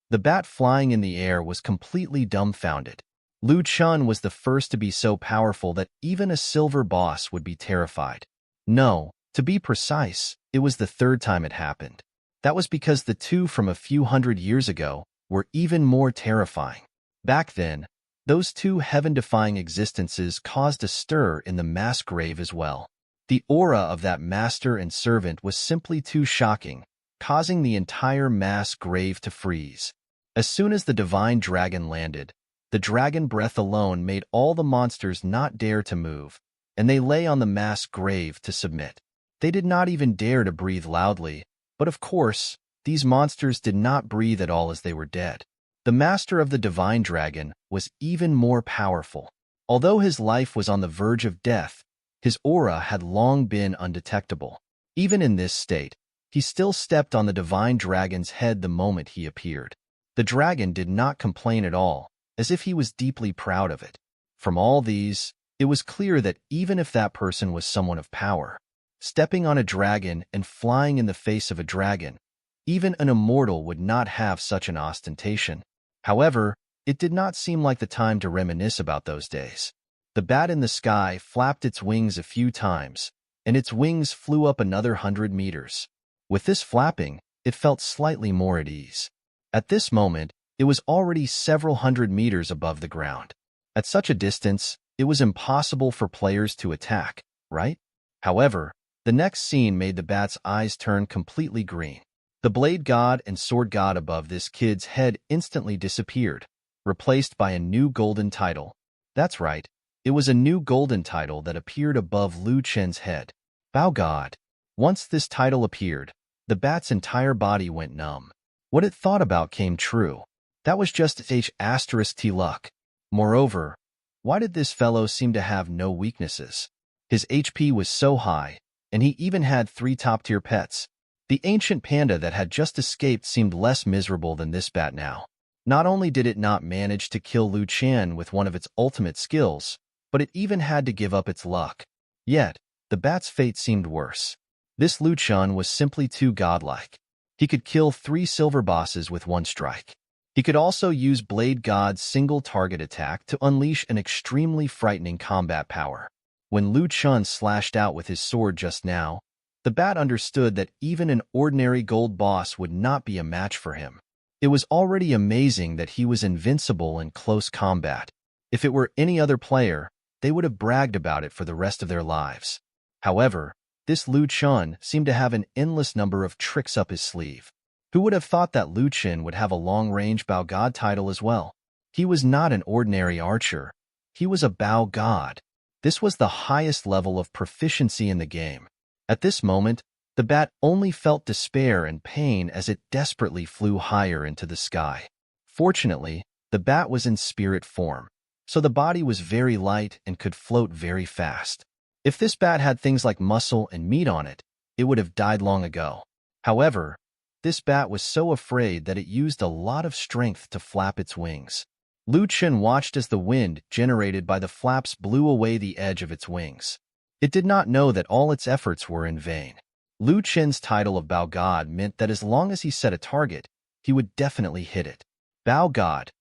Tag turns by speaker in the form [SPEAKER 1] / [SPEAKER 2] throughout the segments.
[SPEAKER 1] The bat flying in the air was completely dumbfounded. Lu Chen was the first to be so powerful that even a silver boss would be terrified. No, to be precise, it was the third time it happened. That was because the two from a few hundred years ago were even more terrifying. Back then, those two heaven-defying existences caused a stir in the mass grave as well. The aura of that master and servant was simply too shocking, causing the entire mass grave to freeze. As soon as the divine dragon landed, the dragon breath alone made all the monsters not dare to move, and they lay on the mass grave to submit. They did not even dare to breathe loudly, but of course, these monsters did not breathe at all as they were dead. The master of the divine dragon was even more powerful. Although his life was on the verge of death, his aura had long been undetectable. Even in this state, he still stepped on the divine dragon's head the moment he appeared. The dragon did not complain at all, as if he was deeply proud of it. From all these, it was clear that even if that person was someone of power, stepping on a dragon and flying in the face of a dragon, even an immortal would not have such an ostentation. However, it did not seem like the time to reminisce about those days. The bat in the sky flapped its wings a few times, and its wings flew up another 100 meters. With this flapping, it felt slightly more at ease. At this moment, it was already several hundred meters above the ground. At such a distance, it was impossible for players to attack, right? However, the next scene made the bat's eyes turn completely green. The blade god and sword god above this kid's head instantly disappeared, replaced by a new golden title. That's right, it was a new golden title that appeared above Lu Chen's head. Bao God. Once this title appeared, the bat's entire body went numb. What it thought about came true. That was just H*T luck. Moreover, why did this fellow seem to have no weaknesses? His HP was so high, and he even had 3 top-tier pets. The ancient panda that had just escaped seemed less miserable than this bat now. Not only did it not manage to kill Lu Chen with one of its ultimate skills, but it even had to give up its luck. Yet, the bat's fate seemed worse. This Lu Chen was simply too godlike. He could kill 3 silver bosses with 1 strike. He could also use Blade God's single target attack to unleash an extremely frightening combat power. When Lu Chen slashed out with his sword just now, the bat understood that even an ordinary gold boss would not be a match for him. It was already amazing that he was invincible in close combat. If it were any other player, they would have bragged about it for the rest of their lives. However, this Lu Chen seemed to have an endless number of tricks up his sleeve. Who would have thought that Lu Chen would have a long-range Bao God title as well? He was not an ordinary archer. He was a Bao God. This was the highest level of proficiency in the game. At this moment, the bat only felt despair and pain as it desperately flew higher into the sky. Fortunately, the bat was in spirit form, so the body was very light and could float very fast. If this bat had things like muscle and meat on it, it would have died long ago. However, this bat was so afraid that it used a lot of strength to flap its wings. Lu Chen watched as the wind generated by the flaps blew away the edge of its wings. It did not know that all its efforts were in vain. Lu Chen's title of Bao God meant that as long as he set a target, he would definitely hit it. Bao God,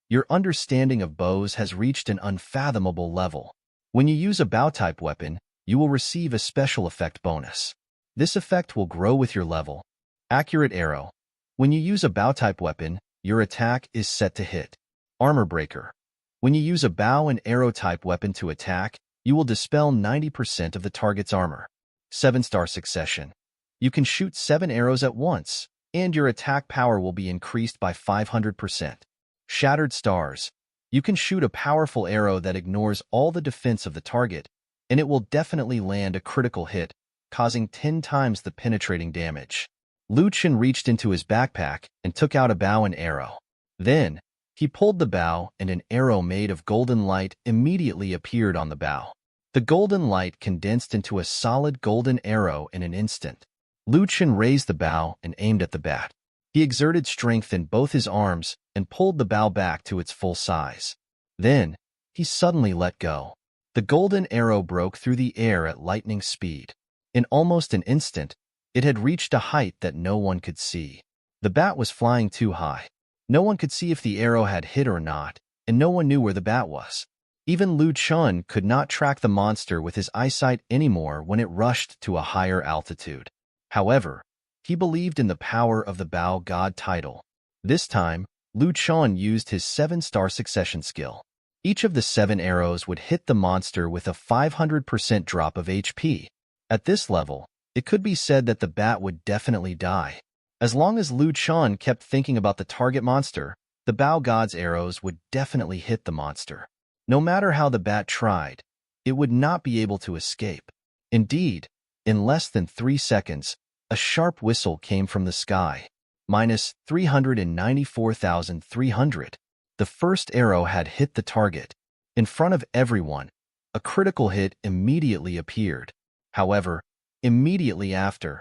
[SPEAKER 1] your understanding of bows has reached an unfathomable level. When you use a Bao-type weapon, you will receive a special effect bonus. This effect will grow with your level. Accurate arrow. When you use a Bao-type weapon, your attack is set to hit. Armor breaker. When you use a bow and arrow-type weapon to attack, you will dispel 90% of the target's armor. 7-star succession. You can shoot 7 arrows at once, and your attack power will be increased by 500%. Shattered stars. You can shoot a powerful arrow that ignores all the defense of the target, and it will definitely land a critical hit, causing 10 times the penetrating damage. Lu Chen reached into his backpack and took out a bow and arrow. Then, he pulled the bow and an arrow made of golden light immediately appeared on the bow. The golden light condensed into a solid golden arrow in an instant. Lu Chen raised the bow and aimed at the bat. He exerted strength in both his arms and pulled the bow back to its full size. Then, he suddenly let go. The golden arrow broke through the air at lightning speed. In almost an instant, it had reached a height that no one could see. The bat was flying too high. No one could see if the arrow had hit or not, and no one knew where the bat was. Even Lu Chun could not track the monster with his eyesight anymore when it rushed to a higher altitude. However, he believed in the power of the Bao God title. This time, Lu Chun used his 7-star succession skill. Each of the 7 arrows would hit the monster with a 500% drop of HP. At this level, it could be said that the bat would definitely die. As long as Lu Chun kept thinking about the target monster, the Bao God's arrows would definitely hit the monster. No matter how the bat tried, it would not be able to escape. Indeed, in less than 3 seconds, a sharp whistle came from the sky. Minus 394,300. The first arrow had hit the target. In front of everyone, a critical hit immediately appeared. However, immediately after,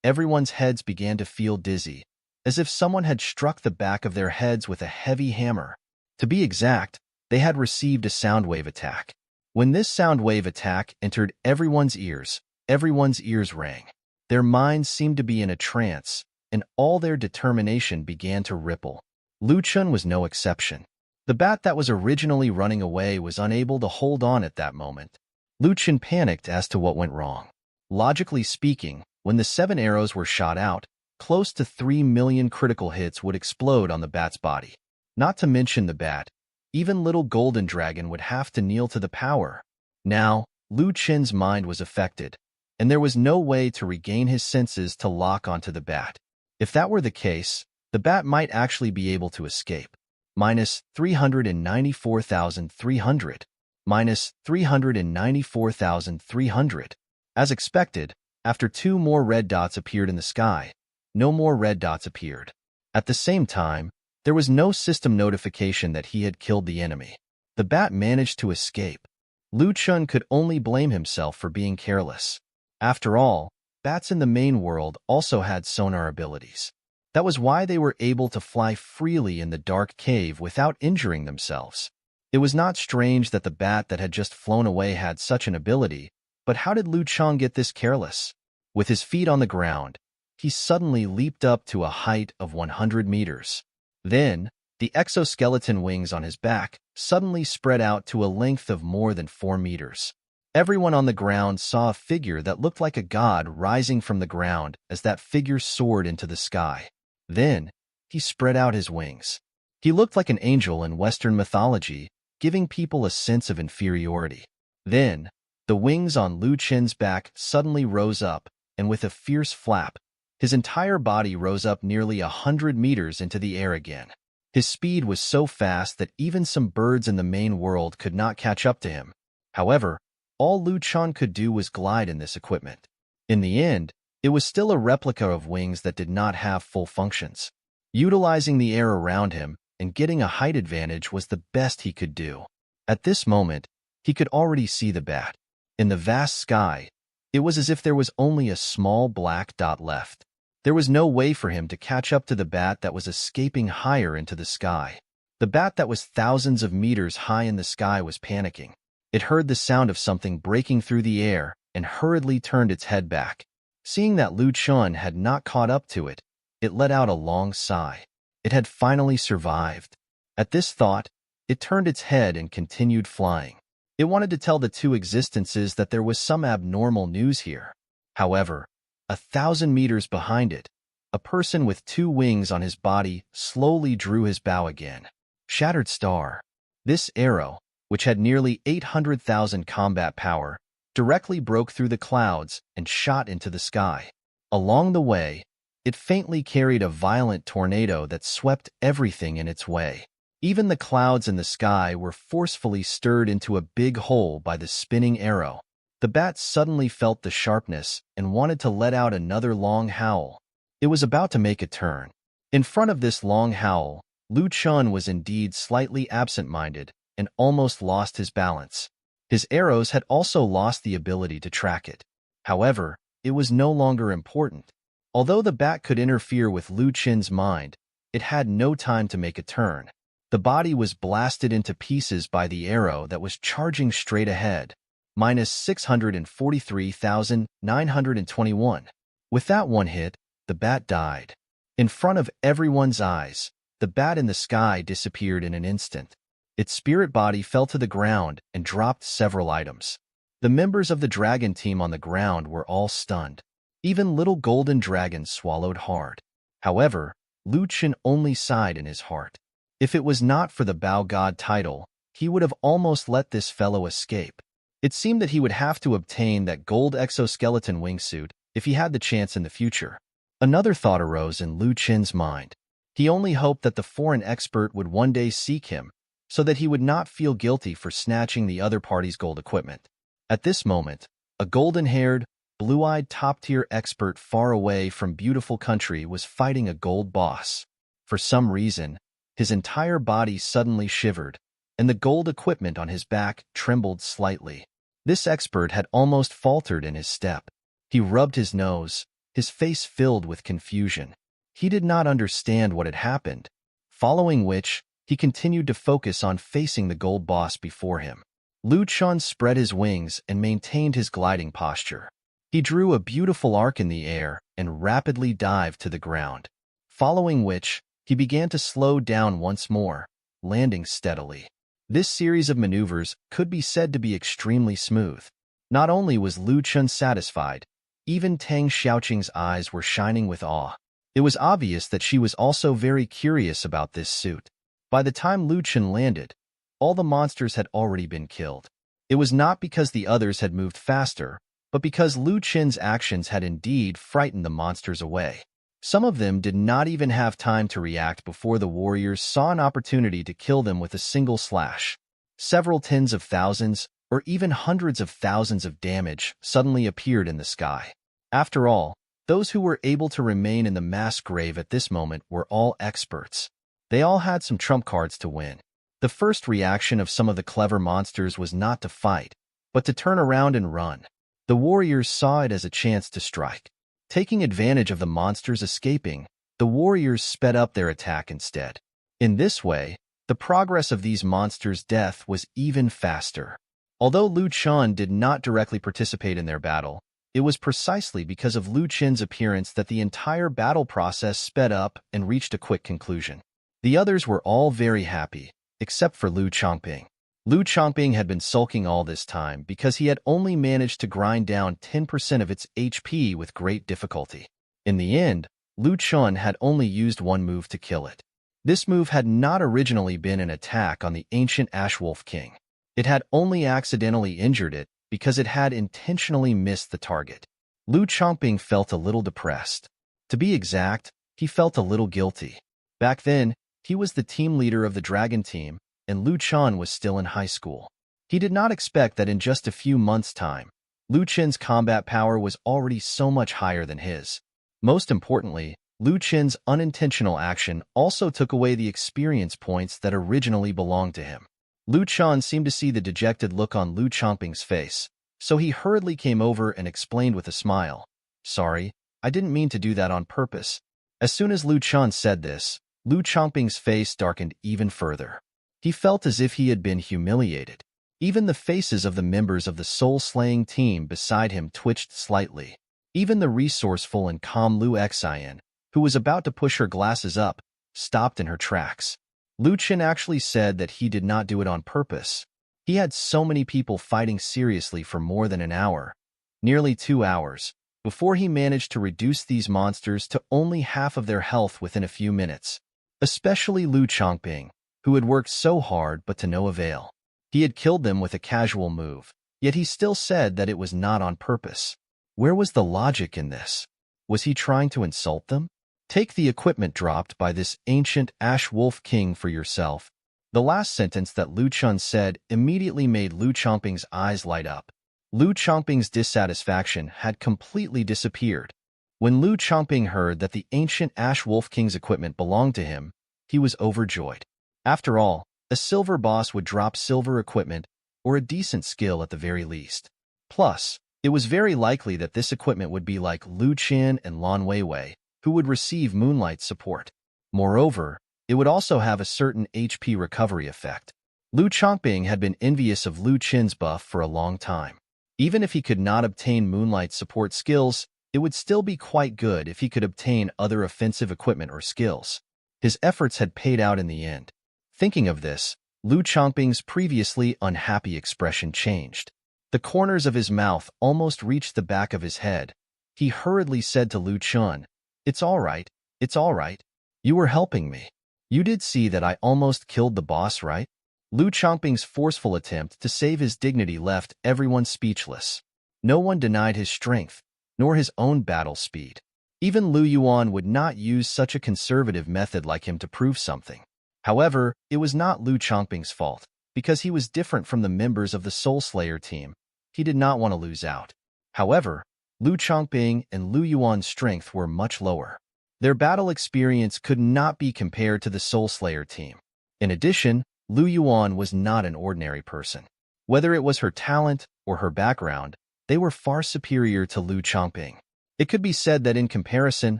[SPEAKER 1] everyone's heads began to feel dizzy, as if someone had struck the back of their heads with a heavy hammer. To be exact, they had received a sound wave attack. When this sound wave attack entered everyone's ears rang. Their minds seemed to be in a trance, and all their determination began to ripple. Lu Chun was no exception. The bat that was originally running away was unable to hold on at that moment. Lu Chun panicked as to what went wrong. Logically speaking, when the 7 arrows were shot out, close to 3 million critical hits would explode on the bat's body. Not to mention the bat, even little golden dragon would have to kneel to the power. Now, Lu Chun's mind was affected, and there was no way to regain his senses to lock onto the bat. If that were the case, the bat might actually be able to escape. Minus 394,300. Minus 394,300. As expected, after 2 more red dots appeared in the sky, no more red dots appeared. At the same time, there was no system notification that he had killed the enemy. The bat managed to escape. Lu Chun could only blame himself for being careless. After all, bats in the main world also had sonar abilities. That was why they were able to fly freely in the dark cave without injuring themselves. It was not strange that the bat that had just flown away had such an ability, but how did Lu Chun get this careless? With his feet on the ground, he suddenly leaped up to a height of 100 meters. Then, the exoskeleton wings on his back suddenly spread out to a length of more than 4 meters. Everyone on the ground saw a figure that looked like a god rising from the ground as that figure soared into the sky. Then, he spread out his wings. He looked like an angel in Western mythology, giving people a sense of inferiority. Then, the wings on Lu Chun's back suddenly rose up, and with a fierce flap, his entire body rose up nearly 100 meters into the air again. His speed was so fast that even some birds in the main world could not catch up to him. However, all Lu Chun could do was glide in this equipment. In the end, it was still a replica of wings that did not have full functions. Utilizing the air around him and getting a height advantage was the best he could do. At this moment, he could already see the bat. In the vast sky, it was as if there was only a small black dot left. There was no way for him to catch up to the bat that was escaping higher into the sky. The bat that was thousands of meters high in the sky was panicking. It heard the sound of something breaking through the air and hurriedly turned its head back. Seeing that Lu Chun had not caught up to it, it let out a long sigh. It had finally survived. At this thought, it turned its head and continued flying. It wanted to tell the 2 existences that there was some abnormal news here. However, 1,000 meters behind it, a person with 2 wings on his body slowly drew his bow again. Shattered Star. This arrow, which had nearly 800,000 combat power, directly broke through the clouds and shot into the sky. Along the way, it faintly carried a violent tornado that swept everything in its way. Even the clouds in the sky were forcefully stirred into a big hole by the spinning arrow. The bat suddenly felt the sharpness and wanted to let out another long howl. It was about to make a turn. In front of this long howl, Lu Chun was indeed slightly absent-minded and almost lost his balance. His arrows had also lost the ability to track it. However, it was no longer important. Although the bat could interfere with Lu Chun's mind, it had no time to make a turn. The body was blasted into pieces by the arrow that was charging straight ahead. Minus 643,921. With that one hit, the bat died. In front of everyone's eyes, the bat in the sky disappeared in an instant. Its spirit body fell to the ground and dropped several items. The members of the dragon team on the ground were all stunned. Even little golden dragons swallowed hard. However, Lu Chen only sighed in his heart. If it was not for the Bao God title, he would have almost let this fellow escape. It seemed that he would have to obtain that gold exoskeleton wingsuit if he had the chance in the future. Another thought arose in Lu Chen's mind. He only hoped that the foreign expert would one day seek him, so that he would not feel guilty for snatching the other party's gold equipment. At this moment, a golden-haired, blue-eyed top-tier expert far away from beautiful country was fighting a gold boss. For some reason, his entire body suddenly shivered, and the gold equipment on his back trembled slightly. This expert had almost faltered in his step. He rubbed his nose, his face filled with confusion. He did not understand what had happened, following which, he continued to focus on facing the gold boss before him. Lu Chen spread his wings and maintained his gliding posture. He drew a beautiful arc in the air and rapidly dived to the ground, following which, he began to slow down once more, landing steadily. This series of maneuvers could be said to be extremely smooth. Not only was Lu Chen satisfied, even Tang Xiaoqing's eyes were shining with awe. It was obvious that she was also very curious about this suit. By the time Lu Chen landed, all the monsters had already been killed. It was not because the others had moved faster, but because Lu Chen's actions had indeed frightened the monsters away. Some of them did not even have time to react before the warriors saw an opportunity to kill them with a single slash. Several tens of thousands, or even hundreds of thousands of damage suddenly appeared in the sky. After all, those who were able to remain in the mass grave at this moment were all experts. They all had some trump cards to win. The first reaction of some of the clever monsters was not to fight, but to turn around and run. The warriors saw it as a chance to strike. Taking advantage of the monsters escaping, the warriors sped up their attack instead. In this way, the progress of these monsters' death was even faster. Although Lu Chen did not directly participate in their battle, it was precisely because of Lu Chen's appearance that the entire battle process sped up and reached a quick conclusion. The others were all very happy, except for Lu Chongping. Lu Chongping had been sulking all this time because he had only managed to grind down 10% of its HP with great difficulty. In the end, Lu Chen had only used one move to kill it. This move had not originally been an attack on the ancient Ash Wolf King. It had only accidentally injured it because it had intentionally missed the target. Lu Chongping felt a little depressed. To be exact, he felt a little guilty. Back then, he was the team leader of the dragon team, and Lu Chen was still in high school. He did not expect that in just a few months' time, Lu Chen's combat power was already so much higher than his. Most importantly, Lu Chen's unintentional action also took away the experience points that originally belonged to him. Lu Chen seemed to see the dejected look on Lu Chongping's face, so he hurriedly came over and explained with a smile, "Sorry, I didn't mean to do that on purpose." As soon as Lu Chen said this, Lu Chongping's face darkened even further. He felt as if he had been humiliated. Even the faces of the members of the soul-slaying team beside him twitched slightly. Even the resourceful and calm Lu Xian, who was about to push her glasses up, stopped in her tracks. Lu Chen actually said that he did not do it on purpose. He had so many people fighting seriously for more than an hour, nearly 2 hours, before he managed to reduce these monsters to only half of their health within a few minutes. Especially Lu Chongping, who had worked so hard but to no avail. He had killed them with a casual move, yet he still said that it was not on purpose. Where was the logic in this? Was he trying to insult them? Take the equipment dropped by this ancient Ash Wolf King for yourself. The last sentence that Lu Chen said immediately made Lu Chongping's eyes light up. Lu Chongping's dissatisfaction had completely disappeared. When Lu Chongping heard that the ancient Ash Wolf King's equipment belonged to him, he was overjoyed. After all, a silver boss would drop silver equipment, or a decent skill at the very least. Plus, it was very likely that this equipment would be like Lu Chen and Lan Weiwei, who would receive moonlight support. Moreover, it would also have a certain HP recovery effect. Lu Chongping had been envious of Lu Chen's buff for a long time. Even if he could not obtain moonlight support skills, it would still be quite good if he could obtain other offensive equipment or skills. His efforts had paid out in the end. Thinking of this, Lu Changping's previously unhappy expression changed. The corners of his mouth almost reached the back of his head. He hurriedly said to Lu Chun, "It's all right, it's all right. You were helping me. You did see that I almost killed the boss, right?" Lu Changping's forceful attempt to save his dignity left everyone speechless. No one denied his strength, nor his own battle speed. Even Lu Yuan would not use such a conservative method like him to prove something. However, it was not Lu Changping's fault, because he was different from the members of the Soul Slayer team. He did not want to lose out. However, Lu Changping and Lu Yuan's strength were much lower. Their battle experience could not be compared to the Soul Slayer team. In addition, Lu Yuan was not an ordinary person. Whether it was her talent or her background, they were far superior to Lu Changping. It could be said that in comparison,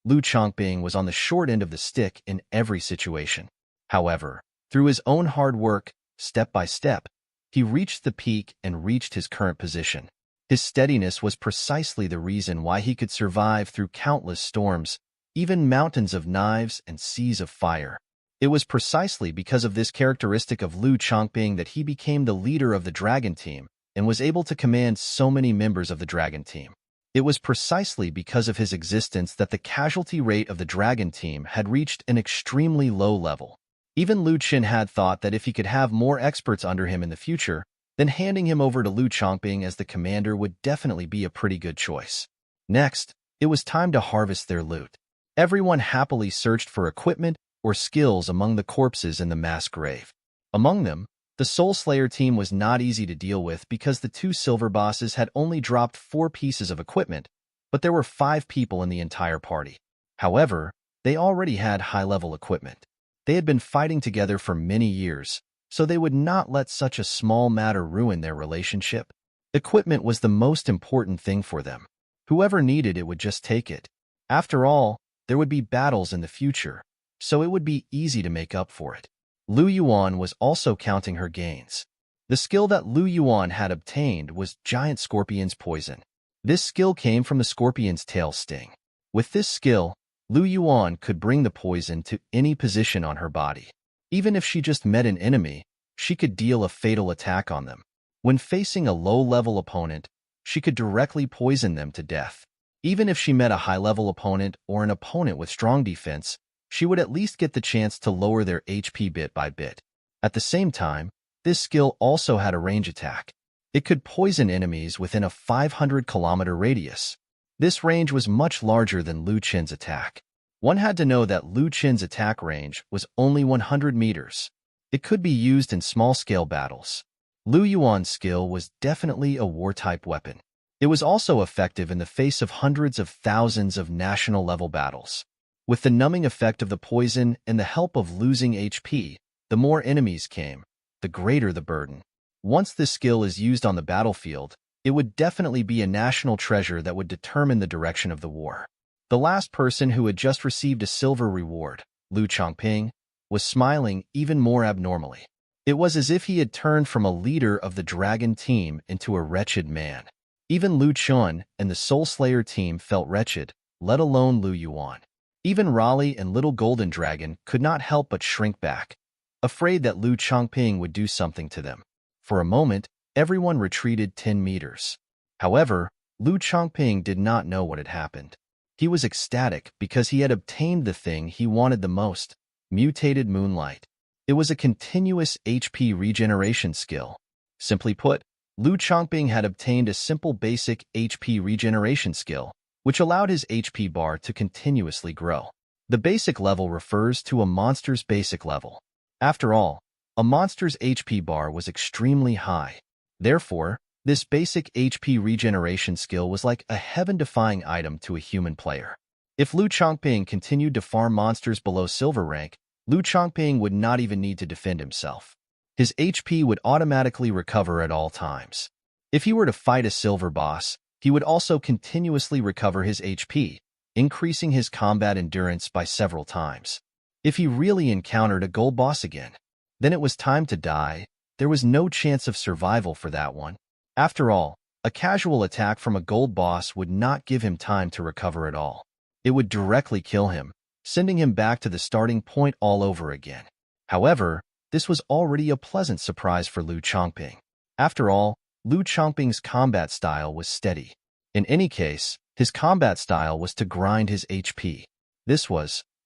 [SPEAKER 1] Lu Changping was on the short end of the stick in every situation. However, through his own hard work, step by step, he reached the peak and reached his current position. His steadiness was precisely the reason why he could survive through countless storms, even mountains of knives and seas of fire. It was precisely because of this characteristic of Lu Changping that he became the leader of the Dragon Team and was able to command so many members of the Dragon Team. It was precisely because of his existence that the casualty rate of the Dragon Team had reached an extremely low level. Even Lu Chen had thought that if he could have more experts under him in the future, then handing him over to Lu Changping as the commander would definitely be a pretty good choice. Next, it was time to harvest their loot. Everyone happily searched for equipment or skills among the corpses in the mass grave. Among them, the Soul Slayer team was not easy to deal with because the two silver bosses had only dropped 4 pieces of equipment, but there were 5 people in the entire party. However, they already had high-level equipment. They had been fighting together for many years, so they would not let such a small matter ruin their relationship. Equipment was the most important thing for them. Whoever needed it would just take it. After all, there would be battles in the future, so it would be easy to make up for it. Lu Yuan was also counting her gains. The skill that Lu Yuan had obtained was Giant Scorpion's Poison. This skill came from the scorpion's tail sting. With this skill, Lu Yuan could bring the poison to any position on her body. Even if she just met an enemy, she could deal a fatal attack on them. When facing a low-level opponent, she could directly poison them to death. Even if she met a high-level opponent or an opponent with strong defense, she would at least get the chance to lower their HP bit by bit. At the same time, this skill also had a range attack. It could poison enemies within a 500-kilometer radius. This range was much larger than Lu Chen's attack. One had to know that Lu Chen's attack range was only 100 meters. It could be used in small-scale battles. Lu Yuan's skill was definitely a war-type weapon. It was also effective in the face of hundreds of thousands of national-level battles. With the numbing effect of the poison and the help of losing HP, the more enemies came, the greater the burden. Once this skill is used on the battlefield, it would definitely be a national treasure that would determine the direction of the war. The last person who had just received a silver reward, Lu Changping, was smiling even more abnormally. It was as if he had turned from a leader of the Dragon Team into a wretched man. Even Lu Chun and the Soul Slayer team felt wretched, let alone Lu Yuan. Even Raleigh and Little Golden Dragon could not help but shrink back, afraid that Lu Changping would do something to them. For a moment, everyone retreated 10 meters. However, Lu Changping did not know what had happened. He was ecstatic because he had obtained the thing he wanted the most, Mutated Moonlight. It was a continuous HP regeneration skill. Simply put, Lu Changping had obtained a simple basic HP regeneration skill, which allowed his HP bar to continuously grow. The basic level refers to a monster's basic level. After all, a monster's HP bar was extremely high. Therefore, this basic HP regeneration skill was like a heaven-defying item to a human player. If Lu Changping continued to farm monsters below silver rank, Lu Changping would not even need to defend himself. His HP would automatically recover at all times. If he were to fight a silver boss, he would also continuously recover his HP, increasing his combat endurance by several times. If he really encountered a gold boss again, then it was time to die. There was no chance of survival for that one. After all, a casual attack from a gold boss would not give him time to recover at all. It would directly kill him, sending him back to the starting point all over again. However, this was already a pleasant surprise for Lu Chongping. After all, Lu Chongping's combat style was steady. In any case, his combat style was to grind his HP.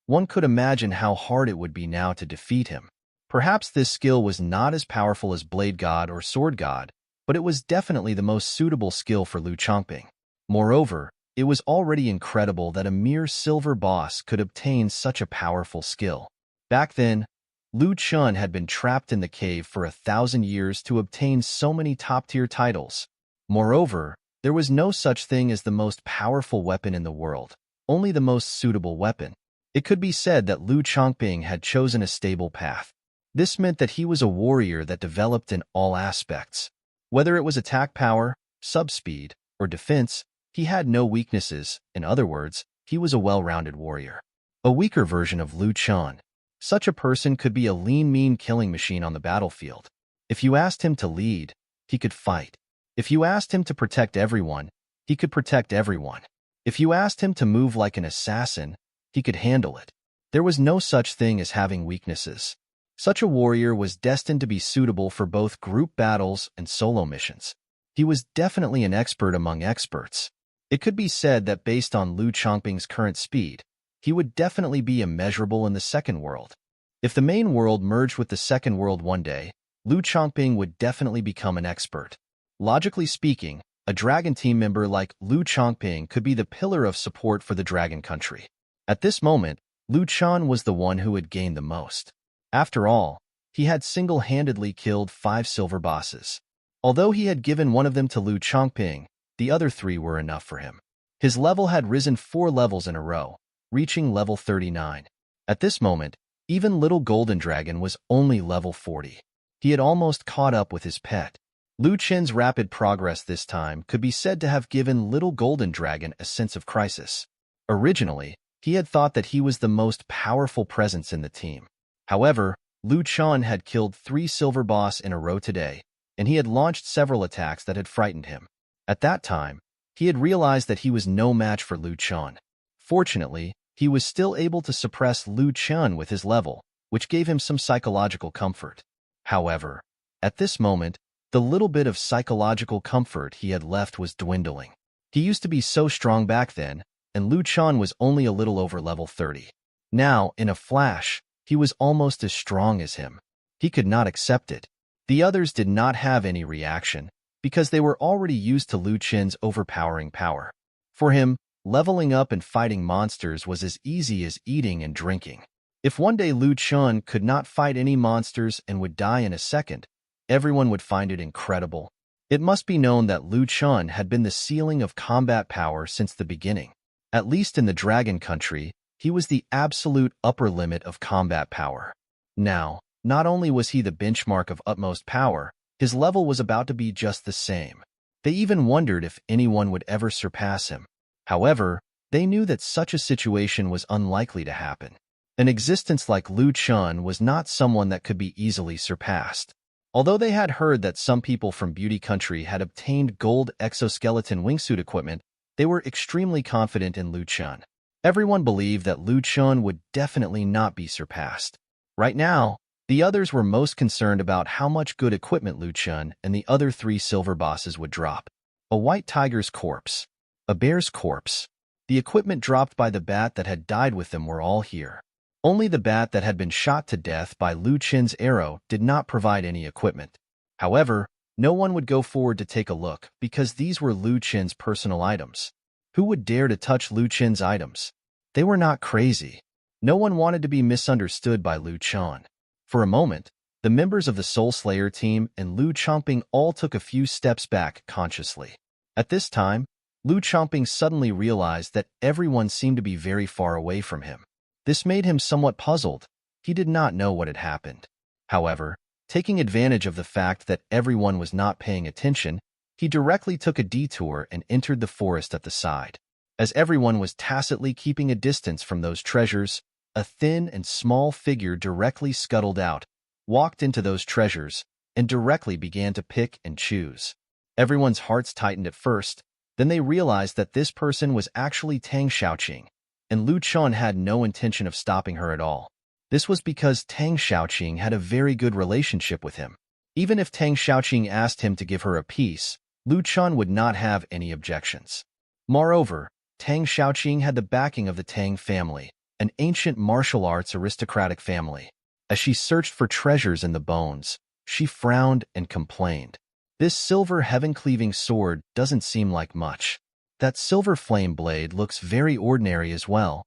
[SPEAKER 1] One could imagine how hard it would be now to defeat him. Perhaps this skill was not as powerful as Blade God or Sword God, but it was definitely the most suitable skill for Lu Chongping. Moreover, it was already incredible that a mere silver boss could obtain such a powerful skill. Back then, Lu Chen had been trapped in the cave for 1,000 years to obtain so many top-tier titles. Moreover, there was no such thing as the most powerful weapon in the world, only the most suitable weapon. It could be said that Lu Chongping had chosen a stable path. This meant that he was a warrior that developed in all aspects. Whether it was attack power, sub-speed, or defense, he had no weaknesses. In other words, he was a well-rounded warrior. A weaker version of Lu Chen. Such a person could be a lean, mean killing machine on the battlefield. If you asked him to lead, he could fight. If you asked him to protect everyone, he could protect everyone. If you asked him to move like an assassin, he could handle it. There was no such thing as having weaknesses. Such a warrior was destined to be suitable for both group battles and solo missions. He was definitely an expert among experts. It could be said that based on Lu Chongping's current speed, he would definitely be immeasurable in the second world. If the main world merged with the second world one day, Lu Chongping would definitely become an expert. Logically speaking, a dragon team member like Lu Chongping could be the pillar of support for the dragon country. At this moment, Lu Chen was the one who had gained the most. After all, he had single-handedly killed 5 silver bosses. Although he had given one of them to Lu Chongping, the other 3 were enough for him. His level had risen 4 levels in a row, reaching level 39. At this moment, even Little Golden Dragon was only level 40. He had almost caught up with his pet. Lu Chen's rapid progress this time could be said to have given Little Golden Dragon a sense of crisis. Originally, he had thought that he was the most powerful presence in the team. However, Lu Chen had killed 3 silver boss in a row today, and he had launched several attacks that had frightened him. At that time, he had realized that he was no match for Lu Chen. Fortunately, he was still able to suppress Lu Chen with his level, which gave him some psychological comfort. However, at this moment, the little bit of psychological comfort he had left was dwindling. He used to be so strong back then, and Lu Chen was only a little over level 30. Now, in a flash, he was almost as strong as him. He could not accept it. The others did not have any reaction, because they were already used to Lu Chen's overpowering power. For him, leveling up and fighting monsters was as easy as eating and drinking. If one day Lu Chen could not fight any monsters and would die in a second, everyone would find it incredible. It must be known that Lu Chen had been the ceiling of combat power since the beginning. At least in the Dragon Country, he was the absolute upper limit of combat power. Now, not only was he the benchmark of utmost power, his level was about to be just the same. They even wondered if anyone would ever surpass him. However, they knew that such a situation was unlikely to happen. An existence like Lu Chen was not someone that could be easily surpassed. Although they had heard that some people from Beauty Country had obtained gold exoskeleton wingsuit equipment, they were extremely confident in Lu Chen. Everyone believed that Lu Chen would definitely not be surpassed. Right now, the others were most concerned about how much good equipment Lu Chen and the other 3 silver bosses would drop. A white tiger's corpse. A bear's corpse. The equipment dropped by the bat that had died with them were all here. Only the bat that had been shot to death by Lu Chen's arrow did not provide any equipment. However, no one would go forward to take a look because these were Lu Chen's personal items. Who would dare to touch Lu Chen's items? They were not crazy. No one wanted to be misunderstood by Lu Chen. For a moment, the members of the Soul Slayer team and Lu Chongping all took a few steps back consciously. At this time, Lu Chongping suddenly realized that everyone seemed to be very far away from him. This made him somewhat puzzled. He did not know what had happened. However, taking advantage of the fact that everyone was not paying attention, he directly took a detour and entered the forest at the side. As everyone was tacitly keeping a distance from those treasures, a thin and small figure directly scuttled out, walked into those treasures, and directly began to pick and choose. Everyone's hearts tightened at first, then they realized that this person was actually Tang Xiaoqing. and Lu Chen had no intention of stopping her at all. This was because Tang Xiaoqing had a very good relationship with him. Even if Tang Xiaoqing asked him to give her a piece, Lu Chen would not have any objections. Moreover, Tang Xiaoqing had the backing of the Tang family, an ancient martial arts aristocratic family. As she searched for treasures in the bones, she frowned and complained. This silver heaven-cleaving sword doesn't seem like much. That silver flame blade looks very ordinary as well.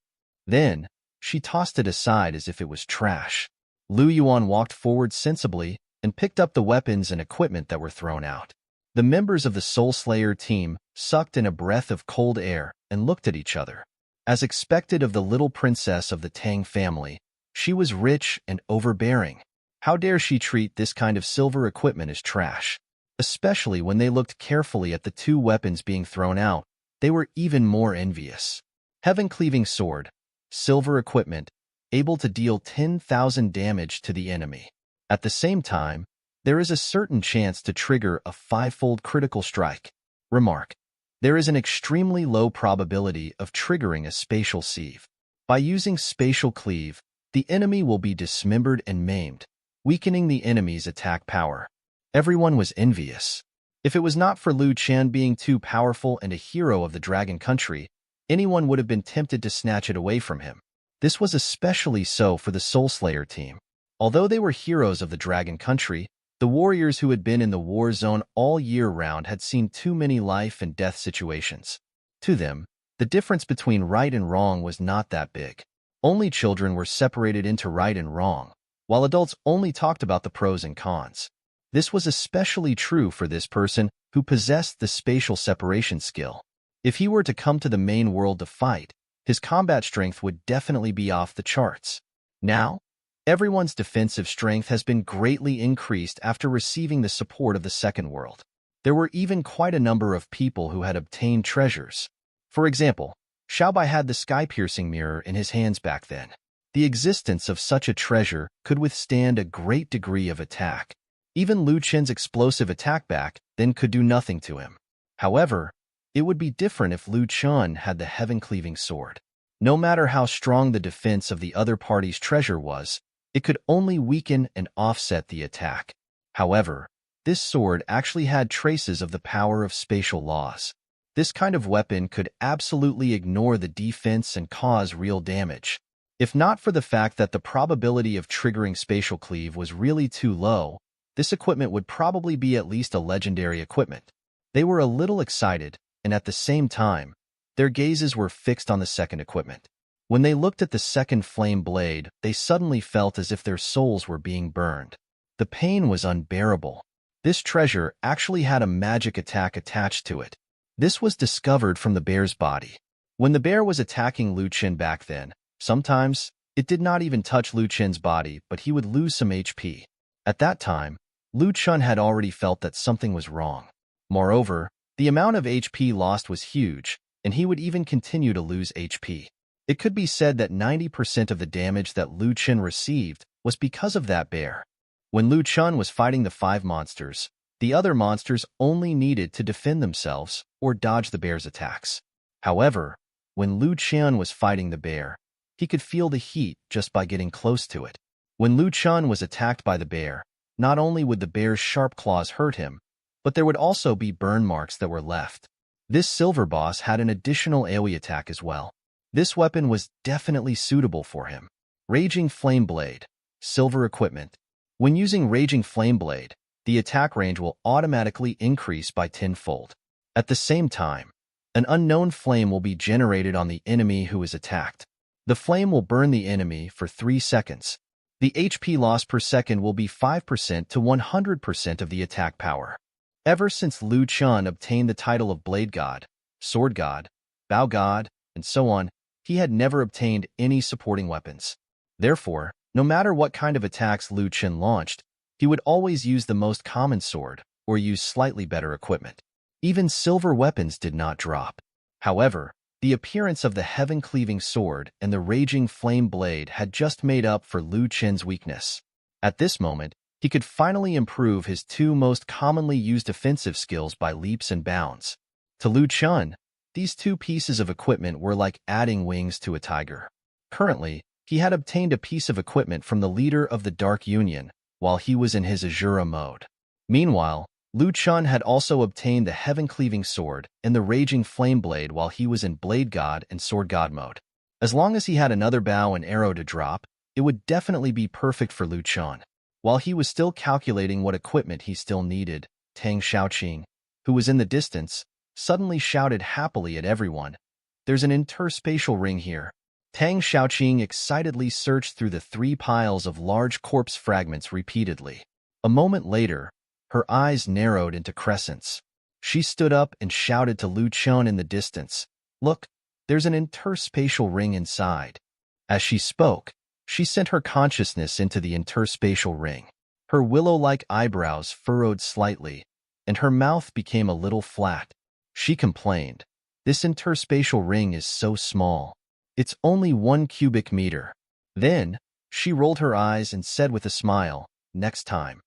[SPEAKER 1] Then, she tossed it aside as if it was trash. Lu Yuan walked forward sensibly and picked up the weapons and equipment that were thrown out. The members of the Soul Slayer team sucked in a breath of cold air and looked at each other. As expected of the little princess of the Tang family, she was rich and overbearing. How dare she treat this kind of silver equipment as trash? Especially when they looked carefully at the two weapons being thrown out, they were even more envious. Heaven-cleaving sword, silver equipment, able to deal 10,000 damage to the enemy. At the same time, there is a certain chance to trigger a 5-fold critical strike. Remark: there is an extremely low probability of triggering a spatial sieve. By using spatial cleave, the enemy will be dismembered and maimed, weakening the enemy's attack power. Everyone was envious. If it was not for Lu Chen being too powerful and a hero of the Dragon Country, anyone would have been tempted to snatch it away from him. This was especially so for the Soul Slayer team. Although they were heroes of the Dragon Country, the warriors who had been in the war zone all year round had seen too many life and death situations. To them, the difference between right and wrong was not that big. Only children were separated into right and wrong, while adults only talked about the pros and cons. This was especially true for this person who possessed the spatial separation skill. If he were to come to the main world to fight, his combat strength would definitely be off the charts. Now, everyone's defensive strength has been greatly increased after receiving the support of the second world. There were even quite a number of people who had obtained treasures. For example, Xiaobai had the sky-piercing mirror in his hands back then. The existence of such a treasure could withstand a great degree of attack. Even Lu Chen's explosive attack back then could do nothing to him. However, it would be different if Lu Chen had the heaven-cleaving sword. No matter how strong the defense of the other party's treasure was, it could only weaken and offset the attack. However, this sword actually had traces of the power of spatial laws. This kind of weapon could absolutely ignore the defense and cause real damage. If not for the fact that the probability of triggering spatial cleave was really too low, this equipment would probably be at least a legendary equipment. They were a little excited, and at the same time, their gazes were fixed on the second equipment. When they looked at the second flame blade, they suddenly felt as if their souls were being burned. The pain was unbearable. This treasure actually had a magic attack attached to it. This was discovered from the bear's body. When the bear was attacking Lu Chen back then, sometimes it did not even touch Lu Chen's body, but he would lose some HP. At that time, Lu Chen had already felt that something was wrong. Moreover, the amount of HP lost was huge, and he would even continue to lose HP. It could be said that 90% of the damage that Lu Chen received was because of that bear. When Lu Chen was fighting the 5 monsters, the other monsters only needed to defend themselves or dodge the bear's attacks. However, when Lu Chen was fighting the bear, he could feel the heat just by getting close to it. When Lu Chen was attacked by the bear, not only would the bear's sharp claws hurt him, but there would also be burn marks that were left. This silver boss had an additional AoE attack as well. This weapon was definitely suitable for him. Raging Flame Blade, silver equipment. When using Raging Flame Blade, the attack range will automatically increase by 10-fold. At the same time, an unknown flame will be generated on the enemy who is attacked. The flame will burn the enemy for 3 seconds. The HP loss per second will be 5% to 100% of the attack power. Ever since Lu Chen obtained the title of Blade God, Sword God, Bow God, and so on, he had never obtained any supporting weapons. Therefore, no matter what kind of attacks Lu Chen launched, he would always use the most common sword or use slightly better equipment. Even silver weapons did not drop. However, the appearance of the heaven-cleaving sword and the raging flame blade had just made up for Lu Chen's weakness. At this moment, he could finally improve his 2 most commonly used offensive skills by leaps and bounds. To Lu Chen, These two pieces of equipment were like adding wings to a tiger. Currently, he had obtained a piece of equipment from the leader of the Dark Union while he was in his Azura mode. Meanwhile, Liu Chen had also obtained the Heaven-Cleaving Sword and the Raging Flame Blade while he was in Blade God and Sword God mode. As long as he had another bow and arrow to drop, it would definitely be perfect for Liu Chen. While he was still calculating what equipment he still needed, Tang Xiaoqing, who was in the distance, suddenly shouted happily at everyone, "There's an interspatial ring here." Tang Xiaoqing excitedly searched through the 3 piles of large corpse fragments repeatedly. A moment later, her eyes narrowed into crescents. She stood up and shouted to Liu Chen in the distance, "Look, there's an interspatial ring inside." As she spoke, she sent her consciousness into the interspatial ring. Her willow-like eyebrows furrowed slightly, and her mouth became a little flat. She complained, "This interspatial ring is so small. It's only 1 cubic meter." Then, she rolled her eyes and said with a smile, "Next time,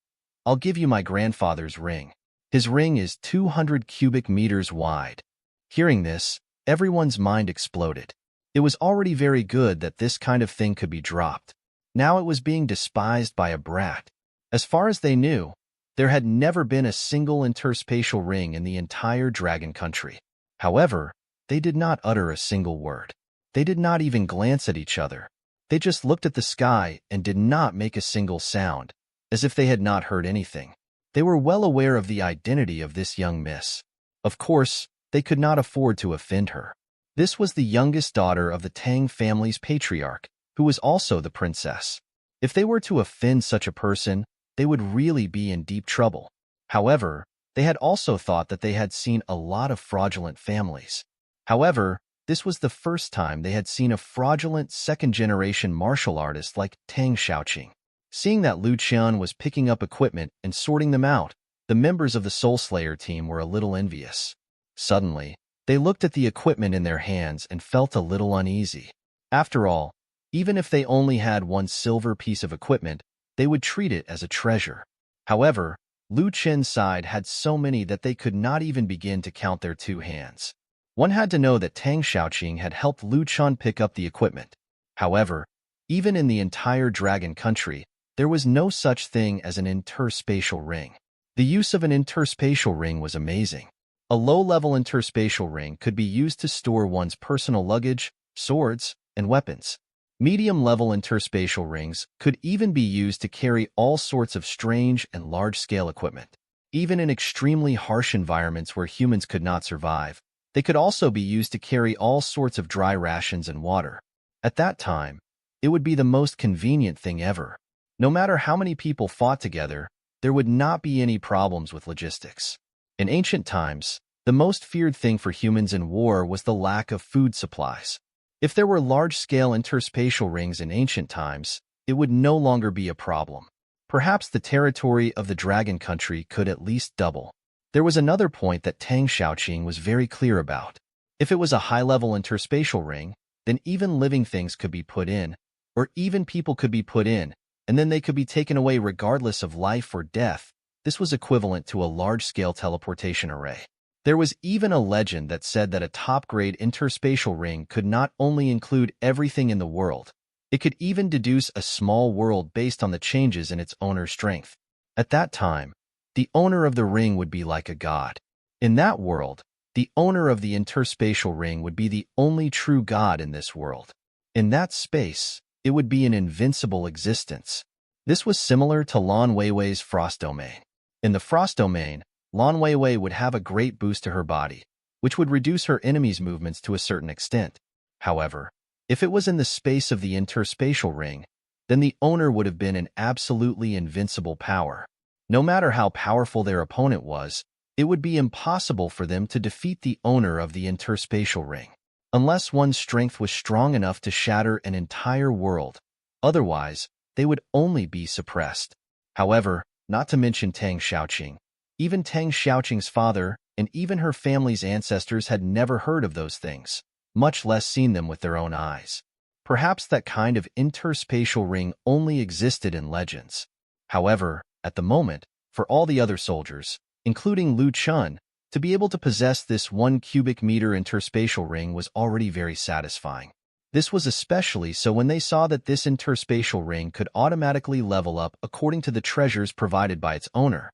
[SPEAKER 1] I'll give you my grandfather's ring. His ring is 200 cubic meters wide." Hearing this, everyone's mind exploded. It was already very good that this kind of thing could be dropped. Now it was being despised by a brat. As far as they knew, there had never been a single interspatial ring in the entire Dragon Country. However, they did not utter a single word. They did not even glance at each other. They just looked at the sky and did not make a single sound, as if they had not heard anything. They were well aware of the identity of this young miss. Of course, they could not afford to offend her. This was the youngest daughter of the Tang family's patriarch, who was also the princess. If they were to offend such a person, they would really be in deep trouble. However, they had also thought that they had seen a lot of fraudulent families. However, this was the first time they had seen a fraudulent second-generation martial artist like Tang Xiaoqing. Seeing that Liu Chen was picking up equipment and sorting them out, the members of the Soul Slayer team were a little envious. Suddenly, they looked at the equipment in their hands and felt a little uneasy. After all, even if they only had 1 silver piece of equipment, they would treat it as a treasure. However, Liu Chen's side had so many that they could not even begin to count their 2 hands. One had to know that Tang Xiaoqing had helped Liu Chen pick up the equipment. However, even in the entire Dragon Country, there was no such thing as an interspatial ring. The use of an interspatial ring was amazing. A low-level interspatial ring could be used to store one's personal luggage, swords, and weapons. Medium-level interspatial rings could even be used to carry all sorts of strange and large-scale equipment. Even in extremely harsh environments where humans could not survive, they could also be used to carry all sorts of dry rations and water. At that time, it would be the most convenient thing ever. No matter how many people fought together, there would not be any problems with logistics. In ancient times, the most feared thing for humans in war was the lack of food supplies. If there were large-scale interspatial rings in ancient times, it would no longer be a problem. Perhaps the territory of the Dragon Country could at least double. There was another point that Tang Xiaoqing was very clear about. If it was a high-level interspatial ring, then even living things could be put in, or even people could be put in, and then they could be taken away regardless of life or death. This was equivalent to a large-scale teleportation array. There was even a legend that said that a top-grade interspatial ring could not only include everything in the world, it could even deduce a small world based on the changes in its owner's strength. At that time, the owner of the ring would be like a god. In that world, the owner of the interspatial ring would be the only true god in this world. In that space, it would be an invincible existence. This was similar to Lan Weiwei's Frost Domain. In the Frost Domain, Lan Weiwei would have a great boost to her body, which would reduce her enemy's movements to a certain extent. However, if it was in the space of the interspatial ring, then the owner would have been an absolutely invincible power. No matter how powerful their opponent was, it would be impossible for them to defeat the owner of the interspatial ring, unless one's strength was strong enough to shatter an entire world. Otherwise, they would only be suppressed. However, not to mention Tang Xiaoqing. Even Tang Xiaoqing's father and even her family's ancestors had never heard of those things, much less seen them with their own eyes. Perhaps that kind of interspatial ring only existed in legends. However, at the moment, for all the other soldiers, including Liu Chen, To be able to possess this 1 cubic meter interspatial ring was already very satisfying. This was especially so when they saw that this interspatial ring could automatically level up according to the treasures provided by its owner,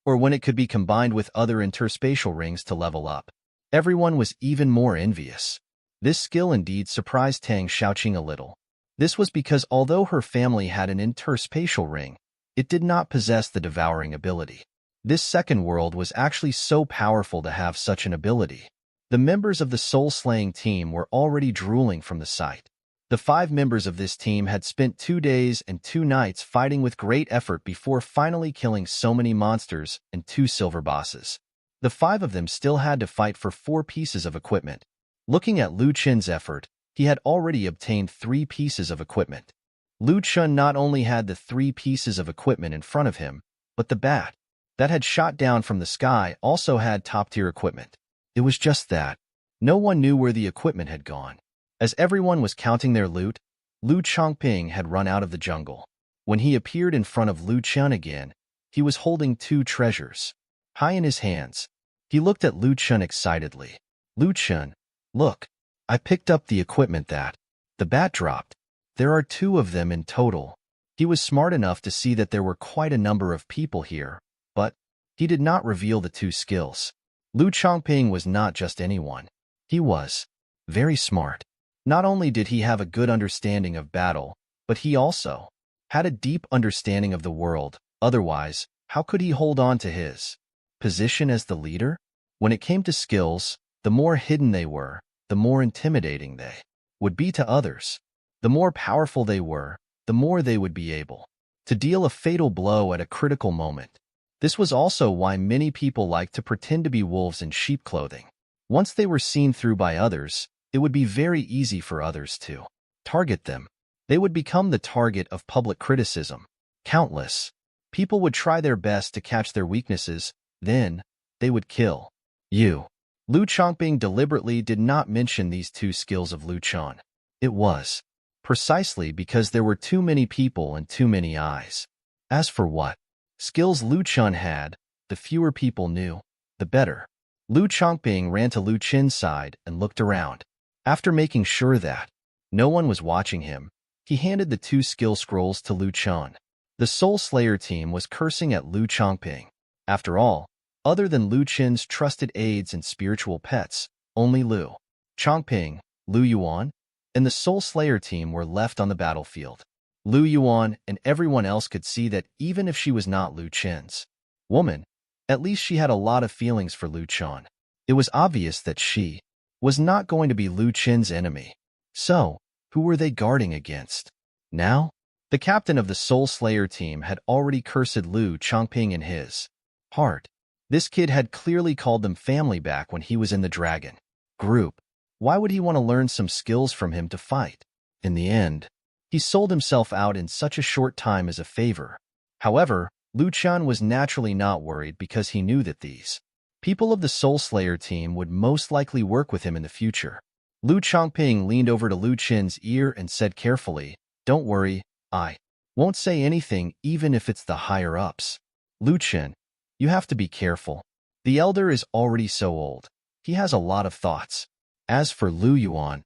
[SPEAKER 1] or when it could be combined with other interspatial rings to level up. Everyone was even more envious. This skill indeed surprised Tang Xiaoqing a little. This was because although her family had an interspatial ring, it did not possess the devouring ability. This second world was actually so powerful to have such an ability. The members of the soul-slaying team were already drooling from the sight. The 5 members of this team had spent 2 days and 2 nights fighting with great effort before finally killing so many monsters and 2 silver bosses. The 5 of them still had to fight for 4 pieces of equipment. Looking at Lu Chen's effort, he had already obtained 3 pieces of equipment. Lu Chen not only had the 3 pieces of equipment in front of him, but the bat that had shot down from the sky also had top-tier equipment. It was just that no one knew where the equipment had gone. As everyone was counting their loot, Lu Chongping had run out of the jungle. When he appeared in front of Lu Chen again, he was holding 2 treasures high in his hands. He looked at Lu Chen excitedly. Lu Chen, look, I picked up the equipment that the bat dropped. There are 2 of them in total. He was smart enough to see that there were quite a number of people here, but he did not reveal the 2 skills. Lu Chongping was not just anyone. He was very smart. Not only did he have a good understanding of battle, but he also had a deep understanding of the world. Otherwise, how could he hold on to his position as the leader? When it came to skills, the more hidden they were, the more intimidating they would be to others. The more powerful they were, the more they would be able to deal a fatal blow at a critical moment. This was also why many people liked to pretend to be wolves in sheep clothing. Once they were seen through by others, it would be very easy for others to target them. They would become the target of public criticism. Countless people would try their best to catch their weaknesses, then they would kill you. Lu Chongping deliberately did not mention these 2 skills of Lu Chen. It was precisely because there were too many people and too many eyes. As for what skills Lu Chen had, the fewer people knew, the better. Lu Chongping ran to Lu Chen's side and looked around. After making sure that no one was watching him, he handed the 2 skill scrolls to Lu Chen. The Soul Slayer team was cursing at Lu Chongping. After all, other than Lu Chen's trusted aides and spiritual pets, only Lu Chongping, Lu Yuan, and the Soul Slayer team were left on the battlefield. Lu Yuan and everyone else could see that even if she was not Lu Chen's woman, at least she had a lot of feelings for Lu Chen. It was obvious that she was not going to be Lu Chen's enemy. So, who were they guarding against? Now, the captain of the Soul Slayer team had already cursed Lu Chongping in his heart. This kid had clearly called them family back when he was in the dragon group. Why would he want to learn some skills from him to fight? In the end, he sold himself out in such a short time as a favor. However, Lu Chen was naturally not worried because he knew that these people of the Soul Slayer team would most likely work with him in the future. Lu Chongping leaned over to Lu Chen's ear and said carefully, "Don't worry, I won't say anything even if it's the higher-ups. Lu Chen, you have to be careful. The elder is already so old. He has a lot of thoughts." As for Lu Yuan,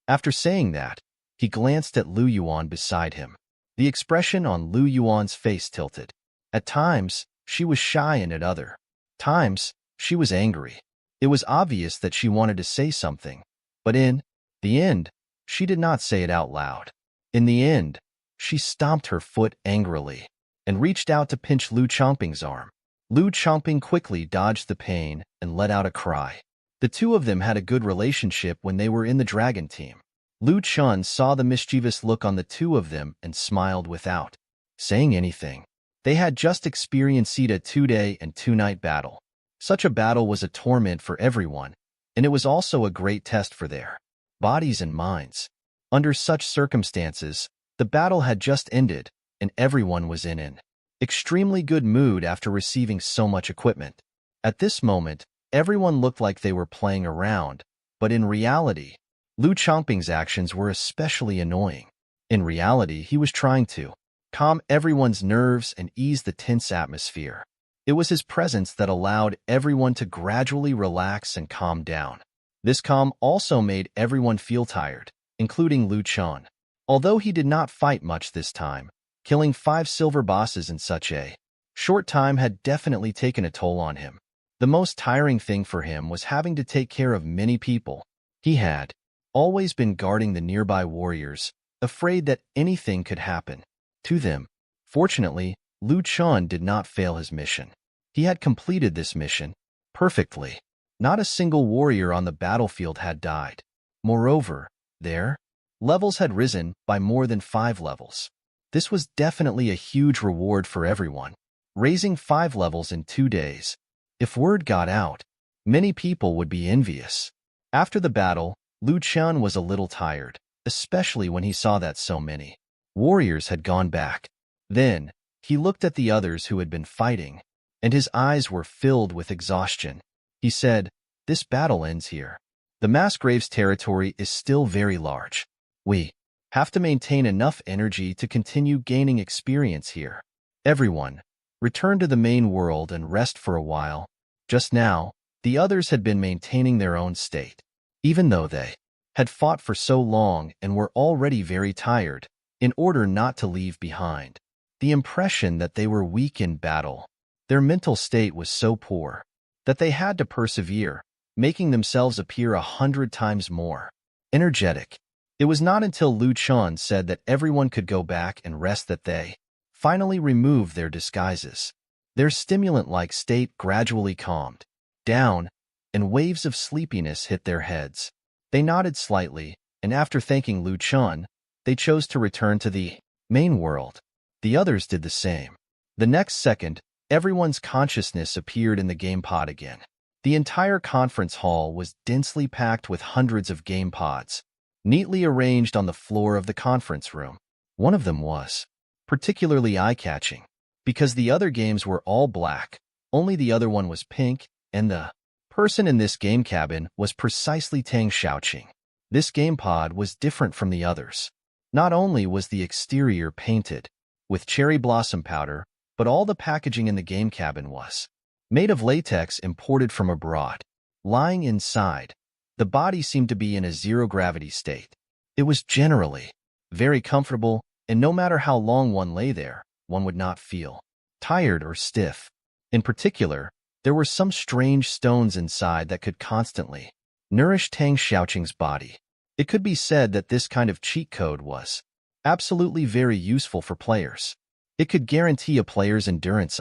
[SPEAKER 1] after saying that, he glanced at Lu Yuan beside him. The expression on Lu Yuan's face tilted. At times, she was shy and at other times, she was angry. It was obvious that she wanted to say something, but in the end, she did not say it out loud. In the end, she stomped her foot angrily and reached out to pinch Lu Chongping's arm. Lu Chongping quickly dodged the pain and let out a cry. The 2 of them had a good relationship when they were in the dragon team. Lu Chen saw the mischievous look on the 2 of them and smiled without saying anything. They had just experienced a 2-day and 2-night battle. Such a battle was a torment for everyone, and it was also a great test for their bodies and minds. Under such circumstances, the battle had just ended, and everyone was in an extremely good mood after receiving so much equipment. At this moment, everyone looked like they were playing around, but in reality, Lu Chongping's actions were especially annoying. In reality, he was trying to calm everyone's nerves and ease the tense atmosphere. It was his presence that allowed everyone to gradually relax and calm down. This calm also made everyone feel tired, including Lu Chen. Although he did not fight much this time, killing 5 silver bosses in such a short time had definitely taken a toll on him. The most tiring thing for him was having to take care of many people. He had always been guarding the nearby warriors, afraid that anything could happen to them. Fortunately, Lu Chen did not fail his mission. He had completed this mission perfectly. Not a single warrior on the battlefield had died. Moreover, their levels had risen by more than 5 levels. This was definitely a huge reward for everyone, raising 5 levels in 2 days. If word got out, many people would be envious. After the battle, Lu Chen was a little tired, especially when he saw that so many warriors had gone back. Then, he looked at the others who had been fighting, and his eyes were filled with exhaustion. He said, "This battle ends here. The mass grave's territory is still very large. We have to maintain enough energy to continue gaining experience here. Everyone, return to the main world and rest for a while." Just now, the others had been maintaining their own state. Even though they had fought for so long and were already very tired, in order not to leave behind the impression that they were weak in battle, their mental state was so poor that they had to persevere, making themselves appear 100 times more energetic. It was not until Lu Chen said that everyone could go back and rest that they finally removed their disguises. Their stimulant-like state gradually calmed down, and waves of sleepiness hit their heads. They nodded slightly, and after thanking Lu Chen, they chose to return to the main world. The others did the same. The next second, everyone's consciousness appeared in the game pod again. The entire conference hall was densely packed with hundreds of game pods, neatly arranged on the floor of the conference room. One of them was particularly eye-catching, because the other games were all black, only the other one was pink, and the person in this game cabin was precisely Tang Xiaoqing. This game pod was different from the others. Not only was the exterior painted with cherry blossom powder, but all the packaging in the game cabin was made of latex imported from abroad. Lying inside, the body seemed to be in a zero-gravity state. It was generally very comfortable, and no matter how long one lay there, one would not feel tired or stiff. In particular, there were some strange stones inside that could constantly nourish Tang Xiaoqing's body. It could be said that this kind of cheat code was absolutely very useful for players. It could guarantee a player's endurance.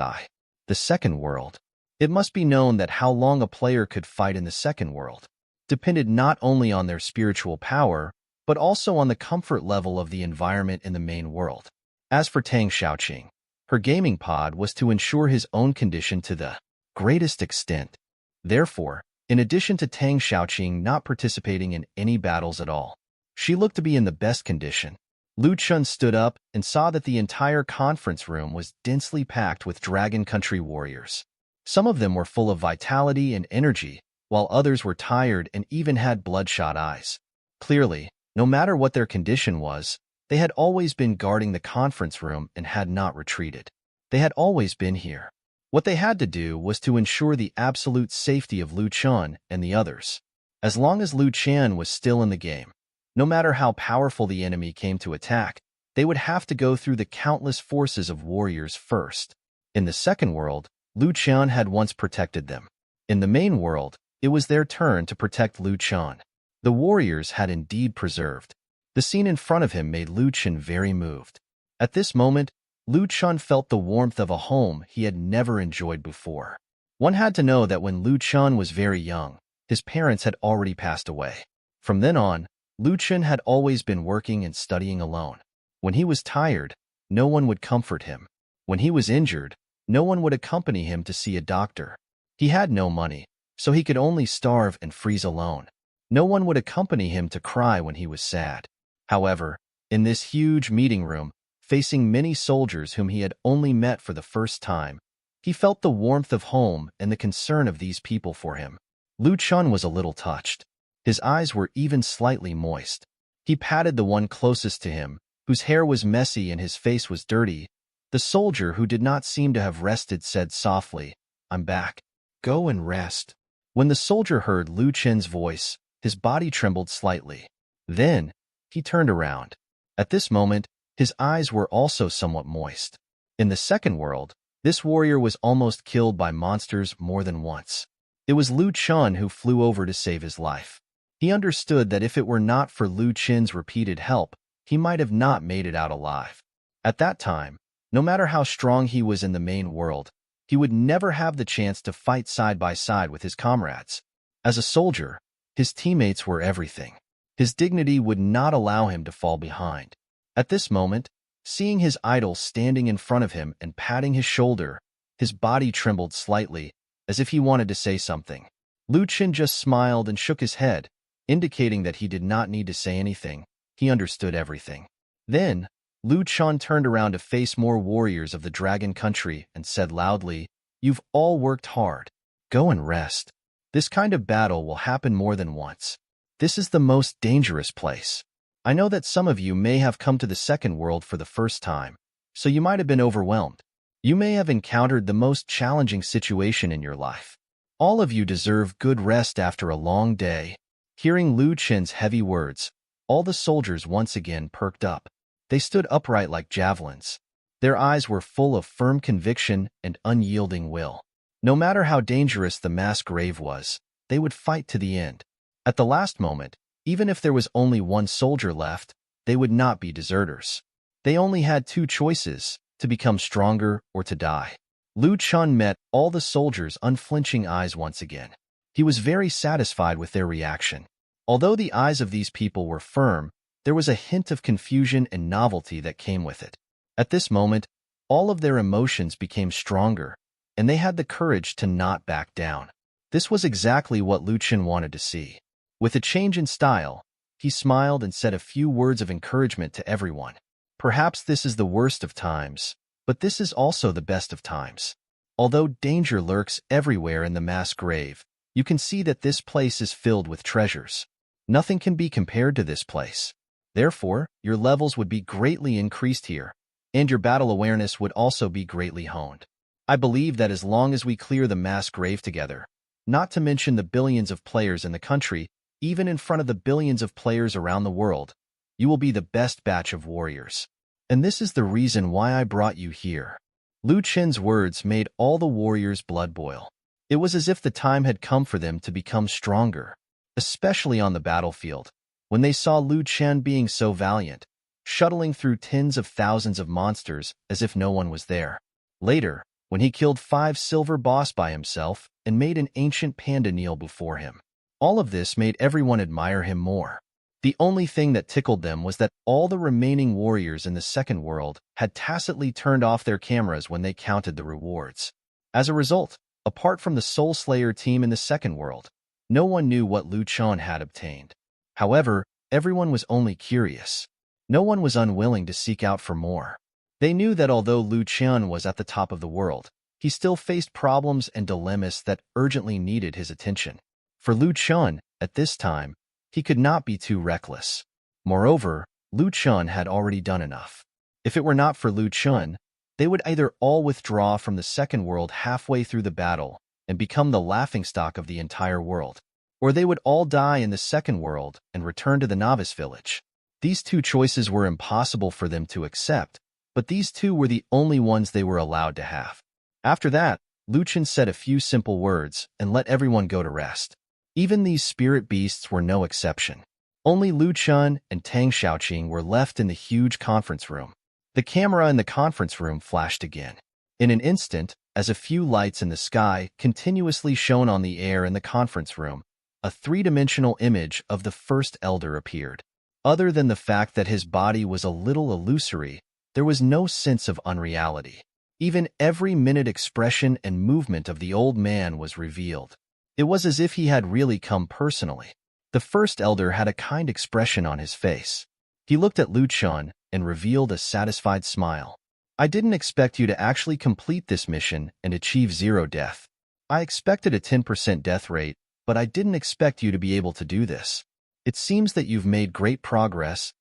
[SPEAKER 1] The second world. It must be known that how long a player could fight in the second world depended not only on their spiritual power, but also on the comfort level of the environment in the main world. As for Tang Xiaoqing, her gaming pod was to ensure his own condition to the greatest extent. Therefore, in addition to Tang Xiaoqing not participating in any battles at all, she looked to be in the best condition. Lu Chen stood up and saw that the entire conference room was densely packed with Dragon Country warriors. Some of them were full of vitality and energy, while others were tired and even had bloodshot eyes. Clearly, no matter what their condition was, they had always been guarding the conference room and had not retreated. They had always been here. What they had to do was to ensure the absolute safety of Lu Chen and the others. As long as Lu Chen was still in the game, no matter how powerful the enemy came to attack, they would have to go through the countless forces of warriors first. In the second world, Lu Chen had once protected them. In the main world, it was their turn to protect Lu Chen. The warriors had indeed persevered. The scene in front of him made Lu Chen very moved. At this moment, Lu Chen felt the warmth of a home he had never enjoyed before. One had to know that when Lu Chen was very young, his parents had already passed away. From then on, Lu Chen had always been working and studying alone. When he was tired, no one would comfort him. When he was injured, no one would accompany him to see a doctor. He had no money, so he could only starve and freeze alone. No one would accompany him to cry when he was sad. However, in this huge meeting room, facing many soldiers whom he had only met for the first time, he felt the warmth of home and the concern of these people for him. Lu Chen was a little touched. His eyes were even slightly moist. He patted the one closest to him, whose hair was messy and his face was dirty, The soldier, who did not seem to have rested, said softly, "I'm back. Go and rest." When the soldier heard Lu Chen's voice, his body trembled slightly. Then, he turned around. At this moment, his eyes were also somewhat moist. In the second world, this warrior was almost killed by monsters more than once. It was Lu Chen who flew over to save his life. He understood that if it were not for Lu Chen's repeated help, he might have not made it out alive. At that time, no matter how strong he was in the main world, he would never have the chance to fight side by side with his comrades. As a soldier, his teammates were everything. His dignity would not allow him to fall behind. At this moment, seeing his idol standing in front of him and patting his shoulder, his body trembled slightly, as if he wanted to say something. Lu Chen just smiled and shook his head, indicating that he did not need to say anything. He understood everything. Then, Lu Chen turned around to face more warriors of the Dragon Country and said loudly, "You've all worked hard. Go and rest. This kind of battle will happen more than once. This is the most dangerous place. I know that some of you may have come to the second world for the first time, so you might have been overwhelmed. You may have encountered the most challenging situation in your life. All of you deserve good rest after a long day." Hearing Lu Chen's heavy words, all the soldiers once again perked up. They stood upright like javelins. Their eyes were full of firm conviction and unyielding will. No matter how dangerous the mass grave was, they would fight to the end. At the last moment, even if there was only one soldier left, they would not be deserters. They only had two choices: to become stronger or to die. Lu Chen met all the soldiers' unflinching eyes once again. He was very satisfied with their reaction. Although the eyes of these people were firm, there was a hint of confusion and novelty that came with it. At this moment, all of their emotions became stronger, and they had the courage to not back down. This was exactly what Lu Chen wanted to see. With a change in style, he smiled and said a few words of encouragement to everyone. Perhaps this is the worst of times, but this is also the best of times. Although danger lurks everywhere in the mass grave, you can see that this place is filled with treasures. Nothing can be compared to this place. Therefore, your levels would be greatly increased here, and your battle awareness would also be greatly honed. I believe that as long as we clear the mass grave together, not to mention the billions of players in the country, even in front of the billions of players around the world, you will be the best batch of warriors. And this is the reason why I brought you here." Lu Chen's words made all the warriors' blood boil. It was as if the time had come for them to become stronger, especially on the battlefield. When they saw Lu Chen being so valiant, shuttling through tens of thousands of monsters as if no one was there. Later, when he killed 5 silver boss by himself and made an ancient panda kneel before him. All of this made everyone admire him more. The only thing that tickled them was that all the remaining warriors in the second world had tacitly turned off their cameras when they counted the rewards. As a result, apart from the Soul Slayer team in the second world, no one knew what Lu Chen had obtained. However, everyone was only curious. No one was unwilling to seek out for more. They knew that although Lu Chen was at the top of the world, he still faced problems and dilemmas that urgently needed his attention. For Lu Chen, at this time, he could not be too reckless. Moreover, Lu Chen had already done enough. If it were not for Lu Chen, they would either all withdraw from the second world halfway through the battle and become the laughingstock of the entire world, or they would all die in the second world and return to the novice village. These two choices were impossible for them to accept, but these two were the only ones they were allowed to have. After that, Lu Chen said a few simple words and let everyone go to rest. Even these spirit beasts were no exception. Only Lu Chen and Tang Xiaoqing were left in the huge conference room. The camera in the conference room flashed again. In an instant, as a few lights in the sky continuously shone on the air in the conference room, a three-dimensional image of the first elder appeared. Other than the fact that his body was a little illusory, there was no sense of unreality. Even every minute expression and movement of the old man was revealed. It was as if he had really come personally. The first elder had a kind expression on his face. He looked at Lu Chen and revealed a satisfied smile. "I didn't expect you to actually complete this mission and achieve 0 death. I expected a 10% death rate, but I didn't expect you to be able to do this. It seems that you've made great progress."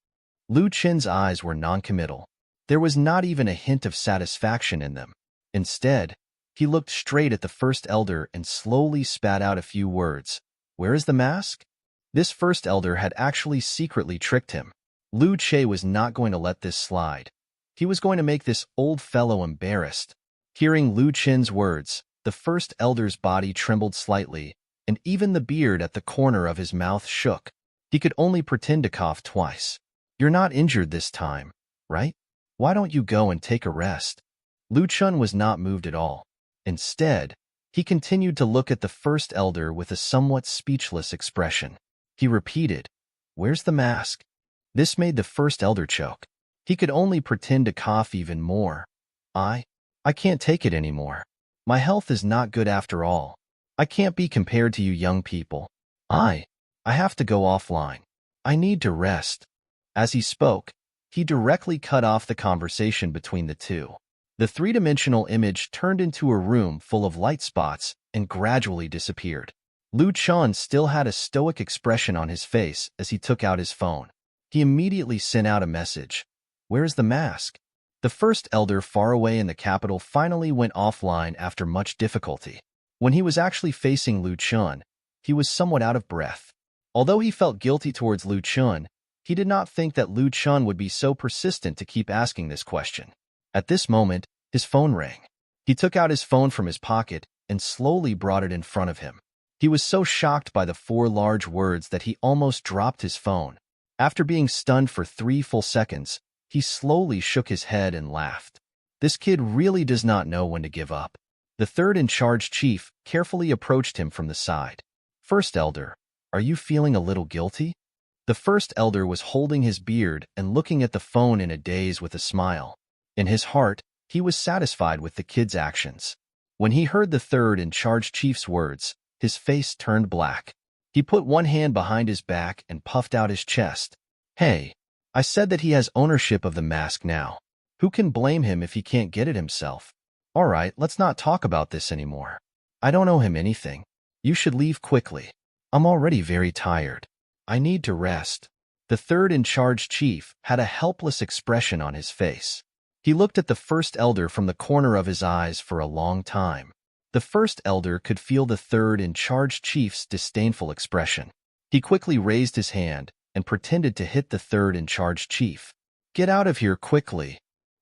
[SPEAKER 1] Lu Chen's eyes were non-committal. There was not even a hint of satisfaction in them. Instead, he looked straight at the first elder and slowly spat out a few words. Where is the mask? This first elder had actually secretly tricked him. Lu Che was not going to let this slide. He was going to make this old fellow embarrassed. Hearing Lu Chen's words, the first elder's body trembled slightly, and even the beard at the corner of his mouth shook. He could only pretend to cough twice. You're not injured this time, right? Why don't you go and take a rest? Lu Chun was not moved at all. Instead, he continued to look at the first elder with a somewhat speechless expression. He repeated, Where's the mask? This made the first elder choke. He could only pretend to cough even more. I can't take it anymore. My health is not good after all. I can't be compared to you young people. I have to go offline. I need to rest. As he spoke, he directly cut off the conversation between the two. The three-dimensional image turned into a room full of light spots and gradually disappeared. Lu Chun still had a stoic expression on his face as he took out his phone. He immediately sent out a message. Where's the mask? The first elder far away in the capital finally went offline after much difficulty. When he was actually facing Lu Chun, he was somewhat out of breath. Although he felt guilty towards Lu Chun, he did not think that Lu Chun would be so persistent to keep asking this question. At this moment, his phone rang. He took out his phone from his pocket and slowly brought it in front of him. He was so shocked by the 4 large words that he almost dropped his phone. After being stunned for 3 full seconds, he slowly shook his head and laughed. This kid really does not know when to give up. The third-in-charge chief carefully approached him from the side. First elder, are you feeling a little guilty? The first elder was holding his beard and looking at the phone in a daze with a smile. In his heart, he was satisfied with the kid's actions. When he heard the third-in-charge chief's words, his face turned black. He put one hand behind his back and puffed out his chest. Hey, I said that he has ownership of the mask now. Who can blame him if he can't get it himself? All right, let's not talk about this anymore. I don't owe him anything. You should leave quickly. I'm already very tired. I need to rest. The third-in-charge chief had a helpless expression on his face. He looked at the first elder from the corner of his eyes for a long time. The first elder could feel the third-in-charge chief's disdainful expression. He quickly raised his hand and pretended to hit the third-in-charge chief. Get out of here quickly.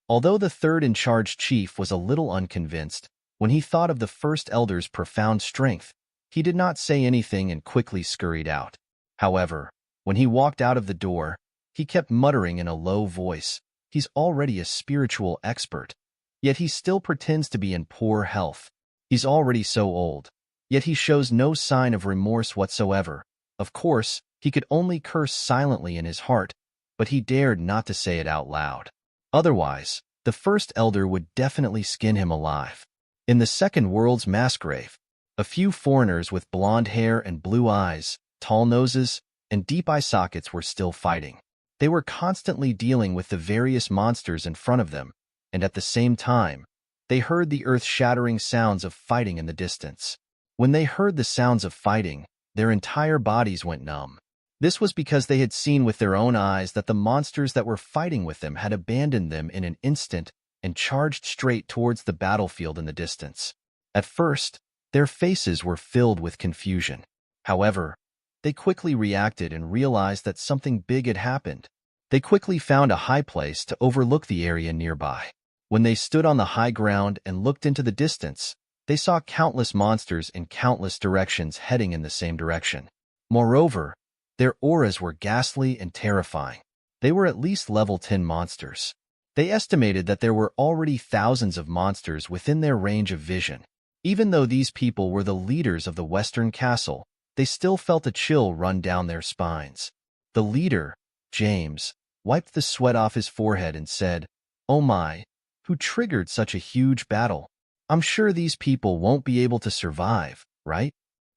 [SPEAKER 1] Although the third-in-charge chief was a little unconvinced, when he thought of the first elder's profound strength, he did not say anything and quickly scurried out. However, when he walked out of the door, he kept muttering in a low voice, he's already a spiritual expert. Yet he still pretends to be in poor health. He's already so old. Yet he shows no sign of remorse whatsoever. Of course, he could only curse silently in his heart, but he dared not to say it out loud. Otherwise, the first elder would definitely skin him alive. In the second world's mass grave, a few foreigners with blonde hair and blue eyes, tall noses, and deep eye sockets were still fighting. They were constantly dealing with the various monsters in front of them, and at the same time, they heard the earth-shattering sounds of fighting in the distance. When they heard the sounds of fighting, their entire bodies went numb. This was because they had seen with their own eyes that the monsters that were fighting with them had abandoned them in an instant and charged straight towards the battlefield in the distance. At first, their faces were filled with confusion. However, they quickly reacted and realized that something big had happened. They quickly found a high place to overlook the area nearby. When they stood on the high ground and looked into the distance, they saw countless monsters in countless directions heading in the same direction. Moreover, their auras were ghastly and terrifying. They were at least level 10 monsters. They estimated that there were already thousands of monsters within their range of vision. Even though these people were the leaders of the Western Castle, they still felt a chill run down their spines. The leader, James, wiped the sweat off his forehead and said, "Oh my, who triggered such a huge battle? I'm sure these people won't be able to survive, right?"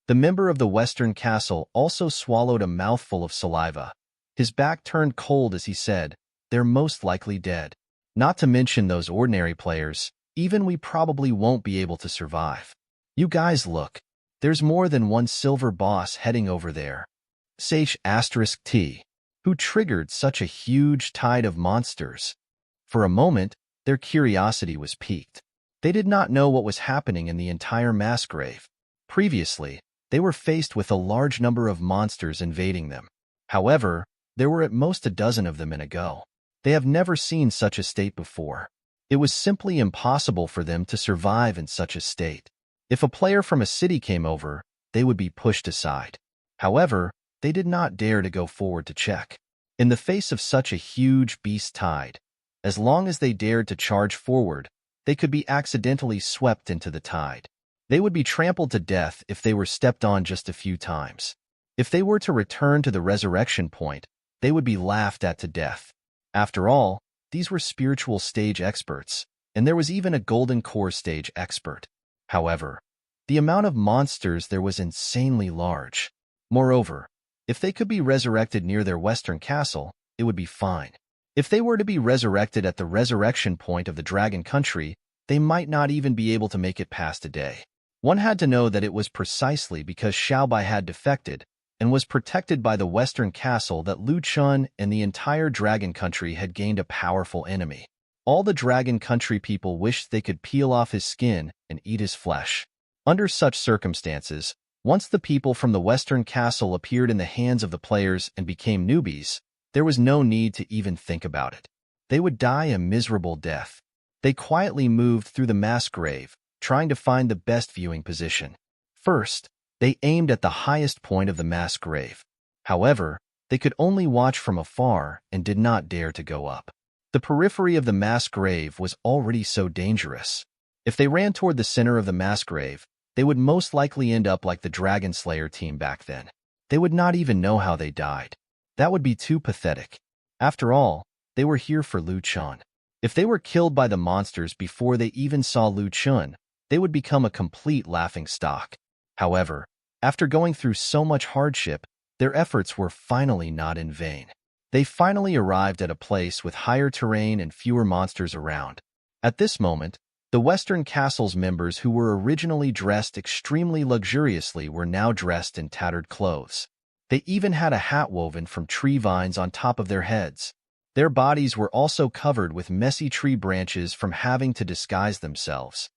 [SPEAKER 1] The member of the Western Castle also swallowed a mouthful of saliva. His back turned cold as he said, "They're most likely dead. Not to mention those ordinary players, even we probably won't be able to survive. You guys look. There's more than one silver boss heading over there. Sage *T. Who triggered such a huge tide of monsters?" For a moment, their curiosity was piqued. They did not know what was happening in the entire mass grave. Previously, they were faced with a large number of monsters invading them. However, there were at most a dozen of them in a go. They have never seen such a state before. It was simply impossible for them to survive in such a state. If a player from a city came over, they would be pushed aside. However, they did not dare to go forward to check. In the face of such a huge beast tide, as long as they dared to charge forward, they could be accidentally swept into the tide. They would be trampled to death if they were stepped on just a few times. If they were to return to the resurrection point, they would be laughed at to death. After all, these were spiritual stage experts, and there was even a golden core stage expert. However, the amount of monsters there was insanely large. Moreover, if they could be resurrected near their western castle, it would be fine. If they were to be resurrected at the resurrection point of the Dragon Country, they might not even be able to make it past a day. One had to know that it was precisely because Xiaobai had defected and was protected by the western castle that Lu Chun and the entire Dragon Country had gained a powerful enemy. All the Dragon Country people wished they could peel off his skin and eat his flesh. Under such circumstances, once the people from the western castle appeared in the hands of the players and became newbies, there was no need to even think about it. They would die a miserable death. They quietly moved through the mass grave, trying to find the best viewing position. First, they aimed at the highest point of the mass grave. However, they could only watch from afar and did not dare to go up. The periphery of the mass grave was already so dangerous. If they ran toward the center of the mass grave, they would most likely end up like the Dragon Slayer team back then. They would not even know how they died. That would be too pathetic. After all, they were here for Lu Chun. If they were killed by the monsters before they even saw Lu Chun, they would become a complete laughingstock. However, after going through so much hardship, their efforts were finally not in vain. They finally arrived at a place with higher terrain and fewer monsters around. At this moment, the Western Castle's members who were originally dressed extremely luxuriously were now dressed in tattered clothes. They even had a hat woven from tree vines on top of their heads. Their bodies were also covered with messy tree branches from having to disguise themselves.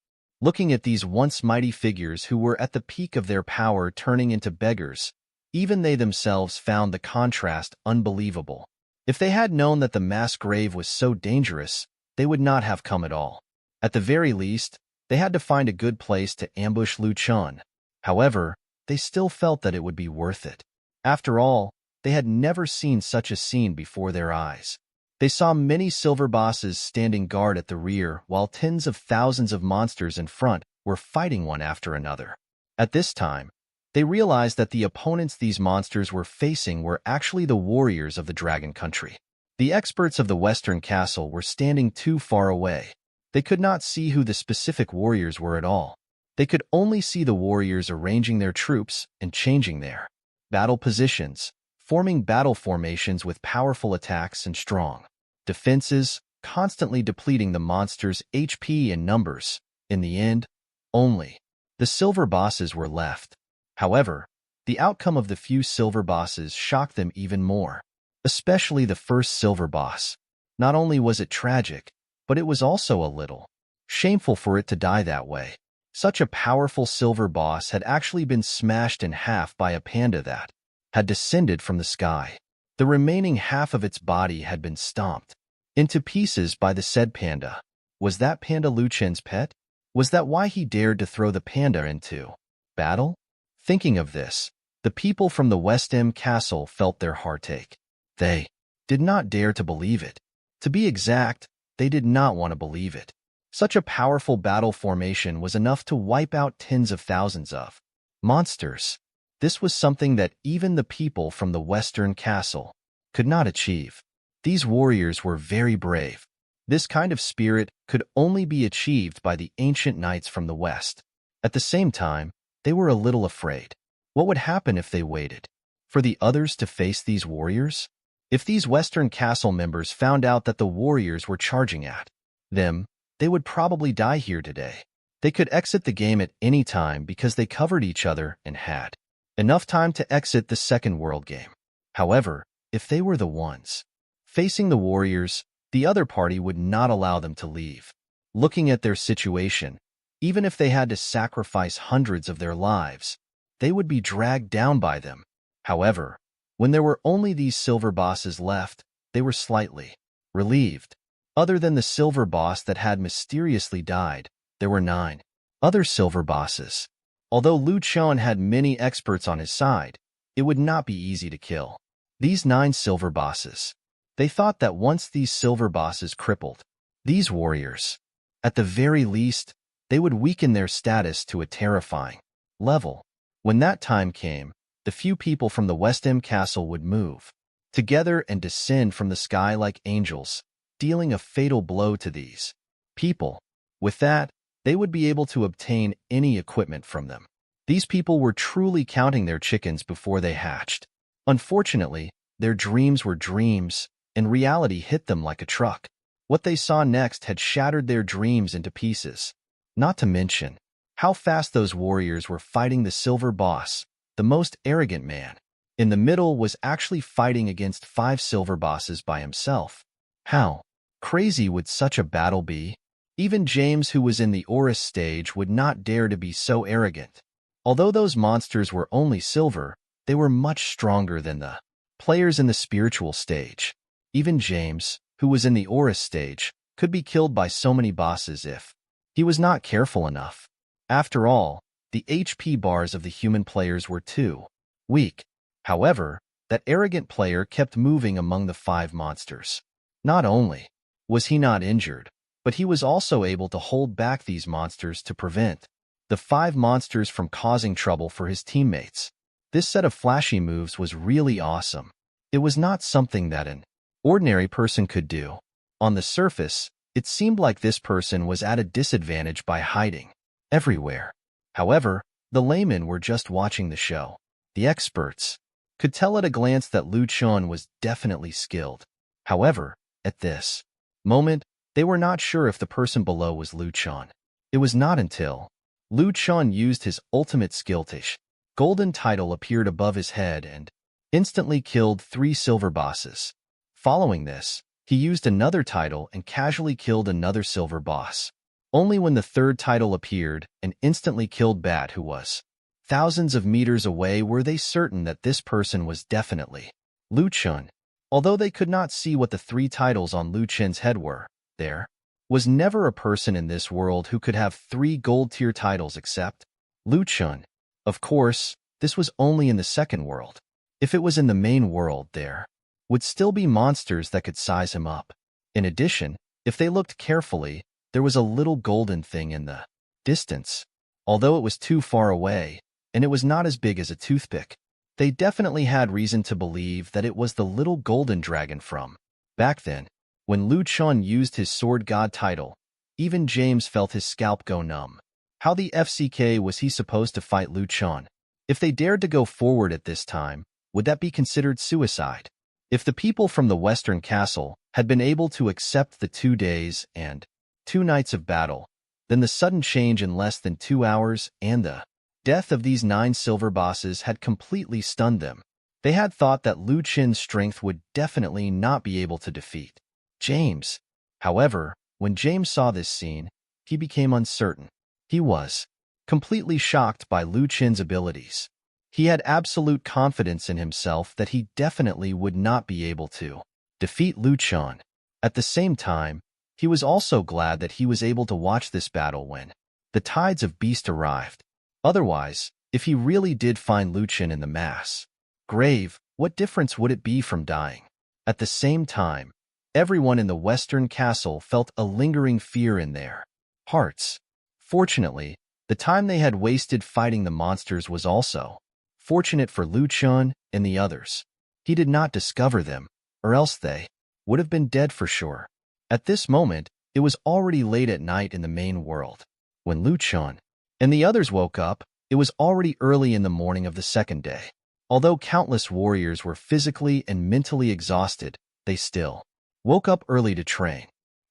[SPEAKER 1] Looking at these once mighty figures who were at the peak of their power turning into beggars, even they themselves found the contrast unbelievable. If they had known that the mass grave was so dangerous, they would not have come at all. At the very least, they had to find a good place to ambush Lu Chun. However, they still felt that it would be worth it. After all, they had never seen such a scene before their eyes. They saw many silver bosses standing guard at the rear while tens of thousands of monsters in front were fighting one after another. At this time, they realized that the opponents these monsters were facing were actually the warriors of the Dragon Country. The experts of the Western Castle were standing too far away. They could not see who the specific warriors were at all. They could only see the warriors arranging their troops and changing their battle positions, forming battle formations with powerful attacks and strong defenses, constantly depleting the monsters' HP and numbers. In the end, only the silver bosses were left. However, the outcome of the few silver bosses shocked them even more, especially the first silver boss. Not only was it tragic, but it was also a little shameful for it to die that way. Such a powerful silver boss had actually been smashed in half by a panda that had descended from the sky. The remaining half of its body had been stomped into pieces by the said panda. Was that panda Lu Chen's pet? Was that why he dared to throw the panda into battle? Thinking of this, the people from the West End Castle felt their heartache. They did not dare to believe it. To be exact, they did not want to believe it. Such a powerful battle formation was enough to wipe out tens of thousands of monsters. This was something that even the people from the Western Castle could not achieve. These warriors were very brave. This kind of spirit could only be achieved by the ancient knights from the West. At the same time, they were a little afraid. What would happen if they waited for the others to face these warriors? If these Western Castle members found out that the warriors were charging at them, they would probably die here today. They could exit the game at any time because they covered each other and had enough time to exit the second world game. However, if they were the ones facing the warriors, the other party would not allow them to leave. Looking at their situation, even if they had to sacrifice hundreds of their lives, they would be dragged down by them. However, when there were only these silver bosses left, they were slightly relieved. Other than the silver boss that had mysteriously died, there were 9 other silver bosses. Although Lu Chen had many experts on his side, it would not be easy to kill these 9 silver bosses. They thought that once these silver bosses crippled these warriors, at the very least, they would weaken their status to a terrifying level. When that time came, the few people from the West End Castle would move together and descend from the sky like angels, dealing a fatal blow to these people. With that, they would be able to obtain any equipment from them. These people were truly counting their chickens before they hatched. Unfortunately, their dreams were dreams, and reality hit them like a truck. What they saw next had shattered their dreams into pieces. Not to mention how fast those warriors were fighting the silver boss, the most arrogant man. In the middle was actually fighting against 5 silver bosses by himself. How crazy would such a battle be? Even James, who was in the Oris stage, would not dare to be so arrogant. Although those monsters were only silver, they were much stronger than the players in the spiritual stage. Even James, who was in the Oris stage, could be killed by so many bosses if he was not careful enough. After all, the HP bars of the human players were too weak. However, that arrogant player kept moving among the 5 monsters. Not only was he not injured, but he was also able to hold back these monsters to prevent the 5 monsters from causing trouble for his teammates. This set of flashy moves was really awesome. It was not something that an ordinary person could do. On the surface, it seemed like this person was at a disadvantage by hiding everywhere. However, the laymen were just watching the show. The experts could tell at a glance that Lu Chen was definitely skilled. However, at this moment, they were not sure if the person below was Lu Chen. It was not until Lu Chen used his ultimate skill tish. Golden title appeared above his head and instantly killed 3 silver bosses. Following this, he used another title and casually killed another silver boss. Only when the 3rd title appeared and instantly killed Bat, who was thousands of meters away, were they certain that this person was definitely Lu Chen. Although they could not see what the 3 titles on Lu Chen's head were, there was never a person in this world who could have 3 gold-tier titles except Lu Chen. Of course, this was only in the second world. If it was in the main world, there would still be monsters that could size him up. In addition, if they looked carefully, there was a little golden thing in the distance. Although it was too far away, and it was not as big as a toothpick, they definitely had reason to believe that it was the little golden dragon from back then. When Lu Chen used his sword god title, even James felt his scalp go numb. How the FCK was he supposed to fight Lu Chen? If they dared to go forward at this time, would that be considered suicide? If the people from the Western Castle had been able to accept the 2 days and 2 nights of battle, then the sudden change in less than 2 hours and the death of these 9 silver bosses had completely stunned them. They had thought that Lu Chen's strength would definitely not be able to defeat James. However, when James saw this scene, he became uncertain. He was completely shocked by Lu Chen's abilities. He had absolute confidence in himself that he definitely would not be able to defeat Lu Chen. At the same time, he was also glad that he was able to watch this battle when the tides of beast arrived. Otherwise, if he really did find Lu Chen in the mass grave, what difference would it be from dying? At the same time, everyone in the Western Castle felt a lingering fear in their hearts. Fortunately, the time they had wasted fighting the monsters was also fortunate for Lu Chen and the others. He did not discover them, or else they would have been dead for sure. At this moment, it was already late at night in the main world. When Lu Chen and the others woke up, it was already early in the morning of the second day. Although countless warriors were physically and mentally exhausted, they still woke up early to train.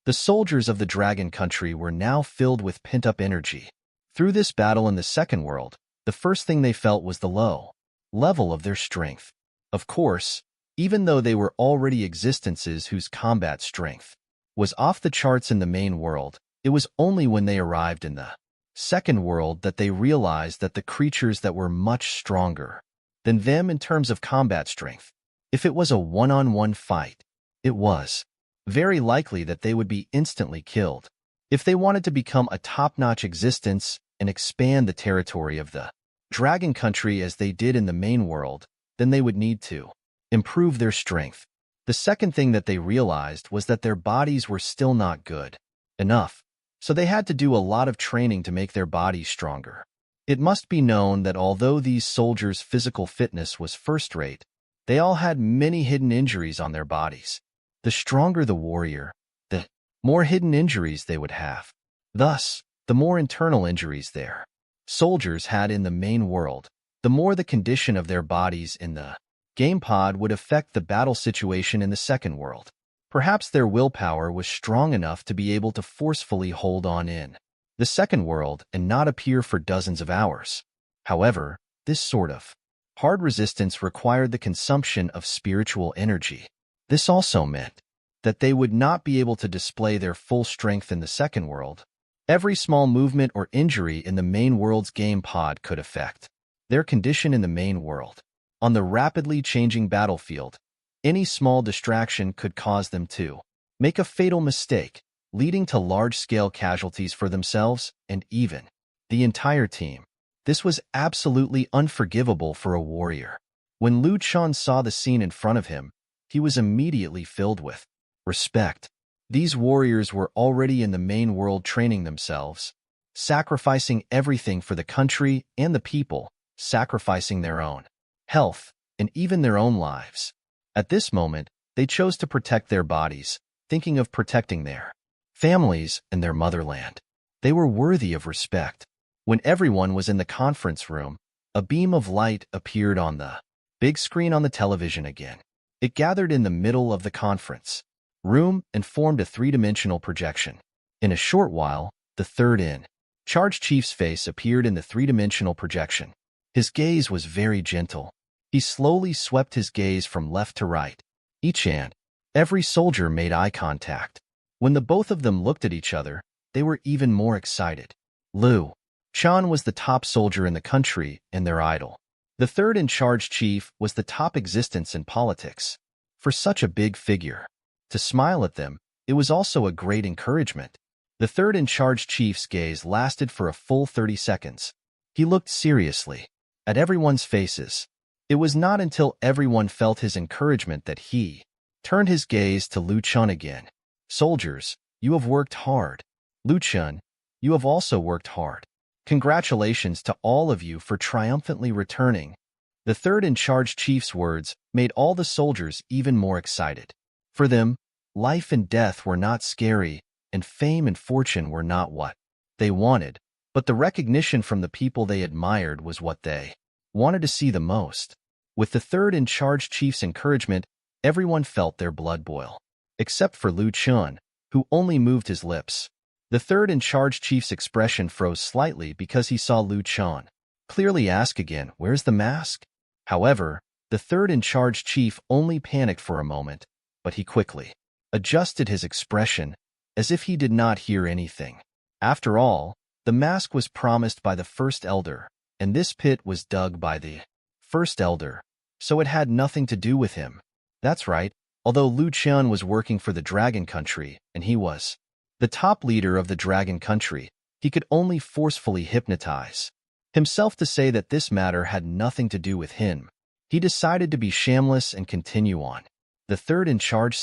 [SPEAKER 1] The soldiers of the Dragon Country were now filled with pent-up energy. Through this battle in the second world, the first thing they felt was the low level of their strength. Of course, even though they were already existences whose combat strength was off the charts in the main world. It was only when they arrived in the second world that they realized that the creatures that were much stronger than them in terms of combat strength. If it was a one-on-one fight, it was very likely that they would be instantly killed. If they wanted to become a top-notch existence and expand the territory of the Dragon Country as they did in the main world, then they would need to improve their strength. The second thing that they realized was that their bodies were still not good enough, so they had to do a lot of training to make their bodies stronger. It must be known that although these soldiers' physical fitness was first-rate, they all had many hidden injuries on their bodies. The stronger the warrior, the more hidden injuries they would have. Thus, the more internal injuries their soldiers had in the main world, the more the condition of their bodies in the game pod would affect the battle situation in the second world. Perhaps their willpower was strong enough to be able to forcefully hold on in the second world and not appear for dozens of hours. However, this sort of hard resistance required the consumption of spiritual energy. This also meant that they would not be able to display their full strength in the second world. Every small movement or injury in the main world's game pod could affect their condition in the main world. On the rapidly changing battlefield, any small distraction could cause them to make a fatal mistake, leading to large-scale casualties for themselves and even the entire team. This was absolutely unforgivable for a warrior. When Lu Chen saw the scene in front of him, he was immediately filled with respect. These warriors were already in the main world training themselves, sacrificing everything for the country and the people, sacrificing their own health and even their own lives. At this moment, they chose to protect their bodies, thinking of protecting their families and their motherland. They were worthy of respect. When everyone was in the conference room, a beam of light appeared on the big screen on the television again. It gathered in the middle of the conference room and formed a three-dimensional projection. In a short while, the third-in-charge chief's face appeared in the three-dimensional projection. His gaze was very gentle. He slowly swept his gaze from left to right. Each and every soldier made eye contact. When the both of them looked at each other, they were even more excited. Lu Chen was the top soldier in the country and their idol. The third-in-charge chief was the top existence in politics. For such a big figure to smile at them, it was also a great encouragement. The third-in-charge chief's gaze lasted for a full 30 seconds. He looked seriously at everyone's faces. It was not until everyone felt his encouragement that he turned his gaze to Lu Chen again. Soldiers, you have worked hard. Lu Chen, you have also worked hard. Congratulations to all of you for triumphantly returning. The third-in-charge chief's words made all the soldiers even more excited. For them, life and death were not scary, and fame and fortune were not what they wanted, but the recognition from the people they admired was what they wanted to see the most. With the third-in-charge chief's encouragement, everyone felt their blood boil, except for Lu Chen, who only moved his lips. The third-in-charge chief's expression froze slightly because he saw Lu Chen clearly ask again, "Where's the mask?" However, the third-in-charge chief only panicked for a moment, but he quickly adjusted his expression as if he did not hear anything. After all, the mask was promised by the first elder, and this pit was dug by the first elder, so it had nothing to do with him. That's right, although Lu Chen was working for the Dragon Country, and he was the top leader of the Dragon Country, he could only forcefully hypnotize himself to say that this matter had nothing to do with him. He decided to be shameless and continue on. The third-in-charge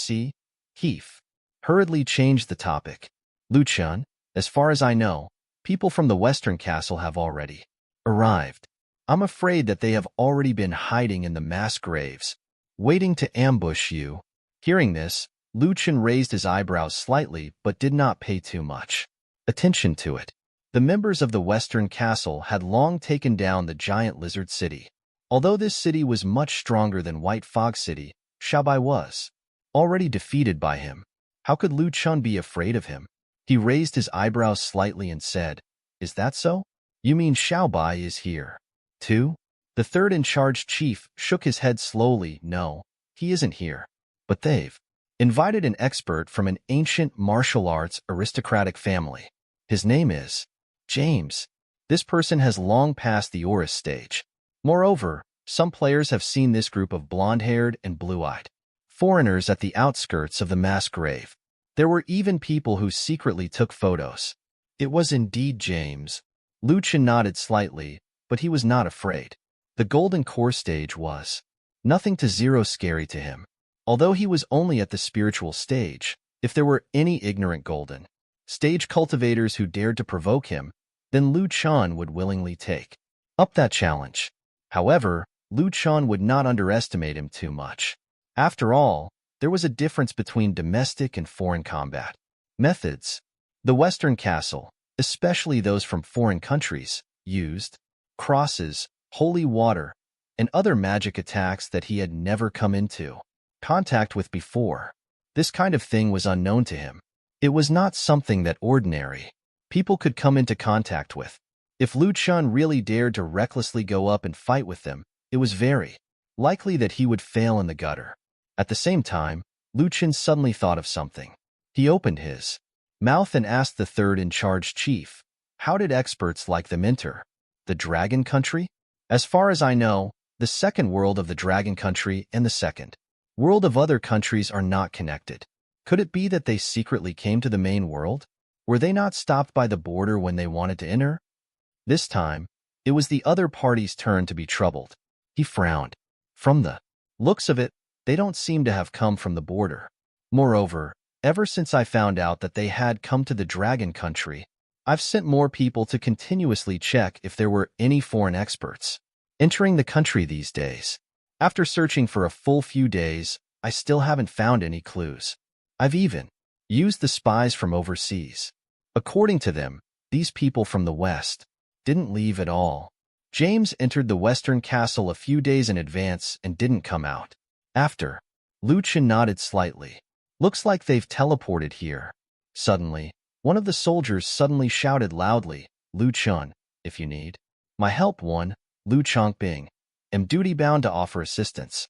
[SPEAKER 1] chief hurriedly changed the topic. Lu Chen, as far as I know, people from the Western Castle have already arrived. I'm afraid that they have already been hiding in the mass graves, waiting to ambush you. Hearing this, Lu Chen raised his eyebrows slightly but did not pay too much attention to it. The members of the Western Castle had long taken down the giant lizard city. Although this city was much stronger than White Fog City, Xiaobai was already defeated by him. How could Lu Chen be afraid of him? He raised his eyebrows slightly and said, "Is that so? You mean Xiaobai is here, too?" The third-in-charge chief shook his head slowly. "No, he isn't here. But they've invited an expert from an ancient martial arts aristocratic family. His name is James. This person has long passed the Oris stage. Moreover, some players have seen this group of blonde-haired and blue-eyed foreigners at the outskirts of the mass grave. There were even people who secretly took photos. It was indeed James. Lu Chen nodded slightly, but he was not afraid. The golden core stage was nothing to zero scary to him. Although he was only at the spiritual stage, if there were any ignorant golden stage cultivators who dared to provoke him, then Lu Chen would willingly take up that challenge. However, Lu Chen would not underestimate him too much. After all, there was a difference between domestic and foreign combat methods. The Western castle, especially those from foreign countries, used crosses, holy water, and other magic attacks that he had never come into contact with before. This kind of thing was unknown to him. It was not something that ordinary people could come into contact with. If Lu Chen really dared to recklessly go up and fight with them, it was very likely that he would fail in the gutter. At the same time, Lu Chen suddenly thought of something. He opened his mouth and asked the third-in-charge chief, "How did experts like them enter the Dragon Country?" As far as I know, the second world of the Dragon Country and the second world of other countries are not connected. Could it be that they secretly came to the main world? Were they not stopped by the border when they wanted to enter? This time, it was the other party's turn to be troubled. He frowned. From the looks of it, they don't seem to have come from the border. Moreover, ever since I found out that they had come to the Dragon Country, I've sent more people to continuously check if there were any foreign experts entering the country these days. After searching for a full few days, I still haven't found any clues. I've even used the spies from overseas. According to them, these people from the West didn't leave at all. James entered the Western Castle a few days in advance and didn't come out. After, Lu Chen nodded slightly. Looks like they've teleported here. Suddenly, one of the soldiers suddenly shouted loudly, "Lu Chen, if you need my help, Lu Chongbing, am duty-bound to offer assistance."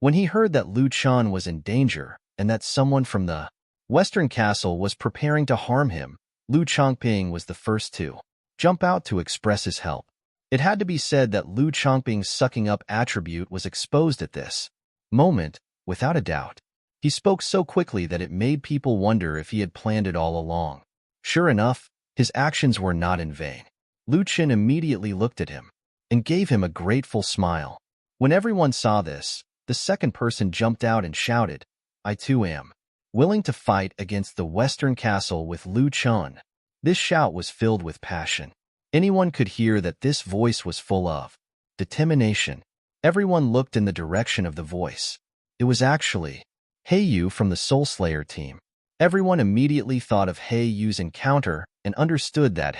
[SPEAKER 1] When he heard that Lu Chen was in danger and that someone from the Western Castle was preparing to harm him, Lu Chongbing was the first to jump out to express his help. It had to be said that Lu Chongbing's sucking-up attribute was exposed at this moment, without a doubt. He spoke so quickly that it made people wonder if he had planned it all along. Sure enough, his actions were not in vain. Lu Chen immediately looked at him and gave him a grateful smile. When everyone saw this, the second person jumped out and shouted, "I too am willing to fight against the Western Castle with Lu Chen." This shout was filled with passion. Anyone could hear that this voice was full of determination. Everyone looked in the direction of the voice. It was actually Yu from the Soul Slayer team. Everyone immediately thought of Yu's encounter and understood that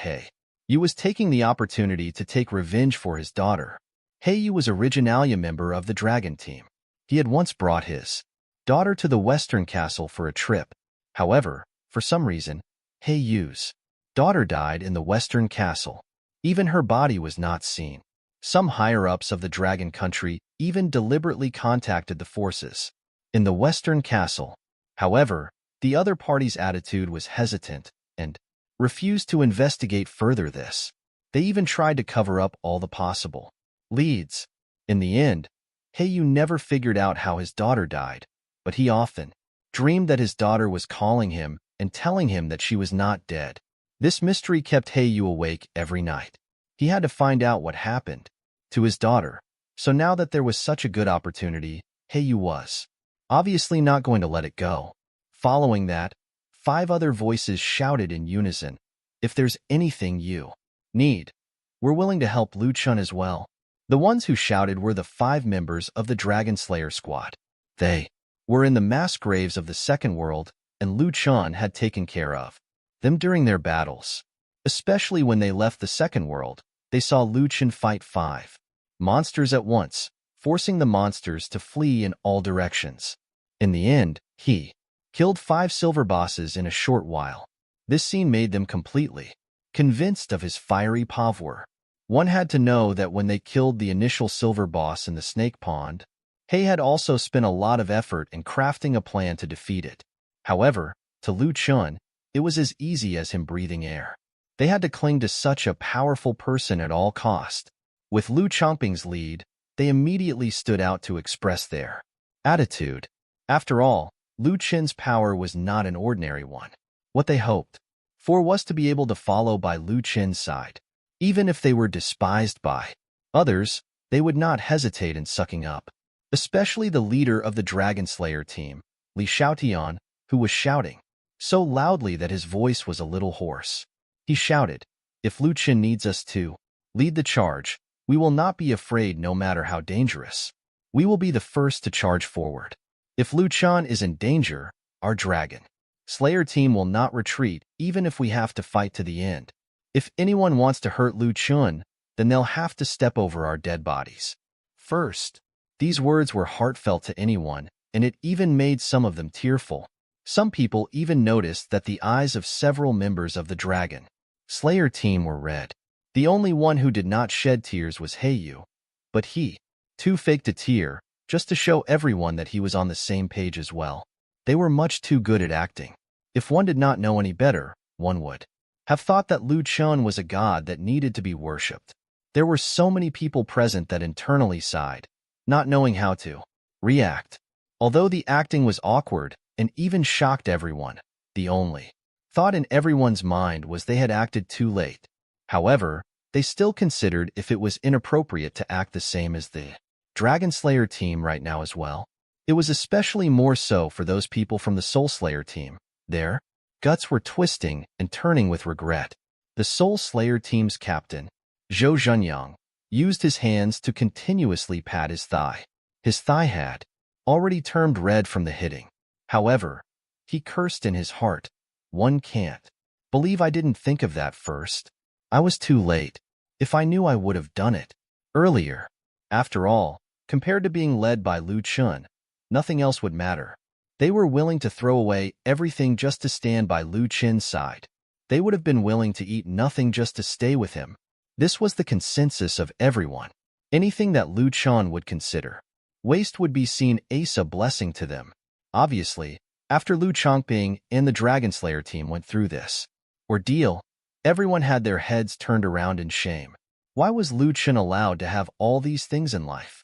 [SPEAKER 1] Yu was taking the opportunity to take revenge for his daughter. Yu was Originalia member of the Dragon team. He had once brought his daughter to the Western Castle for a trip. However, for some reason, Yu's daughter died in the Western Castle. Even her body was not seen. Some higher-ups of the Dragon Country even deliberately contacted the forces in the Western Castle. However, the other party's attitude was hesitant and refused to investigate further this. They even tried to cover up all the possible leads. In the end, Yu never figured out how his daughter died, but he often dreamed that his daughter was calling him and telling him that she was not dead. This mystery kept Yu awake every night. He had to find out what happened to his daughter. So now that there was such a good opportunity, Yu was obviously not going to let it go. Following that, 5 other voices shouted in unison, "If there's anything you need, we're willing to help Lu Chen as well." The ones who shouted were the 5 members of the Dragon Slayer squad. They were in the mass graves of the second world, and Lu Chen had taken care of them during their battles. Especially when they left the second world, they saw Lu Chen fight 5 monsters at once, forcing the monsters to flee in all directions. In the end, he killed 5 silver bosses in a short while. This scene made them completely convinced of his fiery power. One had to know that when they killed the initial silver boss in the snake pond, He had also spent a lot of effort in crafting a plan to defeat it. However, to Lu Chun, it was as easy as him breathing air. They had to cling to such a powerful person at all cost. With Lu Chongping's lead, they immediately stood out to express their attitude. After all, Lu Chen's power was not an ordinary one. What they hoped for was to be able to follow by Lu Chen's side. Even if they were despised by others, they would not hesitate in sucking up. Especially the leader of the Dragon Slayer team, Li Xiaotian, who was shouting so loudly that his voice was a little hoarse. He shouted, "If Lu Chen needs us to lead the charge, we will not be afraid no matter how dangerous. We will be the first to charge forward. If Lu Chen is in danger, our Dragon Slayer team will not retreat even if we have to fight to the end. If anyone wants to hurt Lu Chen, then they'll have to step over our dead bodies first." These words were heartfelt to anyone, and it even made some of them tearful. Some people even noticed that the eyes of several members of the Dragon Slayer team were red. The only one who did not shed tears was Heiyu, but he, too, faked a tear, just to show everyone that he was on the same page as well. They were much too good at acting. If one did not know any better, one would have thought that Lu Chen was a god that needed to be worshipped. There were so many people present that internally sighed, not knowing how to react. Although the acting was awkward and even shocked everyone, the only thought in everyone's mind was they had acted too late. However, they still considered if it was inappropriate to act the same as the Dragon Slayer team right now as well. It was especially more so for those people from the Soul Slayer team. Their guts were twisting and turning with regret. The Soul Slayer team's captain, Zhou Zhenyang, used his hands to continuously pat his thigh. His thigh had already turned red from the hitting. However, he cursed in his heart. "One can't believe I didn't think of that first. I was too late. If I knew, I would have done it earlier." After all, compared to being led by Lu Chen, nothing else would matter. They were willing to throw away everything just to stand by Lu Chen's side. They would have been willing to eat nothing just to stay with him. This was the consensus of everyone. Anything that Lu Chen would consider waste would be seen as a blessing to them. Obviously, after Lu Chongping and the Dragon Slayer team went through this ordeal, everyone had their heads turned around in shame. Why was Lu Chen allowed to have all these things in life?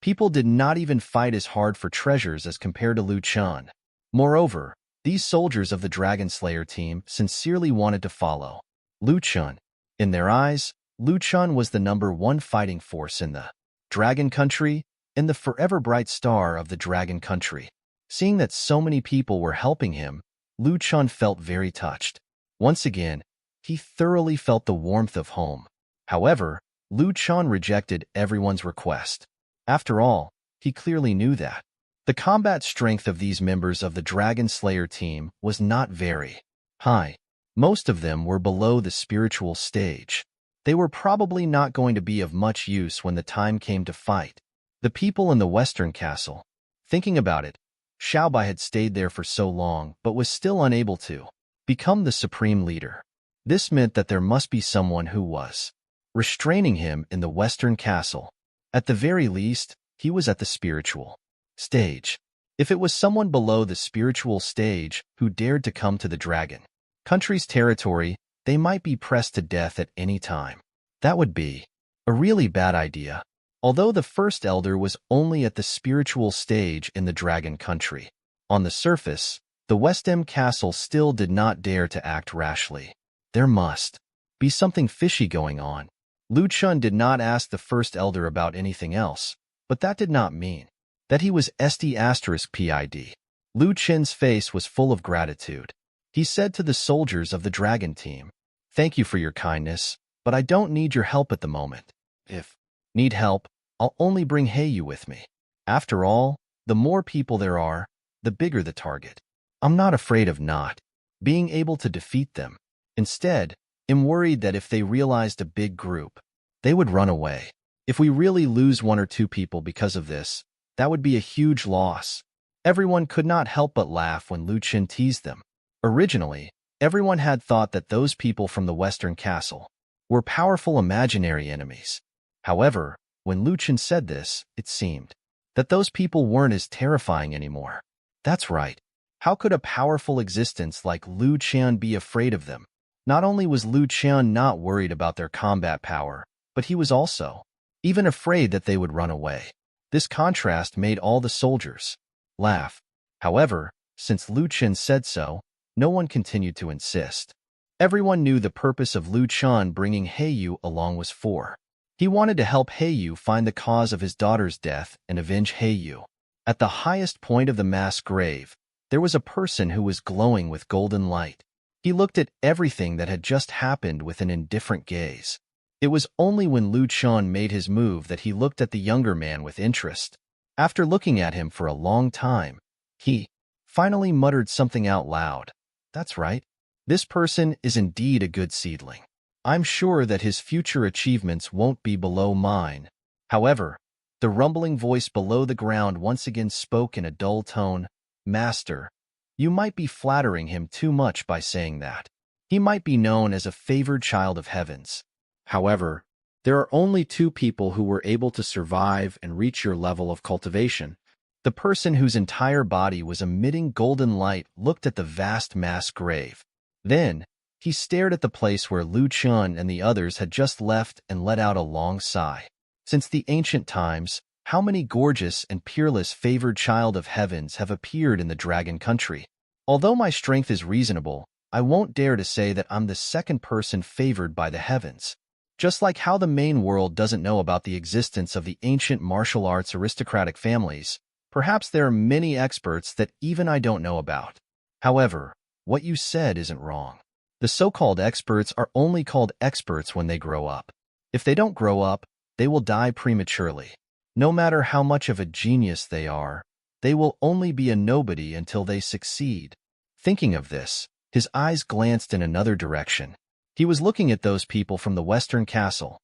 [SPEAKER 1] People did not even fight as hard for treasures as compared to Lu Chen. Moreover, these soldiers of the Dragon Slayer team sincerely wanted to follow Lu Chen. In their eyes, Lu Chen was the #1 fighting force in the Dragon Country and the forever bright star of the Dragon Country. Seeing that so many people were helping him, Lu Chen felt very touched. Once again, he thoroughly felt the warmth of home. However, Lu Chen rejected everyone's request. After all, he clearly knew that the combat strength of these members of the Dragon Slayer team was not very high. Most of them were below the spiritual stage. They were probably not going to be of much use when the time came to fight. The people in the Western Castle. Thinking about it, Xiaobai had stayed there for so long but was still unable to become the supreme leader. This meant that there must be someone who was restraining him in the Western Castle. At the very least, he was at the spiritual stage. If it was someone below the spiritual stage who dared to come to the Dragon Country's territory, they might be pressed to death at any time. That would be a really bad idea. Although the first elder was only at the spiritual stage in the Dragon Country, on the surface, the Westem Castle still did not dare to act rashly. There must be something fishy going on. Lu Chen did not ask the first elder about anything else, but that did not mean that he was **PID. Lu Chen's face was full of gratitude. He said to the soldiers of the Dragon team, "Thank you for your kindness, but I don't need your help at the moment. If need help, I'll only bring Heiyu with me. After all, the more people there are, the bigger the target. I'm not afraid of not being able to defeat them. Instead, I'm worried that if they realized a big group, they would run away. If we really lose 1 or 2 people because of this, that would be a huge loss." Everyone could not help but laugh when Lu Chen teased them. Originally, everyone had thought that those people from the Western Castle were powerful imaginary enemies. However, when Lu Chen said this, it seemed that those people weren't as terrifying anymore. That's right. How could a powerful existence like Lu Qian be afraid of them? Not only was Lu Qian not worried about their combat power, but he was also even afraid that they would run away. This contrast made all the soldiers laugh. However, since Lu Qian said so, no one continued to insist. Everyone knew the purpose of Lu Qian bringing Heiyu along was for. He wanted to help Heiyu find the cause of his daughter's death and avenge Heiyu. At the highest point of the mass grave, there was a person who was glowing with golden light. He looked at everything that had just happened with an indifferent gaze. It was only when Lu Qian made his move that he looked at the younger man with interest. After looking at him for a long time, he finally muttered something out loud. That's right. This person is indeed a good seedling. I'm sure that his future achievements won't be below mine. However, the rumbling voice below the ground once again spoke in a dull tone. Master, you might be flattering him too much by saying that. He might be known as a favored child of heavens. However, there are only two people who were able to survive and reach your level of cultivation. The person whose entire body was emitting golden light looked at the vast mass grave. Then, he stared at the place where Lu Qian and the others had just left and let out a long sigh. Since the ancient times, how many gorgeous and peerless favored child of heavens have appeared in the dragon country? Although my strength is reasonable, I won't dare to say that I'm the second person favored by the heavens. Just like how the main world doesn't know about the existence of the ancient martial arts aristocratic families, perhaps there are many experts that even I don't know about. However, what you said isn't wrong. The so-called experts are only called experts when they grow up. If they don't grow up, they will die prematurely. No matter how much of a genius they are, they will only be a nobody until they succeed. Thinking of this, his eyes glanced in another direction. He was looking at those people from the Western Castle.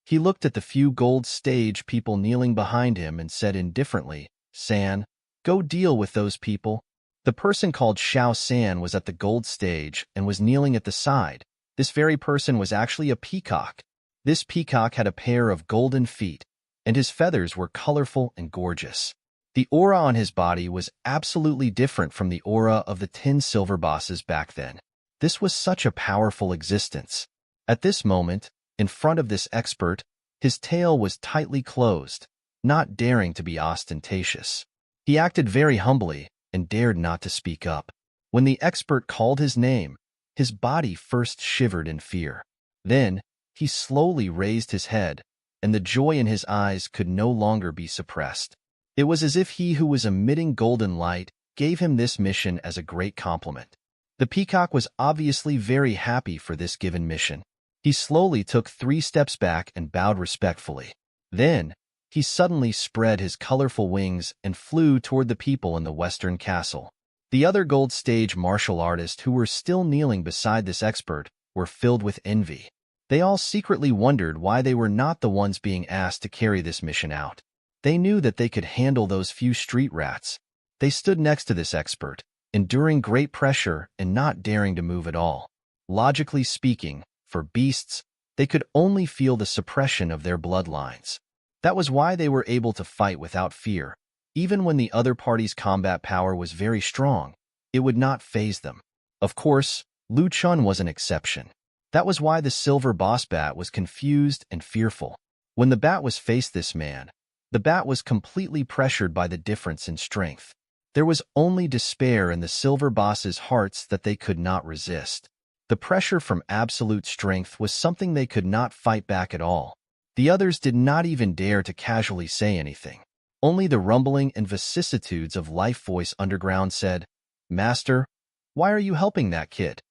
[SPEAKER 1] He looked at the few gold stage people kneeling behind him and said indifferently, San, go deal with those people. The person called Xiao San was at the gold stage and was kneeling at the side. This very person was actually a peacock. This peacock had a pair of golden feet, and his feathers were colorful and gorgeous. The aura on his body was absolutely different from the aura of the 10 silver bosses back then. This was such a powerful existence. At this moment, in front of this expert, his tail was tightly closed, not daring to be ostentatious. He acted very humbly and dared not to speak up. When the expert called his name, his body first shivered in fear. Then, he slowly raised his head, and the joy in his eyes could no longer be suppressed. It was as if he who was emitting golden light gave him this mission as a great compliment. The peacock was obviously very happy for this given mission. He slowly took 3 steps back and bowed respectfully. Then, he suddenly spread his colorful wings and flew toward the people in the Western Castle. The other gold stage martial artists who were still kneeling beside this expert were filled with envy. They all secretly wondered why they were not the ones being asked to carry this mission out. They knew that they could handle those few street rats. They stood next to this expert, enduring great pressure and not daring to move at all. Logically speaking, for beasts, they could only feel the suppression of their bloodlines. That was why they were able to fight without fear. Even when the other party's combat power was very strong, it would not faze them. Of course, Lu Qian was an exception. That was why the silver boss bat was confused and fearful. When the bat was faced this man, the bat was completely pressured by the difference in strength. There was only despair in the silver boss's hearts that they could not resist. The pressure from absolute strength was something they could not fight back at all. The others did not even dare to casually say anything. Only the rumbling and vicissitudes of life voice underground said, Master, why are you helping that kid?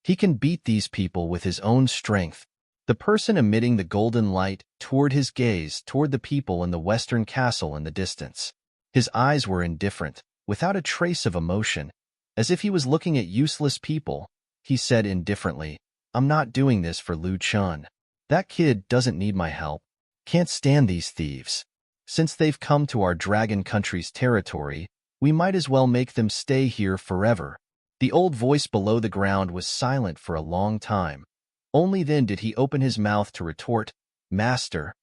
[SPEAKER 1] He can beat these people with his own strength. The person emitting the golden light toward his gaze toward the people in the Western Castle in the distance. His eyes were indifferent, without a trace of emotion, as if he was looking at useless people. He said indifferently, I'm not doing this for Lu Qian. That kid doesn't need my help. Can't stand these thieves. Since they've come to our dragon country's territory, we might as well make them stay here forever. The old voice below the ground was silent for a long time. Only then did he open his mouth to retort, Master,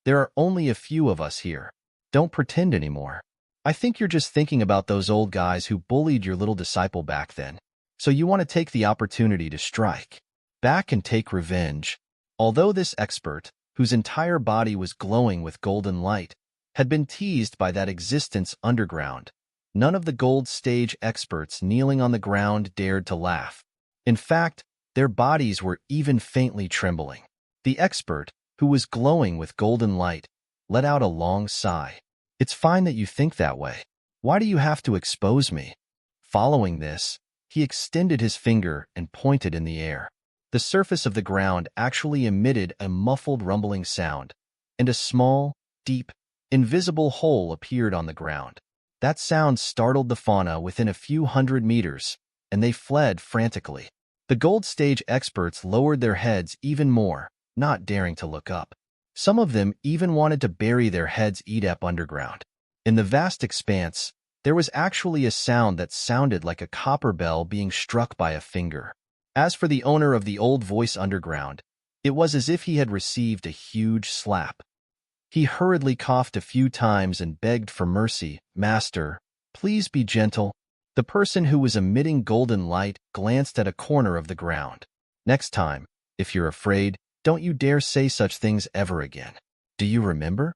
[SPEAKER 1] there are only a few of us here. Don't pretend anymore. I think you're just thinking about those old guys who bullied your little disciple back then. So you want to take the opportunity to strike back and take revenge. Although this expert, whose entire body was glowing with golden light, had been teased by that existence underground, none of the gold stage experts kneeling on the ground dared to laugh. In fact, their bodies were even faintly trembling. The expert, who was glowing with golden light, let out a long sigh. It's fine that you think that way. Why do you have to expose me? Following this, he extended his finger and pointed in the air. The surface of the ground actually emitted a muffled rumbling sound, and a small, deep, invisible hole appeared on the ground. That sound startled the fauna within a few hundred meters, and they fled frantically. The gold stage experts lowered their heads even more, not daring to look up. Some of them even wanted to bury their heads deep underground. In the vast expanse, there was actually a sound that sounded like a copper bell being struck by a finger. As for the owner of the old voice underground, it was as if he had received a huge slap. He hurriedly coughed a few times and begged for mercy. Master, please be gentle. The person who was emitting golden light glanced at a corner of the ground. Next time, if you're afraid, don't you dare say such things ever again. Do you remember?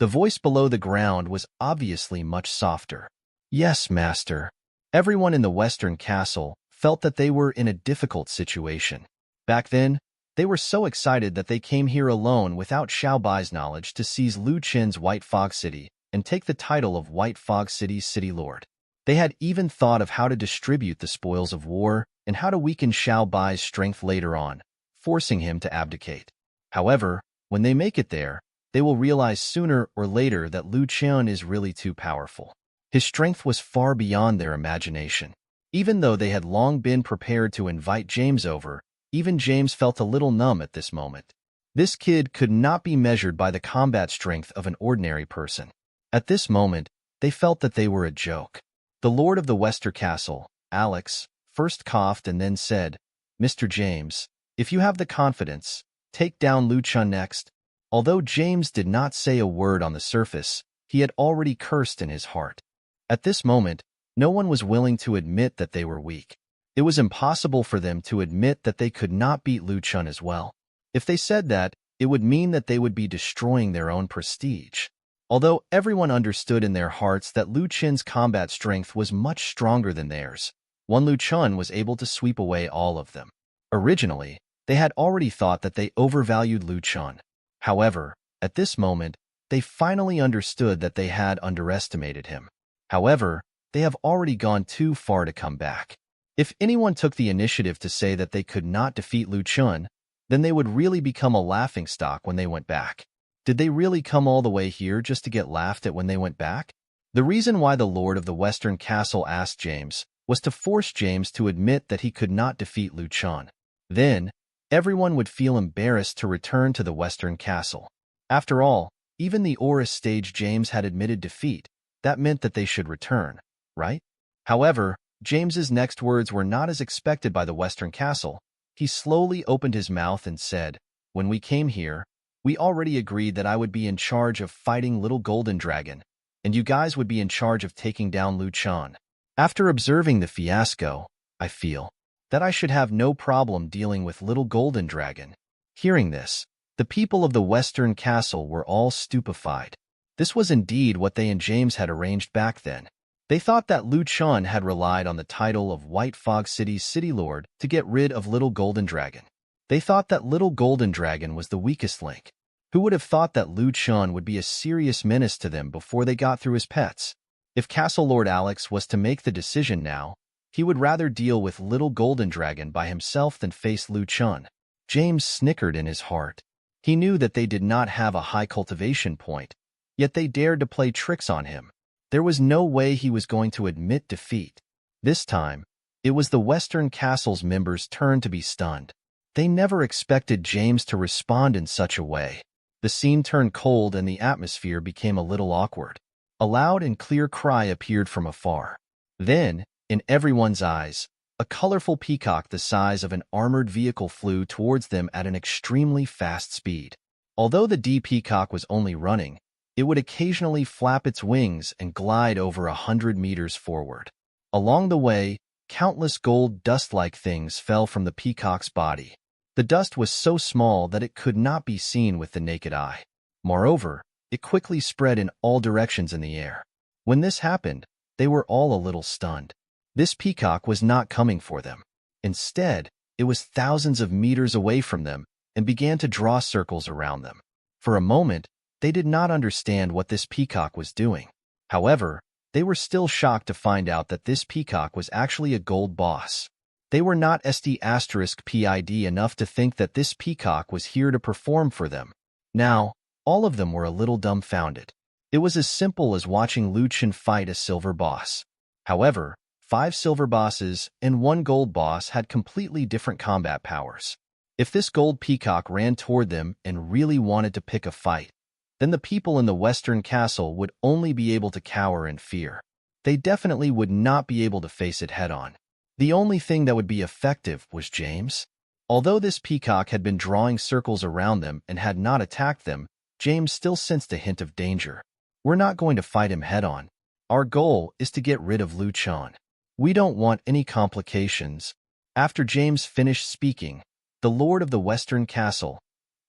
[SPEAKER 1] The voice below the ground was obviously much softer. Yes, master. Everyone in the Western Castle felt that they were in a difficult situation. Back then, they were so excited that they came here alone without Xiao Bai's knowledge to seize Lu Chen's White Fog City and take the title of White Fog City's City Lord. They had even thought of how to distribute the spoils of war and how to weaken Xiao Bai's strength later on, forcing him to abdicate. However, when they make it there, they will realize sooner or later that Lu Chen is really too powerful. His strength was far beyond their imagination. Even though they had long been prepared to invite James over, even James felt a little numb at this moment. This kid could not be measured by the combat strength of an ordinary person. At this moment, they felt that they were a joke. The Lord of the Wester Castle, Alex, first coughed and then said, Mr. James, if you have the confidence, take down Lu Chen next. Although James did not say a word on the surface, he had already cursed in his heart. At this moment, no one was willing to admit that they were weak. It was impossible for them to admit that they could not beat Lu Chen as well. If they said that, it would mean that they would be destroying their own prestige. Although everyone understood in their hearts that Lu Chen's combat strength was much stronger than theirs, one Lu Chen was able to sweep away all of them. Originally, they had already thought that they overvalued Lu Chen. However, at this moment, they finally understood that they had underestimated him. However, they have already gone too far to come back. If anyone took the initiative to say that they could not defeat Lu Chen, then they would really become a laughingstock when they went back. Did they really come all the way here just to get laughed at when they went back? The reason why the Lord of the Western Castle asked James was to force James to admit that he could not defeat Lu Chen. Then, everyone would feel embarrassed to return to the Western Castle. After all, even the Aura stage James had admitted defeat. That meant that they should return, right? However, James's next words were not as expected by the Western Castle. He slowly opened his mouth and said, When we came here, we already agreed that I would be in charge of fighting Little Golden Dragon, and you guys would be in charge of taking down Lu Chen. After observing the fiasco, I feel that I should have no problem dealing with Little Golden Dragon. Hearing this, the people of the Western Castle were all stupefied. This was indeed what they and James had arranged back then. They thought that Lu Chen had relied on the title of White Fog City's City Lord to get rid of Little Golden Dragon. They thought that Little Golden Dragon was the weakest link. Who would have thought that Lu Chen would be a serious menace to them before they got through his pets? If Castle Lord Alex was to make the decision now, he would rather deal with Little Golden Dragon by himself than face Lu Chen. James snickered in his heart. He knew that they did not have a high cultivation point, yet they dared to play tricks on him. There was no way he was going to admit defeat. This time, it was the Western Castle's members' turn to be stunned. They never expected James to respond in such a way. The scene turned cold and the atmosphere became a little awkward. A loud and clear cry appeared from afar. Then, in everyone's eyes, a colorful peacock the size of an armored vehicle flew towards them at an extremely fast speed. Although the peacock was only running, It would occasionally flap its wings and glide over 100 meters forward. Along the way, countless gold dust-like things fell from the peacock's body. The dust was so small that it could not be seen with the naked eye. Moreover, it quickly spread in all directions in the air. When this happened, they were all a little stunned. This peacock was not coming for them. Instead, it was thousands of meters away from them and began to draw circles around them. For a moment, they did not understand what this peacock was doing. However, they were still shocked to find out that this peacock was actually a gold boss. They were not **PID enough to think that this peacock was here to perform for them. Now, all of them were a little dumbfounded. It was as simple as watching Lu Chen fight a silver boss. However, 5 silver bosses and 1 gold boss had completely different combat powers. If this gold peacock ran toward them and really wanted to pick a fight, then the people in the Western Castle would only be able to cower in fear. They definitely would not be able to face it head-on. The only thing that would be effective was James. Although this peacock had been drawing circles around them and had not attacked them, James still sensed a hint of danger. We're not going to fight him head-on. Our goal is to get rid of Lu Chen. We don't want any complications. After James finished speaking, the Lord of the Western Castle,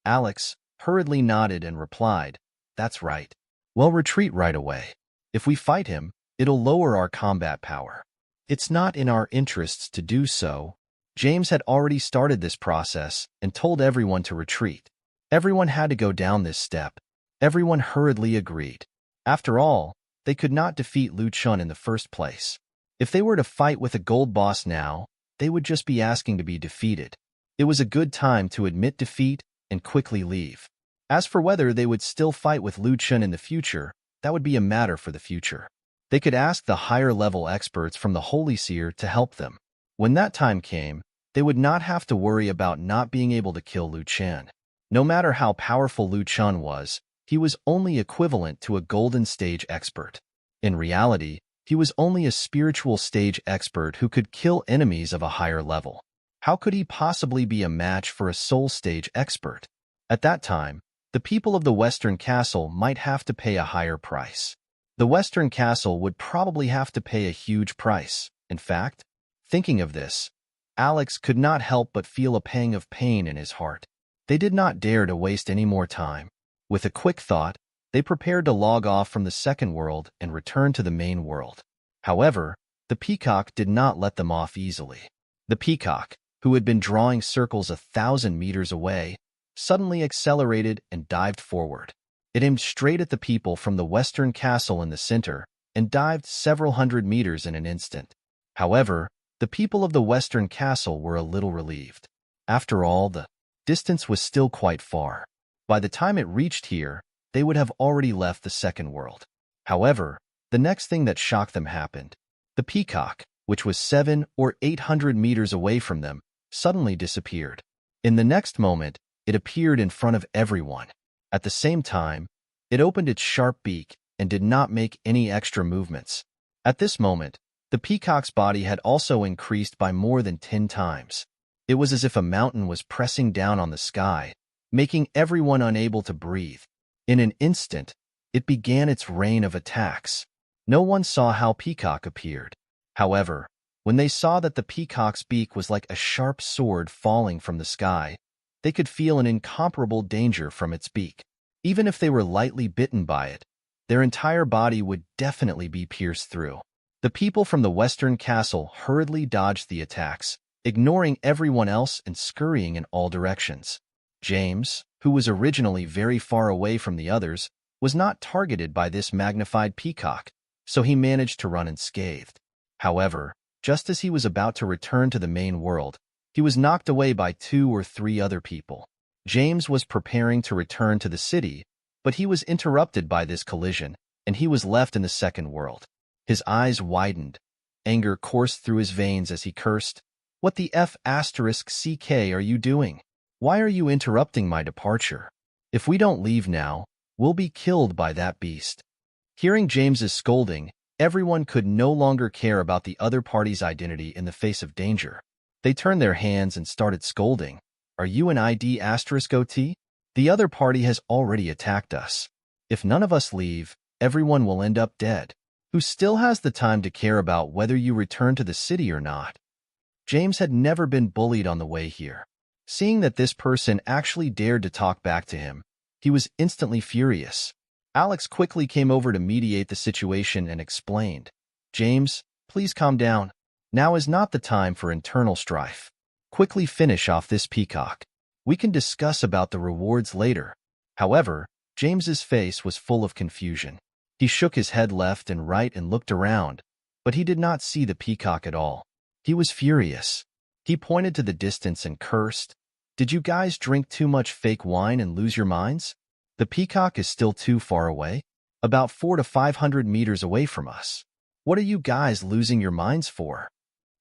[SPEAKER 1] Alex, hurriedly nodded and replied, "That's right. Well, retreat right away. If we fight him, it'll lower our combat power. It's not in our interests to do so." James had already started this process and told everyone to retreat. Everyone had to go down this step. Everyone hurriedly agreed. After all, they could not defeat Lu Chen in the first place. If they were to fight with a gold boss now, they would just be asking to be defeated. It was a good time to admit defeat and quickly leave. As for whether they would still fight with Lu Chen in the future, that would be a matter for the future. They could ask the higher-level experts from the Holy Seer to help them. When that time came, they would not have to worry about not being able to kill Lu Chen. No matter how powerful Lu Chen was, he was only equivalent to a golden stage expert. In reality, he was only a spiritual stage expert who could kill enemies of a higher level. How could he possibly be a match for a soul stage expert? At that time, the people of the Western Castle might have to pay a higher price. The Western Castle would probably have to pay a huge price. In fact, thinking of this, Alex could not help but feel a pang of pain in his heart. They did not dare to waste any more time. With a quick thought, they prepared to log off from the second world and return to the main world. However, the peacock did not let them off easily. The peacock, who had been drawing circles 1,000 meters away, suddenly accelerated and dived forward. It aimed straight at the people from the Western Castle in the center and dived several hundred meters in an instant. However, the people of the Western Castle were a little relieved. After all, the distance was still quite far. By the time it reached here, they would have already left the second world. However, the next thing that shocked them happened. The peacock, which was 700 or 800 meters away from them, suddenly disappeared. In the next moment, it appeared in front of everyone. At the same time, it opened its sharp beak and did not make any extra movements. At this moment, the peacock's body had also increased by more than 10 times. It was as if a mountain was pressing down on the sky, making everyone unable to breathe. In an instant, it began its rain of attacks. No one saw how Peacock appeared. However, when they saw that the peacock's beak was like a sharp sword falling from the sky, they could feel an incomparable danger from its beak. Even if they were lightly bitten by it, their entire body would definitely be pierced through. The people from the Western Castle hurriedly dodged the attacks, ignoring everyone else and scurrying in all directions. James, who was originally very far away from the others, was not targeted by this magnified peacock, so he managed to run unscathed. However, just as he was about to return to the main world, he was knocked away by 2 or 3 other people. James was preparing to return to the city, but he was interrupted by this collision, and he was left in the second world. His eyes widened. Anger coursed through his veins as he cursed. "What the F***CK are you doing? Why are you interrupting my departure? If we don't leave now, we'll be killed by that beast." Hearing James's scolding, everyone could no longer care about the other party's identity in the face of danger. They turned their hands and started scolding. "Are you an ID**OT? The other party has already attacked us. If none of us leave, everyone will end up dead. Who still has the time to care about whether you return to the city or not? James had never been bullied on the way here. Seeing that this person actually dared to talk back to him, he was instantly furious. Alex quickly came over to mediate the situation and explained, "James, please calm down. Now is not the time for internal strife. Quickly finish off this peacock. We can discuss about the rewards later." However, James's face was full of confusion. He shook his head left and right and looked around, but he did not see the peacock at all. He was furious. He pointed to the distance and cursed, "Did you guys drink too much fake wine and lose your minds? The peacock is still too far away, about 400 to 500 meters away from us. What are you guys losing your minds for?"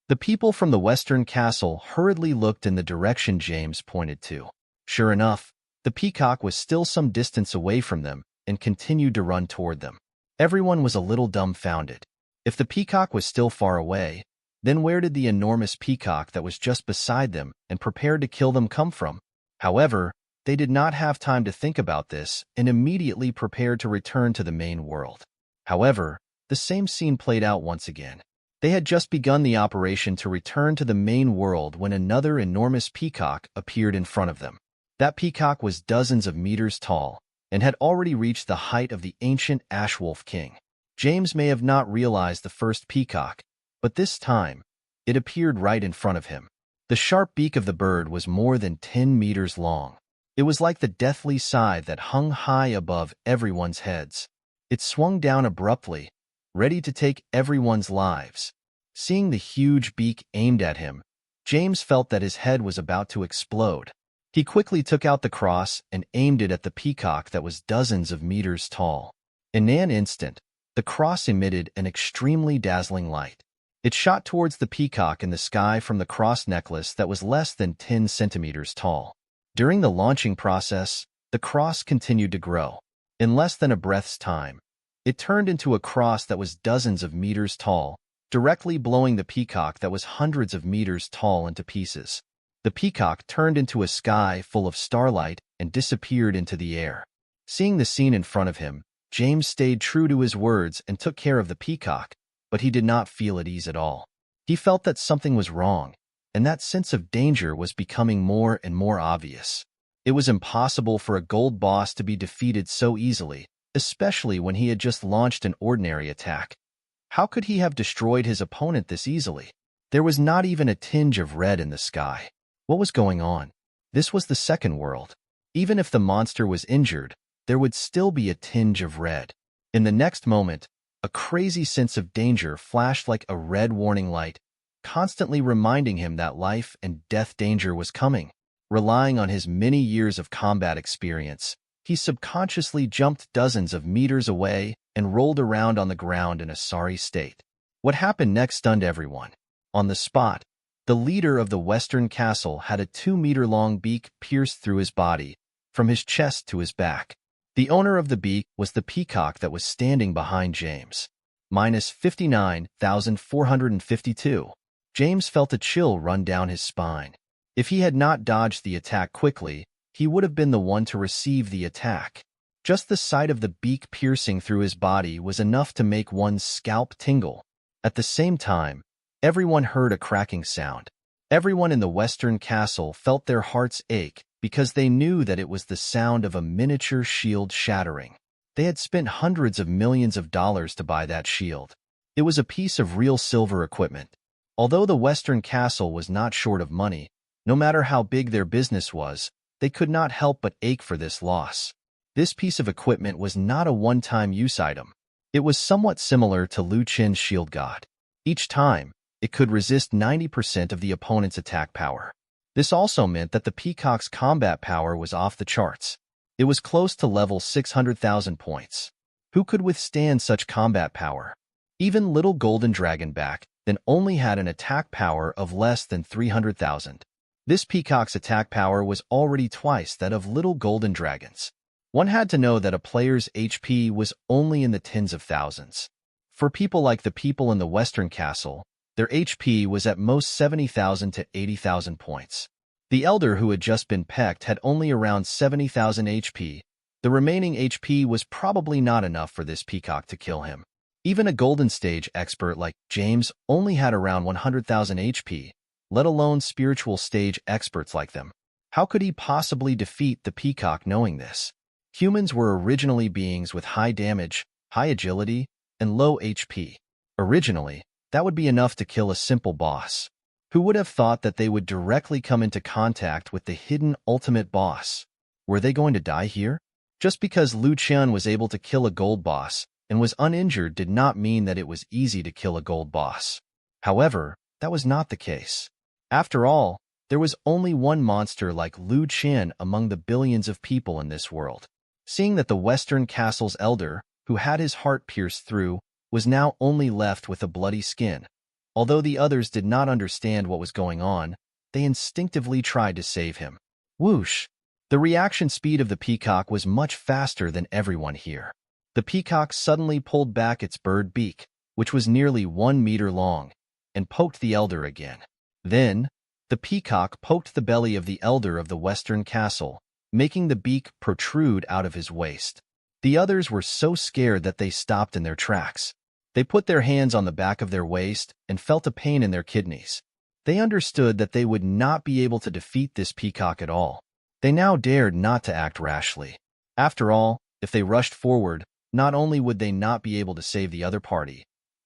[SPEAKER 1] The people from the western castle hurriedly looked in the direction James pointed to. Sure enough, the peacock was still some distance away from them and continued to run toward them. Everyone was a little dumbfounded. If the peacock was still far away, then where did the enormous peacock that was just beside them and prepared to kill them come from? However, they did not have time to think about this and immediately prepared to return to the main world. However, the same scene played out once again. They had just begun the operation to return to the main world when another enormous peacock appeared in front of them. That peacock was dozens of meters tall and had already reached the height of the ancient Ashwolf King. James may have not realized the first peacock, but this time, it appeared right in front of him. The sharp beak of the bird was more than 10 meters long. It was like the deathly scythe that hung high above everyone's heads. It swung down abruptly, ready to take everyone's lives. Seeing the huge beak aimed at him, James felt that his head was about to explode. He quickly took out the cross and aimed it at the peacock that was dozens of meters tall. In an instant, the cross emitted an extremely dazzling light. It shot towards the peacock in the sky from the cross necklace that was less than 10 centimeters tall. During the launching process, the cross continued to grow. In less than a breath's time, it turned into a cross that was dozens of meters tall, directly blowing the peacock that was hundreds of meters tall into pieces. The peacock turned into a sky full of starlight and disappeared into the air. Seeing the scene in front of him, James stayed true to his words and took care of the peacock, but he did not feel at ease at all. He felt that something was wrong, and that sense of danger was becoming more and more obvious. It was impossible for a gold boss to be defeated so easily, especially when he had just launched an ordinary attack. How could he have destroyed his opponent this easily? There was not even a tinge of red in the sky. What was going on? This was the second world. Even if the monster was injured, there would still be a tinge of red. In the next moment, a crazy sense of danger flashed like a red warning light, constantly reminding him that life and death danger was coming. Relying on his many years of combat experience, he subconsciously jumped dozens of meters away and rolled around on the ground in a sorry state. What happened next stunned everyone. On the spot, the leader of the Western Castle had a 2-meter-long beak pierced through his body, from his chest to his back. The owner of the beak was the peacock that was standing behind James. Minus 59,452. James felt a chill run down his spine. If he had not dodged the attack quickly, he would have been the one to receive the attack. Just the sight of the beak piercing through his body was enough to make one's scalp tingle. At the same time, everyone heard a cracking sound. Everyone in the Western Castle felt their hearts ache because they knew that it was the sound of a miniature shield shattering. They had spent hundreds of millions of dollars to buy that shield. It was a piece of real silver equipment. Although the Western Castle was not short of money, no matter how big their business was, they could not help but ache for this loss. This piece of equipment was not a one-time use item. It was somewhat similar to Liu Chen's shield god. Each time, it could resist 90% of the opponent's attack power. This also meant that the peacock's combat power was off the charts. It was close to level 600,000 points. Who could withstand such combat power? Even little golden dragonback then only had an attack power of less than 300,000. This peacock's attack power was already twice that of little golden dragons. One had to know that a player's HP was only in the tens of thousands. For people like the people in the Western Castle, their HP was at most 70,000 to 80,000 points. The elder who had just been pecked had only around 70,000 HP, The remaining HP was probably not enough for this peacock to kill him. Even a golden stage expert like James only had around 100,000 HP, let alone spiritual stage experts like them. How could he possibly defeat the peacock knowing this? Humans were originally beings with high damage, high agility, and low HP. Originally, that would be enough to kill a simple boss. Who would have thought that they would directly come into contact with the hidden ultimate boss? Were they going to die here? Just because Chen was able to kill a gold boss and was uninjured did not mean that it was easy to kill a gold boss. However, that was not the case. After all, there was only one monster like Chen among the billions of people in this world. Seeing that the Western Castle's elder, who had his heart pierced through, was now only left with a bloody skin. Although the others did not understand what was going on, they instinctively tried to save him. Whoosh! The reaction speed of the peacock was much faster than everyone here. The peacock suddenly pulled back its bird beak, which was nearly 1 meter long, and poked the elder again. Then, the peacock poked the belly of the elder of the Western Castle, making the beak protrude out of his waist. The others were so scared that they stopped in their tracks. They put their hands on the back of their waist and felt a pain in their kidneys. They understood that they would not be able to defeat this peacock at all. They now dared not to act rashly. After all, if they rushed forward, not only would they not be able to save the other party,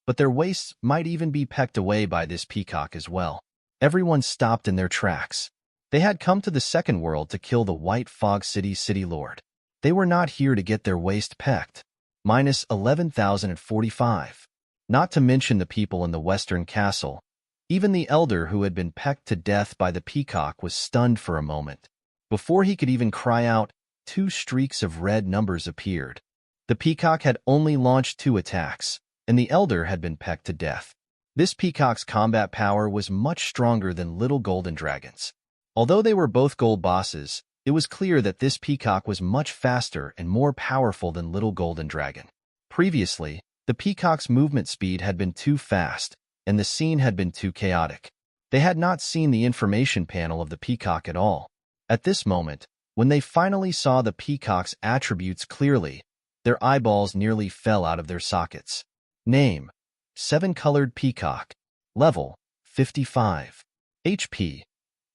[SPEAKER 1] but their waists might even be pecked away by this peacock as well. Everyone stopped in their tracks. They had come to the second world to kill the White Fog City's city lord. They were not here to get their waist pecked. Minus 11,045. Not to mention the people in the Western Castle. Even the elder who had been pecked to death by the peacock was stunned for a moment. Before he could even cry out, 2 streaks of red numbers appeared. The peacock had only launched 2 attacks, and the elder had been pecked to death. This peacock's combat power was much stronger than Little Golden Dragon's. Although they were both gold bosses, it was clear that this peacock was much faster and more powerful than Little Golden Dragon. Previously, the peacock's movement speed had been too fast, and the scene had been too chaotic. They had not seen the information panel of the peacock at all. At this moment, when they finally saw the peacock's attributes clearly, their eyeballs nearly fell out of their sockets. Name: 7-colored peacock. Level: 55. HP: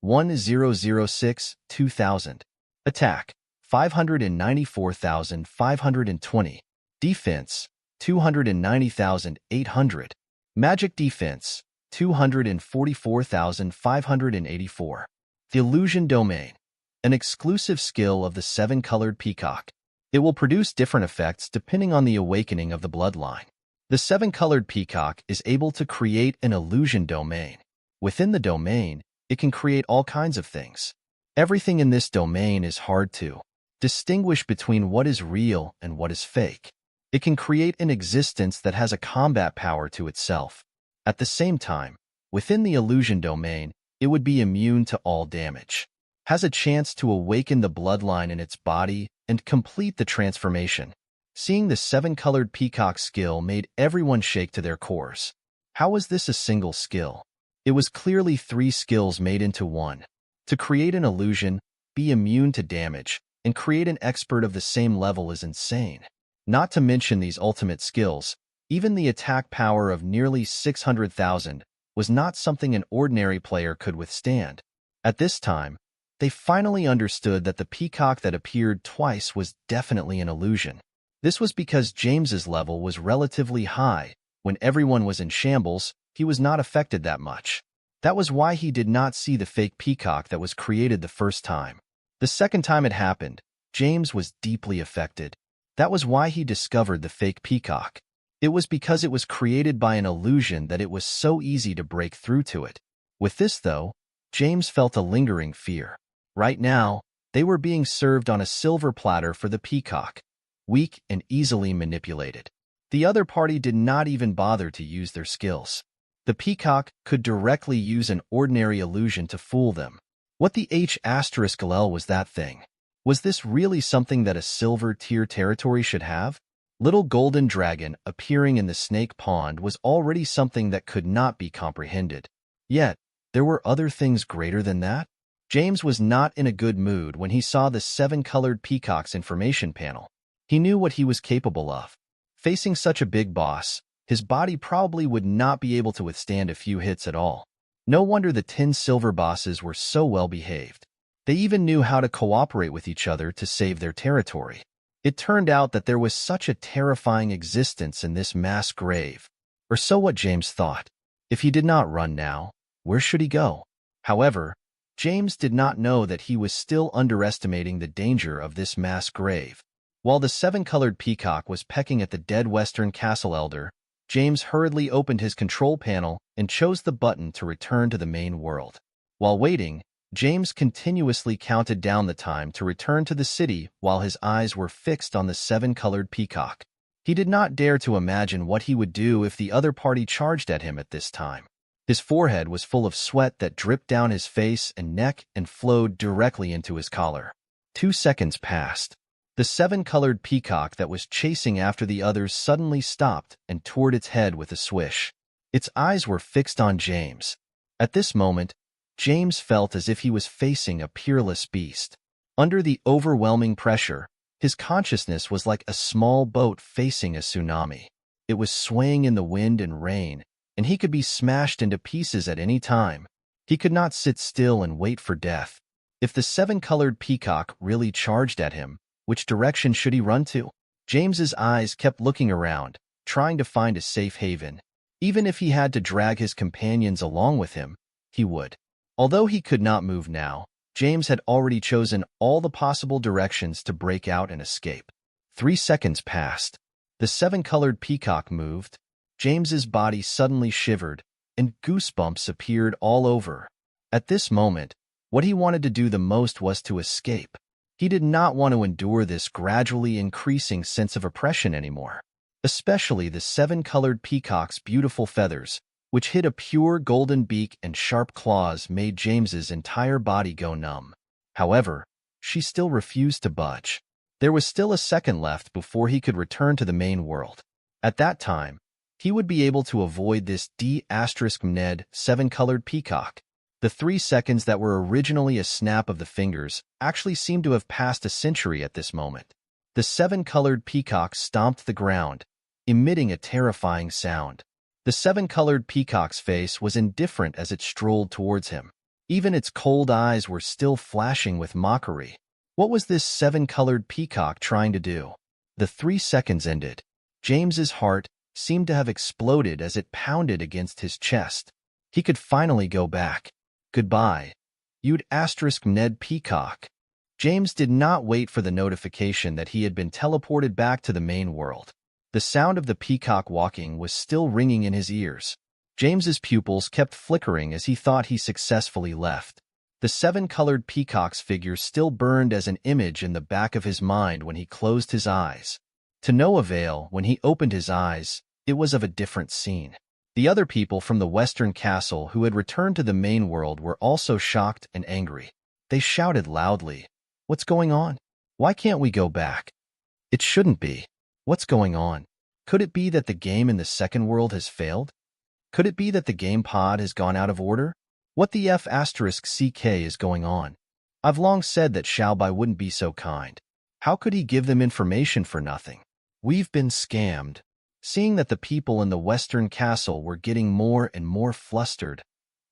[SPEAKER 1] 1006, 2000. Attack: 594,520. Defense: 290,800. Magic defense: 244,584. The Illusion Domain: an exclusive skill of the 7-colored peacock. It will produce different effects depending on the awakening of the bloodline. The 7-colored peacock is able to create an illusion domain. Within the domain, it can create all kinds of things. Everything in this domain is hard to distinguish between what is real and what is fake. It can create an existence that has a combat power to itself. At the same time, within the illusion domain, it would be immune to all damage. Has a chance to awaken the bloodline in its body and complete the transformation. Seeing the 7-colored peacock skill made everyone shake to their cores. How was this a single skill? It was clearly 3 skills made into one. To create an illusion, be immune to damage, and create an expert of the same level is insane. Not to mention these ultimate skills, even the attack power of nearly 600,000 was not something an ordinary player could withstand. At this time, they finally understood that the peacock that appeared twice was definitely an illusion. This was because James's level was relatively high. When everyone was in shambles, he was not affected that much. That was why he did not see the fake peacock that was created the first time. The second time it happened, James was deeply affected. That was why he discovered the fake peacock. It was because it was created by an illusion that it was so easy to break through to it. With this, though, James felt a lingering fear. Right now, they were being served on a silver platter for the peacock, weak and easily manipulated. The other party did not even bother to use their skills. The peacock could directly use an ordinary illusion to fool them. What the H*L was that thing? Was this really something that a silver-tier territory should have? Little Golden Dragon appearing in the Snake Pond was already something that could not be comprehended. Yet, there were other things greater than that? James was not in a good mood when he saw the 7-colored peacock's information panel. He knew what he was capable of. Facing such a big boss, his body probably would not be able to withstand a few hits at all. No wonder the 10 silver bosses were so well behaved. They even knew how to cooperate with each other to save their territory. It turned out that there was such a terrifying existence in this mass grave. Or so what James thought. If he did not run now, where should he go? However, James did not know that he was still underestimating the danger of this mass grave. While the 7-colored peacock was pecking at the dead Western Castle Elder, James hurriedly opened his control panel and chose the button to return to the main world. While waiting, James continuously counted down the time to return to the city while his eyes were fixed on the 7-colored peacock. He did not dare to imagine what he would do if the other party charged at him at this time. His forehead was full of sweat that dripped down his face and neck and flowed directly into his collar. 2 seconds passed. The 7-colored peacock that was chasing after the others suddenly stopped and toured its head with a swish. Its eyes were fixed on James. At this moment, James felt as if he was facing a peerless beast. Under the overwhelming pressure, his consciousness was like a small boat facing a tsunami. It was swaying in the wind and rain, and he could be smashed into pieces at any time. He could not sit still and wait for death. If the 7-colored peacock really charged at him, which direction should he run to? James's eyes kept looking around, trying to find a safe haven. Even if he had to drag his companions along with him, he would. Although he could not move now, James had already chosen all the possible directions to break out and escape. 3 seconds passed. The 7-colored peacock moved. James's body suddenly shivered, and goosebumps appeared all over. At this moment, what he wanted to do the most was to escape. He did not want to endure this gradually increasing sense of oppression anymore. Especially the 7-colored peacock's beautiful feathers, which hid a pure golden beak and sharp claws, made James's entire body go numb. However, she still refused to budge. There was still a second left before he could return to the main world. At that time, he would be able to avoid this D***ned 7-colored peacock. The 3 seconds that were originally a snap of the fingers actually seemed to have passed a century at this moment. The 7-colored peacock stomped the ground, emitting a terrifying sound. The 7-colored peacock's face was indifferent as it strolled towards him. Even its cold eyes were still flashing with mockery. What was this 7-colored peacock trying to do? The 3 seconds ended. James's heart seemed to have exploded as it pounded against his chest. He could finally go back. Goodbye, you'd *Ned Peacock. James did not wait for the notification that he had been teleported back to the main world. The sound of the peacock walking was still ringing in his ears. James's pupils kept flickering as he thought he successfully left. The 7-colored peacock's figure still burned as an image in the back of his mind when he closed his eyes. To no avail, when he opened his eyes, it was of a different scene. The other people from the Western Castle who had returned to the main world were also shocked and angry. They shouted loudly, "What's going on? Why can't we go back? It shouldn't be. What's going on? Could it be that the game in the second world has failed? Could it be that the game pod has gone out of order? What the F***ck is going on? I've long said that Xiaobai wouldn't be so kind. How could he give them information for nothing? We've been scammed." Seeing that the people in the Western Castle were getting more and more flustered,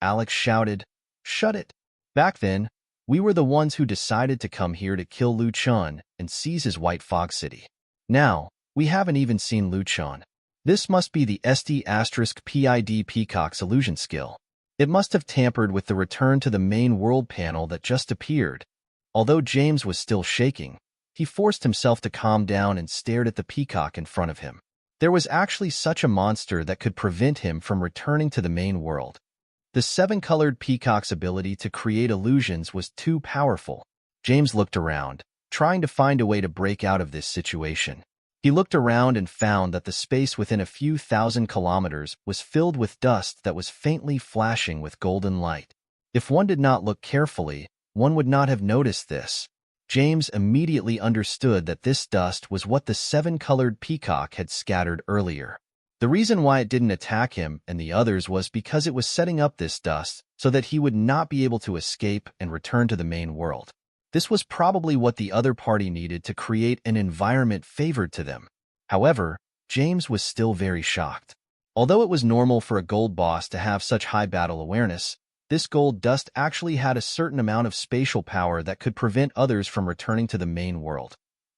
[SPEAKER 1] Alex shouted, "Shut it! Back then, we were the ones who decided to come here to kill Lu Chun and seize his White Fog City. Now, we haven't even seen Lu Chun. This must be the SD**PID Peacock's illusion skill. It must have tampered with the return to the main world panel that just appeared." Although James was still shaking, he forced himself to calm down and stared at the peacock in front of him. There was actually such a monster that could prevent him from returning to the main world. The 7-colored peacock's ability to create illusions was too powerful. James looked around, trying to find a way to break out of this situation. He looked around and found that the space within a few thousand kilometers was filled with dust that was faintly flashing with golden light. If one did not look carefully, one would not have noticed this. James immediately understood that this dust was what the 7-colored peacock had scattered earlier. The reason why it didn't attack him and the others was because it was setting up this dust so that he would not be able to escape and return to the main world. This was probably what the other party needed to create an environment favored to them. However, James was still very shocked. Although it was normal for a gold boss to have such high battle awareness, this gold dust actually had a certain amount of spatial power that could prevent others from returning to the main world.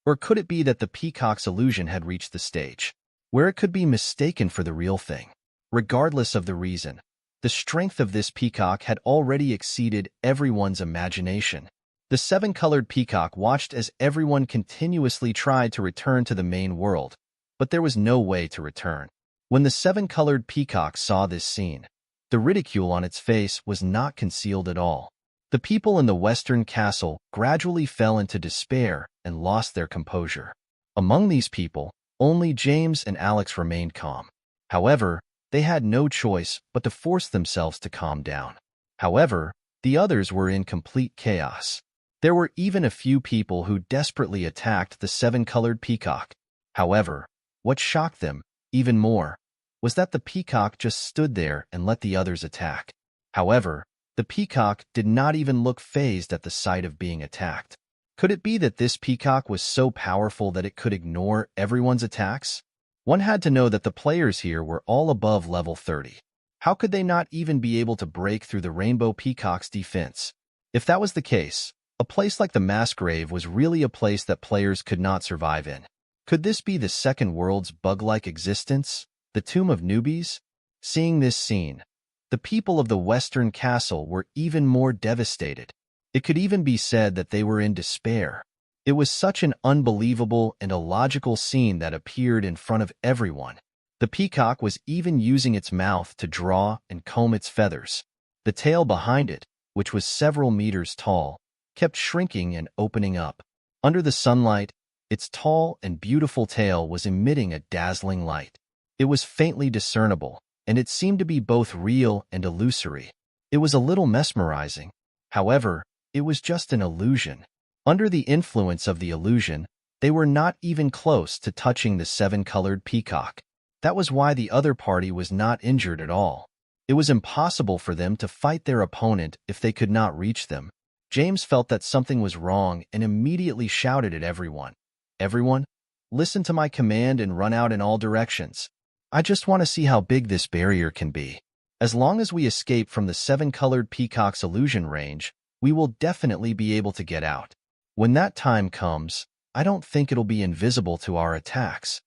[SPEAKER 1] Or could it be that the peacock's illusion had reached the stage where it could be mistaken for the real thing? Regardless of the reason, the strength of this peacock had already exceeded everyone's imagination. The seven-colored peacock watched as everyone continuously tried to return to the main world, but there was no way to return. When the seven-colored peacock saw this scene, the ridicule on its face was not concealed at all. The people in the western castle gradually fell into despair and lost their composure. Among these people, only James and Alex remained calm. However, they had no choice but to force themselves to calm down. However, the others were in complete chaos. There were even a few people who desperately attacked the seven-colored peacock. However, what shocked them, even more, was that the peacock just stood there and let the others attack. However, the peacock did not even look fazed at the sight of being attacked. Could it be that this peacock was so powerful that it could ignore everyone's attacks? One had to know that the players here were all above level 30. How could they not even be able to break through the rainbow peacock's defense? If that was the case, a place like the mass grave was really a place that players could not survive in. Could this be the second world's bug-like existence, the tomb of newbies? Seeing this scene, the people of the western castle were even more devastated. It could even be said that they were in despair. It was such an unbelievable and illogical scene that appeared in front of everyone. The peacock was even using its mouth to draw and comb its feathers. The tail behind it, which was several meters tall, kept shrinking and opening up. Under the sunlight, its tall and beautiful tail was emitting a dazzling light. It was faintly discernible, and it seemed to be both real and illusory. It was a little mesmerizing. However, it was just an illusion. Under the influence of the illusion, they were not even close to touching the seven-colored peacock. That was why the other party was not injured at all. It was impossible for them to fight their opponent if they could not reach them. James felt that something was wrong and immediately shouted at everyone. "Everyone, listen to my command and run out in all directions. I just want to see how big this barrier can be. As long as we escape from the seven-colored peacock's illusion range, we will definitely be able to get out. When that time comes, I don't think it'll be invisible to our attacks."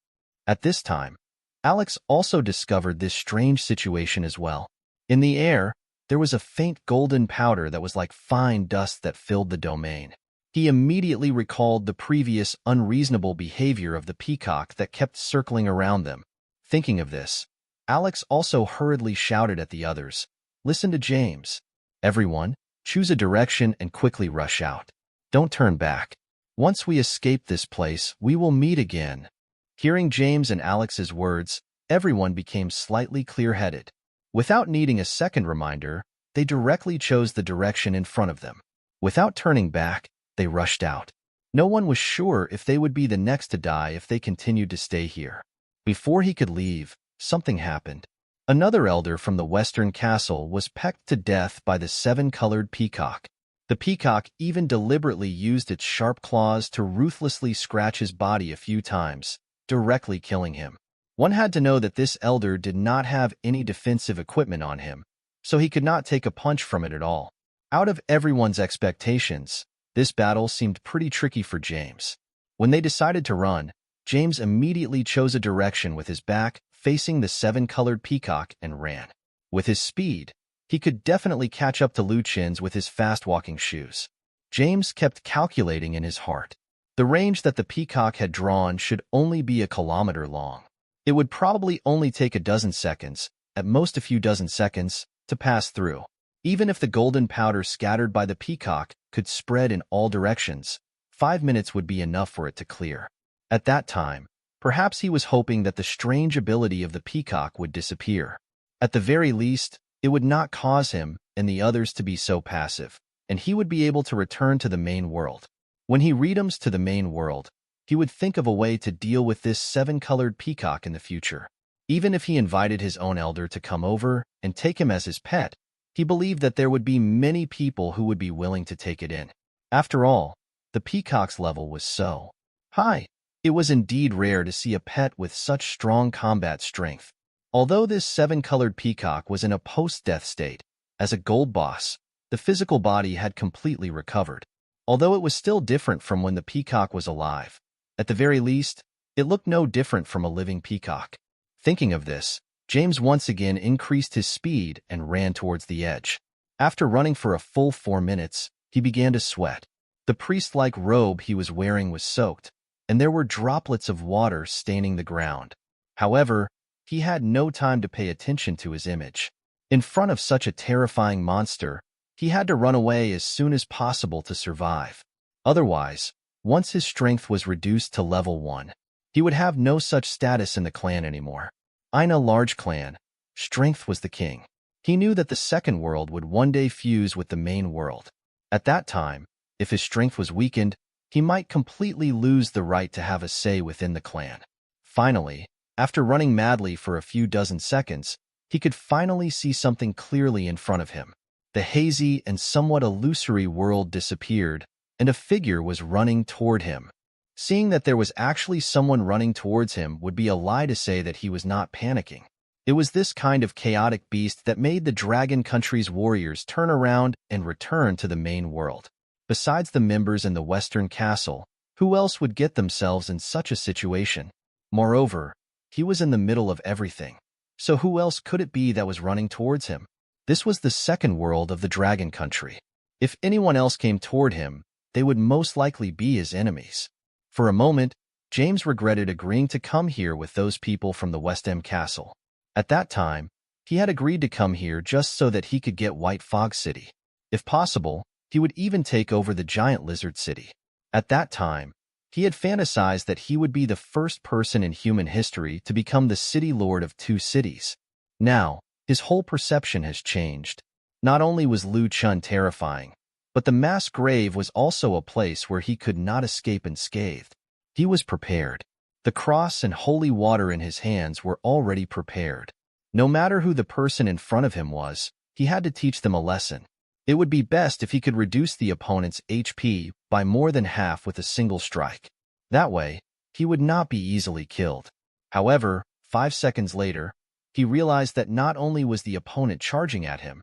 [SPEAKER 1] At this time, Alex also discovered this strange situation as well. In the air, there was a faint golden powder that was like fine dust that filled the domain. He immediately recalled the previous unreasonable behavior of the peacock that kept circling around them. Thinking of this, Alex also hurriedly shouted at the others, "Listen to James. Everyone, choose a direction and quickly rush out. Don't turn back. Once we escape this place, we will meet again." Hearing James and Alex's words, everyone became slightly clear-headed. Without needing a second reminder, they directly chose the direction in front of them. Without turning back, they rushed out. No one was sure if they would be the next to die if they continued to stay here. Before he could leave, something happened. Another elder from the western castle was pecked to death by the seven-colored peacock. The peacock even deliberately used its sharp claws to ruthlessly scratch his body a few times, directly killing him. One had to know that this elder did not have any defensive equipment on him, so he could not take a punch from it at all. Out of everyone's expectations, this battle seemed pretty tricky for James. When they decided to run, James immediately chose a direction with his back facing the seven-colored peacock and ran. With his speed, he could definitely catch up to Lu Chen's with his fast-walking shoes. James kept calculating in his heart. The range that the peacock had drawn should only be a kilometer long. It would probably only take a dozen seconds, at most a few dozen seconds, to pass through. Even if the golden powder scattered by the peacock could spread in all directions, 5 minutes would be enough for it to clear. At that time, perhaps he was hoping that the strange ability of the peacock would disappear. At the very least, it would not cause him and the others to be so passive, and he would be able to return to the main world. When he returns to the main world, he would think of a way to deal with this seven-colored peacock in the future. Even if he invited his own elder to come over and take him as his pet, he believed that there would be many people who would be willing to take it in. After all, the peacock's level was so high. It was indeed rare to see a pet with such strong combat strength. Although this seven-colored peacock was in a post-death state, as a gold boss, the physical body had completely recovered. Although it was still different from when the peacock was alive, at the very least, it looked no different from a living peacock. Thinking of this, James once again increased his speed and ran towards the edge. After running for a full 4 minutes, he began to sweat. The priest-like robe he was wearing was soaked, and there were droplets of water staining the ground. However, he had no time to pay attention to his image. In front of such a terrifying monster, he had to run away as soon as possible to survive. Otherwise, once his strength was reduced to level 1, he would have no such status in the clan anymore. In a large clan, strength was the king. He knew that the second world would one day fuse with the main world. At that time, if his strength was weakened, he might completely lose the right to have a say within the clan. Finally, after running madly for a few dozen seconds, he could finally see something clearly in front of him. The hazy and somewhat illusory world disappeared, and a figure was running toward him. Seeing that there was actually someone running towards him would be a lie to say that he was not panicking. It was this kind of chaotic beast that made the Dragon Country's warriors turn around and return to the main world. Besides the members in the Western Castle, who else would get themselves in such a situation? Moreover, he was in the middle of everything. So who else could it be that was running towards him? This was the second world of the Dragon Country. If anyone else came toward him, they would most likely be his enemies. For a moment, James regretted agreeing to come here with those people from the West End Castle. At that time, he had agreed to come here just so that he could get White Fog City. If possible, he would even take over the Giant Lizard City. At that time, he had fantasized that he would be the first person in human history to become the city lord of 2 cities. Now, his whole perception has changed. Not only was Chen terrifying, but the mass grave was also a place where he could not escape unscathed. He was prepared. The cross and holy water in his hands were already prepared. No matter who the person in front of him was, he had to teach them a lesson. It would be best if he could reduce the opponent's HP by more than half with a single strike. That way, he would not be easily killed. However, 5 seconds later, he realized that not only was the opponent charging at him,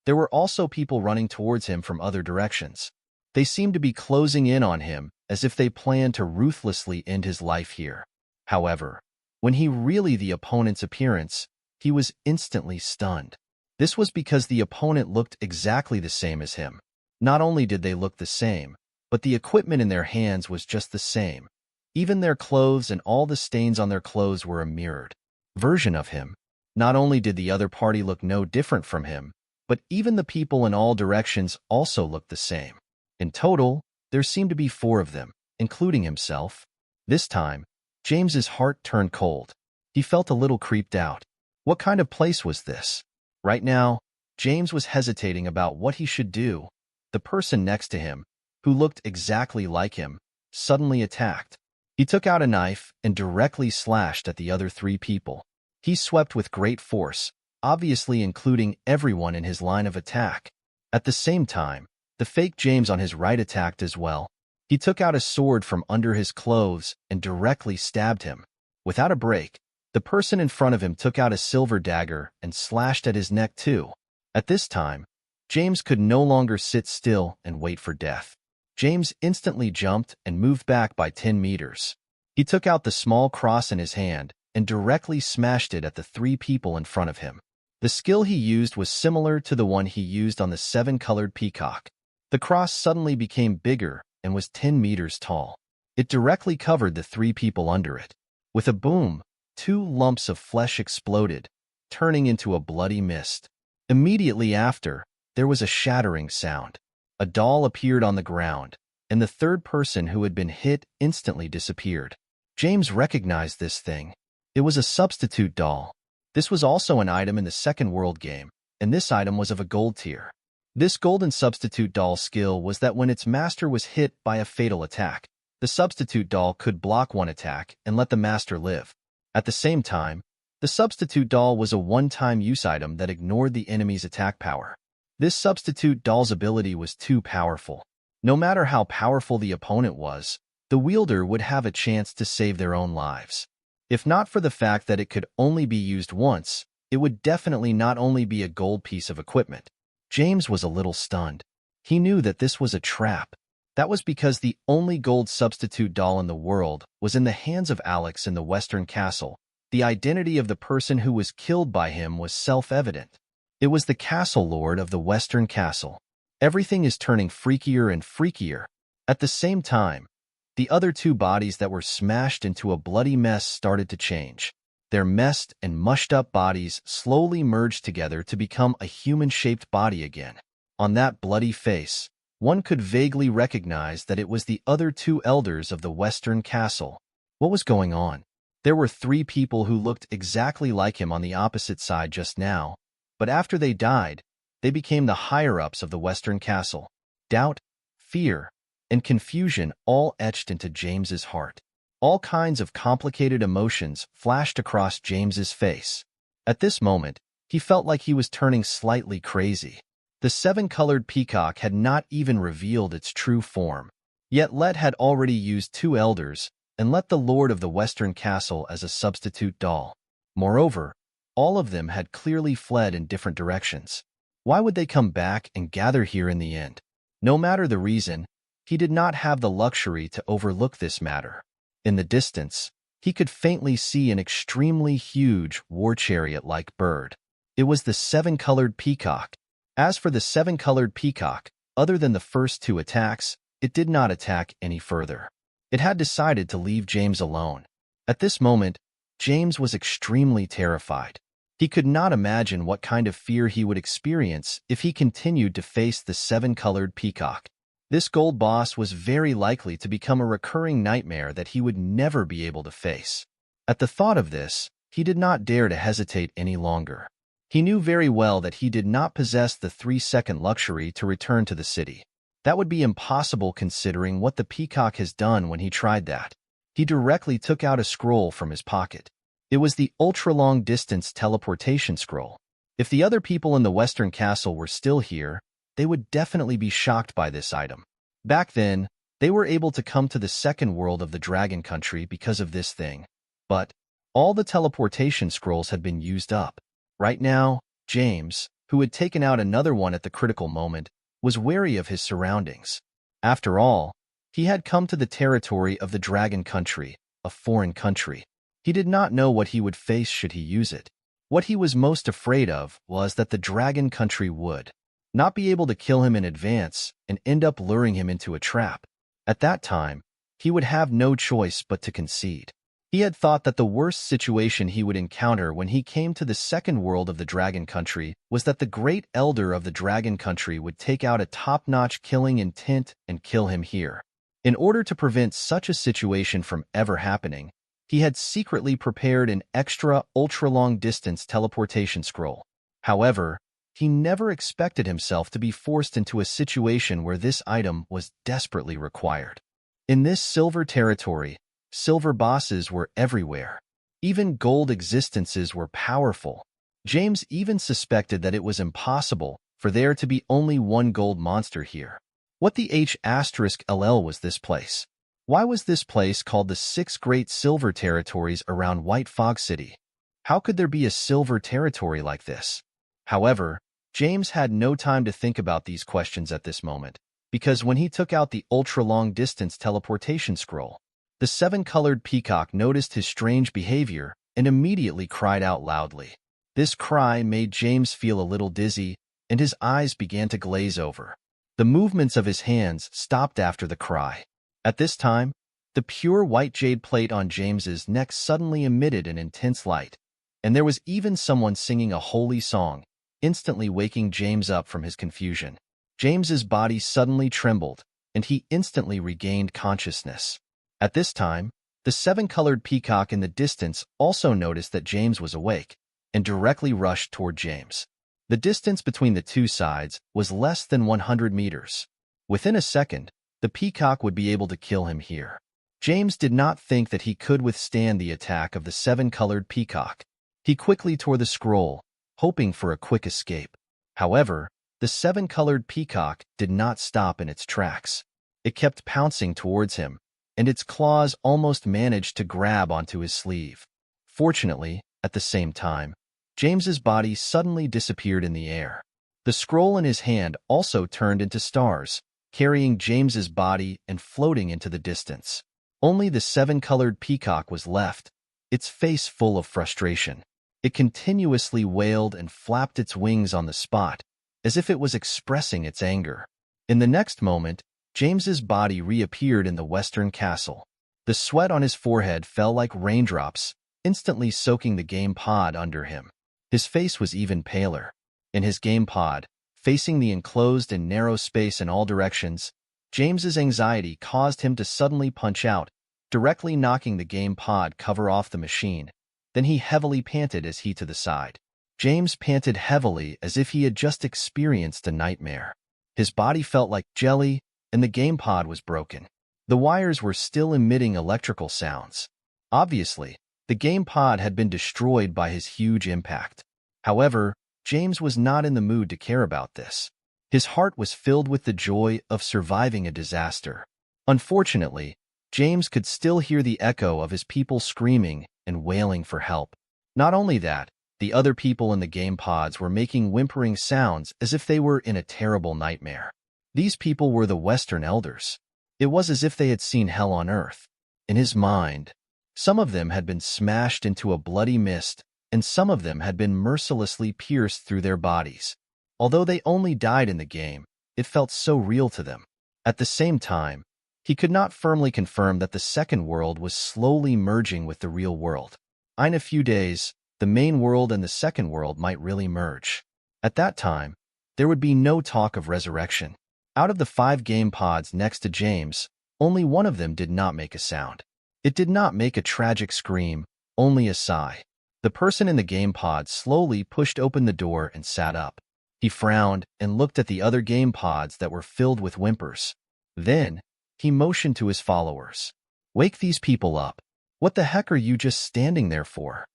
[SPEAKER 1] there were also people running towards him from other directions. They seemed to be closing in on him as if they planned to ruthlessly end his life here. However, when he realized the opponent's appearance, he was instantly stunned. This was because the opponent looked exactly the same as him. Not only did they look the same, but the equipment in their hands was just the same. Even their clothes and all the stains on their clothes were a mirrored version of him. Not only did the other party look no different from him, but even the people in all directions also looked the same. In total, there seemed to be 4 of them, including himself. This time, James's heart turned cold. He felt a little creeped out. What kind of place was this? Right now, James was hesitating about what he should do. The person next to him, who looked exactly like him, suddenly attacked. He took out a knife and directly slashed at the other 3 people. He swept with great force, obviously including everyone in his line of attack. At the same time, the fake James on his right attacked as well. He took out a sword from under his clothes and directly stabbed him. Without a break, the person in front of him took out a silver dagger and slashed at his neck too. At this time, James could no longer sit still and wait for death. James instantly jumped and moved back by 10 meters. He took out the small cross in his hand and directly smashed it at the 3 people in front of him. The skill he used was similar to the one he used on the 7-colored peacock. The cross suddenly became bigger and was 10 meters tall. It directly covered the 3 people under it. With a boom, 2 lumps of flesh exploded, turning into a bloody mist. Immediately after, there was a shattering sound. A doll appeared on the ground, and the 3rd person who had been hit instantly disappeared. James recognized this thing. It was a substitute doll. This was also an item in the second world game, and this item was of a gold tier. This golden substitute doll skill was that when its master was hit by a fatal attack, the substitute doll could block one attack and let the master live. At the same time, The substitute doll was a one-time use item that ignored the enemy's attack power. This substitute doll's ability was too powerful. No matter how powerful the opponent was, the wielder would have a chance to save their own lives. If not for the fact that it could only be used once, it would definitely not only be a gold piece of equipment. James was a little stunned. He knew that this was a trap. That was because the only gold substitute doll in the world was in the hands of Alex in the Western Castle. The identity of the person who was killed by him was self-evident. It was the castle lord of the Western Castle. Everything is turning freakier and freakier. At the same time, the other two bodies that were smashed into a bloody mess started to change. Their messed and mushed-up bodies slowly merged together to become a human-shaped body again. On that bloody face, one could vaguely recognize that it was the other two elders of the Western Castle. What was going on? There were three people who looked exactly like him on the opposite side just now, but after they died, they became the higher-ups of the Western Castle. Doubt, fear, and confusion all etched into James's heart. All kinds of complicated emotions flashed across James's face. At this moment, he felt like he was turning slightly crazy. The seven-colored peacock had not even revealed its true form. Yet Let had already used two elders and let the lord of the Western Castle as a substitute doll. Moreover, all of them had clearly fled in different directions. Why would they come back and gather here in the end? No matter the reason, he did not have the luxury to overlook this matter. In the distance, he could faintly see an extremely huge war chariot-like bird. It was the seven-colored peacock. As for the seven-colored peacock, other than the first two attacks, it did not attack any further. It had decided to leave James alone. At this moment, James was extremely terrified. He could not imagine what kind of fear he would experience if he continued to face the seven-colored peacock. This gold boss was very likely to become a recurring nightmare that he would never be able to face. At the thought of this, he did not dare to hesitate any longer. He knew very well that he did not possess the 3-second luxury to return to the city. That would be impossible considering what the peacock has done when he tried that. He directly took out a scroll from his pocket. It was the ultra-long-distance teleportation scroll. If the other people in the Western Castle were still here, they would definitely be shocked by this item. Back then, they were able to come to the second world of the Dragon Country because of this thing. But all the teleportation scrolls had been used up. Right now, James, who had taken out another one at the critical moment, was wary of his surroundings. After all, he had come to the territory of the Dragon Country, a foreign country. He did not know what he would face should he use it. What he was most afraid of was that the Dragon Country would not be able to kill him in advance and end up luring him into a trap. At that time, he would have no choice but to concede. He had thought that the worst situation he would encounter when he came to the second world of the Dragon Country was that the great elder of the Dragon Country would take out a top-notch killing intent and kill him here. In order to prevent such a situation from ever happening, he had secretly prepared an extra ultra-long-distance teleportation scroll. However, he never expected himself to be forced into a situation where this item was desperately required. In this silver territory, silver bosses were everywhere. Even gold existences were powerful. James even suspected that it was impossible for there to be only one gold monster here. What the H*LL was this place? Why was this place called the 6 Great Silver Territories around White Fog City? How could there be a silver territory like this? However, James had no time to think about these questions at this moment, because when he took out the ultra-long-distance teleportation scroll, the seven-colored peacock noticed his strange behavior and immediately cried out loudly. This cry made James feel a little dizzy, and his eyes began to glaze over. The movements of his hands stopped after the cry. At this time, the pure white jade plate on James's neck suddenly emitted an intense light, and there was even someone singing a holy song, instantly waking James up from his confusion. James's body suddenly trembled, and he instantly regained consciousness. At this time, the seven-colored peacock in the distance also noticed that James was awake, and directly rushed toward James. The distance between the two sides was less than 100 meters. Within a second, the peacock would be able to kill him here. James did not think that he could withstand the attack of the seven-colored peacock. He quickly tore the scroll, hoping for a quick escape. However, the seven-colored peacock did not stop in its tracks. It kept pouncing towards him, and its claws almost managed to grab onto his sleeve. Fortunately, at the same time, James's body suddenly disappeared in the air. The scroll in his hand also turned into stars, carrying James's body and floating into the distance. Only the seven-colored peacock was left, its face full of frustration. It continuously wailed and flapped its wings on the spot, as if it was expressing its anger. In the next moment, James's body reappeared in the western castle. The sweat on his forehead fell like raindrops, instantly soaking the game pod under him. His face was even paler. In his game pod, facing the enclosed and narrow space in all directions, James's anxiety caused him to suddenly punch out, directly knocking the game pod cover off the machine. Then he heavily panted as he to the side. James panted heavily as if he had just experienced a nightmare. His body felt like jelly, and the game pod was broken. The wires were still emitting electrical sounds. Obviously, the game pod had been destroyed by his huge impact. However, James was not in the mood to care about this. His heart was filled with the joy of surviving a disaster. Unfortunately, James could still hear the echo of his people screaming and wailing for help. Not only that, the other people in the game pods were making whimpering sounds as if they were in a terrible nightmare. These people were the Western Elders. It was as if they had seen hell on earth. In his mind, some of them had been smashed into a bloody mist, and some of them had been mercilessly pierced through their bodies. Although they only died in the game, it felt so real to them. At the same time, he could not firmly confirm that the second world was slowly merging with the real world. In a few days, the main world and the second world might really merge. At that time, there would be no talk of resurrection. Out of the 5 game pods next to James, only one of them did not make a sound. It did not make a tragic scream, only a sigh. The person in the game pod slowly pushed open the door and sat up. He frowned and looked at the other game pods that were filled with whimpers. Then, he motioned to his followers. "Wake these people up. What the heck are you just standing there for?"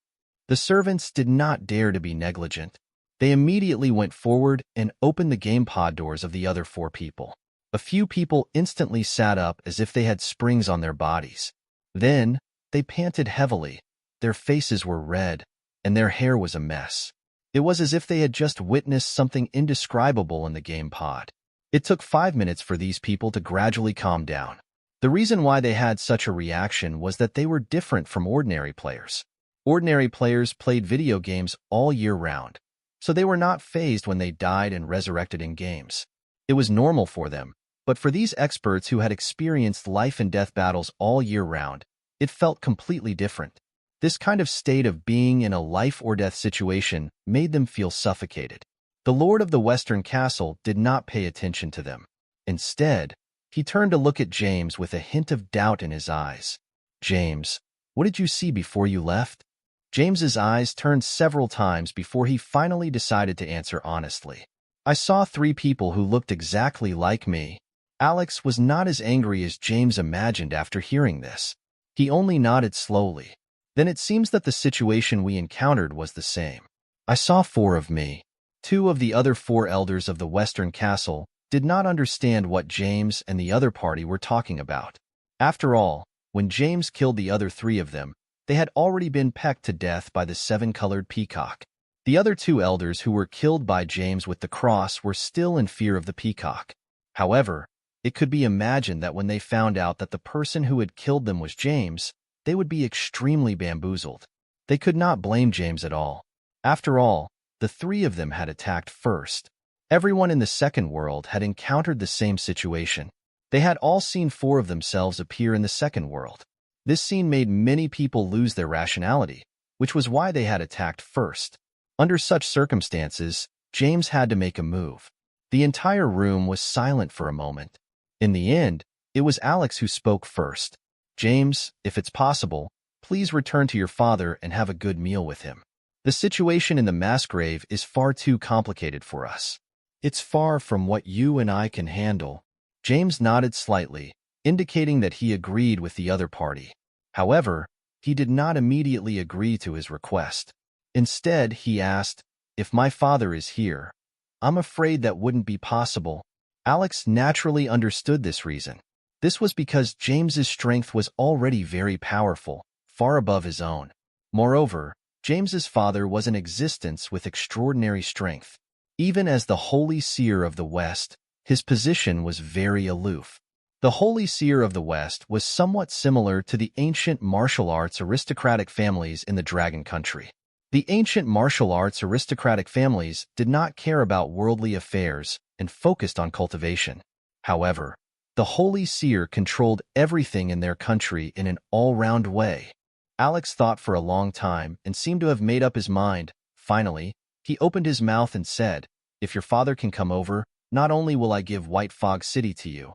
[SPEAKER 1] The servants did not dare to be negligent. They immediately went forward and opened the game pod doors of the other 4 people. A few people instantly sat up as if they had springs on their bodies. Then, they panted heavily. Their faces were red, and their hair was a mess. It was as if they had just witnessed something indescribable in the game pod. It took 5 minutes for these people to gradually calm down. The reason why they had such a reaction was that they were different from ordinary players. Ordinary players played video games all year round, so they were not fazed when they died and resurrected in games. It was normal for them, but for these experts who had experienced life and death battles all year round, it felt completely different. This kind of state of being in a life or death situation made them feel suffocated. The Lord of the Western Castle did not pay attention to them. Instead, he turned to look at James with a hint of doubt in his eyes. "James, what did you see before you left?" James's eyes turned several times before he finally decided to answer honestly. "I saw 3 people who looked exactly like me." Alex was not as angry as James imagined after hearing this. He only nodded slowly. "Then it seems that the situation we encountered was the same. I saw 4 of me." 2 of the other 4 elders of the Western Castle did not understand what James and the other party were talking about. After all, when James killed the other 3 of them, they had already been pecked to death by the 7-colored peacock. The other 2 elders who were killed by James with the cross were still in fear of the peacock. However, it could be imagined that when they found out that the person who had killed them was James, they would be extremely bamboozled. They could not blame James at all. After all, the 3 of them had attacked first. Everyone in the second world had encountered the same situation. They had all seen 4 of themselves appear in the second world. This scene made many people lose their rationality, which was why they had attacked first. Under such circumstances, James had to make a move. The entire room was silent for a moment. In the end, it was Alex who spoke first. "James, if it's possible, please return to your father and have a good meal with him. The situation in the mass grave is far too complicated for us. It's far from what you and I can handle." James nodded slightly, indicating that he agreed with the other party. However, he did not immediately agree to his request. Instead, he asked, "If my father is here." "I'm afraid that wouldn't be possible." Alex naturally understood this reason. This was because James's strength was already very powerful, far above his own. Moreover, James's father was in existence with extraordinary strength. Even as the Holy Seer of the West, his position was very aloof. The Holy Seer of the West was somewhat similar to the ancient martial arts aristocratic families in the Dragon Country. The ancient martial arts aristocratic families did not care about worldly affairs and focused on cultivation. However, the Holy Seer controlled everything in their country in an all-round way. Alex thought for a long time and seemed to have made up his mind. Finally, he opened his mouth and said, "If your father can come over, not only will I give White Fog City to you,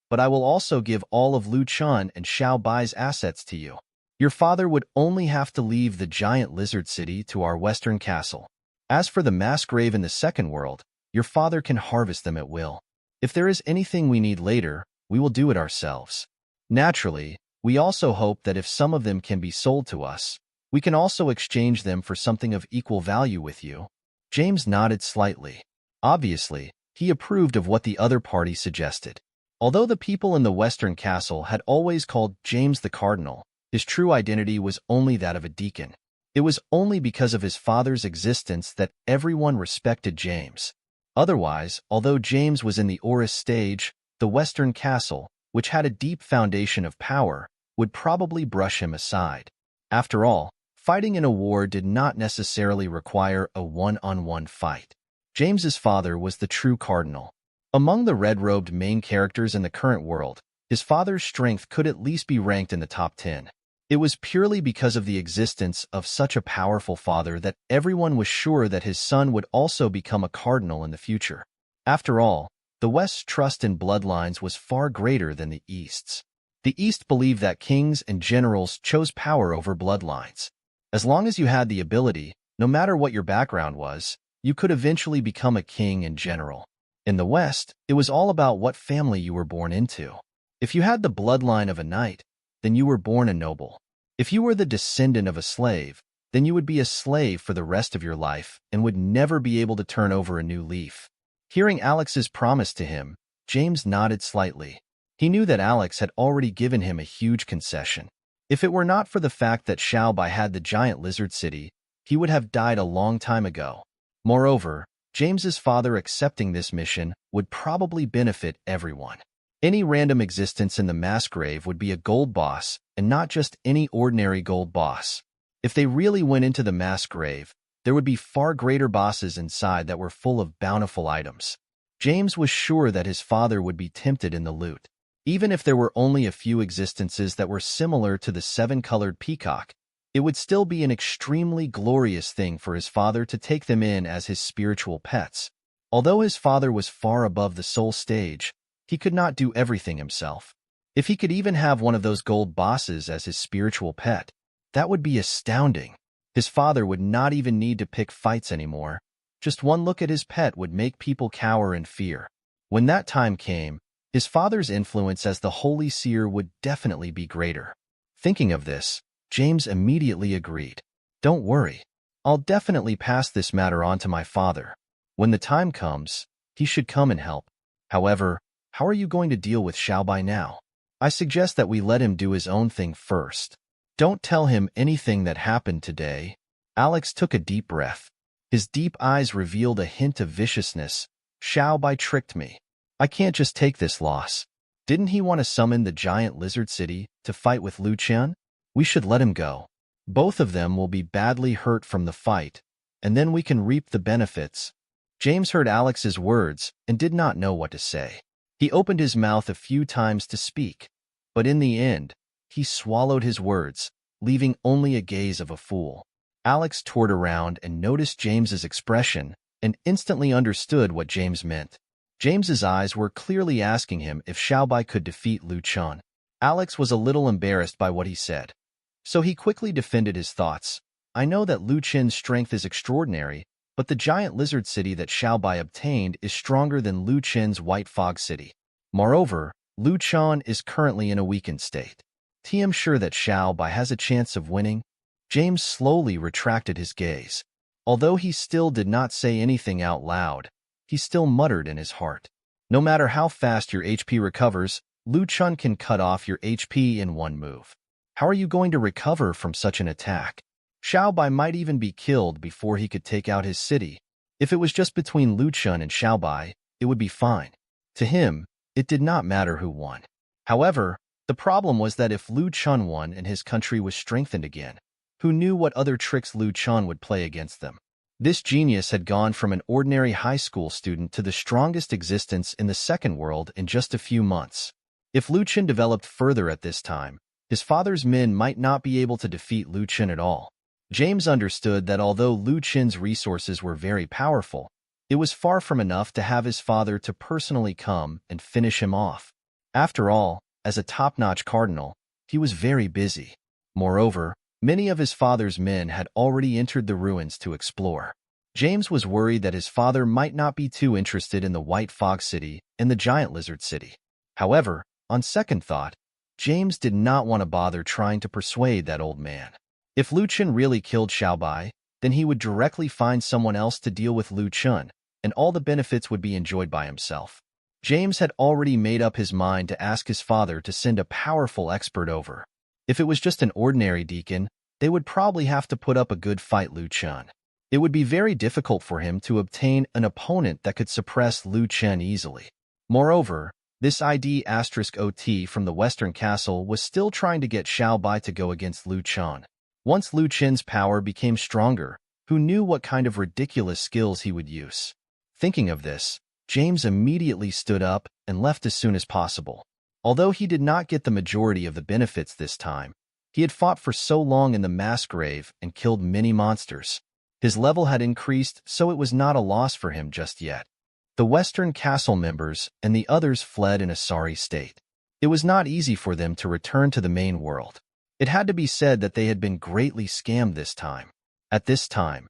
[SPEAKER 1] but I will also give all of Lu Chen and Xiao Bai's assets to you. Your father would only have to leave the giant lizard city to our western castle. As for the mass grave in the second world, your father can harvest them at will. If there is anything we need later, we will do it ourselves. Naturally, we also hope that if some of them can be sold to us, we can also exchange them for something of equal value with you." James nodded slightly. Obviously, he approved of what the other party suggested. Although the people in the Western Castle had always called James the Cardinal, his true identity was only that of a deacon. It was only because of his father's existence that everyone respected James. Otherwise, although James was in the Oris stage, the Western Castle, which had a deep foundation of power, would probably brush him aside. After all, fighting in a war did not necessarily require a one-on-one fight. James's father was the true cardinal. Among the red-robed main characters in the current world, his father's strength could at least be ranked in the top 10. It was purely because of the existence of such a powerful father that everyone was sure that his son would also become a cardinal in the future. After all, the West's trust in bloodlines was far greater than the East's. The East believed that kings and generals chose power over bloodlines. As long as you had the ability, no matter what your background was, you could eventually become a king and general. In the West, it was all about what family you were born into. If you had the bloodline of a knight, then you were born a noble. If you were the descendant of a slave, then you would be a slave for the rest of your life and would never be able to turn over a new leaf. Hearing Alex's promise to him, James nodded slightly. He knew that Alex had already given him a huge concession. If it were not for the fact that Xiao Bai had the giant lizard city, he would have died a long time ago. Moreover, James's father accepting this mission would probably benefit everyone. Any random existence in the mass grave would be a gold boss, and not just any ordinary gold boss. If they really went into the mass grave, there would be far greater bosses inside that were full of bountiful items. James was sure that his father would be tempted in the loot. Even if there were only a few existences that were similar to the seven-colored peacock, it would still be an extremely glorious thing for his father to take them in as his spiritual pets. Although his father was far above the soul stage, he could not do everything himself. If he could even have one of those gold bosses as his spiritual pet, that would be astounding. His father would not even need to pick fights anymore. Just one look at his pet would make people cower in fear. When that time came, his father's influence as the Holy Seer would definitely be greater. Thinking of this, James immediately agreed. "Don't worry. I'll definitely pass this matter on to my father. When the time comes, he should come and help. However, how are you going to deal with Xiao Bai now? I suggest that we let him do his own thing first. Don't tell him anything that happened today." Alex took a deep breath. His deep eyes revealed a hint of viciousness. "Xiao Bai tricked me. I can't just take this loss. Didn't he want to summon the giant lizard city to fight with Lu Chen? We should let him go. Both of them will be badly hurt from the fight, and then we can reap the benefits." James heard Alex's words and did not know what to say. He opened his mouth a few times to speak, but in the end, he swallowed his words, leaving only a gaze of a fool. Alex toured around and noticed James's expression and instantly understood what James meant. James's eyes were clearly asking him if Xiao Bai could defeat Lu Chen. Alex was a little embarrassed by what he said, so he quickly defended his thoughts. "I know that Lu Chen's strength is extraordinary, but the giant lizard city that Xiao Bai obtained is stronger than Lu Chen's White Fog City. Moreover, Lu Chen is currently in a weakened state. I am sure that Xiao Bai has a chance of winning." James slowly retracted his gaze. Although he still did not say anything out loud, he still muttered in his heart. No matter how fast your HP recovers, Lu Chun can cut off your HP in one move. How are you going to recover from such an attack? Xiao Bai might even be killed before he could take out his city. If it was just between Lu Chun and Xiao Bai, it would be fine. To him, it did not matter who won. However, the problem was that if Lu Chun won and his country was strengthened again, who knew what other tricks Lu Chun would play against them? This genius had gone from an ordinary high school student to the strongest existence in the second world in just a few months. If Lu Chun developed further at this time, his father's men might not be able to defeat Lu Chun at all. James understood that although Lu Chun's resources were very powerful, it was far from enough to have his father to personally come and finish him off. After all, as a top-notch cardinal, he was very busy. Moreover, many of his father's men had already entered the ruins to explore. James was worried that his father might not be too interested in the White Fog City and the Giant Lizard City. However, on second thought, James did not want to bother trying to persuade that old man. If Lu Chun really killed Xiao Bai, then he would directly find someone else to deal with Lu Chun, and all the benefits would be enjoyed by himself. James had already made up his mind to ask his father to send a powerful expert over. If it was just an ordinary deacon, they would probably have to put up a good fight Lu Chun. It would be very difficult for him to obtain an opponent that could suppress Lu Chun easily. Moreover, this ID*OT from the Western Castle was still trying to get Xiao Bai to go against Lu Chun. Once Lu Chun's power became stronger, who knew what kind of ridiculous skills he would use? Thinking of this, James immediately stood up and left as soon as possible. Although he did not get the majority of the benefits this time, he had fought for so long in the mass grave and killed many monsters. His level had increased, so it was not a loss for him just yet. The Western Castle members and the others fled in a sorry state. It was not easy for them to return to the main world. It had to be said that they had been greatly scammed this time. At this time,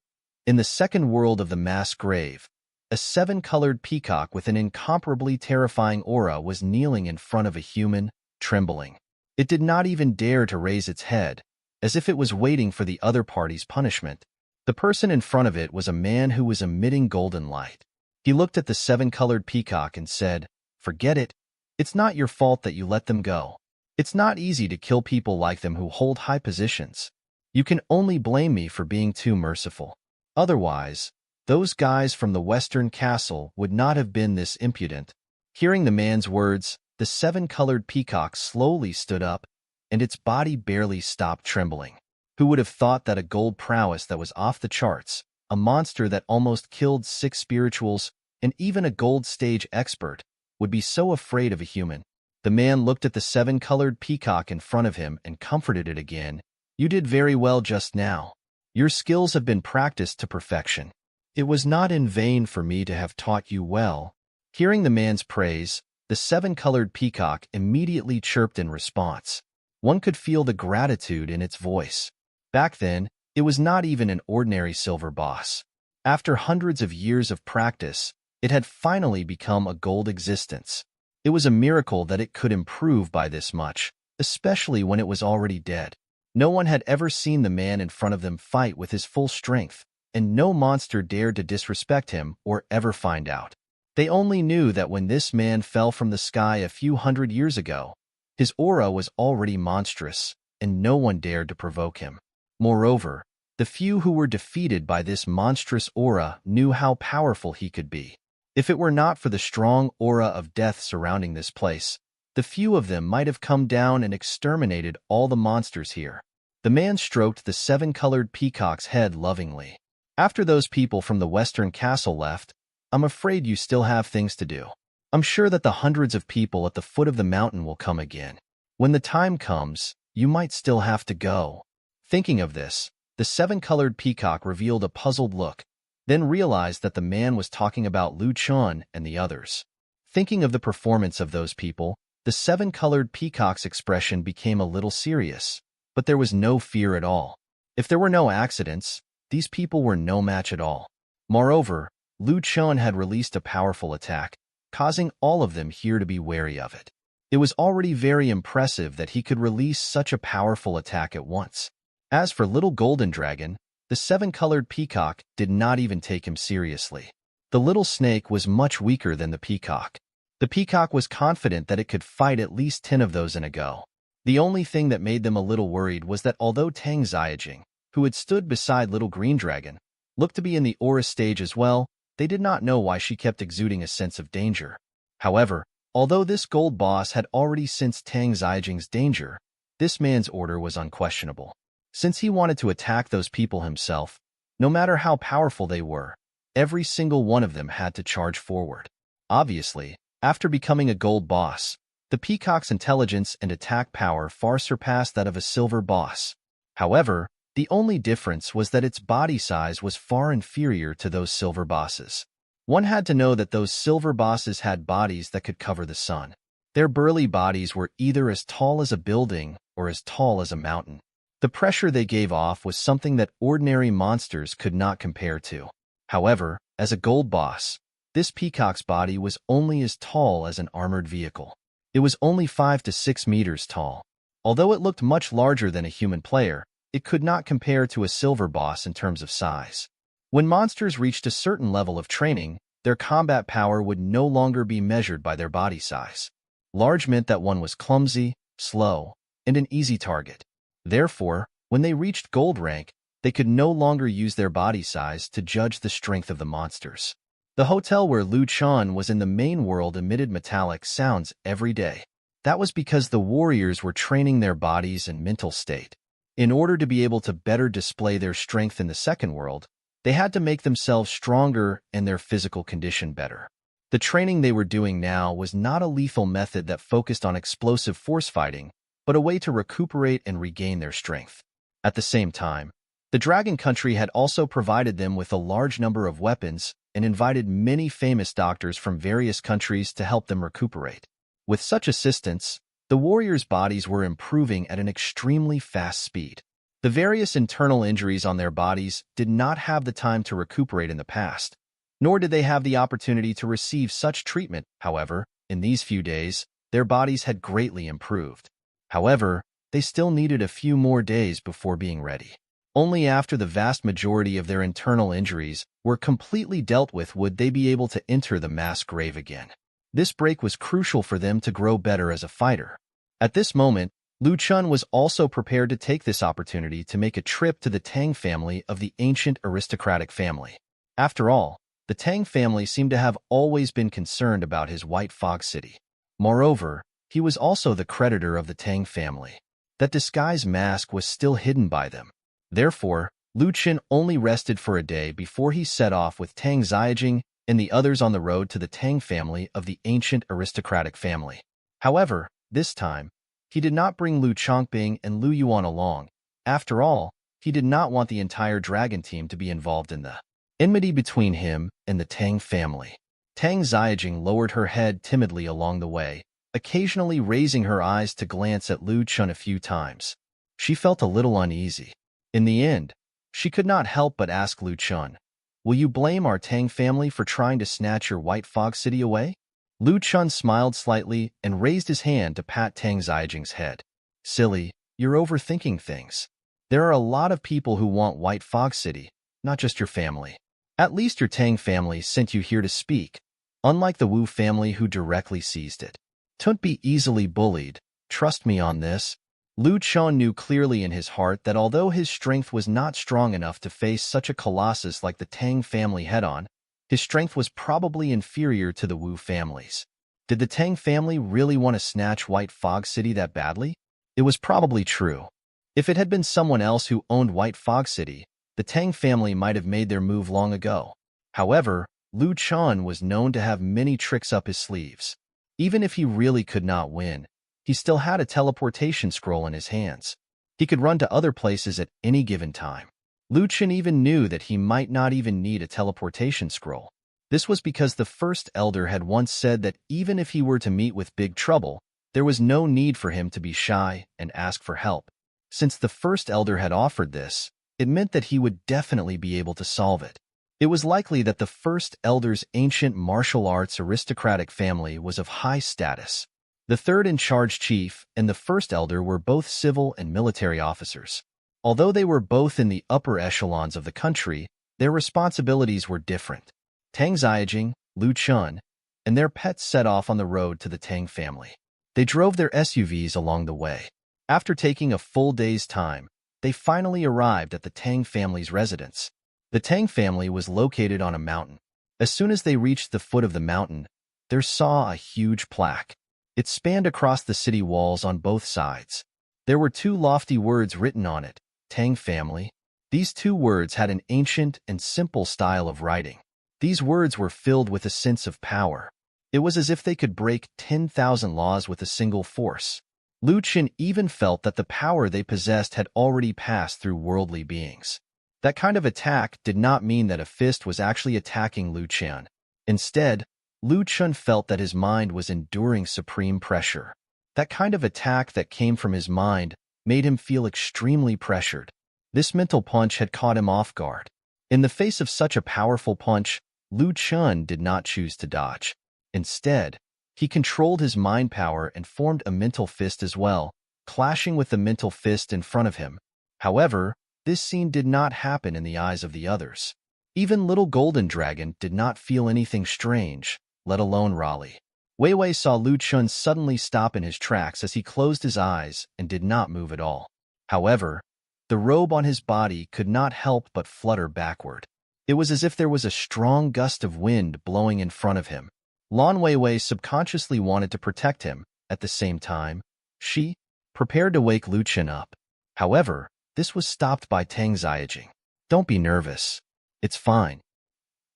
[SPEAKER 1] in the second world of the mass grave, a seven-colored peacock with an incomparably terrifying aura was kneeling in front of a human, trembling. It did not even dare to raise its head, as if it was waiting for the other party's punishment. The person in front of it was a man who was emitting golden light. He looked at the seven-colored peacock and said, "Forget it. It's not your fault that you let them go. It's not easy to kill people like them who hold high positions. You can only blame me for being too merciful. Otherwise, those guys from the Western Castle would not have been this impudent." Hearing the man's words, the seven-colored peacock slowly stood up, and its body barely stopped trembling. Who would have thought that a gold prowess that was off the charts, a monster that almost killed 6 spirituals, and even a gold stage expert, would be so afraid of a human? The man looked at the seven-colored peacock in front of him and comforted it again. "You did very well just now. Your skills have been practiced to perfection. It was not in vain for me to have taught you well." Hearing the man's praise, the seven-colored peacock immediately chirped in response. One could feel the gratitude in its voice. Back then, it was not even an ordinary silver boss. After hundreds of years of practice, it had finally become a gold existence. It was a miracle that it could improve by this much, especially when it was already dead. No one had ever seen the man in front of them fight with his full strength, and no monster dared to disrespect him or ever find out. They only knew that when this man fell from the sky a few hundred years ago, his aura was already monstrous, and no one dared to provoke him. Moreover, the few who were defeated by this monstrous aura knew how powerful he could be. If it were not for the strong aura of death surrounding this place, the few of them might have come down and exterminated all the monsters here. The man stroked the seven-colored peacock's head lovingly. "After those people from the Western Castle left, I'm afraid you still have things to do. I'm sure that the hundreds of people at the foot of the mountain will come again. When the time comes, you might still have to go." Thinking of this, the seven-colored peacock revealed a puzzled look, then realized that the man was talking about Lu Chun and the others. Thinking of the performance of those people, the seven-colored peacock's expression became a little serious, but there was no fear at all. If there were no accidents, these people were no match at all. Moreover, Lu Chun had released a powerful attack, causing all of them here to be wary of it. It was already very impressive that he could release such a powerful attack at once. As for Little Golden Dragon, the seven-colored peacock did not even take him seriously. The little snake was much weaker than the peacock. The peacock was confident that it could fight at least 10 of those in a go. The only thing that made them a little worried was that although Tang Xiajing, who had stood beside Little Green Dragon, looked to be in the aura stage as well, they did not know why she kept exuding a sense of danger. However, although this gold boss had already sensed Tang Xiajing's danger, this man's order was unquestionable. Since he wanted to attack those people himself, no matter how powerful they were, every single one of them had to charge forward. Obviously, after becoming a gold boss, the peacock's intelligence and attack power far surpassed that of a silver boss. However, the only difference was that its body size was far inferior to those silver bosses. One had to know that those silver bosses had bodies that could cover the sun. Their burly bodies were either as tall as a building or as tall as a mountain. The pressure they gave off was something that ordinary monsters could not compare to. However, as a gold boss, this peacock's body was only as tall as an armored vehicle. It was only 5 to 6 meters tall. Although it looked much larger than a human player, it could not compare to a silver boss in terms of size. When monsters reached a certain level of training, their combat power would no longer be measured by their body size. Large meant that one was clumsy, slow, and an easy target. Therefore, when they reached gold rank, they could no longer use their body size to judge the strength of the monsters. The hotel where Lu Chen was in the main world emitted metallic sounds every day. That was because the warriors were training their bodies and mental state. In order to be able to better display their strength in the second world, they had to make themselves stronger and their physical condition better. The training they were doing now was not a lethal method that focused on explosive force fighting, but a way to recuperate and regain their strength. At the same time, the Dragon Country had also provided them with a large number of weapons and invited many famous doctors from various countries to help them recuperate. With such assistance, the warriors' bodies were improving at an extremely fast speed. The various internal injuries on their bodies did not have the time to recuperate in the past, nor did they have the opportunity to receive such treatment. However, in these few days, their bodies had greatly improved. However, they still needed a few more days before being ready. Only after the vast majority of their internal injuries were completely dealt with would they be able to enter the mass grave again. This break was crucial for them to grow better as a fighter. At this moment, Lu Chen was also prepared to take this opportunity to make a trip to the Tang family of the ancient aristocratic family. After all, the Tang family seemed to have always been concerned about his White Fog City. Moreover, he was also the creditor of the Tang family. That disguise mask was still hidden by them. Therefore, Lu Chen only rested for a day before he set off with Tang Xiajing and the others on the road to the Tang family of the ancient aristocratic family. However, this time, he did not bring Lu Chongbing and Lu Yuan along. After all, he did not want the entire dragon team to be involved in the enmity between him and the Tang family. Tang Xiajing lowered her head timidly along the way, occasionally raising her eyes to glance at Lu Chen a few times. She felt a little uneasy. In the end, she could not help but ask Lu Chen, "Will you blame our Tang family for trying to snatch your White Fog City away?" Lu Chen smiled slightly and raised his hand to pat Tang Xiajing's head. "Silly, you're overthinking things. There are a lot of people who want White Fog City, not just your family. At least your Tang family sent you here to speak, unlike the Wu family who directly seized it. Don't be easily bullied, trust me on this." Lu Chen knew clearly in his heart that although his strength was not strong enough to face such a colossus like the Tang family head-on, his strength was probably inferior to the Wu family's. Did the Tang family really want to snatch White Fog City that badly? It was probably true. If it had been someone else who owned White Fog City, the Tang family might have made their move long ago. However, Lu Chen was known to have many tricks up his sleeves. Even if he really could not win, he still had a teleportation scroll in his hands. He could run to other places at any given time. Lu Chen even knew that he might not even need a teleportation scroll. This was because the First Elder had once said that even if he were to meet with big trouble, there was no need for him to be shy and ask for help. Since the First Elder had offered this, it meant that he would definitely be able to solve it. It was likely that the First Elder's ancient martial arts aristocratic family was of high status. The third-in-charge chief and the First Elder were both civil and military officers. Although they were both in the upper echelons of the country, their responsibilities were different. Tang Xiajing, Lu Chun, and their pets set off on the road to the Tang family. They drove their SUVs along the way. After taking a full day's time, they finally arrived at the Tang family's residence. The Tang family was located on a mountain. As soon as they reached the foot of the mountain, they saw a huge plaque. It spanned across the city walls on both sides. There were two lofty words written on it, Tang family. These two words had an ancient and simple style of writing. These words were filled with a sense of power. It was as if they could break 10,000 laws with a single force. Lu Chen even felt that the power they possessed had already passed through worldly beings. That kind of attack did not mean that a fist was actually attacking Lu Chen. Instead, Lu Chen felt that his mind was enduring supreme pressure. That kind of attack that came from his mind made him feel extremely pressured. This mental punch had caught him off guard. In the face of such a powerful punch, Lu Chen did not choose to dodge. Instead, he controlled his mind power and formed a mental fist as well, clashing with the mental fist in front of him. However, this scene did not happen in the eyes of the others. Even little Golden Dragon did not feel anything strange, let alone Raleigh. Wei Wei saw Lu Chen suddenly stop in his tracks as he closed his eyes and did not move at all. However, the robe on his body could not help but flutter backward. It was as if there was a strong gust of wind blowing in front of him. Lan Weiwei subconsciously wanted to protect him. At the same time, she prepared to wake Lu Chen up. However, this was stopped by Tang Xiajing. Don't be nervous. It's fine.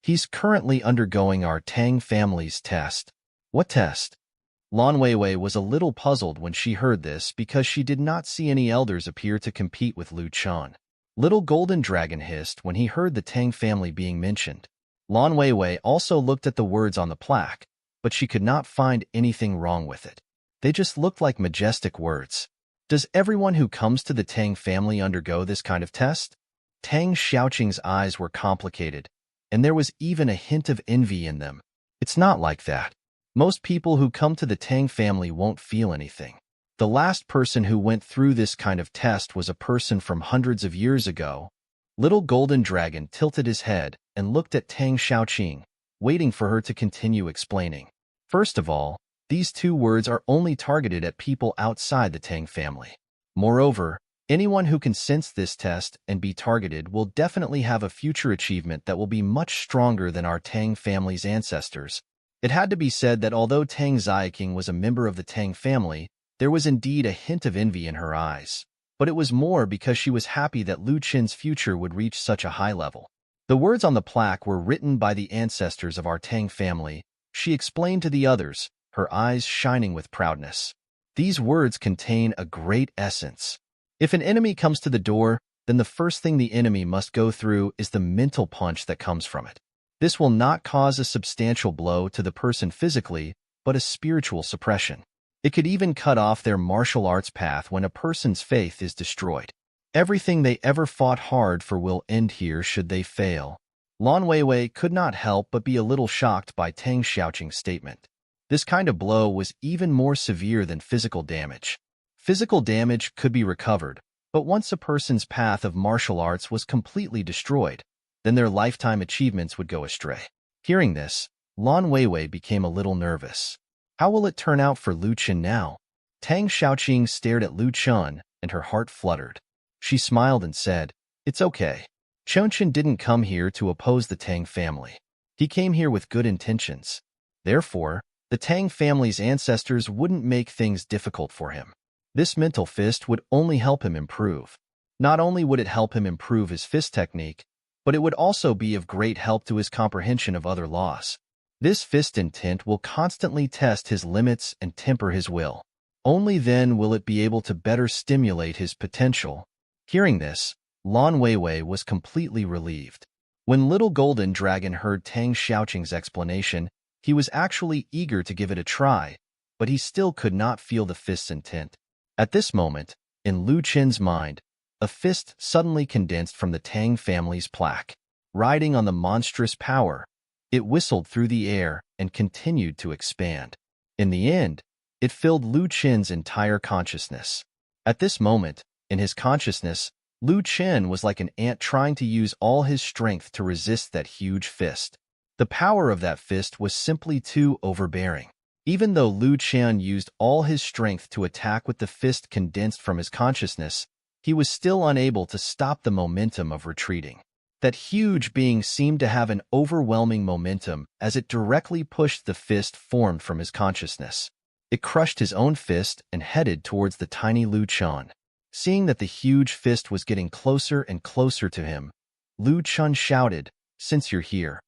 [SPEAKER 1] He's currently undergoing our Tang family's test. What test? Lan Weiwei was a little puzzled when she heard this because she did not see any elders appear to compete with Lu Chen. Little Golden Dragon hissed when he heard the Tang family being mentioned. Lan Weiwei also looked at the words on the plaque, but she could not find anything wrong with it. They just looked like majestic words. Does everyone who comes to the Tang family undergo this kind of test? Tang Xiaoqing's eyes were complicated, and there was even a hint of envy in them. It's not like that. Most people who come to the Tang family won't feel anything. The last person who went through this kind of test was a person from hundreds of years ago. Little Golden Dragon tilted his head and looked at Tang Xiaoqing, waiting for her to continue explaining. First of all, these two words are only targeted at people outside the Tang family. Moreover, anyone who can sense this test and be targeted will definitely have a future achievement that will be much stronger than our Tang family's ancestors. It had to be said that although Tang Xiaoqing was a member of the Tang family, there was indeed a hint of envy in her eyes. But it was more because she was happy that Lu Chen's future would reach such a high level. The words on the plaque were written by the ancestors of our Tang family, she explained to the others, her eyes shining with proudness. These words contain a great essence. If an enemy comes to the door, then the first thing the enemy must go through is the mental punch that comes from it. This will not cause a substantial blow to the person physically, but a spiritual suppression. It could even cut off their martial arts path when a person's faith is destroyed. Everything they ever fought hard for will end here should they fail. Lan Weiwei could not help but be a little shocked by Tang Xiaoqing's statement. This kind of blow was even more severe than physical damage. Physical damage could be recovered, but once a person's path of martial arts was completely destroyed, then their lifetime achievements would go astray. Hearing this, Lan Weiwei became a little nervous. How will it turn out for Lu Chen now? Tang Xiaoqing stared at Lu Chen, and her heart fluttered. She smiled and said, "It's okay. Chen didn't come here to oppose the Tang family. He came here with good intentions. Therefore, the Tang family's ancestors wouldn't make things difficult for him. This mental fist would only help him improve. Not only would it help him improve his fist technique, but it would also be of great help to his comprehension of other laws. This fist intent will constantly test his limits and temper his will. Only then will it be able to better stimulate his potential." Hearing this, Lan Weiwei was completely relieved. When Little Golden Dragon heard Tang Xiaoqing's explanation, he was actually eager to give it a try, but he still could not feel the fist's intent. At this moment, in Lu Chen's mind, a fist suddenly condensed from the Tang family's plaque. Riding on the monstrous power, it whistled through the air and continued to expand. In the end, it filled Lu Chen's entire consciousness. At this moment, in his consciousness, Lu Chen was like an ant trying to use all his strength to resist that huge fist. The power of that fist was simply too overbearing. Even though Lu Chen used all his strength to attack with the fist condensed from his consciousness, he was still unable to stop the momentum of retreating. That huge being seemed to have an overwhelming momentum as it directly pushed the fist formed from his consciousness. It crushed his own fist and headed towards the tiny Lu Chen. Seeing that the huge fist was getting closer and closer to him, Lu Chen shouted, "Since you're here,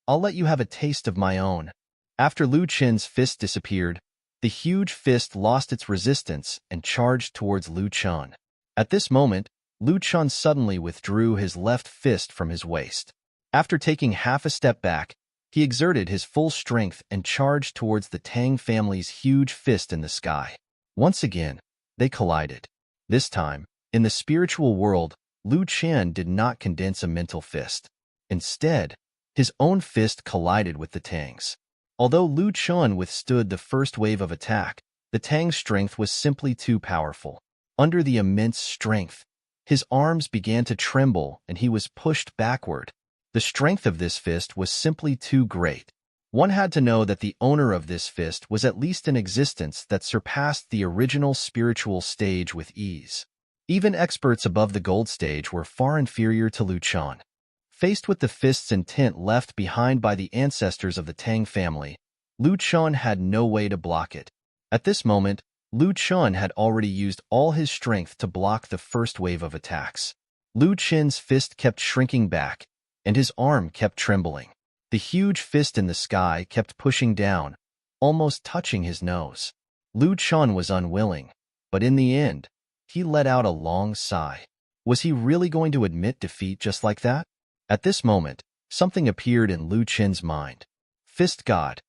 [SPEAKER 1] I'll let you have a taste of my own." After Lu Chen's fist disappeared, the huge fist lost its resistance and charged towards Lu Chen. At this moment, Lu Chen suddenly withdrew his left fist from his waist. After taking half a step back, he exerted his full strength and charged towards the Tang family's huge fist in the sky. Once again, they collided. This time, in the spiritual world, Lu Chen did not condense a mental fist. Instead, his own fist collided with the Tang's. Although Lu Chen withstood the first wave of attack, the Tang's strength was simply too powerful. Under the immense strength, his arms began to tremble and he was pushed backward. The strength of this fist was simply too great. One had to know that the owner of this fist was at least an existence that surpassed the original spiritual stage with ease. Even experts above the gold stage were far inferior to Lu Chen. Faced with the fist's intent left behind by the ancestors of the Tang family, Lu Chen had no way to block it. At this moment, Lu Chen had already used all his strength to block the first wave of attacks. Lu Chen's fist kept shrinking back, and his arm kept trembling. The huge fist in the sky kept pushing down, almost touching his nose. Lu Chen was unwilling, but in the end, he let out a long sigh. Was he really going to admit defeat just like that? At this moment, something appeared in Lu Chen's mind. Fist God.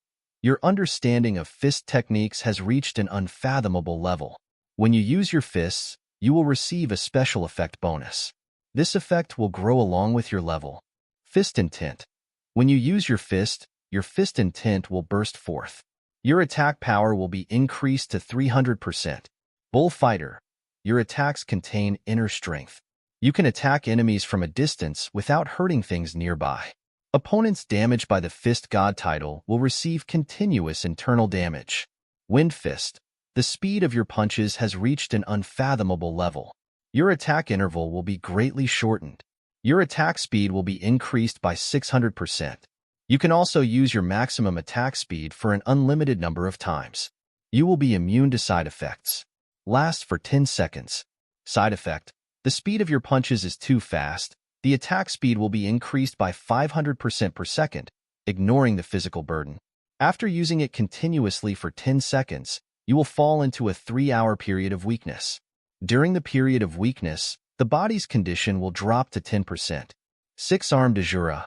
[SPEAKER 1] Your understanding of fist techniques has reached an unfathomable level. When you use your fists, you will receive a special effect bonus. This effect will grow along with your level. Fist intent. When you use your fist intent will burst forth. Your attack power will be increased to 300%. Bullfighter. Your attacks contain inner strength. You can attack enemies from a distance without hurting things nearby. Opponents damaged by the Fist God title will receive continuous internal damage. Wind Fist. The speed of your punches has reached an unfathomable level. Your attack interval will be greatly shortened. Your attack speed will be increased by 600%. You can also use your maximum attack speed for an unlimited number of times. You will be immune to side effects. Last for 10 seconds. Side effect. The speed of your punches is too fast. The attack speed will be increased by 500% per second, ignoring the physical burden. After using it continuously for 10 seconds, you will fall into a 3-hour period of weakness. During the period of weakness, the body's condition will drop to 10%. 6-arm de jure.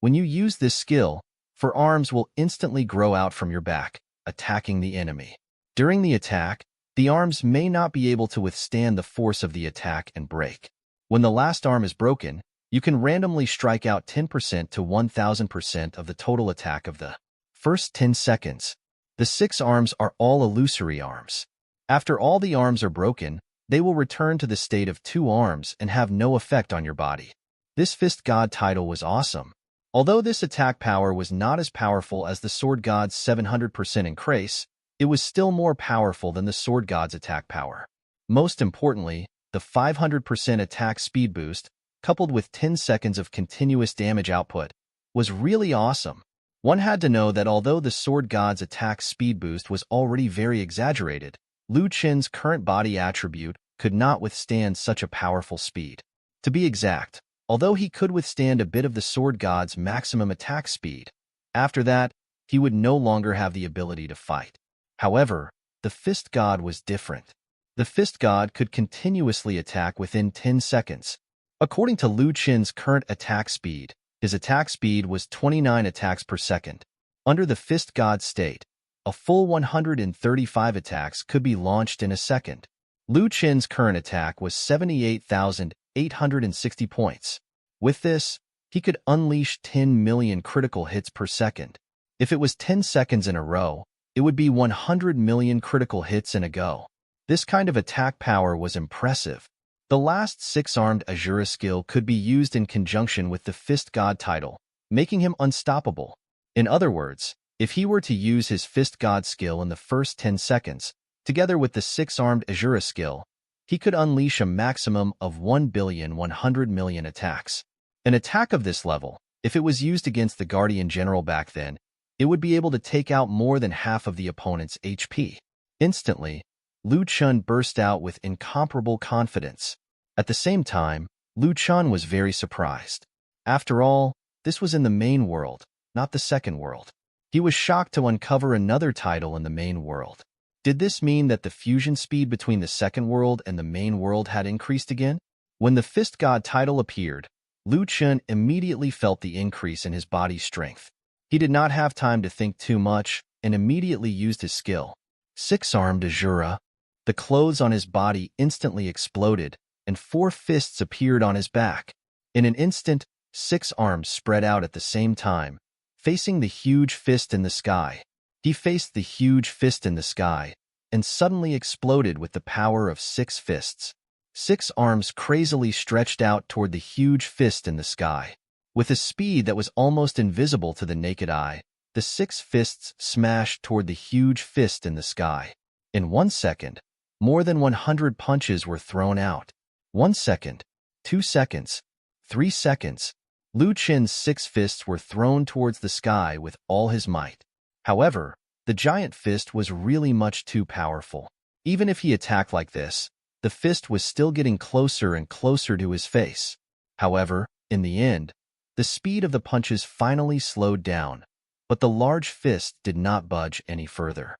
[SPEAKER 1] When you use this skill, forearms will instantly grow out from your back, attacking the enemy. During the attack, the arms may not be able to withstand the force of the attack and break. When the last arm is broken, you can randomly strike out 10% to 1000% of the total attack of the first 10 seconds. The 6 arms are all illusory arms. After all the arms are broken, they will return to the state of 2 arms and have no effect on your body. This Fist God title was awesome. Although this attack power was not as powerful as the Sword God's 700% increase, it was still more powerful than the Sword God's attack power. Most importantly, the 500% attack speed boost, coupled with 10 seconds of continuous damage output, was really awesome. One had to know that although the Sword God's attack speed boost was already very exaggerated, Lu Chen's current body attribute could not withstand such a powerful speed. To be exact, although he could withstand a bit of the Sword God's maximum attack speed, after that, he would no longer have the ability to fight. However, the Fist God was different. The Fist God could continuously attack within 10 seconds. According to Lu Chen's current attack speed, his attack speed was 29 attacks per second. Under the Fist God state, a full 135 attacks could be launched in a second. Lu Chen's current attack was 78,860 points. With this, he could unleash 10 million critical hits per second. If it was 10 seconds in a row, it would be 100 million critical hits in a go. This kind of attack power was impressive. The last six-armed Azura skill could be used in conjunction with the Fist God title, making him unstoppable. In other words, if he were to use his Fist God skill in the first 10 seconds, together with the six-armed Azura skill, he could unleash a maximum of 1,100,000,000 attacks. An attack of this level, if it was used against the Guardian General back then, it would be able to take out more than half of the opponent's HP. Instantly, Lu Chen burst out with incomparable confidence. At the same time, Lu Chen was very surprised. After all, this was in the main world, not the second world. He was shocked to uncover another title in the main world. Did this mean that the fusion speed between the second world and the main world had increased again? When the Fist God title appeared, Lu Chen immediately felt the increase in his body's strength. He did not have time to think too much and immediately used his skill. Six-armed Azura. The clothes on his body instantly exploded, and 4 fists appeared on his back. In an instant, 6 arms spread out at the same time, facing the huge fist in the sky. He faced the huge fist in the sky and suddenly exploded with the power of 6 fists. 6 arms crazily stretched out toward the huge fist in the sky. With a speed that was almost invisible to the naked eye, the 6 fists smashed toward the huge fist in the sky. In 1 second, more than 100 punches were thrown out. 1 second, 2 seconds, 3 seconds. Lu Chen's 6 fists were thrown towards the sky with all his might. However, the giant fist was really much too powerful. Even if he attacked like this, the fist was still getting closer and closer to his face. However, in the end, the speed of the punches finally slowed down, but the large fist did not budge any further.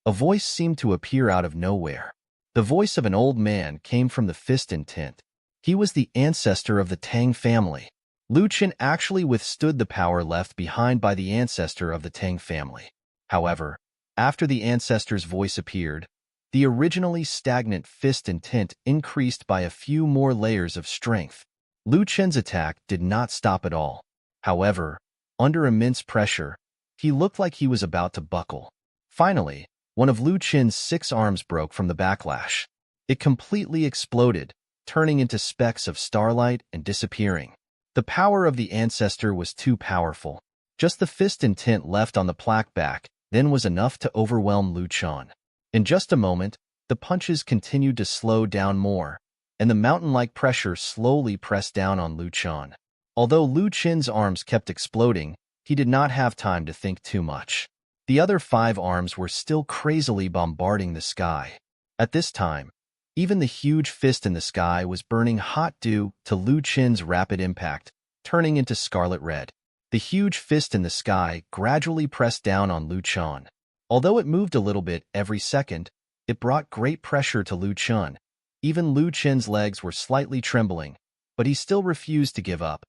[SPEAKER 1] A voice seemed to appear out of nowhere. The voice of an old man came from the fist intent. He was the ancestor of the Tang family. Lu Chen actually withstood the power left behind by the ancestor of the Tang family. However, after the ancestor's voice appeared, the originally stagnant fist intent increased by a few more layers of strength. Lu Chen's attack did not stop at all. However, under immense pressure, he looked like he was about to buckle. Finally, one of Lu Chen's 6 arms broke from the backlash. It completely exploded, turning into specks of starlight and disappearing. The power of the ancestor was too powerful. Just the fist intent left on the plaque back then was enough to overwhelm Lu Chen. In just a moment, the punches continued to slow down more, and the mountain-like pressure slowly pressed down on Lu Chen. Although Lu Chen's arms kept exploding, he did not have time to think too much. The other 5 arms were still crazily bombarding the sky. At this time, even the huge fist in the sky was burning hot due to Lu Chen's rapid impact, turning into scarlet red. The huge fist in the sky gradually pressed down on Lu Chen. Although it moved a little bit every second, it brought great pressure to Lu Chen. Even Lu Chen's legs were slightly trembling, but he still refused to give up.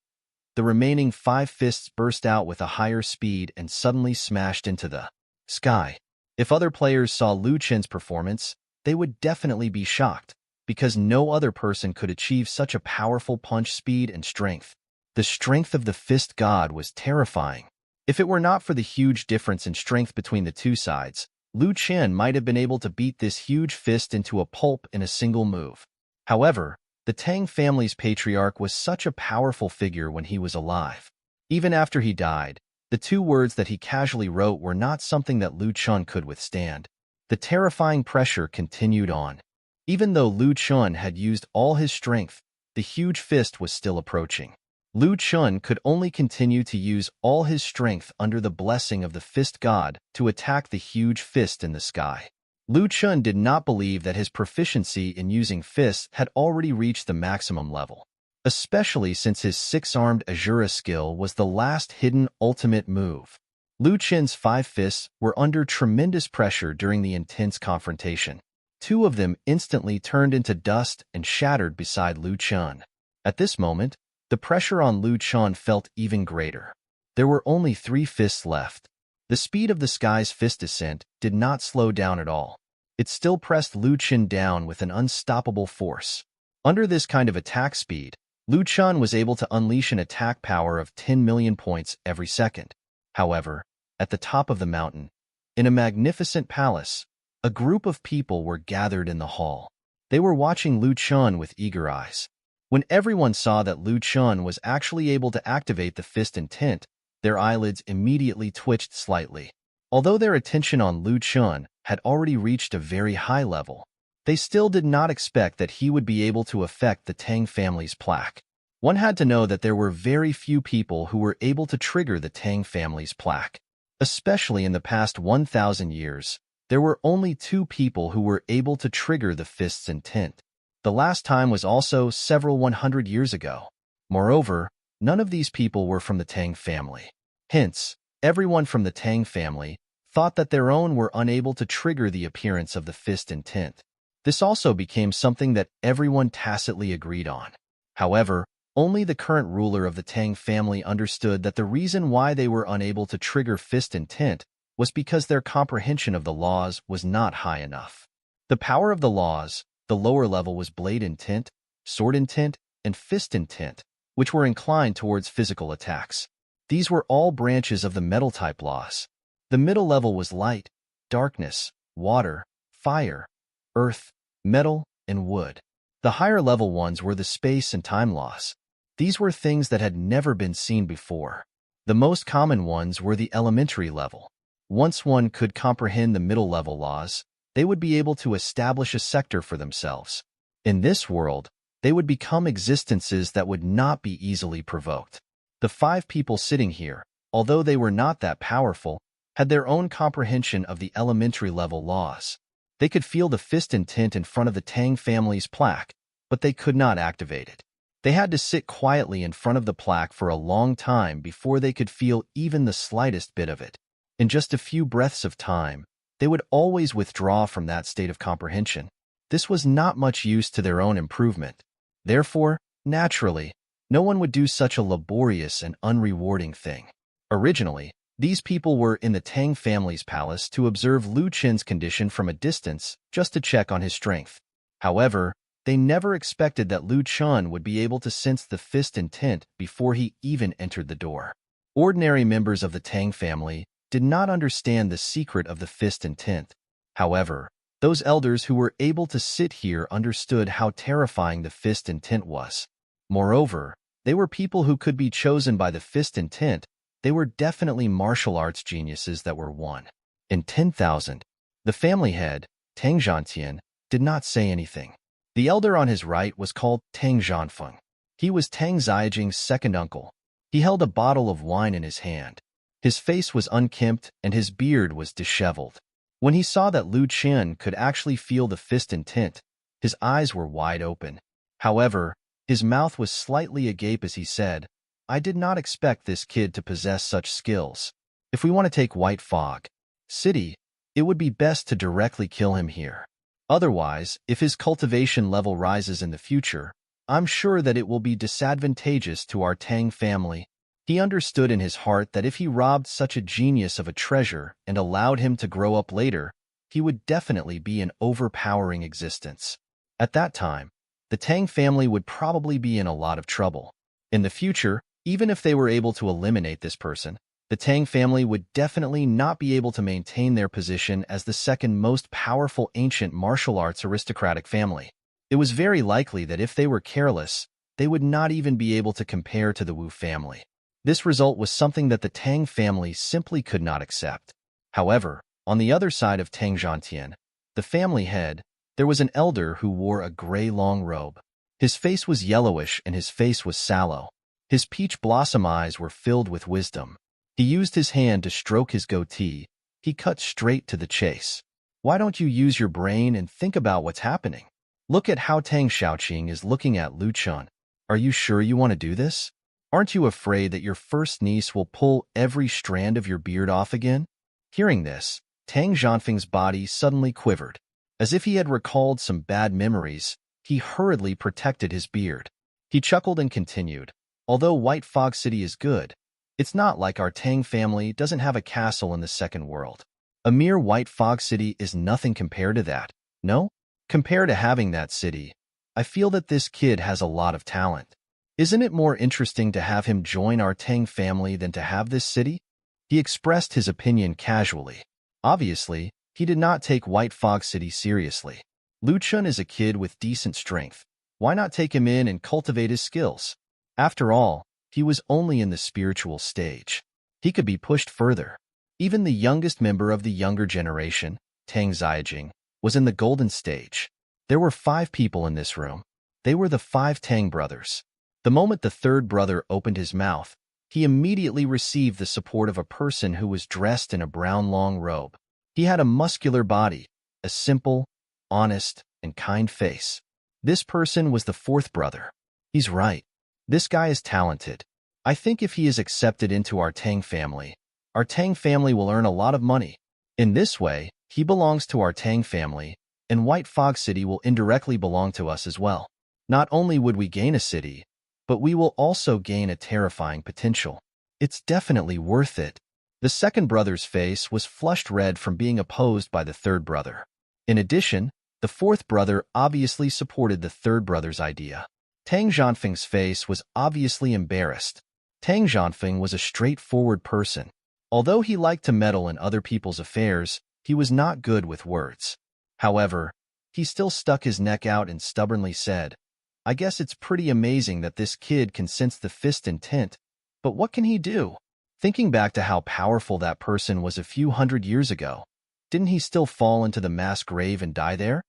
[SPEAKER 1] The remaining 5 fists burst out with a higher speed and suddenly smashed into the sky. If other players saw Lu Chen's performance, they would definitely be shocked, because no other person could achieve such a powerful punch speed and strength. The strength of the Fist God was terrifying. If it were not for the huge difference in strength between the two sides, Lu Chen might have been able to beat this huge fist into a pulp in a single move. However, the Tang family's patriarch was such a powerful figure when he was alive. Even after he died, the 2 words that he casually wrote were not something that Lu Chen could withstand. The terrifying pressure continued on. Even though Lu Chen had used all his strength, the huge fist was still approaching. Lu Chen could only continue to use all his strength under the blessing of the Fist God to attack the huge fist in the sky. Lu Chen did not believe that his proficiency in using fists had already reached the maximum level, especially since his 6-armed Azura skill was the last hidden ultimate move. Lu Chen's 5 fists were under tremendous pressure during the intense confrontation. 2 of them instantly turned into dust and shattered beside Lu Chen. At this moment, the pressure on Lu Chen felt even greater. There were only 3 fists left. The speed of the sky's fist descent did not slow down at all. It still pressed Lu Chen down with an unstoppable force. Under this kind of attack speed, Lu Chen was able to unleash an attack power of 10 million points every second. However, at the top of the mountain, in a magnificent palace, a group of people were gathered in the hall. They were watching Lu Chun with eager eyes. When everyone saw that Lu Chun was actually able to activate the fist intent, their eyelids immediately twitched slightly. Although their attention on Lu Chun had already reached a very high level, they still did not expect that he would be able to affect the Tang family's plaque. One had to know that there were very few people who were able to trigger the Tang family's plaque. Especially in the past 1,000 years, there were only 2 people who were able to trigger the fist's intent. The last time was also several 100 years ago. Moreover, none of these people were from the Tang family. Hence, everyone from the Tang family thought that their own were unable to trigger the appearance of the fist intent. This also became something that everyone tacitly agreed on. However, only the current ruler of the Tang family understood that the reason why they were unable to trigger fist intent was because their comprehension of the laws was not high enough. The power of the laws, the lower level was blade intent, sword intent, and fist intent, which were inclined towards physical attacks. These were all branches of the metal-type laws. The middle level was light, darkness, water, fire, earth, metal, and wood. The higher level ones were the space and time laws. These were things that had never been seen before. The most common ones were the elementary level. Once one could comprehend the middle level laws, they would be able to establish a sector for themselves. In this world, they would become existences that would not be easily provoked. The 5 people sitting here, although they were not that powerful, had their own comprehension of the elementary level laws. They could feel the fist intent in front of the Tang family's plaque, but they could not activate it. They had to sit quietly in front of the plaque for a long time before they could feel even the slightest bit of it. In just a few breaths of time, they would always withdraw from that state of comprehension. This was not much use to their own improvement. Therefore, naturally, no one would do such a laborious and unrewarding thing. Originally, these people were in the Tang family's palace to observe Lu Chen's condition from a distance just to check on his strength. However, they never expected that Lu Chun would be able to sense the fist intent before he even entered the door. Ordinary members of the Tang family did not understand the secret of the fist intent. However, those elders who were able to sit here understood how terrifying the fist intent was. Moreover, they were people who could be chosen by the fist intent. They were definitely martial arts geniuses that were one in 10,000. The family head, Tang Zhantian, did not say anything. The elder on his right was called Tang Zhanfeng. He was Tang Ziajing's second uncle. He held a bottle of wine in his hand. His face was unkempt and his beard was disheveled. When he saw that Lu Chen could actually feel the fist intent, his eyes were wide open. However, his mouth was slightly agape as he said, "I did not expect this kid to possess such skills. If we want to take White Fog City, it would be best to directly kill him here. Otherwise, if his cultivation level rises in the future, I'm sure that it will be disadvantageous to our Tang family." He understood in his heart that if he robbed such a genius of a treasure and allowed him to grow up later, he would definitely be an overpowering existence. At that time, the Tang family would probably be in a lot of trouble. In the future, even if they were able to eliminate this person, the Tang family would definitely not be able to maintain their position as the second most powerful ancient martial arts aristocratic family. It was very likely that if they were careless, they would not even be able to compare to the Wu family. This result was something that the Tang family simply could not accept. However, on the other side of Tang Zhantian, the family head, there was an elder who wore a gray long robe. His face was yellowish and his face was sallow. His peach blossom eyes were filled with wisdom. He used his hand to stroke his goatee. He cut straight to the chase. "Why don't you use your brain and think about what's happening? Look at how Tang Xiaoqing is looking at Lu Chun. Are you sure you want to do this? Aren't you afraid that your first niece will pull every strand of your beard off again?" Hearing this, Tang Zhanfeng's body suddenly quivered. As if he had recalled some bad memories, he hurriedly protected his beard. He chuckled and continued, "Although White Fog City is good, it's not like our Tang family doesn't have a castle in the second world. A mere White Fog City is nothing compared to that. No? Compared to having that city, I feel that this kid has a lot of talent. Isn't it more interesting to have him join our Tang family than to have this city?" He expressed his opinion casually. Obviously, he did not take White Fog City seriously. Lu Chun is a kid with decent strength. Why not take him in and cultivate his skills? After all, he was only in the spiritual stage. He could be pushed further. Even the youngest member of the younger generation, Tang Xiajing, was in the golden stage. There were 5 people in this room. They were the 5 Tang brothers. The moment the third brother opened his mouth, he immediately received the support of a person who was dressed in a brown long robe. He had a muscular body, a simple, honest, and kind face. This person was the 4th brother. He's right. This guy is talented. I think if he is accepted into our Tang family will earn a lot of money. In this way, he belongs to our Tang family, and White Fog City will indirectly belong to us as well. Not only would we gain a city, but we will also gain a terrifying potential. It's definitely worth it. The second brother's face was flushed red from being opposed by the third brother. In addition, the 4th brother obviously supported the third brother's idea. Tang Zhanfeng's face was obviously embarrassed. Tang Zhanfeng was a straightforward person. Although he liked to meddle in other people's affairs, he was not good with words. However, he still stuck his neck out and stubbornly said, I guess it's pretty amazing that this kid can sense the fist intent, but what can he do? Thinking back to how powerful that person was a few hundred years ago, didn't he still fall into the mass grave and die there?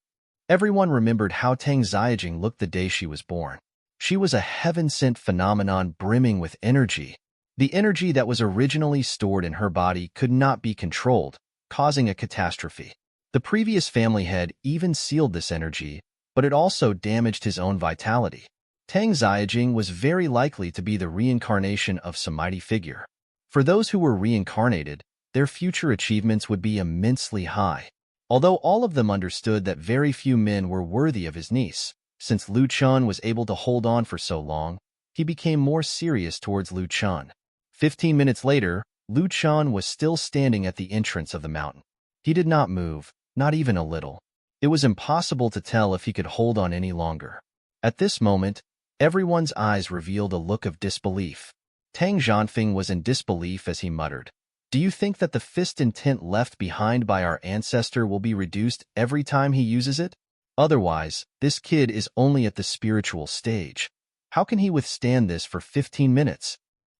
[SPEAKER 1] Everyone remembered how Tang Xiajing looked the day she was born. She was a heaven-sent phenomenon brimming with energy. The energy that was originally stored in her body could not be controlled, causing a catastrophe. The previous family head even sealed this energy, but it also damaged his own vitality. Tang Xiajing was very likely to be the reincarnation of some mighty figure. For those who were reincarnated, their future achievements would be immensely high. Although all of them understood that very few men were worthy of his niece, since Lu Chun was able to hold on for so long, he became more serious towards Lu Chun. 15 minutes later, Lu Chun was still standing at the entrance of the mountain. He did not move, not even a little. It was impossible to tell if he could hold on any longer. At this moment, everyone's eyes revealed a look of disbelief. Tang Zhanfeng was in disbelief as he muttered, Do you think that the fist intent left behind by our ancestor will be reduced every time he uses it? Otherwise, this kid is only at the spiritual stage. How can he withstand this for 15 minutes?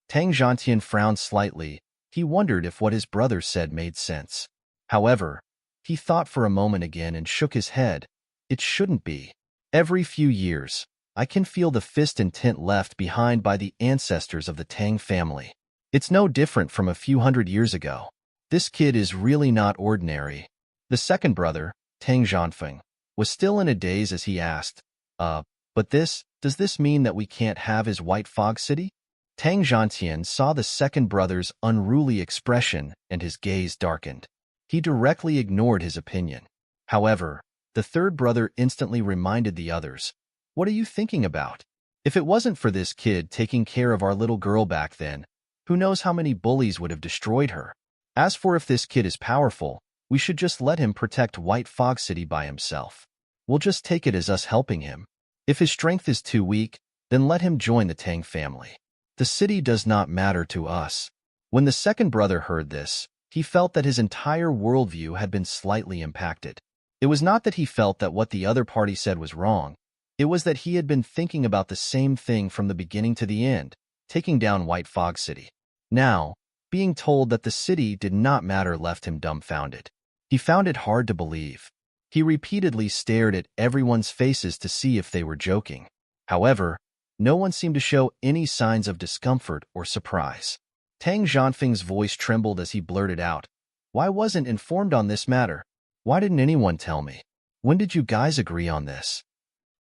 [SPEAKER 1] Tang Zhantian frowned slightly. He wondered if what his brother said made sense. However, he thought for a moment again and shook his head. It shouldn't be. Every few years, I can feel the fist intent left behind by the ancestors of the Tang family. It's no different from a few hundred years ago. This kid is really not ordinary. The second brother, Tang Zhanfeng, was still in a daze as he asked, but does this mean that we can't have his White Fog City? Tang Zhantian saw the second brother's unruly expression and his gaze darkened. He directly ignored his opinion. However, the third brother instantly reminded the others, What are you thinking about? If it wasn't for this kid taking care of our little girl back then, who knows how many bullies would have destroyed her? As for if this kid is powerful, we should just let him protect White Fog City by himself. We'll just take it as us helping him. If his strength is too weak, then let him join the Tang family. The city does not matter to us. When the second brother heard this, he felt that his entire worldview had been slightly impacted. It was not that he felt that what the other party said was wrong. It was that he had been thinking about the same thing from the beginning to the end, taking down White Fog City. Now, being told that the city did not matter left him dumbfounded. He found it hard to believe. He repeatedly stared at everyone's faces to see if they were joking. However, no one seemed to show any signs of discomfort or surprise. Tang Zhanfeng's voice trembled as he blurted out, Why wasn't informed on this matter? Why didn't anyone tell me? When did you guys agree on this?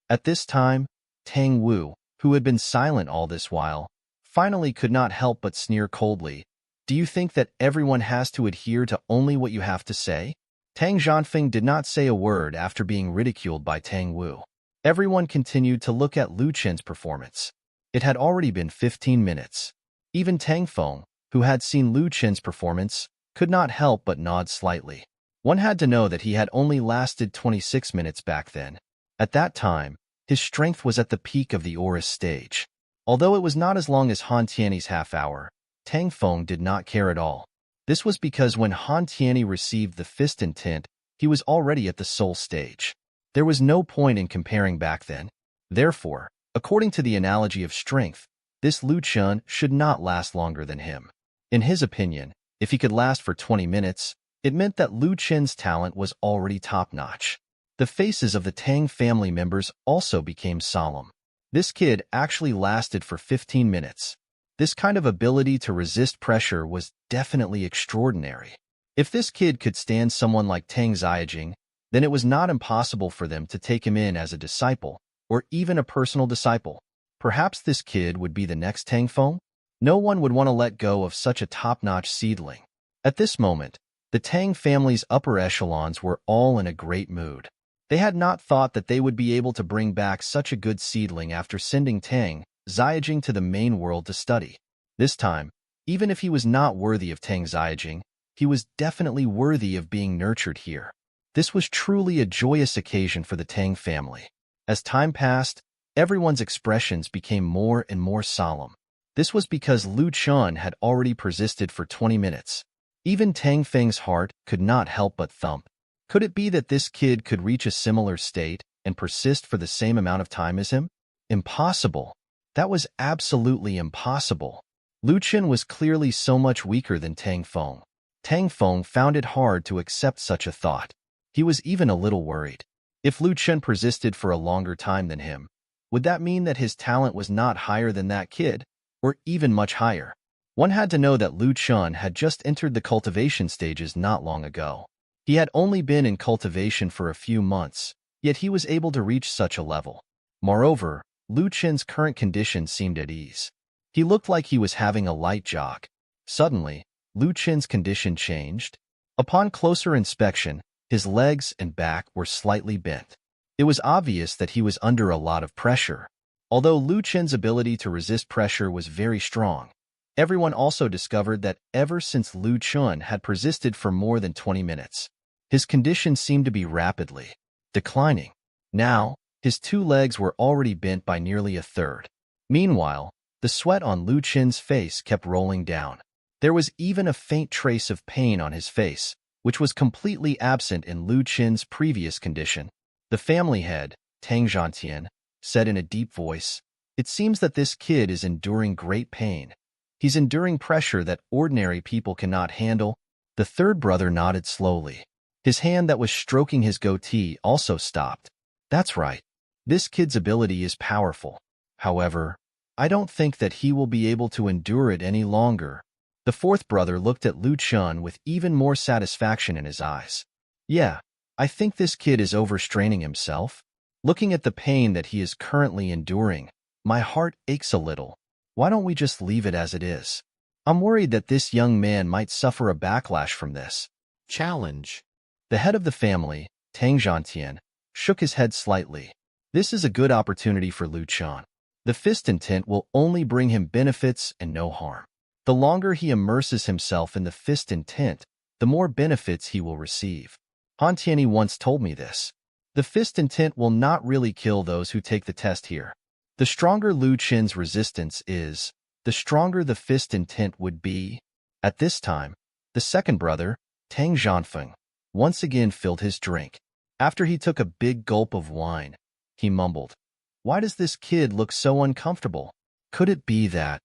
[SPEAKER 1] At this time, Tang Wu, who had been silent all this while, finally could not help but sneer coldly. Do you think that everyone has to adhere to only what you have to say? Tang Zhanfeng did not say a word after being ridiculed by Tang Wu. Everyone continued to look at Lu Chen's performance. It had already been 15 minutes. Even Tang Feng, who had seen Lu Chen's performance, could not help but nod slightly. One had to know that he had only lasted 26 minutes back then. At that time, his strength was at the peak of the Aurus stage. Although it was not as long as Han Tiany's half hour, Tang Feng did not care at all. This was because when Han Tiany received the fist intent, he was already at the soul stage. There was no point in comparing back then. Therefore, according to the analogy of strength, this Lu Chen should not last longer than him. In his opinion, if he could last for 20 minutes, it meant that Lu Chen's talent was already top-notch. The faces of the Tang family members also became solemn. This kid actually lasted for 15 minutes. This kind of ability to resist pressure was definitely extraordinary. If this kid could stand someone like Tang Xiajing, then it was not impossible for them to take him in as a disciple, or even a personal disciple. Perhaps this kid would be the next Tang Feng? No one would want to let go of such a top-notch seedling. At this moment, the Tang family's upper echelons were all in a great mood. They had not thought that they would be able to bring back such a good seedling after sending Tang Xiajing to the main world to study. This time, even if he was not worthy of Tang Xiajing, he was definitely worthy of being nurtured here. This was truly a joyous occasion for the Tang family. As time passed, everyone's expressions became more and more solemn. This was because Lu Chen had already persisted for 20 minutes. Even Tang Feng's heart could not help but thump. Could it be that this kid could reach a similar state and persist for the same amount of time as him? Impossible. That was absolutely impossible. Lu Chen was clearly so much weaker than Tang Feng. Tang Feng found it hard to accept such a thought. He was even a little worried. If Lu Chen persisted for a longer time than him, would that mean that his talent was not higher than that kid, or even much higher? One had to know that Lu Chen had just entered the cultivation stages not long ago. He had only been in cultivation for a few months, yet he was able to reach such a level. Moreover, Lu Chen's current condition seemed at ease. He looked like he was having a light jog. Suddenly, Lu Chen's condition changed. Upon closer inspection, his legs and back were slightly bent. It was obvious that he was under a lot of pressure. Although Lu Chen's ability to resist pressure was very strong, everyone also discovered that ever since Lu Chen had persisted for more than 20 minutes, his condition seemed to be rapidly declining. Now, his two legs were already bent by nearly a third. Meanwhile, the sweat on Lu Chen's face kept rolling down. There was even a faint trace of pain on his face, which was completely absent in Lu Chen's previous condition. The family head, Tang Zhantian, said in a deep voice, "It seems that this kid is enduring great pain. He's enduring pressure that ordinary people cannot handle." The third brother nodded slowly. His hand that was stroking his goatee also stopped. "That's right. This kid's ability is powerful. However, I don't think that he will be able to endure it any longer." The fourth brother looked at Lu Chen with even more satisfaction in his eyes. "Yeah, I think this kid is overstraining himself. Looking at the pain that he is currently enduring, my heart aches a little. Why don't we just leave it as it is? I'm worried that this young man might suffer a backlash from this."
[SPEAKER 2] Challenge.
[SPEAKER 1] The head of the family, Tang Zhantian, shook his head slightly. This is a good opportunity for Lu Chen. The fist intent will only bring him benefits and no harm. The longer he immerses himself in the fist intent, the more benefits he will receive. Han Tianyi once told me this. The fist intent will not really kill those who take the test here. The stronger Lu Chen's resistance is, the stronger the fist intent would be. At this time, the second brother, Tang Zhanfeng, once again filled his drink. After he took a big gulp of wine, he mumbled, "Why does this kid look so uncomfortable? Could it be that?"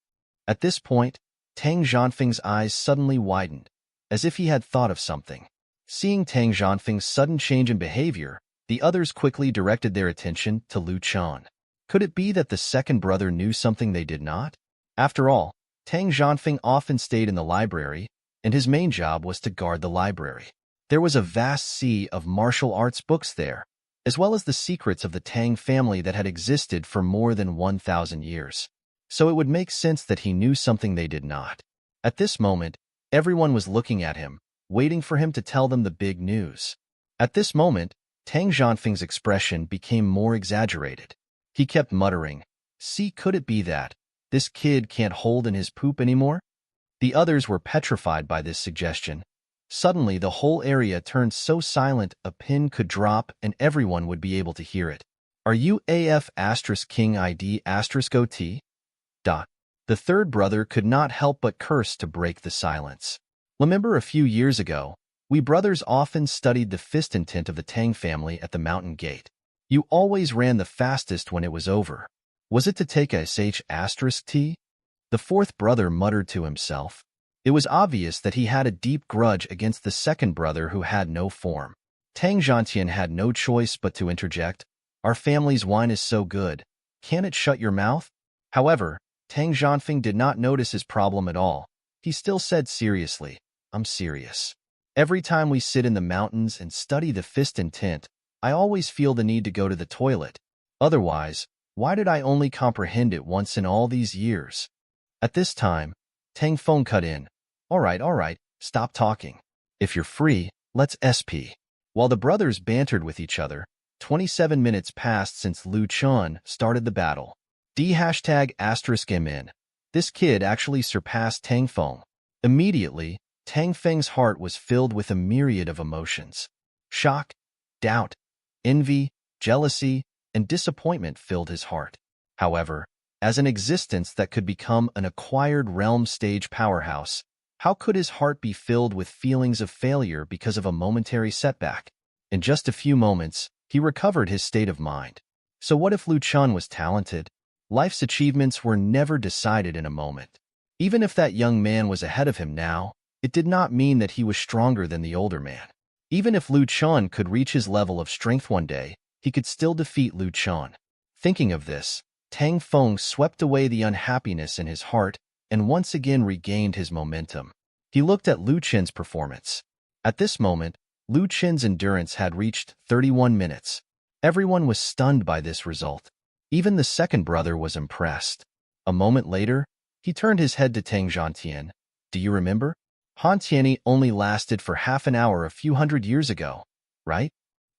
[SPEAKER 1] At this point, Tang Zhanfeng's eyes suddenly widened, as if he had thought of something. Seeing Tang Zhanfeng's sudden change in behavior, the others quickly directed their attention to Lu Chen. Could it be that the second brother knew something they did not? After all, Tang Zhanfeng often stayed in the library, and his main job was to guard the library. There was a vast sea of martial arts books there, as well as the secrets of the Tang family that had existed for more than 1,000 years. So it would make sense that he knew something they did not. At this moment, everyone was looking at him, waiting for him to tell them the big news. At this moment, Tang Zhanfeng's expression became more exaggerated. He kept muttering, "See, could it be that this kid can't hold in his poop anymore?" The others were petrified by this suggestion. Suddenly, the whole area turned so silent a pin could drop and everyone would be able to hear it. "Are you AF * King ID * OT? The third brother could not help but curse to break the silence. Remember a few years ago, we brothers often studied the fist intent of the Tang family at the mountain gate. You always ran the fastest when it was over. Was it to take a sh*t? The fourth brother muttered to himself. It was obvious that he had a deep grudge against the second brother who had no form. Tang Zhantian had no choice but to interject. Our family's wine is so good. Can't it shut your mouth? However, Tang Zhanfeng did not notice his problem at all. He still said seriously, I'm serious. Every time we sit in the mountains and study the fist and tint, I always feel the need to go to the toilet. Otherwise, why did I only comprehend it once in all these years? At this time, Tang Feng cut in. All right, stop talking. If you're free, let's SP. While the brothers bantered with each other, 27 minutes passed since Lu Chun started the battle. #*MN. This kid actually surpassed Tang Feng. Immediately, Tang Feng's heart was filled with a myriad of emotions. Shock, doubt, envy, jealousy, and disappointment filled his heart. However, as an existence that could become an acquired realm stage powerhouse, how could his heart be filled with feelings of failure because of a momentary setback? In just a few moments, he recovered his state of mind. So what if Lu Chun was talented? Life's achievements were never decided in a moment. Even if that young man was ahead of him now, it did not mean that he was stronger than the older man. Even if Lu Chun could reach his level of strength one day, he could still defeat Lu Chun. Thinking of this, Tang Feng swept away the unhappiness in his heart and once again regained his momentum. He looked at Lu Chen's performance. At this moment, Lu Chen's endurance had reached 31 minutes. Everyone was stunned by this result. Even the second brother was impressed. A moment later, he turned his head to Tang Zhantian. Do you remember? Han Tianyi only lasted for half an hour a few hundred years ago, right?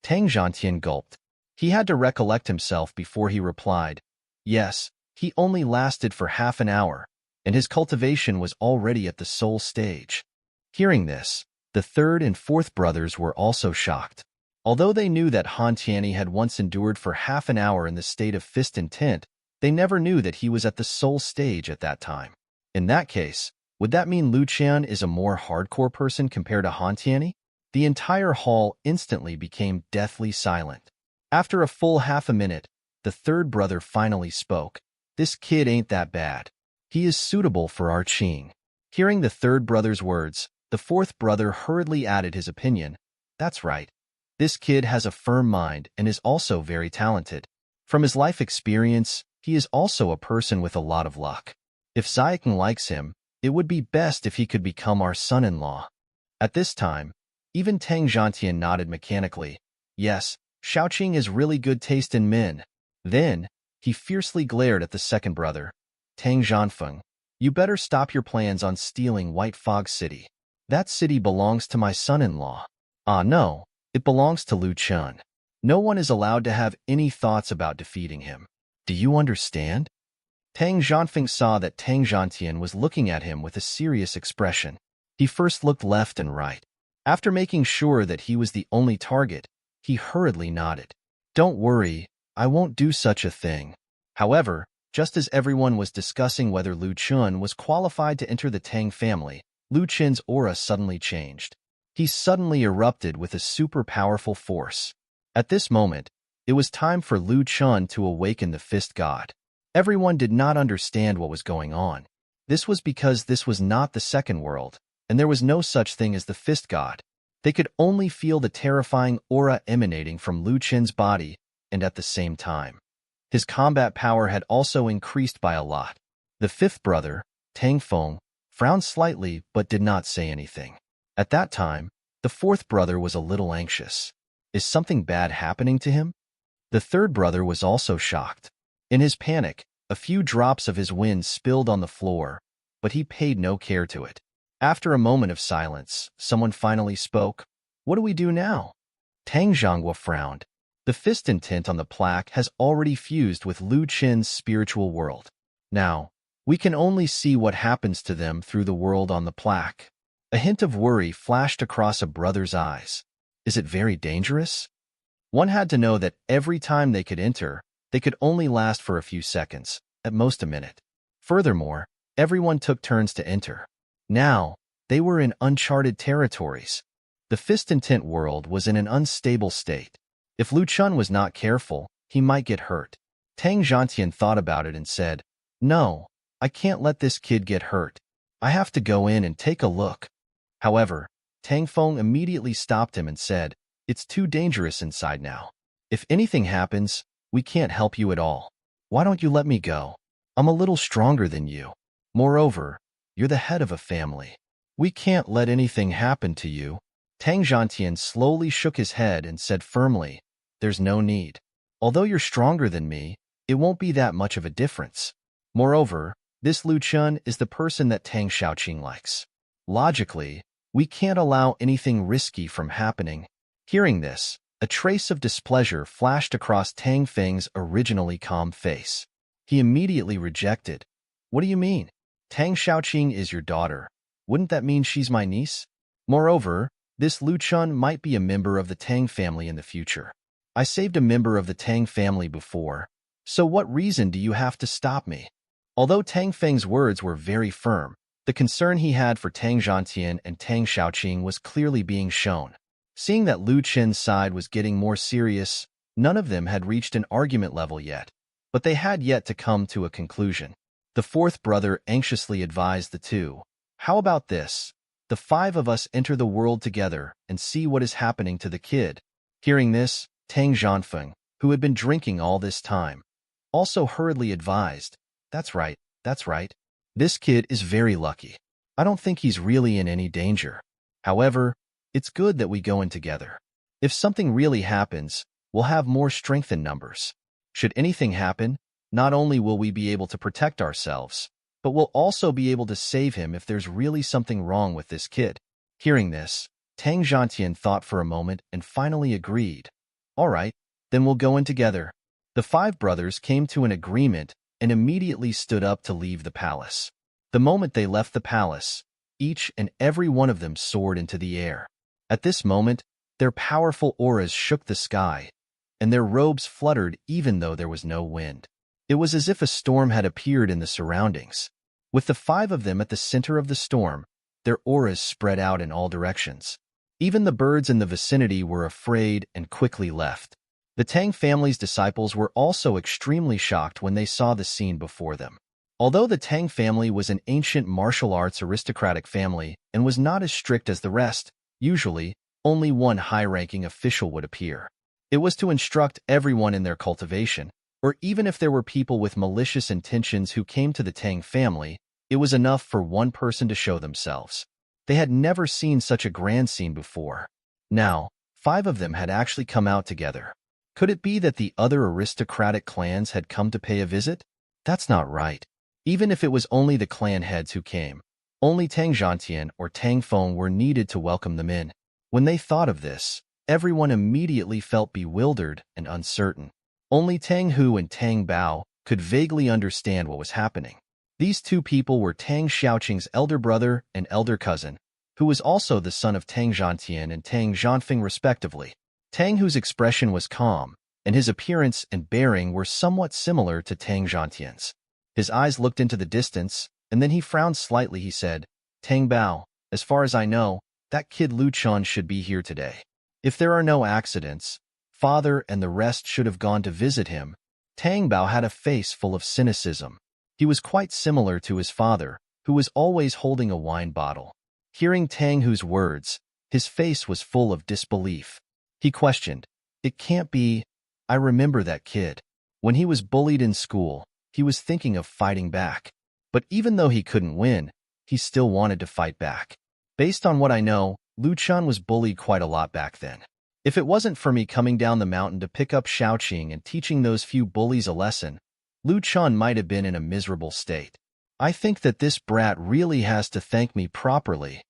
[SPEAKER 1] Tang Zhantian gulped. He had to recollect himself before he replied. Yes, he only lasted for half an hour, and his cultivation was already at the soul stage. Hearing this, the third and fourth brothers were also shocked. Although they knew that Han Tianyi had once endured for half an hour in the state of fist and tint, they never knew that he was at the soul stage at that time. In that case, would that mean Lu Qian is a more hardcore person compared to Han Tianyi? The entire hall instantly became deathly silent. After a full half a minute, the third brother finally spoke. This kid ain't that bad. He is suitable for our Qing. Hearing the third brother's words, the fourth brother hurriedly added his opinion. That's right. This kid has a firm mind and is also very talented. From his life experience, he is also a person with a lot of luck. If Xiaoqing likes him, it would be best if he could become our son-in-law. At this time, even Tang Zhantian nodded mechanically. Yes, Xiaoqing is really good taste in men. Then, he fiercely glared at the second brother. Tang Zhanfeng, you better stop your plans on stealing White Fog City. That city belongs to my son-in-law. Ah no, it belongs to Lu Chun. No one is allowed to have any thoughts about defeating him. Do you understand? Tang Zhanfeng saw that Tang Zhantian was looking at him with a serious expression. He first looked left and right. After making sure that he was the only target, he hurriedly nodded. Don't worry, I won't do such a thing. However, just as everyone was discussing whether Lu Chun was qualified to enter the Tang family, Lu Chen's aura suddenly changed. He suddenly erupted with a super powerful force. At this moment, it was time for Lu Chun to awaken the fist god. Everyone did not understand what was going on. This was because this was not the second world, and there was no such thing as the fist god. They could only feel the terrifying aura emanating from Lu Chen's body, and at the same time, his combat power had also increased by a lot. The fifth brother, Tang Feng, frowned slightly but did not say anything. At that time, the fourth brother was a little anxious. Is something bad happening to him? The third brother was also shocked. In his panic, a few drops of his wind spilled on the floor, but he paid no care to it. After a moment of silence, someone finally spoke. What do we do now? Tang Zhanghua frowned. The fist intent on the plaque has already fused with Lu Chen's spiritual world. Now, we can only see what happens to them through the world on the plaque. A hint of worry flashed across a brother's eyes. Is it very dangerous? One had to know that every time they could enter, they could only last for a few seconds, at most a minute. Furthermore, everyone took turns to enter. Now, they were in uncharted territories. The fist intent world was in an unstable state. If Lu Chun was not careful, he might get hurt. Tang Zhantian thought about it and said, "No, I can't let this kid get hurt. I have to go in and take a look." However, Tang Feng immediately stopped him and said, "It's too dangerous inside now. If anything happens, we can't help you at all. Why don't you let me go? I'm a little stronger than you. Moreover, you're the head of a family. We can't let anything happen to you." Tang Zhantian slowly shook his head and said firmly, "There's no need. Although you're stronger than me, it won't be that much of a difference. Moreover, this Lu Chun is the person that Tang Xiaoqing likes. Logically, we can't allow anything risky from happening." Hearing this, a trace of displeasure flashed across Tang Feng's originally calm face. He immediately rejected. "What do you mean? Tang Xiaoqing is your daughter. Wouldn't that mean she's my niece? Moreover, this Lu Chun might be a member of the Tang family in the future. I saved a member of the Tang family before, so what reason do you have to stop me?" Although Tang Feng's words were very firm, the concern he had for Tang Zhantian and Tang Xiaoqing was clearly being shown. Seeing that Lu Chen's side was getting more serious, none of them had reached an argument level yet, but they had yet to come to a conclusion. The fourth brother anxiously advised the two, "How about this? The five of us enter the world together and see what is happening to the kid." Hearing this, Tang Zhanfeng, who had been drinking all this time, also hurriedly advised, That's right. This kid is very lucky. I don't think he's really in any danger. However, it's good that we go in together. If something really happens, we'll have more strength in numbers. Should anything happen, not only will we be able to protect ourselves, but we'll also be able to save him if there's really something wrong with this kid." Hearing this, Tang Zhantian thought for a moment and finally agreed. "All right, then we'll go in together." The five brothers came to an agreement and immediately stood up to leave the palace. The moment they left the palace, each and every one of them soared into the air. At this moment, their powerful auras shook the sky, and their robes fluttered even though there was no wind. It was as if a storm had appeared in the surroundings. With the five of them at the center of the storm, their auras spread out in all directions. Even the birds in the vicinity were afraid and quickly left. The Tang family's disciples were also extremely shocked when they saw the scene before them. Although the Tang family was an ancient martial arts aristocratic family and was not as strict as the rest, usually, only one high-ranking official would appear. It was to instruct everyone in their cultivation, or even if there were people with malicious intentions who came to the Tang family, it was enough for one person to show themselves. They had never seen such a grand scene before. Now, five of them had actually come out together. Could it be that the other aristocratic clans had come to pay a visit? That's not right. Even if it was only the clan heads who came, only Tang Zhantian or Tang Feng were needed to welcome them in. When they thought of this, everyone immediately felt bewildered and uncertain. Only Tang Hu and Tang Bao could vaguely understand what was happening. These two people were Tang Xiaoqing's elder brother and elder cousin, who was also the son of Tang Zhantian and Tang Zhanfeng respectively. Tang Hu's expression was calm, and his appearance and bearing were somewhat similar to Tang Zhantian's. His eyes looked into the distance, and then he frowned slightly. He said, "Tang Bao, as far as I know, that kid Lu Chun should be here today. If there are no accidents, father and the rest should have gone to visit him." Tang Bao had a face full of cynicism. He was quite similar to his father, who was always holding a wine bottle. Hearing Tang Hu's words, his face was full of disbelief. He questioned, "It can't be. I remember that kid. When he was bullied in school, he was thinking of fighting back. But even though he couldn't win, he still wanted to fight back. Based on what I know, Lu Chun was bullied quite a lot back then. If it wasn't for me coming down the mountain to pick up Xiaoqing and teaching those few bullies a lesson, Lu Chun might have been in a miserable state. I think that this brat really has to thank me properly."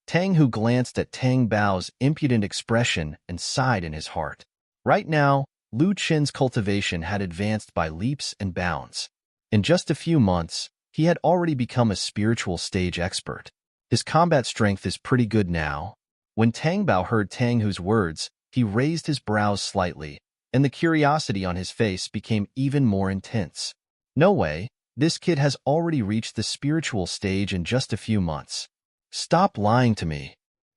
[SPEAKER 1] Tang Hu glanced at Tang Bao's impudent expression and sighed in his heart. Right now, Lu Chen's cultivation had advanced by leaps and bounds. In just a few months, he had already become a spiritual stage expert. His combat strength is pretty good now. When Tang Bao heard Tang Hu's words, he raised his brows slightly, and the curiosity on his face became even more intense. No way, this kid has already reached the spiritual stage in just a few months. Stop lying to me.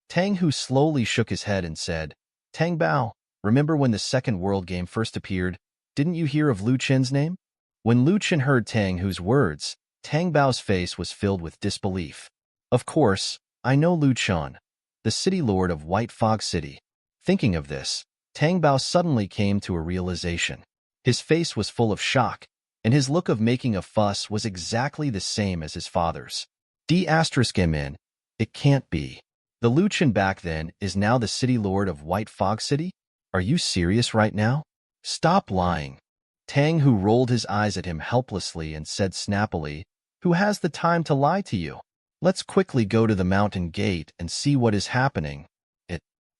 [SPEAKER 1] Tang Hu slowly shook his head and said, "Tang Bao, remember when the second world game first appeared? Didn't you hear of Lu Chen's name? When Lu Chen heard Tang Hu's words, Tang Bao's face was filled with disbelief. Of course, I know Lu Chen, the city lord of White Fog City. Thinking of this, Tang Bao suddenly came to a realization. His face was full of shock, and his look of making a fuss was exactly the same as his father's. D*MN, it can't be. The Lu Chen back then is now the city lord of White Fog City? Are you serious right now? Stop lying. Tang Hu rolled his eyes at him helplessly and said snappily, Who has the time to lie to you? Let's quickly go to the mountain gate and see what is happening.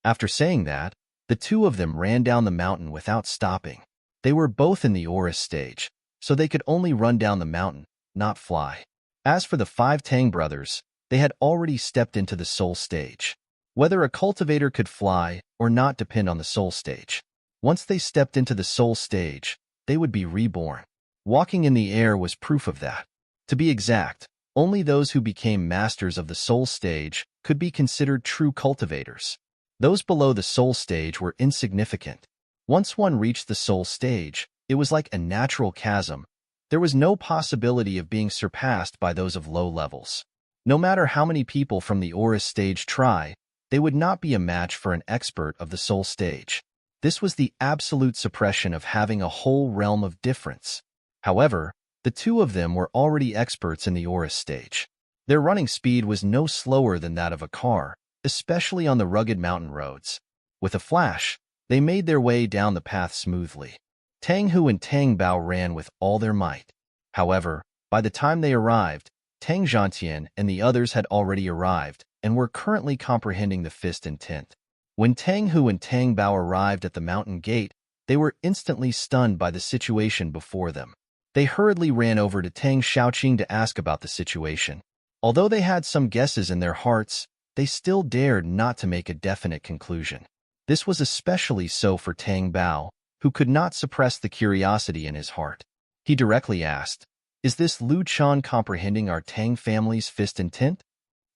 [SPEAKER 1] After saying that, the two of them ran down the mountain without stopping. They were both in the Aura stage, so they could only run down the mountain, not fly. As for the 5 Tang brothers, they had already stepped into the soul stage. Whether a cultivator could fly or not depend on the soul stage. Once they stepped into the soul stage, they would be reborn. Walking in the air was proof of that. To be exact, only those who became masters of the soul stage could be considered true cultivators. Those below the soul stage were insignificant. Once one reached the soul stage, it was like a natural chasm. There was no possibility of being surpassed by those of low levels. No matter how many people from the aura stage try, they would not be a match for an expert of the soul stage. This was the absolute suppression of having a whole realm of difference. However, the two of them were already experts in the aura stage. Their running speed was no slower than that of a car, especially on the rugged mountain roads. With a flash, they made their way down the path smoothly. Tang Hu and Tang Bao ran with all their might. However, by the time they arrived, Tang Zhantian and the others had already arrived and were currently comprehending the fist intent. When Tang Hu and Tang Bao arrived at the mountain gate, they were instantly stunned by the situation before them. They hurriedly ran over to Tang Xiaoqing to ask about the situation. Although they had some guesses in their hearts, they still dared not to make a definite conclusion. This was especially so for Tang Bao, who could not suppress the curiosity in his heart. He directly asked, Is this Lu Chen comprehending our Tang family's fist intent?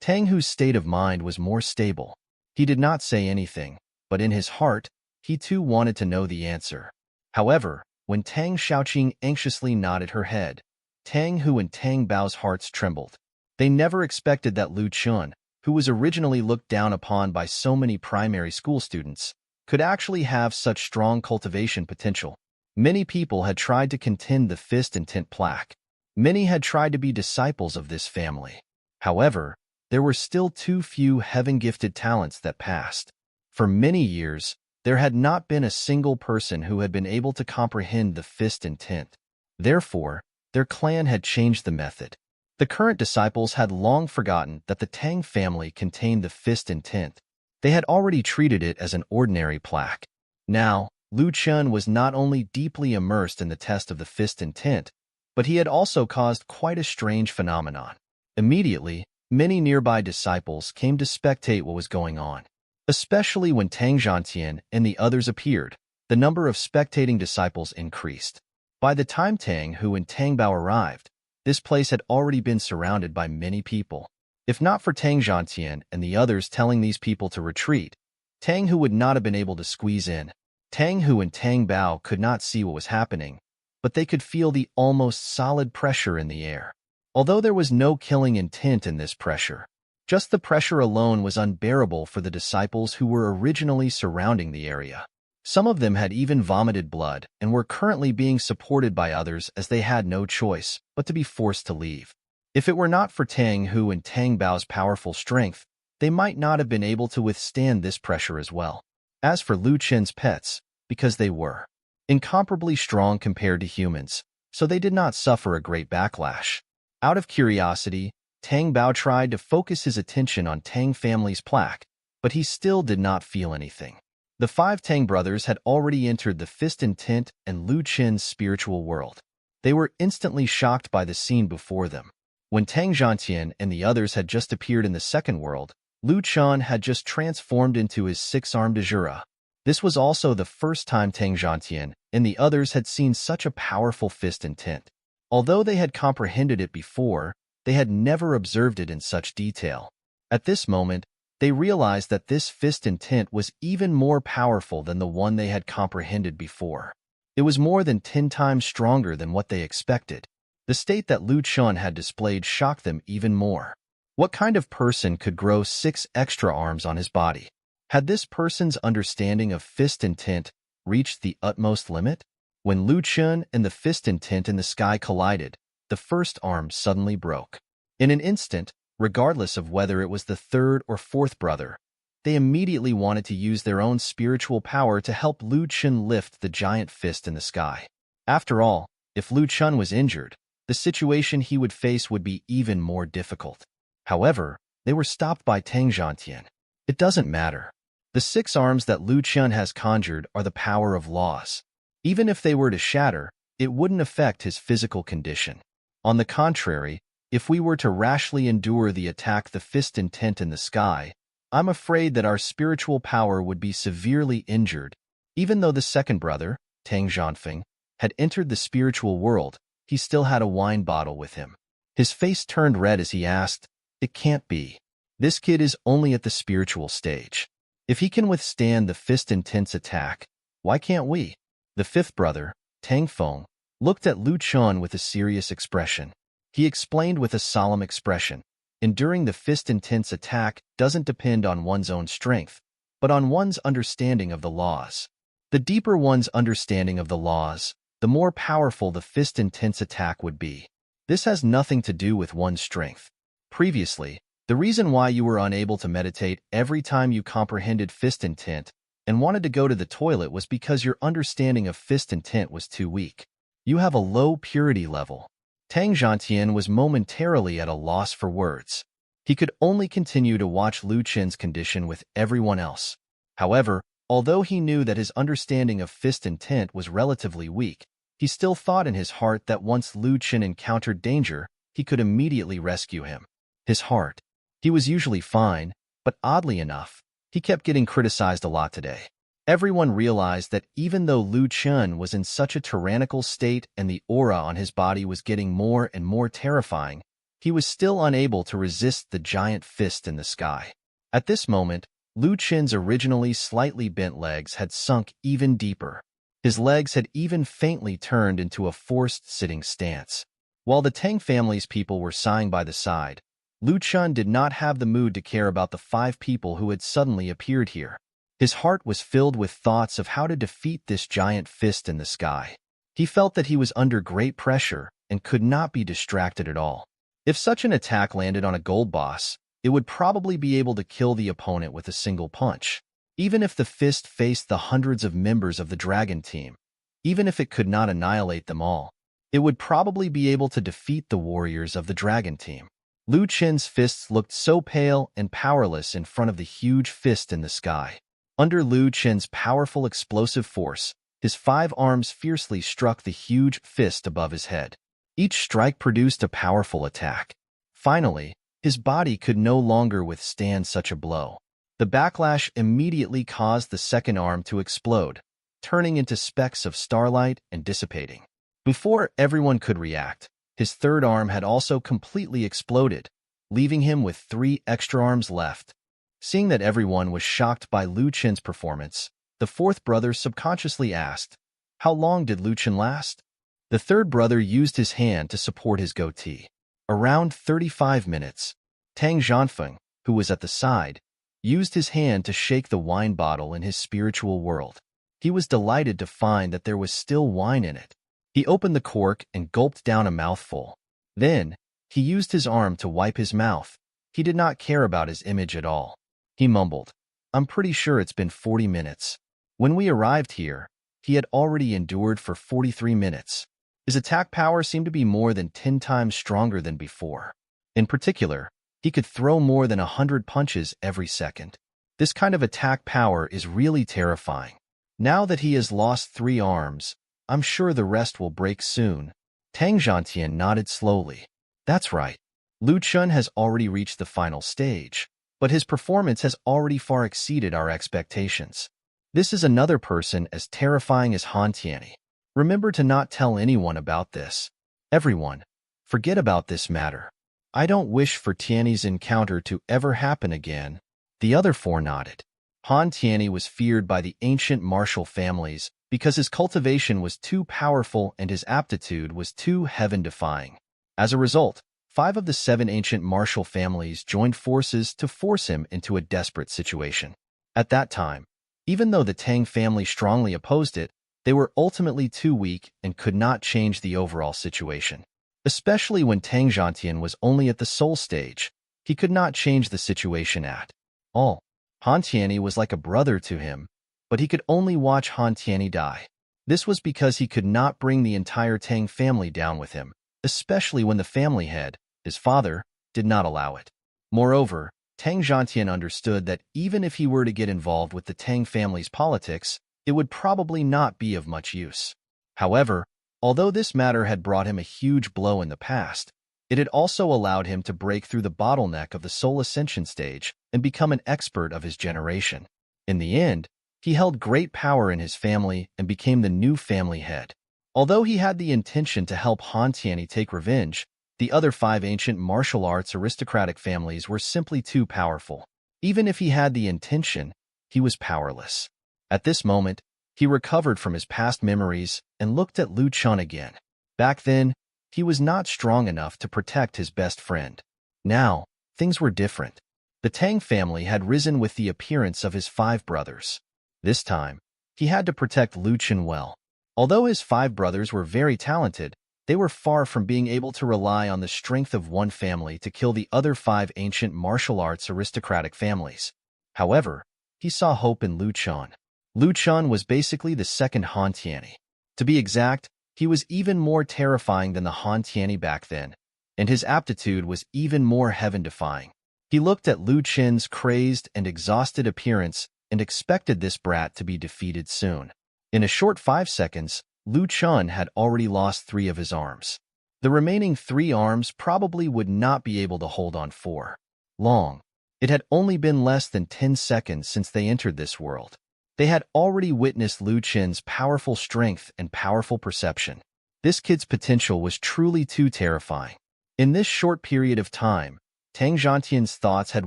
[SPEAKER 1] Tang Hu's state of mind was more stable. He did not say anything, but in his heart, he too wanted to know the answer. However, when Tang Xiaoqing anxiously nodded her head, Tang Hu and Tang Bao's hearts trembled. They never expected that Lu Chen, who was originally looked down upon by so many primary school students, could actually have such strong cultivation potential. Many people had tried to contend the fist intent plaque. Many had tried to be disciples of this family. However, there were still too few heaven-gifted talents that passed. For many years, there had not been a single person who had been able to comprehend the fist intent. Therefore, their clan had changed the method. The current disciples had long forgotten that the Tang family contained the fist intent. They had already treated it as an ordinary plaque. Now, Lu Chen was not only deeply immersed in the test of the fist intent, but he had also caused quite a strange phenomenon. Immediately, many nearby disciples came to spectate what was going on. Especially when Tang Zhantian and the others appeared, the number of spectating disciples increased. By the time Tang Hu and Tang Bao arrived, this place had already been surrounded by many people. If not for Tang Zhantian and the others telling these people to retreat, Tang Hu would not have been able to squeeze in. Tang Hu and Tang Bao could not see what was happening, but they could feel the almost solid pressure in the air. Although there was no killing intent in this pressure, just the pressure alone was unbearable for the disciples who were originally surrounding the area. Some of them had even vomited blood and were currently being supported by others as they had no choice but to be forced to leave. If it were not for Tang Hu and Tang Bao's powerful strength, they might not have been able to withstand this pressure as well. As for Lu Chen's pets, because they were incomparably strong compared to humans, so they did not suffer a great backlash. Out of curiosity, Tang Bao tried to focus his attention on Tang family's plaque, but he still did not feel anything. The 5 Tang brothers had already entered the fist intent and Lu Chen's spiritual world. They were instantly shocked by the scene before them. When Tang Zhantian and the others had just appeared in the second world, Lu Chen had just transformed into his 6-armed Azura. This was also the first time Tang Zhantian and the others had seen such a powerful fist intent. Although they had comprehended it before, they had never observed it in such detail. At this moment, They realized that this fist intent was even more powerful than the one they had comprehended before. It was more than 10 times stronger than what they expected. The state that Lu Chen had displayed shocked them even more. What kind of person could grow 6 extra arms on his body? Had this person's understanding of fist intent reached the utmost limit? When Lu Chen and the fist intent in the sky collided, the first arm suddenly broke. In an instant, regardless of whether it was the third or fourth brother, they immediately wanted to use their own spiritual power to help Lu Chen lift the giant fist in the sky. After all, if Lu Chen was injured, the situation he would face would be even more difficult. However, they were stopped by Tang Zhantian. It doesn't matter. The 6 arms that Lu Chen has conjured are the power of laws. Even if they were to shatter, it wouldn't affect his physical condition. On the contrary, if we were to rashly endure the attack the fist intent in the sky, I'm afraid that our spiritual power would be severely injured. Even though the second brother, Tang Zhanfeng, had entered the spiritual world, he still had a wine bottle with him. His face turned red as he asked, "It can't be. This kid is only at the spiritual stage. If he can withstand the fist intense attack, why can't we?" The fifth brother, Tang Feng, looked at Lu Chen with a serious expression. He explained with a solemn expression, "Enduring the fist intense attack doesn't depend on one's own strength, but on one's understanding of the laws. The deeper one's understanding of the laws, the more powerful the fist intense attack would be. This has nothing to do with one's strength. Previously, the reason why you were unable to meditate every time you comprehended fist intent and wanted to go to the toilet was because your understanding of fist intent was too weak. You have a low purity level." Tang Zhantian was momentarily at a loss for words. He could only continue to watch Lu Chen's condition with everyone else. However, although he knew that his understanding of fist intent was relatively weak, he still thought in his heart that once Lu Chen encountered danger, he could immediately rescue him. His heart. He was usually fine, but oddly enough, he kept getting criticized a lot today. Everyone realized that even though Lu Chen was in such a tyrannical state and the aura on his body was getting more and more terrifying, he was still unable to resist the giant fist in the sky. At this moment, Lu Chen's originally slightly bent legs had sunk even deeper. His legs had even faintly turned into a forced sitting stance. While the Tang family's people were sighing by the side, Lu Chen did not have the mood to care about the 5 people who had suddenly appeared here. His heart was filled with thoughts of how to defeat this giant fist in the sky. He felt that he was under great pressure and could not be distracted at all. If such an attack landed on a gold boss, it would probably be able to kill the opponent with a single punch. Even if the fist faced the hundreds of members of the dragon team, even if it could not annihilate them all, it would probably be able to defeat the warriors of the dragon team. Lu Chen's fists looked so pale and powerless in front of the huge fist in the sky. Under Lu Chen's powerful explosive force, his 5 arms fiercely struck the huge fist above his head. Each strike produced a powerful attack. Finally, his body could no longer withstand such a blow. The backlash immediately caused the second arm to explode, turning into specks of starlight and dissipating. Before everyone could react, his third arm had also completely exploded, leaving him with 3 extra arms left. Seeing that everyone was shocked by Lu Chen's performance, the fourth brother subconsciously asked, "How long did Lu Chen last?" The third brother used his hand to support his goatee. "Around 35 minutes. Tang Zhanfeng, who was at the side, used his hand to shake the wine bottle in his spiritual world. He was delighted to find that there was still wine in it. He opened the cork and gulped down a mouthful. Then, he used his arm to wipe his mouth. He did not care about his image at all. He mumbled, "I'm pretty sure it's been 40 minutes. When we arrived here, he had already endured for 43 minutes. His attack power seemed to be more than 10 times stronger than before. In particular, he could throw more than 100 punches every second. This kind of attack power is really terrifying. Now that he has lost 3 arms, I'm sure the rest will break soon." Tang Zhantian nodded slowly. "That's right. Lu Chen has already reached the final stage, but his performance has already far exceeded our expectations. This is another person as terrifying as Han Tianyi. Remember to not tell anyone about this. Everyone, forget about this matter. I don't wish for Tianyi's encounter to ever happen again." The other four nodded. Han Tianyi was feared by the ancient martial families because his cultivation was too powerful and his aptitude was too heaven-defying. As a result, 5 of the 7 ancient martial families joined forces to force him into a desperate situation. At that time, even though the Tang family strongly opposed it, they were ultimately too weak and could not change the overall situation. Especially when Tang Zhantian was only at the soul stage, he could not change the situation at all. Han Tianyi was like a brother to him, but he could only watch Han Tianyi die. This was because he could not bring the entire Tang family down with him, especially when the family head, his father, did not allow it. Moreover, Tang Zhantian understood that even if he were to get involved with the Tang family's politics, it would probably not be of much use. However, although this matter had brought him a huge blow in the past, it had also allowed him to break through the bottleneck of the soul ascension stage and become an expert of his generation. In the end, he held great power in his family and became the new family head. Although he had the intention to help Han Tianyi take revenge, the other 5 ancient martial arts aristocratic families were simply too powerful. Even if he had the intention, he was powerless. At this moment, he recovered from his past memories and looked at Lu Chen again. Back then, he was not strong enough to protect his best friend. Now, things were different. The Tang family had risen with the appearance of his 5 brothers. This time, he had to protect Lu Chen well. Although his 5 brothers were very talented, they were far from being able to rely on the strength of one family to kill the other 5 ancient martial arts aristocratic families. However, he saw hope in Lu Chen. Lu Chen was basically the second Han Tianyi. To be exact, he was even more terrifying than the Han Tianyi back then, and his aptitude was even more heaven-defying. He looked at Lu Chen's crazed and exhausted appearance and expected this brat to be defeated soon. In a short 5 seconds, Lu Chen had already lost 3 of his arms. The remaining 3 arms probably would not be able to hold on for long. It had only been less than 10 seconds since they entered this world. They had already witnessed Lu Chen's powerful strength and powerful perception. This kid's potential was truly too terrifying. In this short period of time, Tang Zhantian's thoughts had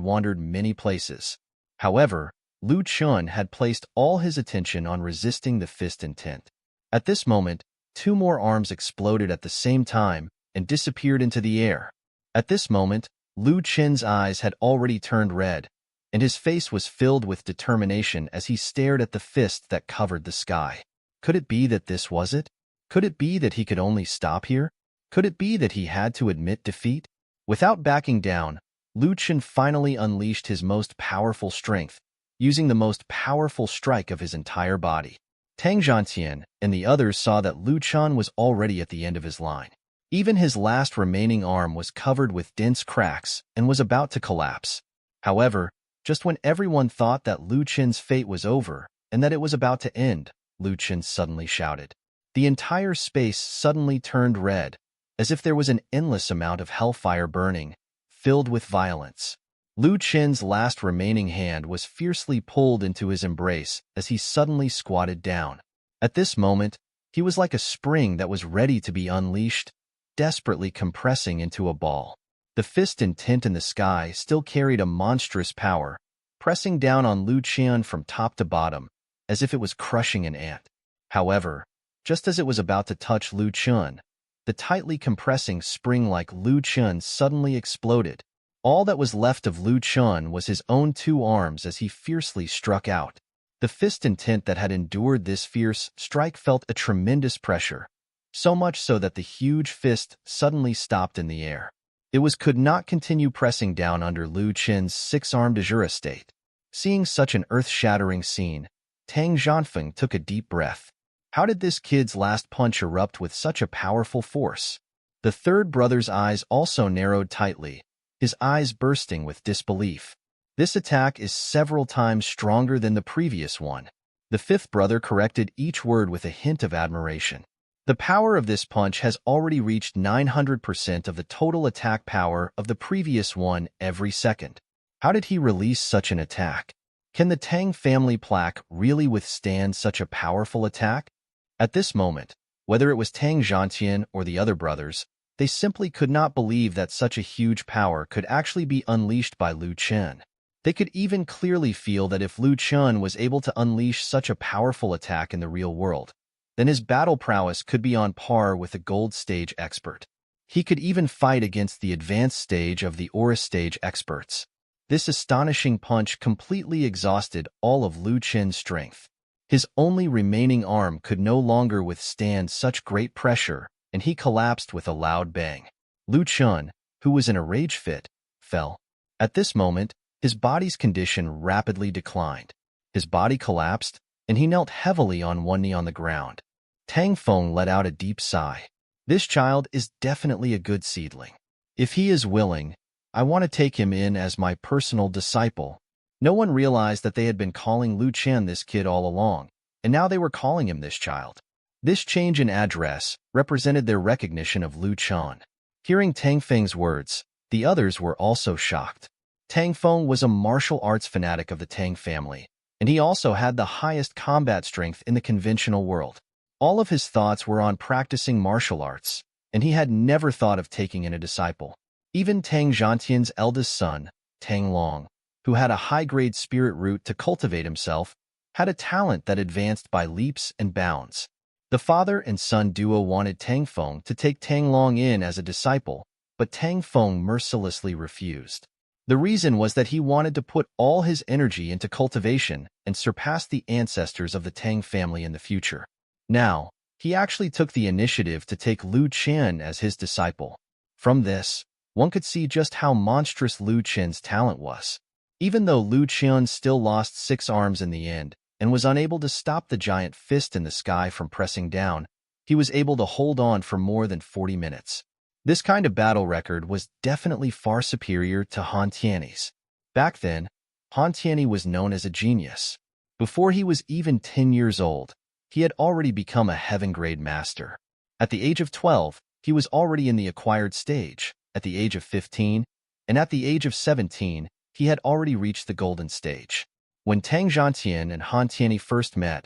[SPEAKER 1] wandered many places. However, Lu Chen had placed all his attention on resisting the fist intent. At this moment, 2 more arms exploded at the same time and disappeared into the air. At this moment, Lu Chen's eyes had already turned red, and his face was filled with determination as he stared at the fist that covered the sky. Could it be that this was it? Could it be that he could only stop here? Could it be that he had to admit defeat? Without backing down, Lu Chen finally unleashed his most powerful strength, using the most powerful strike of his entire body. Tang Zhantian and the others saw that Lu Chen was already at the end of his line. Even his last remaining arm was covered with dense cracks and was about to collapse. However, just when everyone thought that Lu Chen's fate was over and that it was about to end, Lu Chen suddenly shouted. The entire space suddenly turned red, as if there was an endless amount of hellfire burning, filled with violence. Lu Chen's last remaining hand was fiercely pulled into his embrace as he suddenly squatted down. At this moment, he was like a spring that was ready to be unleashed, desperately compressing into a ball. The fist intent in the sky still carried a monstrous power, pressing down on Lu Chen from top to bottom, as if it was crushing an ant. However, just as it was about to touch Lu Chen, the tightly compressing spring like Lu Chen suddenly exploded. All that was left of Lu Chen was his own 2 arms as he fiercely struck out. The fist intent that had endured this fierce strike felt a tremendous pressure, so much so that the huge fist suddenly stopped in the air. It could not continue pressing down under Lu Chen's 6-armed Azura state. Seeing such an earth-shattering scene, Tang Zhanfeng took a deep breath. How did this kid's last punch erupt with such a powerful force? The third brother's eyes also narrowed tightly, his eyes bursting with disbelief. This attack is several times stronger than the previous one. The 5th brother corrected each word with a hint of admiration. The power of this punch has already reached 900% of the total attack power of the previous one every second. How did he release such an attack? Can the Tang family plaque really withstand such a powerful attack? At this moment, whether it was Tang Zhantian or the other brothers, they simply could not believe that such a huge power could actually be unleashed by Lu Chen. They could even clearly feel that if Lu Chen was able to unleash such a powerful attack in the real world, then his battle prowess could be on par with a gold stage expert. He could even fight against the advanced stage of the aura stage experts. This astonishing punch completely exhausted all of Lu Chen's strength. His only remaining arm could no longer withstand such great pressure, and he collapsed with a loud bang. Lu Chen, who was in a rage fit, fell. At this moment, his body's condition rapidly declined. His body collapsed, and he knelt heavily on one knee on the ground. Tang Feng let out a deep sigh. This child is definitely a good seedling. If he is willing, I want to take him in as my personal disciple. No one realized that they had been calling Lu Chen this kid all along, and now they were calling him this child. This change in address represented their recognition of Lu Chen. Hearing Tang Feng's words, the others were also shocked. Tang Feng was a martial arts fanatic of the Tang family, and he also had the highest combat strength in the conventional world. All of his thoughts were on practicing martial arts, and he had never thought of taking in a disciple. Even Tang Zhantian's eldest son, Tang Long, who had a high-grade spirit root to cultivate himself, had a talent that advanced by leaps and bounds. The father and son duo wanted Tang Feng to take Tang Long in as a disciple, but Tang Feng mercilessly refused. The reason was that he wanted to put all his energy into cultivation and surpass the ancestors of the Tang family in the future. Now, he actually took the initiative to take Lu Chen as his disciple. From this, one could see just how monstrous Lu Chen's talent was. Even though Lu Chen still lost 6 arms in the end and was unable to stop the giant fist in the sky from pressing down, he was able to hold on for more than 40 minutes. This kind of battle record was definitely far superior to Han Tianyi's. Back then, Han Tianyi was known as a genius. Before he was even 10 years old, he had already become a heaven-grade master. At the age of 12, he was already in the acquired stage. At the age of 15, and at the age of 17, he had already reached the golden stage. When Tang Zhantian and Han Tianyi first met,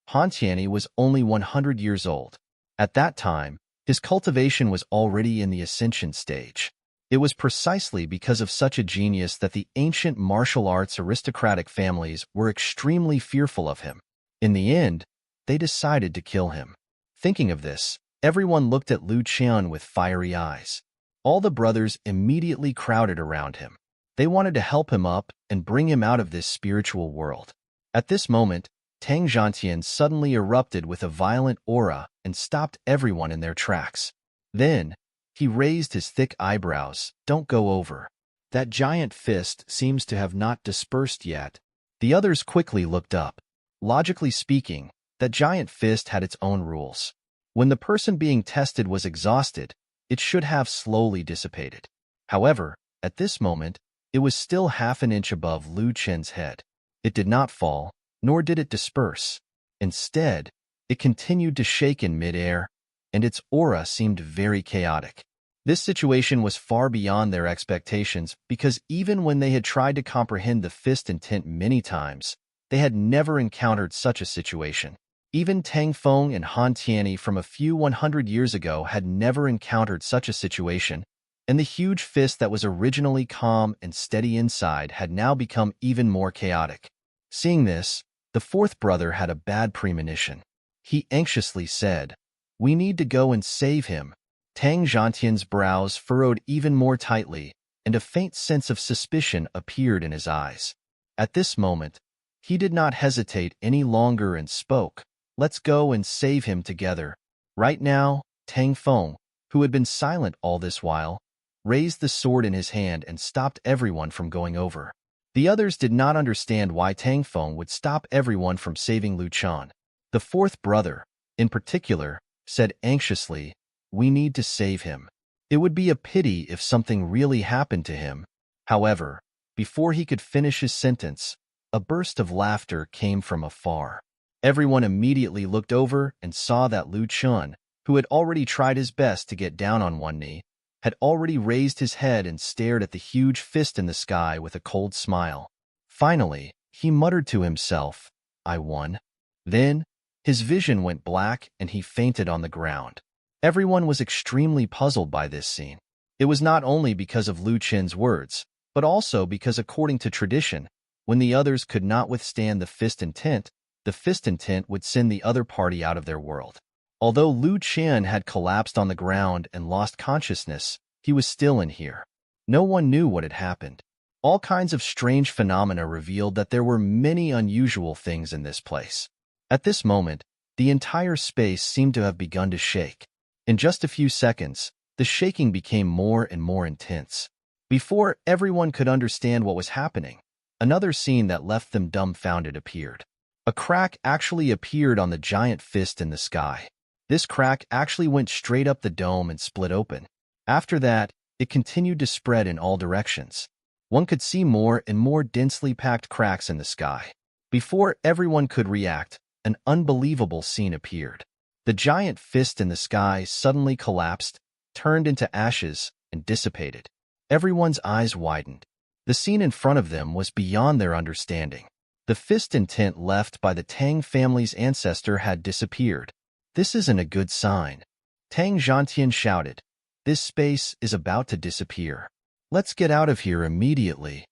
[SPEAKER 1] Han Tianyi was only 100 years old. At that time, his cultivation was already in the ascension stage. It was precisely because of such a genius that the ancient martial arts aristocratic families were extremely fearful of him. In the end, they decided to kill him. Thinking of this, everyone looked at Lu Chen with fiery eyes. All the brothers immediately crowded around him. They wanted to help him up and bring him out of this spiritual world. At this moment, Tang Zhantian suddenly erupted with a violent aura and stopped everyone in their tracks. Then, he raised his thick eyebrows. Don't go over. That giant fist seems to have not dispersed yet. The others quickly looked up. Logically speaking, that giant fist had its own rules. When the person being tested was exhausted, it should have slowly dissipated. However, at this moment, it was still half an inch above Lu Chen's head. It did not fall, nor did it disperse. Instead, it continued to shake in midair, and its aura seemed very chaotic. This situation was far beyond their expectations because even when they had tried to comprehend the fist intent many times, they had never encountered such a situation. Even Tang Feng and Han Tianyi from a few 100 years ago had never encountered such a situation, and the huge fist that was originally calm and steady inside had now become even more chaotic. Seeing this, the fourth brother had a bad premonition. He anxiously said, "We need to go and save him." Tang Zhantian's brows furrowed even more tightly, and a faint sense of suspicion appeared in his eyes. At this moment, he did not hesitate any longer and spoke, "Let's go and save him together." Right now, Tang Feng, who had been silent all this while, raised the sword in his hand and stopped everyone from going over. The others did not understand why Tang Feng would stop everyone from saving Lu Chen. The fourth brother, in particular, said anxiously, "We need to save him. It would be a pity if something really happened to him." However, before he could finish his sentence, a burst of laughter came from afar. Everyone immediately looked over and saw that Lu Chen, who had already tried his best to get down on one knee, had already raised his head and stared at the huge fist in the sky with a cold smile. Finally, he muttered to himself, "I won." Then, his vision went black and he fainted on the ground. Everyone was extremely puzzled by this scene. It was not only because of Lu Chen's words, but also because according to tradition, when the others could not withstand the fist intent would send the other party out of their world. Although Lu Chen had collapsed on the ground and lost consciousness, he was still in here. No one knew what had happened. All kinds of strange phenomena revealed that there were many unusual things in this place. At this moment, the entire space seemed to have begun to shake. In just a few seconds, the shaking became more and more intense. Before everyone could understand what was happening, another scene that left them dumbfounded appeared. A crack actually appeared on the giant fist in the sky. This crack actually went straight up the dome and split open. After that, it continued to spread in all directions. One could see more and more densely packed cracks in the sky. Before everyone could react, an unbelievable scene appeared. The giant fist in the sky suddenly collapsed, turned into ashes, and dissipated. Everyone's eyes widened. The scene in front of them was beyond their understanding. The fist intent left by the Tang family's ancestor had disappeared. This isn't a good sign. Tang Zhantian shouted. This space is about to disappear. Let's get out of here immediately.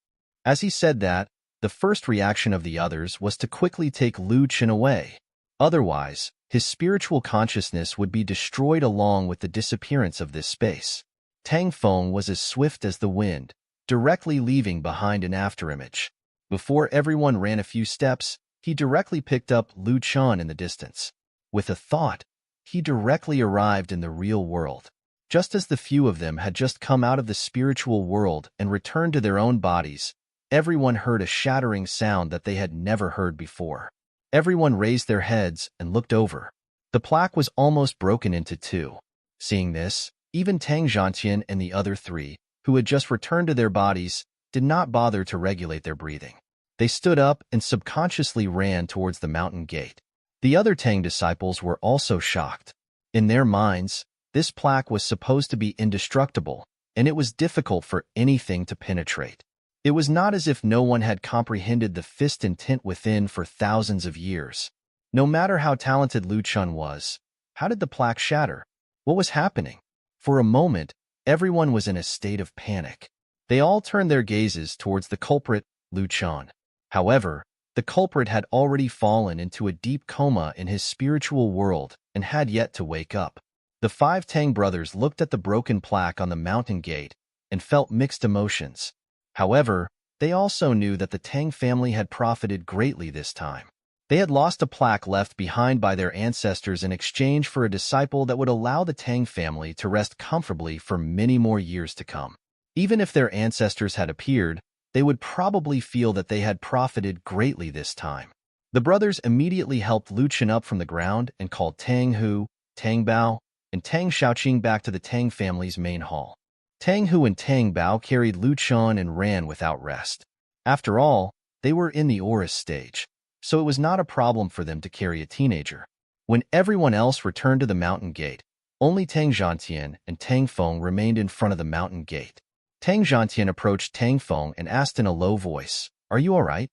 [SPEAKER 1] As he said that, the first reaction of the others was to quickly take Lu Chen away. Otherwise, his spiritual consciousness would be destroyed along with the disappearance of this space. Tang Feng was as swift as the wind, directly leaving behind an afterimage. Before everyone ran a few steps, he directly picked up Lu Chen in the distance. With a thought, he directly arrived in the real world. Just as the few of them had just come out of the spiritual world and returned to their own bodies, everyone heard a shattering sound that they had never heard before. Everyone raised their heads and looked over. The plaque was almost broken into two. Seeing this, even Tang Zhantian and the other three, who had just returned to their bodies, did not bother to regulate their breathing. They stood up and subconsciously ran towards the mountain gate. The other Tang disciples were also shocked. In their minds, this plaque was supposed to be indestructible, and it was difficult for anything to penetrate. It was not as if no one had comprehended the fist intent within for thousands of years. No matter how talented Lu Chen was, how did the plaque shatter? What was happening? For a moment, everyone was in a state of panic. They all turned their gazes towards the culprit, Lu Chen. However, the culprit had already fallen into a deep coma in his spiritual world and had yet to wake up. The five Tang brothers looked at the broken plaque on the mountain gate and felt mixed emotions. However, they also knew that the Tang family had profited greatly this time. They had lost a plaque left behind by their ancestors in exchange for a disciple that would allow the Tang family to rest comfortably for many more years to come. Even if their ancestors had appeared, they would probably feel that they had profited greatly this time. The brothers immediately helped Lu Chen up from the ground and called Tang Hu, Tang Bao, and Tang Xiaoqing back to the Tang family's main hall. Tang Hu and Tang Bao carried Lu Chen and ran without rest. After all, they were in the Oris stage, so it was not a problem for them to carry a teenager. When everyone else returned to the mountain gate, only Tang Zhantian and Tang Feng remained in front of the mountain gate. Tang Zhantian approached Tang Feng and asked in a low voice, "Are you all right?"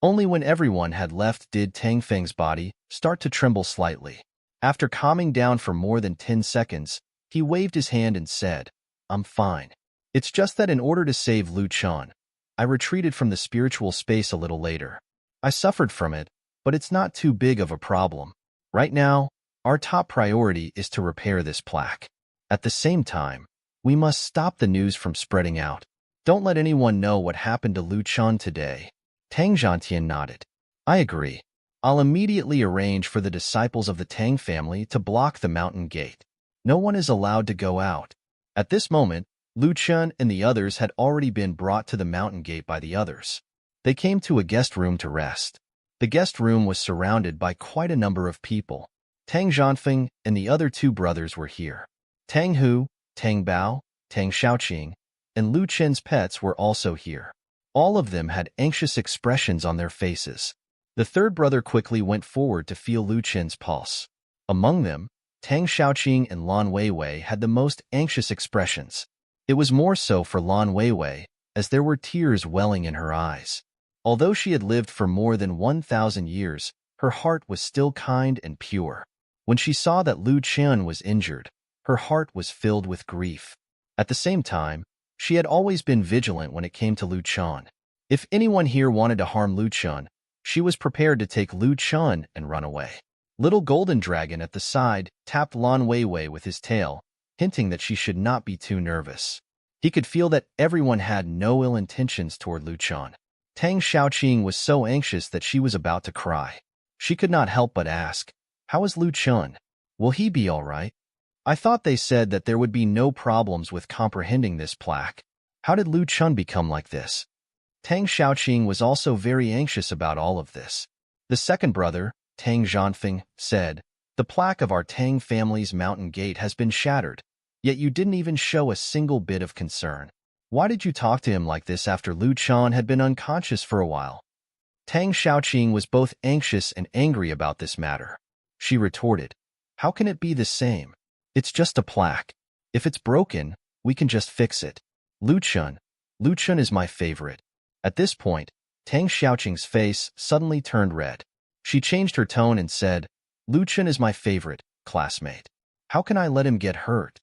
[SPEAKER 1] Only when everyone had left did Tang Feng's body start to tremble slightly. After calming down for more than 10 seconds, he waved his hand and said, "I'm fine. It's just that in order to save Lu Chen, I retreated from the spiritual space a little later. I suffered from it, but it's not too big of a problem. Right now, our top priority is to repair this plaque. At the same time, we must stop the news from spreading out. Don't let anyone know what happened to Lu Chen today." Tang Zhantian nodded. "I agree. I'll immediately arrange for the disciples of the Tang family to block the mountain gate. No one is allowed to go out." At this moment, Lu Chen and the others had already been brought to the mountain gate by the others. They came to a guest room to rest. The guest room was surrounded by quite a number of people. Tang Zhanfeng and the other two brothers were here. Tang Hu, Tang Bao, Tang Xiaoqing, and Lu Chen's pets were also here. All of them had anxious expressions on their faces. The third brother quickly went forward to feel Lu Chen's pulse. Among them, Tang Xiaoqing and Lan Weiwei had the most anxious expressions. It was more so for Lan Weiwei, as there were tears welling in her eyes. Although she had lived for more than 1,000 years, her heart was still kind and pure. When she saw that Lu Chen was injured, her heart was filled with grief. At the same time, She had always been vigilant when it came to Lu Chun. If anyone here wanted to harm Lu Chun, she was prepared to take Lu Chun and run away. Little Golden Dragon at the side tapped Lan Weiwei with his tail, hinting that she should not be too nervous. He could feel that everyone had no ill intentions toward Lu Chun. Tang Xiaoqing was so anxious that she was about to cry. She could not help but ask, "How is Lu Chun? Will he be all right? I thought they said that there would be no problems with comprehending this plaque. How did Lu Chun become like this?" Tang Xiaoqing was also very anxious about all of this. The second brother, Tang Zhanfeng, said, "The plaque of our Tang family's mountain gate has been shattered, yet you didn't even show a single bit of concern. Why did you talk to him like this after Lu Chun had been unconscious for a while?" Tang Xiaoqing was both anxious and angry about this matter. She retorted, "How can it be the same? It's just a plaque. If it's broken, we can just fix it. Lu Chun is my favorite." At this point, Tang Xiaoqing's face suddenly turned red. She changed her tone and said, "Lu Chun is my favorite, classmate. How can I let him get hurt?"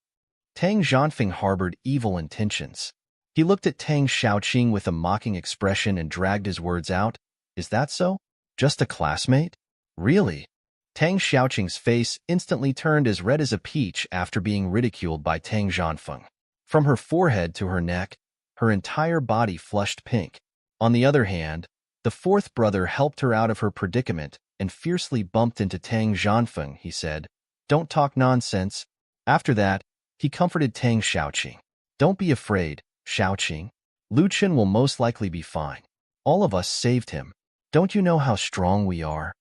[SPEAKER 1] Tang Zhanfeng harbored evil intentions. He looked at Tang Xiaoqing with a mocking expression and dragged his words out. "Is that so? Just a classmate? Really?" Tang Xiaoqing's face instantly turned as red as a peach after being ridiculed by Tang Zhanfeng. From her forehead to her neck, her entire body flushed pink. On the other hand, the fourth brother helped her out of her predicament and fiercely bumped into Tang Zhanfeng. He said, "Don't talk nonsense." After that, he comforted Tang Xiaoqing. "Don't be afraid, Xiaoqing. Lu Chun will most likely be fine. All of us saved him. Don't you know how strong we are?"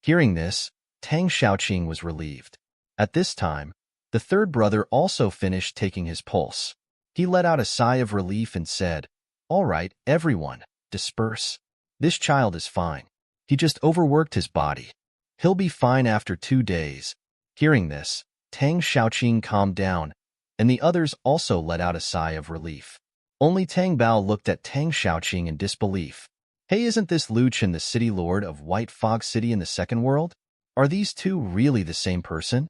[SPEAKER 1] Hearing this, Tang Xiaoqing was relieved. At this time, the third brother also finished taking his pulse. He let out a sigh of relief and said, "All right, everyone, disperse. This child is fine. He just overworked his body. He'll be fine after 2 days." Hearing this, Tang Xiaoqing calmed down, and the others also let out a sigh of relief. Only Tang Bao looked at Tang Xiaoqing in disbelief. "Hey, isn't this Lu Chun the city lord of White Fog City in the second world? Are these two really the same person?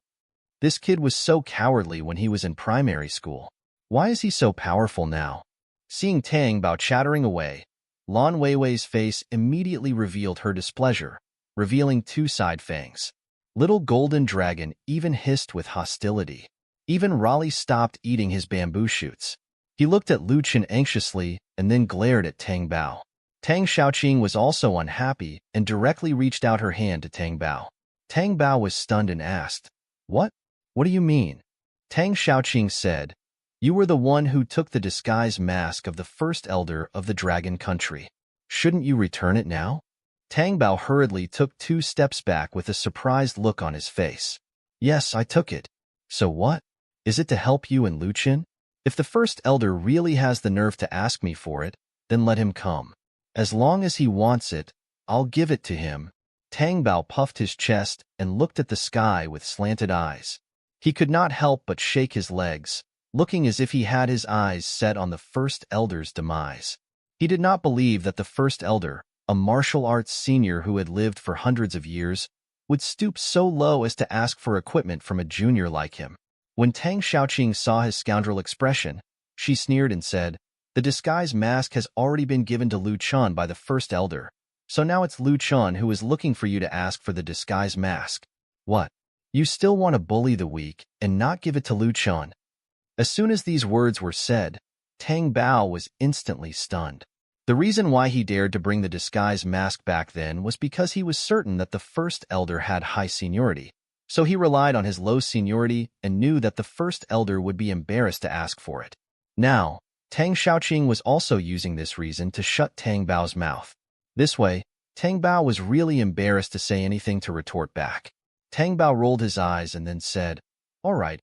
[SPEAKER 1] This kid was so cowardly when he was in primary school. Why is he so powerful now?" Seeing Tang Bao chattering away, Lan Weiwei's face immediately revealed her displeasure, revealing 2 side fangs. Little Golden Dragon even hissed with hostility. Even Raleigh stopped eating his bamboo shoots. He looked at Lu Chun anxiously and then glared at Tang Bao. Tang Xiaoqing was also unhappy and directly reached out her hand to Tang Bao. Tang Bao was stunned and asked, "What? What do you mean?" Tang Xiaoqing said, "You were the one who took the disguise mask of the first elder of the Dragon Country. Shouldn't you return it now?" Tang Bao hurriedly took 2 steps back with a surprised look on his face. "Yes, I took it. So what? Is it to help you and Lu Chun? If the first elder really has the nerve to ask me for it, then let him come. As long as he wants it, I'll give it to him." Tang Bao puffed his chest and looked at the sky with slanted eyes. He could not help but shake his legs, looking as if he had his eyes set on the first elder's demise. He did not believe that the first elder, a martial arts senior who had lived for hundreds of years, would stoop so low as to ask for equipment from a junior like him. When Tang Xiaoqing saw his scoundrel expression, she sneered and said, "The disguise mask has already been given to Lu Chun by the first elder, so now it's Lu Chun who is looking for you to ask for the disguise mask. What? You still want to bully the weak and not give it to Lu Chun?" As soon as these words were said, Tang Bao was instantly stunned. The reason why he dared to bring the disguise mask back then was because he was certain that the first elder had high seniority, so he relied on his low seniority and knew that the first elder would be embarrassed to ask for it. Now, Tang Xiaoqing was also using this reason to shut Tang Bao's mouth. This way, Tang Bao was really embarrassed to say anything to retort back. Tang Bao rolled his eyes and then said, all right,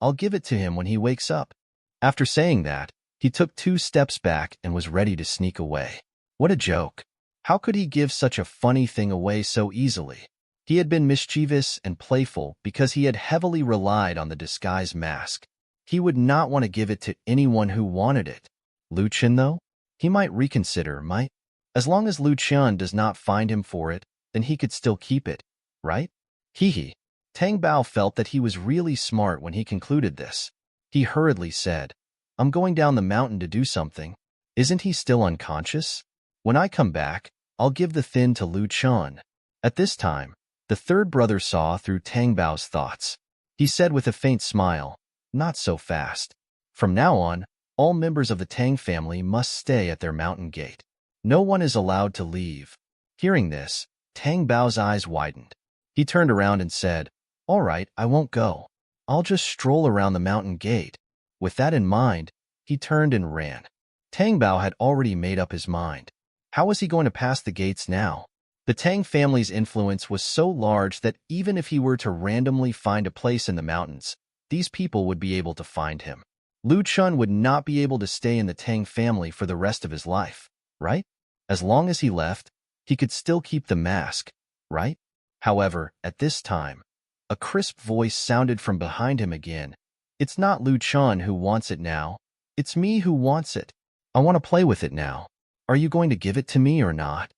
[SPEAKER 1] I'll give it to him when he wakes up." After saying that, he took 2 steps back and was ready to sneak away. What a joke. How could he give such a funny thing away so easily? He had been mischievous and playful because he had heavily relied on the disguise mask. He would not want to give it to anyone who wanted it. Lu Chun, though? He might reconsider, might? As long as Lu Chun does not find him for it, then he could still keep it, right? Hee. Tang Bao felt that he was really smart when he concluded this. He hurriedly said, I'm going down the mountain to do something. Isn't he still unconscious? When I come back, I'll give the thin to Lu Chen." At this time, the third brother saw through Tang Bao's thoughts. He said with a faint smile, "Not so fast. From now on, all members of the Tang family must stay at their mountain gate. No one is allowed to leave." Hearing this, Tang Bao's eyes widened. He turned around and said, "All right, I won't go. I'll just stroll around the mountain gate." With that in mind, he turned and ran. Tang Bao had already made up his mind. How was he going to pass the gates now? The Tang family's influence was so large that even if he were to randomly find a place in the mountains, these people would be able to find him. Lu Chen would not be able to stay in the Tang family for the rest of his life, right? As long as he left, he could still keep the mask, right? However, at this time, a crisp voice sounded from behind him again. "It's not Lu Chen who wants it now. It's me who wants it. I want to play with it now. Are you going to give it to me or not?"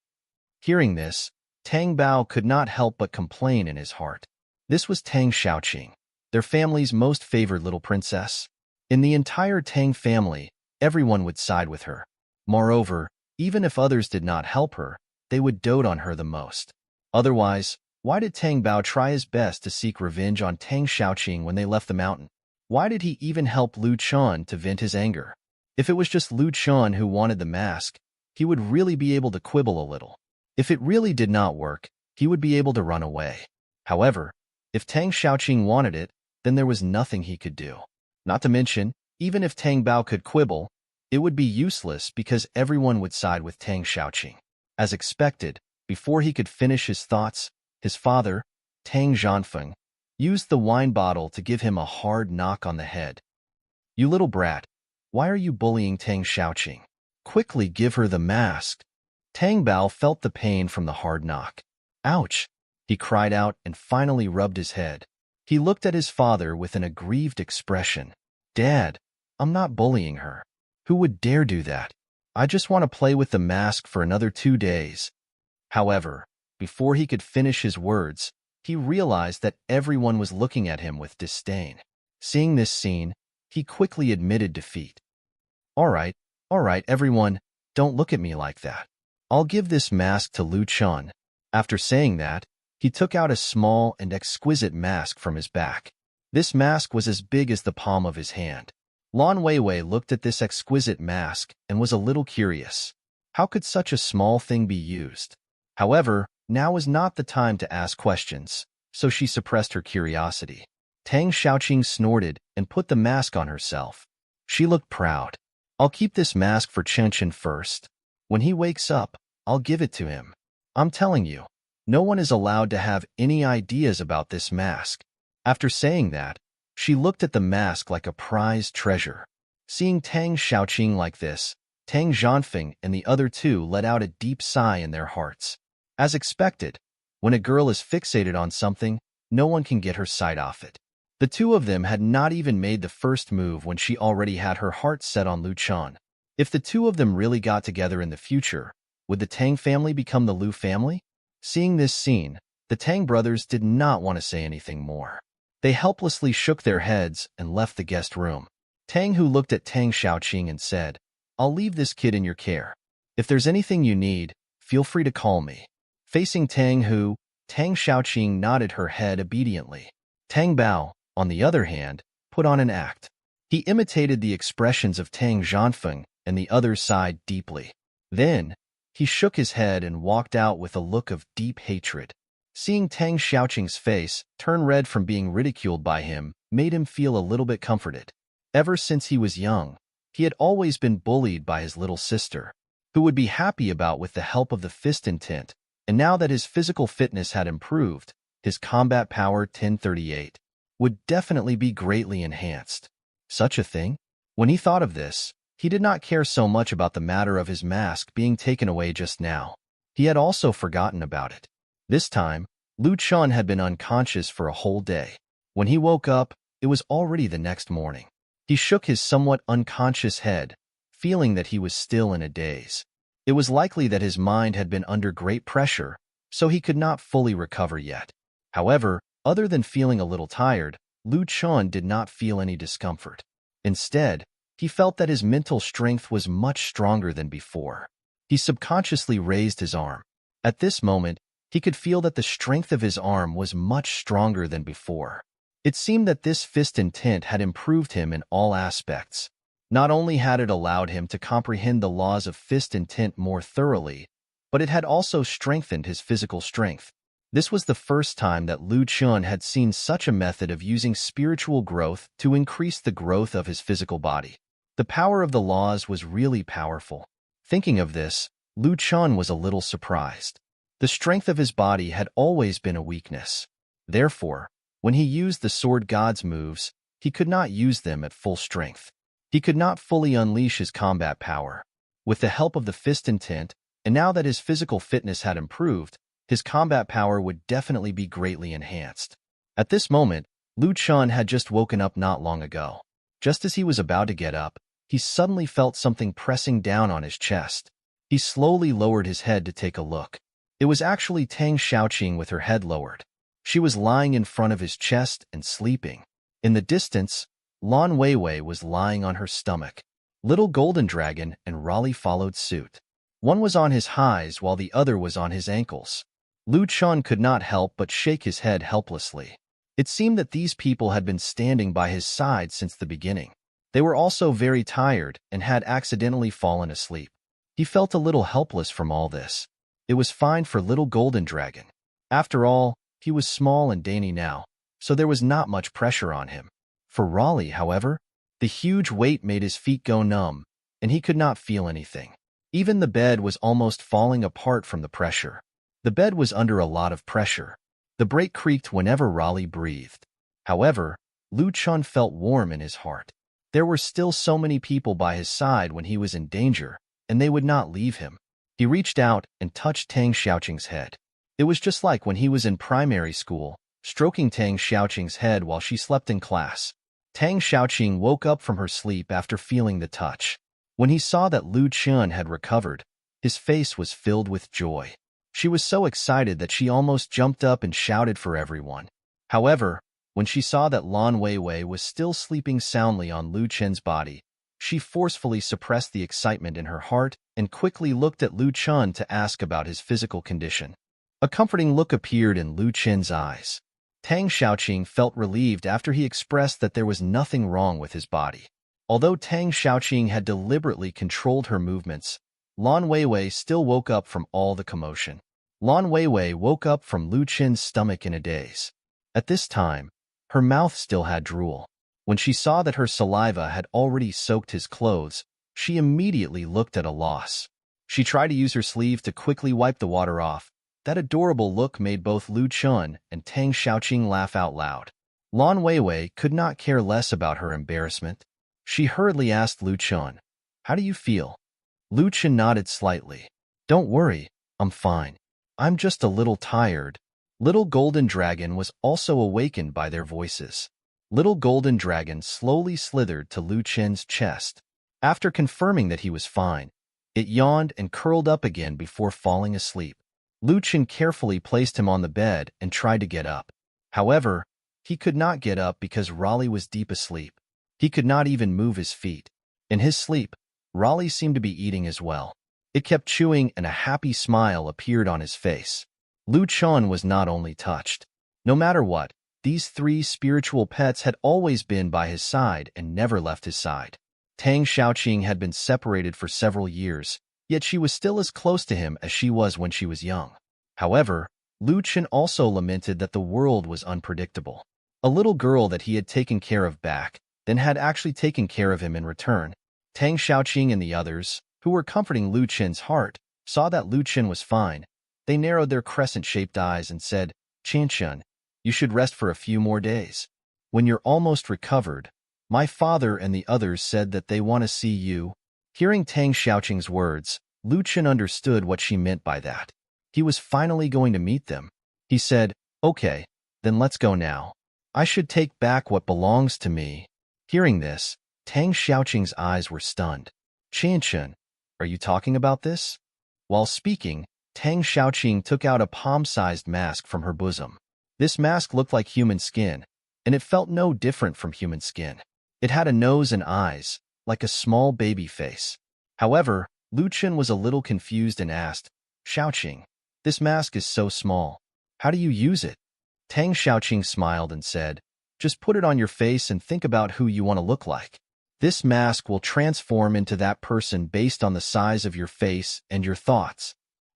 [SPEAKER 1] Hearing this, Tang Bao could not help but complain in his heart. This was Tang Xiaoqing, their family's most favored little princess. In the entire Tang family, everyone would side with her. Moreover, even if others did not help her, they would dote on her the most. Otherwise, why did Tang Bao try his best to seek revenge on Tang Xiaoqing when they left the mountain? Why did he even help Lu Chen to vent his anger? If it was just Lu Chen who wanted the mask, he would really be able to quibble a little. If it really did not work, he would be able to run away. However, if Tang Xiaoqing wanted it, then there was nothing he could do. Not to mention, even if Tang Bao could quibble, it would be useless because everyone would side with Tang Xiaoqing. As expected, before he could finish his thoughts, his father, Tang Zhanfeng, used the wine bottle to give him a hard knock on the head. "You little brat, why are you bullying Tang Xiaoqing? Quickly give her the mask." Tang Bao felt the pain from the hard knock. "Ouch!" he cried out and finally rubbed his head. He looked at his father with an aggrieved expression. "Dad, I'm not bullying her. Who would dare do that? I just want to play with the mask for another 2 days." However, before he could finish his words, he realized that everyone was looking at him with disdain. Seeing this scene, he quickly admitted defeat. All right, everyone, don't look at me like that. I'll give this mask to Lu Chen." After saying that, he took out a small and exquisite mask from his back. This mask was as big as the palm of his hand. Lan Weiwei looked at this exquisite mask and was a little curious. How could such a small thing be used? However, now was not the time to ask questions, so she suppressed her curiosity. Tang Xiaoqing snorted and put the mask on herself. She looked proud. "I'll keep this mask for Chen first. When he wakes up, I'll give it to him. I'm telling you, no one is allowed to have any ideas about this mask." After saying that, she looked at the mask like a prized treasure. Seeing Tang Xiaoqing like this, Tang Zhanfeng and the other two let out a deep sigh in their hearts. As expected, when a girl is fixated on something, no one can get her sight off it. The two of them had not even made the first move when she already had her heart set on Lu Chen. If the two of them really got together in the future, would the Tang family become the Lu family? Seeing this scene, the Tang brothers did not want to say anything more. They helplessly shook their heads and left the guest room. Tang Hu looked at Tang Xiaoqing and said, "I'll leave this kid in your care. If there's anything you need, feel free to call me." Facing Tang Hu, Tang Xiaoqing nodded her head obediently. Tang Bao, on the other hand, put on an act. He imitated the expressions of Tang Zhanfeng, and the other sighed deeply. Then, he shook his head and walked out with a look of deep hatred. Seeing Tang Xiaoqing's face turn red from being ridiculed by him made him feel a little bit comforted. Ever since he was young, he had always been bullied by his little sister, who would be happy about with the help of the fist intent, and now that his physical fitness had improved, his combat power 1038 would definitely be greatly enhanced. Such a thing? When he thought of this, he did not care so much about the matter of his mask being taken away just now. He had also forgotten about it. This time, Lu Chen had been unconscious for a whole day. When he woke up, it was already the next morning. He shook his somewhat unconscious head, feeling that he was still in a daze. It was likely that his mind had been under great pressure, so he could not fully recover yet. However, other than feeling a little tired, Lu Chen did not feel any discomfort. Instead, he felt that his mental strength was much stronger than before. He subconsciously raised his arm. At this moment, he could feel that the strength of his arm was much stronger than before. It seemed that this fist intent had improved him in all aspects. Not only had it allowed him to comprehend the laws of fist intent more thoroughly, but it had also strengthened his physical strength. This was the first time that Lu Chen had seen such a method of using spiritual growth to increase the growth of his physical body. The power of the laws was really powerful. Thinking of this, Lu Chen was a little surprised. The strength of his body had always been a weakness. Therefore, when he used the Sword God's moves, he could not use them at full strength. He could not fully unleash his combat power. With the help of the fist intent, and now that his physical fitness had improved, his combat power would definitely be greatly enhanced. At this moment, Lu Chen had just woken up not long ago. Just as he was about to get up, he suddenly felt something pressing down on his chest. He slowly lowered his head to take a look. It was actually Tang Xiaoqing with her head lowered. She was lying in front of his chest and sleeping. In the distance, Lan Weiwei was lying on her stomach. Little Golden Dragon and Raleigh followed suit. One was on his highs while the other was on his ankles. Lu Chen could not help but shake his head helplessly. It seemed that these people had been standing by his side since the beginning. They were also very tired and had accidentally fallen asleep. He felt a little helpless from all this. It was fine for Little Golden Dragon. After all, he was small and dainty now, so there was not much pressure on him. For Raleigh, however, the huge weight made his feet go numb, and he could not feel anything. Even the bed was almost falling apart from the pressure. The bed was under a lot of pressure. The brake creaked whenever Raleigh breathed. However, Lu Chen felt warm in his heart. There were still so many people by his side when he was in danger, and they would not leave him. He reached out and touched Tang Xiaoqing's head. It was just like when he was in primary school, stroking Tang Xiaoqing's head while she slept in class. Tang Xiaoqing woke up from her sleep after feeling the touch. When he saw that Lu Chen had recovered, his face was filled with joy. She was so excited that she almost jumped up and shouted for everyone. However, when she saw that Lan Weiwei was still sleeping soundly on Lu Chen's body, she forcefully suppressed the excitement in her heart and quickly looked at Lu Chen to ask about his physical condition. A comforting look appeared in Lu Chen's eyes. Tang Xiaoqing felt relieved after he expressed that there was nothing wrong with his body. Although Tang Xiaoqing had deliberately controlled her movements, Lan Weiwei still woke up from all the commotion. Lan Weiwei woke up from Lu Chen's stomach in a daze. At this time, her mouth still had drool. When she saw that her saliva had already soaked his clothes, she immediately looked at a loss. She tried to use her sleeve to quickly wipe the water off. That adorable look made both Lu Chen and Tang Xiaoqing laugh out loud. Lan Weiwei could not care less about her embarrassment. She hurriedly asked Lu Chen, "How do you feel?" Lu Chen nodded slightly. "Don't worry, I'm fine. I'm just a little tired." Little Golden Dragon was also awakened by their voices. Little Golden Dragon slowly slithered to Lu Chen's chest. After confirming that he was fine, it yawned and curled up again before falling asleep. Lu Chen carefully placed him on the bed and tried to get up. However, he could not get up because Raleigh was deep asleep. He could not even move his feet. In his sleep, Raleigh seemed to be eating as well. It kept chewing and a happy smile appeared on his face. Lu Chen was not only touched. No matter what, these three spiritual pets had always been by his side and never left his side. Tang Xiaoqing had been separated for several years, yet she was still as close to him as she was when she was young. However, Lu Chen also lamented that the world was unpredictable. A little girl that he had taken care of back, then had actually taken care of him in return. Tang Xiaoqing and the others, who were comforting Lu Chen's heart, saw that Lu Chen was fine. They narrowed their crescent-shaped eyes and said, "Chen, you should rest for a few more days. When you're almost recovered, my father and the others said that they want to see you." Hearing Tang Xiaoqing's words, Lu Chen understood what she meant by that. He was finally going to meet them. He said, "Okay, then let's go now. I should take back what belongs to me." Hearing this, Tang Xiaoqing's eyes were stunned. "Chen, are you talking about this?" While speaking, Tang Xiaoqing took out a palm-sized mask from her bosom. This mask looked like human skin, and it felt no different from human skin. It had a nose and eyes, like a small baby face. However, Lu Chen was a little confused and asked, Xiaoqing, this mask is so small. How do you use it? Tang Xiaoqing smiled and said, just put it on your face and think about who you want to look like. This mask will transform into that person based on the size of your face and your thoughts.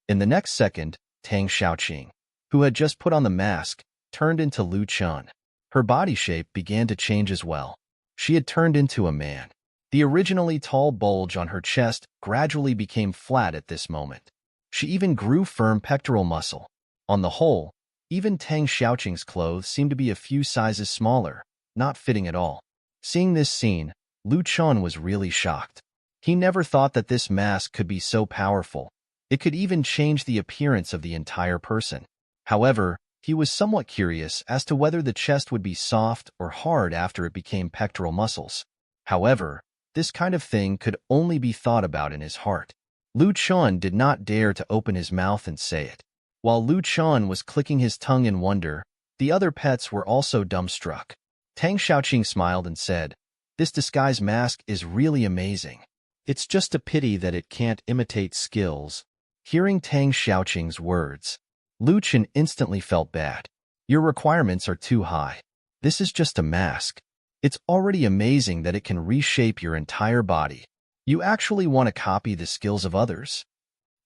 [SPEAKER 1] In the next second, Tang Xiaoqing, who had just put on the mask, turned into Lu Chen. Her body shape began to change as well. She had turned into a man. The originally tall bulge on her chest gradually became flat at this moment. She even grew firm pectoral muscle. On the whole, even Tang Xiaoqing's clothes seemed to be a few sizes smaller, not fitting at all. Seeing this scene, Lu Chen was really shocked. He never thought that this mask could be so powerful. It could even change the appearance of the entire person. However, he was somewhat curious as to whether the chest would be soft or hard after it became pectoral muscles. However, this kind of thing could only be thought about in his heart. Lu Chen did not dare to open his mouth and say it. While Lu Chen was clicking his tongue in wonder, the other pets were also dumbstruck. Tang Xiaoqing smiled and said, this disguise mask is really amazing. It's just a pity that it can't imitate skills. Hearing Tang Xiaoqing's words, Lu Chen instantly felt bad. Your requirements are too high. This is just a mask. It's already amazing that it can reshape your entire body. You actually want to copy the skills of others?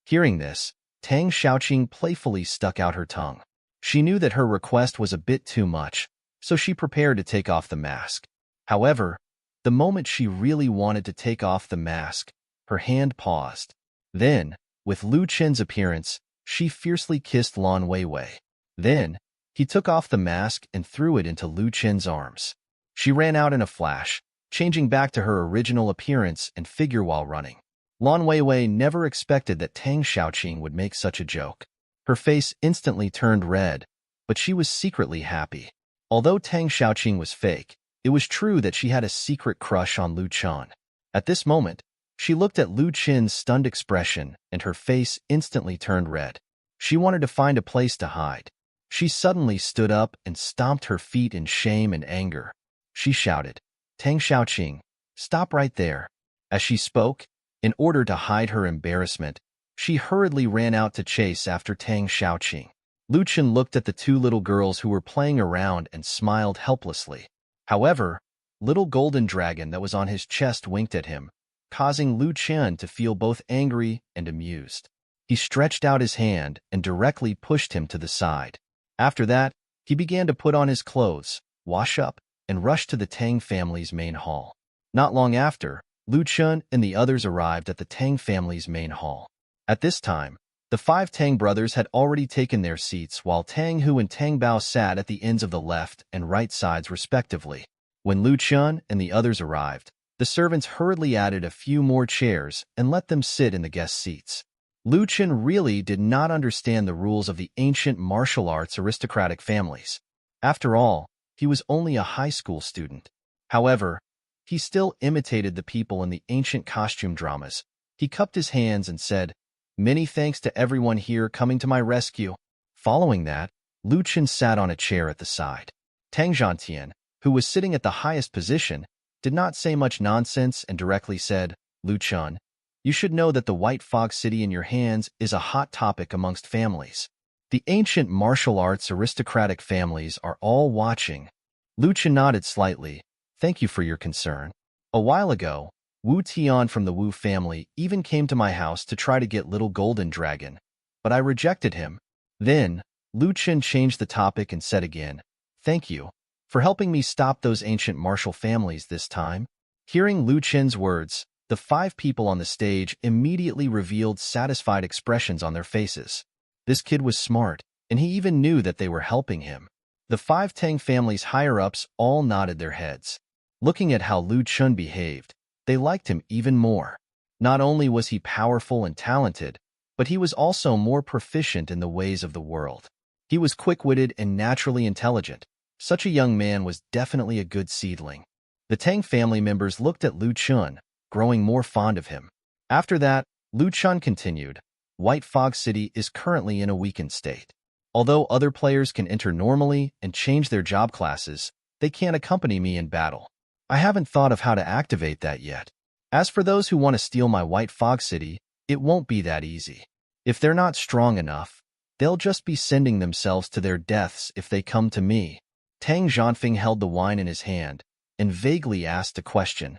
[SPEAKER 1] Hearing this, Tang Xiaoqing playfully stuck out her tongue. She knew that her request was a bit too much, so she prepared to take off the mask. However, the moment she really wanted to take off the mask, her hand paused. Then, with Lu Chen's appearance, she fiercely kissed Lan Weiwei. Then, he took off the mask and threw it into Lu Chen's arms. She ran out in a flash, changing back to her original appearance and figure while running. Lan Weiwei never expected that Tang Xiaoqing would make such a joke. Her face instantly turned red, but she was secretly happy. Although Tang Xiaoqing was fake, it was true that she had a secret crush on Lu Chen. At this moment, she looked at Lu Chen's stunned expression and her face instantly turned red. She wanted to find a place to hide. She suddenly stood up and stomped her feet in shame and anger. She shouted, Tang Xiaoqing, stop right there. As she spoke, in order to hide her embarrassment, she hurriedly ran out to chase after Tang Xiaoqing. Lu Chen looked at the two little girls who were playing around and smiled helplessly. However, little golden dragon that was on his chest winked at him, causing Lu Chen to feel both angry and amused. He stretched out his hand and directly pushed him to the side. After that, he began to put on his clothes, wash up, and rush to the Tang family's main hall. Not long after, Lu Chen and the others arrived at the Tang family's main hall. At this time, the 5 Tang brothers had already taken their seats while Tang Hu and Tang Bao sat at the ends of the left and right sides respectively. When Lu Chen and the others arrived, the servants hurriedly added a few more chairs and let them sit in the guest seats. Lu Chen really did not understand the rules of the ancient martial arts aristocratic families. After all, he was only a high school student. However, he still imitated the people in the ancient costume dramas. He cupped his hands and said, many thanks to everyone here coming to my rescue. Following that, Lu Chen sat on a chair at the side. Tang Zhantian, who was sitting at the highest position, did not say much nonsense and directly said, Lu Chen, you should know that the White Fog City in your hands is a hot topic amongst families. The ancient martial arts aristocratic families are all watching. Lu Chen nodded slightly. Thank you for your concern. A while ago, Wu Tian from the Wu family even came to my house to try to get little golden dragon, but I rejected him. Then, Lu Chen changed the topic and said again, thank you for helping me stop those ancient martial families this time. Hearing Lu Chen's words, the 5 people on the stage immediately revealed satisfied expressions on their faces. This kid was smart, and he even knew that they were helping him. The 5 Tang family's higher-ups all nodded their heads. Looking at how Lu Chen behaved, they liked him even more. Not only was he powerful and talented, but he was also more proficient in the ways of the world. He was quick-witted and naturally intelligent. Such a young man was definitely a good seedling. The Tang family members looked at Lu Chen, growing more fond of him. After that, Lu Chen continued, White Fog City is currently in a weakened state. Although other players can enter normally and change their job classes, they can't accompany me in battle. I haven't thought of how to activate that yet. As for those who want to steal my White Fog City, it won't be that easy. If they're not strong enough, they'll just be sending themselves to their deaths if they come to me. Tang Zhanfeng held the wine in his hand and vaguely asked a question.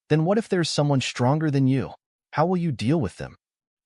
[SPEAKER 1] Then what if there's someone stronger than you? How will you deal with them?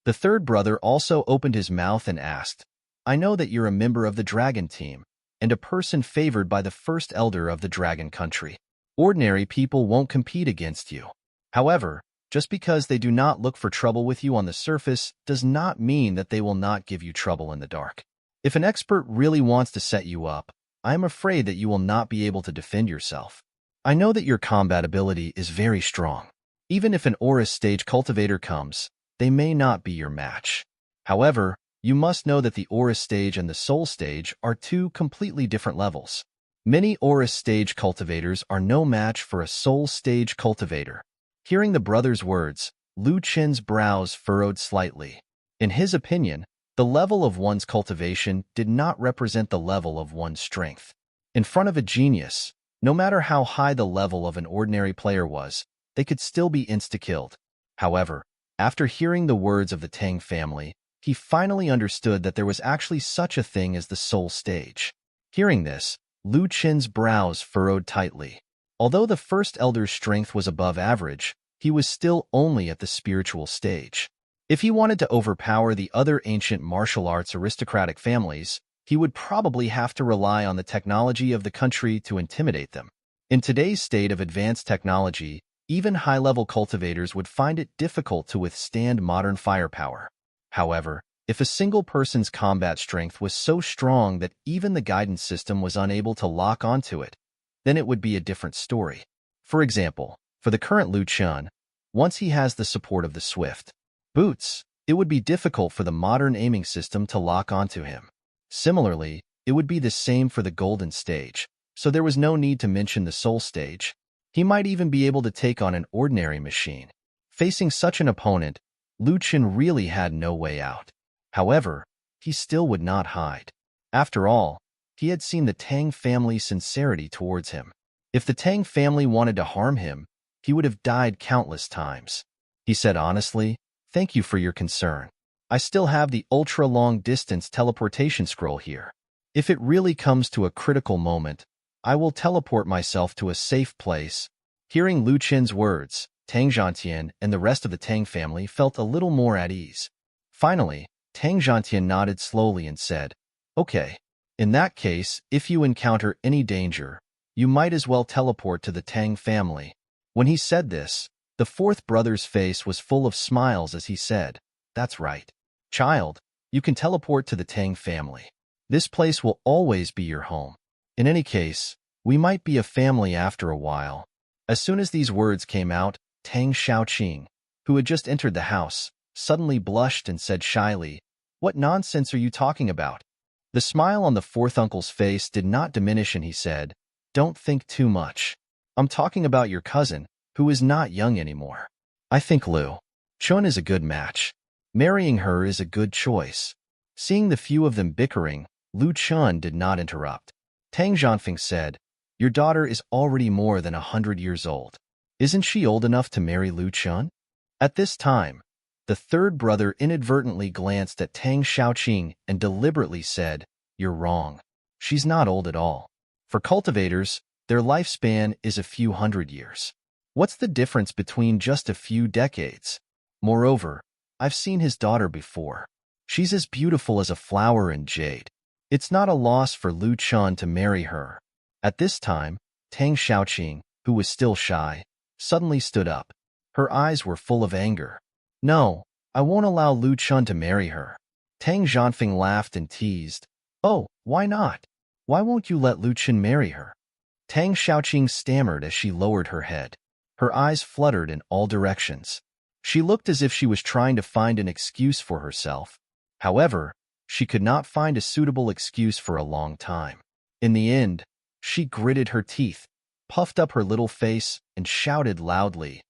[SPEAKER 1] The third brother also opened his mouth and asked, I know that you're a member of the dragon team and a person favored by the first elder of the dragon country. Ordinary people won't compete against you. However, just because they do not look for trouble with you on the surface does not mean that they will not give you trouble in the dark. If an expert really wants to set you up, I am afraid that you will not be able to defend yourself. I know that your combat ability is very strong. Even if an Aura stage cultivator comes, they may not be your match. However, you must know that the Aura stage and the Soul stage are two completely different levels. Many Aura stage cultivators are no match for a Soul stage cultivator. Hearing the brother's words, Lu Chen's brows furrowed slightly. In his opinion, the level of one's cultivation did not represent the level of one's strength. In front of a genius, no matter how high the level of an ordinary player was, they could still be insta-killed. However, after hearing the words of the Tang family, he finally understood that there was actually such a thing as the Soul stage. Hearing this, Lu Chen's brows furrowed tightly. Although the first elder's strength was above average, he was still only at the spiritual stage. If he wanted to overpower the other ancient martial arts aristocratic families, he would probably have to rely on the technology of the country to intimidate them. In today's state of advanced technology, even high-level cultivators would find it difficult to withstand modern firepower. However, if a single person's combat strength was so strong that even the guidance system was unable to lock onto it, then it would be a different story. For example, for the current Lu Chen, once he has the support of the Swift Boots, it would be difficult for the modern aiming system to lock onto him. Similarly, it would be the same for the Golden stage, so there was no need to mention the Soul stage. He might even be able to take on an ordinary machine. Facing such an opponent, Lu Chen really had no way out. However, he still would not hide. After all, he had seen the Tang family's sincerity towards him. If the Tang family wanted to harm him, he would have died countless times. He said honestly, "Thank you for your concern. I still have the ultra-long-distance teleportation scroll here. If it really comes to a critical moment, I will teleport myself to a safe place." Hearing Lu Chen's words, Tang Zhantian and the rest of the Tang family felt a little more at ease. Finally, Tang Zhantian nodded slowly and said, "Okay. In that case, if you encounter any danger, you might as well teleport to the Tang family." When he said this, the fourth brother's face was full of smiles as he said, "That's right. Child, you can teleport to the Tang family. This place will always be your home. In any case, we might be a family after a while." As soon as these words came out, Tang Xiaoqing, who had just entered the house, suddenly blushed and said shyly, "What nonsense are you talking about?" The smile on the fourth uncle's face did not diminish and he said, "Don't think too much. I'm talking about your cousin, who is not young anymore. I think Lu Chen is a good match. Marrying her is a good choice." Seeing the few of them bickering, Lu Chen did not interrupt. Tang Zhanfeng said, "Your daughter is already more than 100 years old. Isn't she old enough to marry Lu Chen?" At this time, the third brother inadvertently glanced at Tang Xiaoqing and deliberately said, "You're wrong. She's not old at all. For cultivators, their lifespan is a few hundred years. What's the difference between just a few decades? Moreover, I've seen his daughter before. She's as beautiful as a flower in jade. It's not a loss for Lu Chen to marry her." At this time, Tang Xiaoqing, who was still shy, suddenly stood up. Her eyes were full of anger. "No, I won't allow Lu Chen to marry her." Tang Zhanfeng laughed and teased, "Oh, why not? Why won't you let Lu Chen marry her?" Tang Xiaoqing stammered as she lowered her head. Her eyes fluttered in all directions. She looked as if she was trying to find an excuse for herself. However, she could not find a suitable excuse for a long time. In the end, she gritted her teeth, puffed up her little face, and shouted loudly,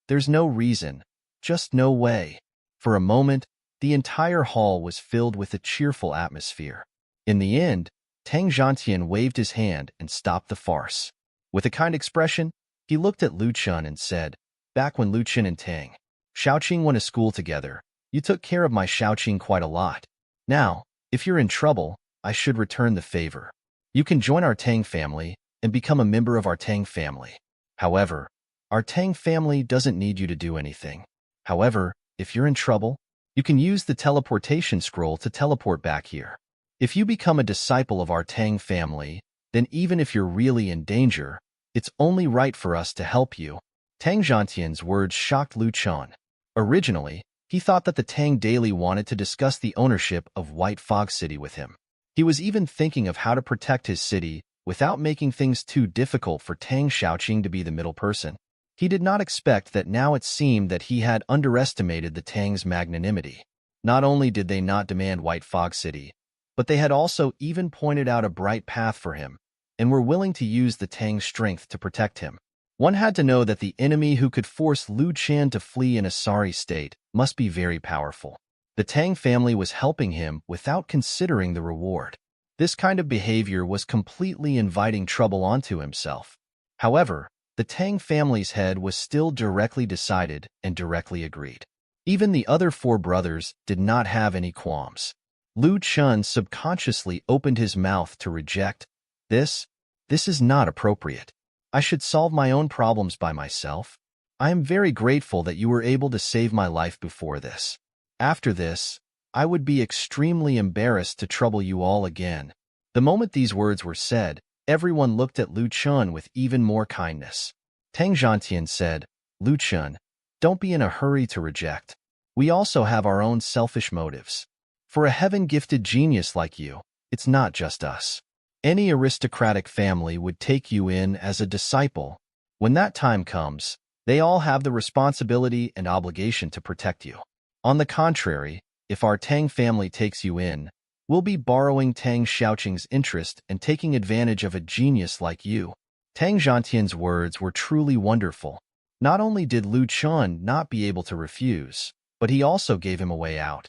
[SPEAKER 1] "There's no reason, just no way." For a moment, the entire hall was filled with a cheerful atmosphere. In the end, Tang Zhantian waved his hand and stopped the farce. With a kind expression, he looked at Lu Chen and said, back when Lu Chen and Tang Xiaoqing went to school together, you took care of my Xiaoqing quite a lot. Now, if you're in trouble, I should return the favor. You can join our Tang family and become a member of our Tang family. However, our Tang family doesn't need you to do anything. However, if you're in trouble, you can use the teleportation scroll to teleport back here. If you become a disciple of our Tang family, then even if you're really in danger, it's only right for us to help you. Tang Zhantian's words shocked Lu Chen. Originally, he thought that the Tang Daily wanted to discuss the ownership of White Fog City with him. He was even thinking of how to protect his city without making things too difficult for Tang Xiaoqing to be the middle person. He did not expect that now it seemed that he had underestimated the Tang's magnanimity. Not only did they not demand White Fog City, but they had also even pointed out a bright path for him, and were willing to use the Tang's strength to protect him. One had to know that the enemy who could force Lu Chen to flee in a sorry state must be very powerful. The Tang family was helping him without considering the reward. This kind of behavior was completely inviting trouble onto himself. However, the Tang family's head was still directly decided and directly agreed. Even the other four brothers did not have any qualms. Lu Chen subconsciously opened his mouth to reject. This is not appropriate. I should solve my own problems by myself. I am very grateful that you were able to save my life before this. After this, I would be extremely embarrassed to trouble you all again. The moment these words were said, everyone looked at Lu Chen with even more kindness. Tang Zhantian said, Lu Chen, don't be in a hurry to reject. We also have our own selfish motives. For a heaven-gifted genius like you, it's not just us. Any aristocratic family would take you in as a disciple. When that time comes, they all have the responsibility and obligation to protect you. On the contrary, if our Tang family takes you in, we'll be borrowing Tang Xiaoqing's interest and taking advantage of a genius like you. Tang Zhantian's words were truly wonderful. Not only did Lu Chen not be able to refuse, but he also gave him a way out.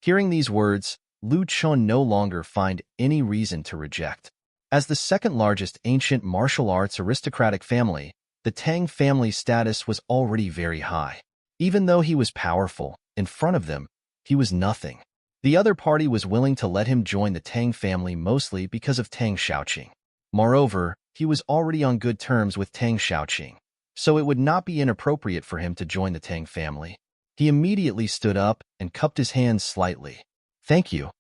[SPEAKER 1] Hearing these words, Lu Chen no longer found any reason to reject. As the second largest ancient martial arts aristocratic family, the Tang family's status was already very high. Even though he was powerful, in front of them, he was nothing. The other party was willing to let him join the Tang family mostly because of Tang Xiaoqing. Moreover, he was already on good terms with Tang Xiaoqing, so it would not be inappropriate for him to join the Tang family. He immediately stood up and cupped his hands slightly. Thank you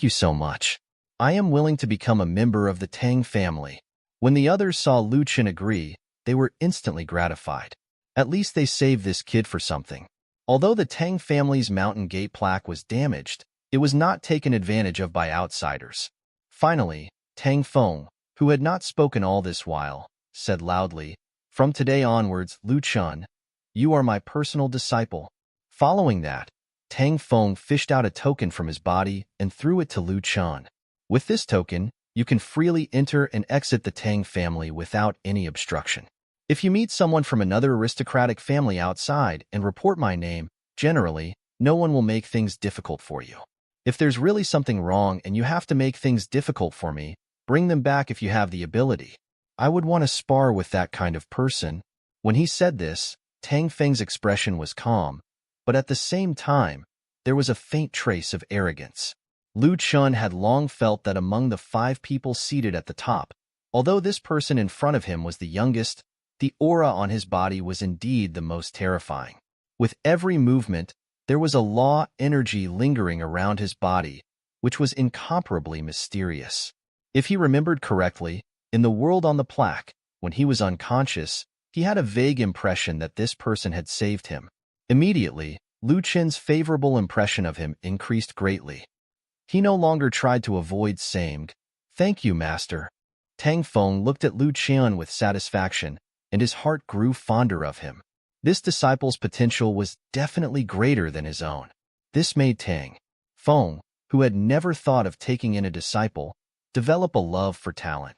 [SPEAKER 1] so much. I am willing to become a member of the Tang family. When the others saw Lu Chen agree, they were instantly gratified. At least they saved this kid for something. Although the Tang family's mountain gate plaque was damaged, it was not taken advantage of by outsiders. Finally, Tang Feng, who had not spoken all this while, said loudly, From today onwards, Lu Chen, you are my personal disciple. Following that, Tang Feng fished out a token from his body and threw it to Lu Chen. With this token, you can freely enter and exit the Tang family without any obstruction. If you meet someone from another aristocratic family outside and report my name, generally, no one will make things difficult for you. If there's really something wrong and you have to make things difficult for me, bring them back if you have the ability. I would want to spar with that kind of person. When he said this, Tang Feng's expression was calm, but at the same time, there was a faint trace of arrogance. Lu Chen had long felt that among the 5 people seated at the top, although this person in front of him was the youngest, the aura on his body was indeed the most terrifying. With every movement, there was a law energy lingering around his body, which was incomparably mysterious. If he remembered correctly, in the world on the plaque, when he was unconscious, he had a vague impression that this person had saved him. Immediately, Lu Chen's favorable impression of him increased greatly. He no longer tried to avoid saying, Thank you, master. Tang Feng looked at Lu Chen with satisfaction, and his heart grew fonder of him. This disciple's potential was definitely greater than his own. This made Tang Feng, who had never thought of taking in a disciple, develop a love for talent.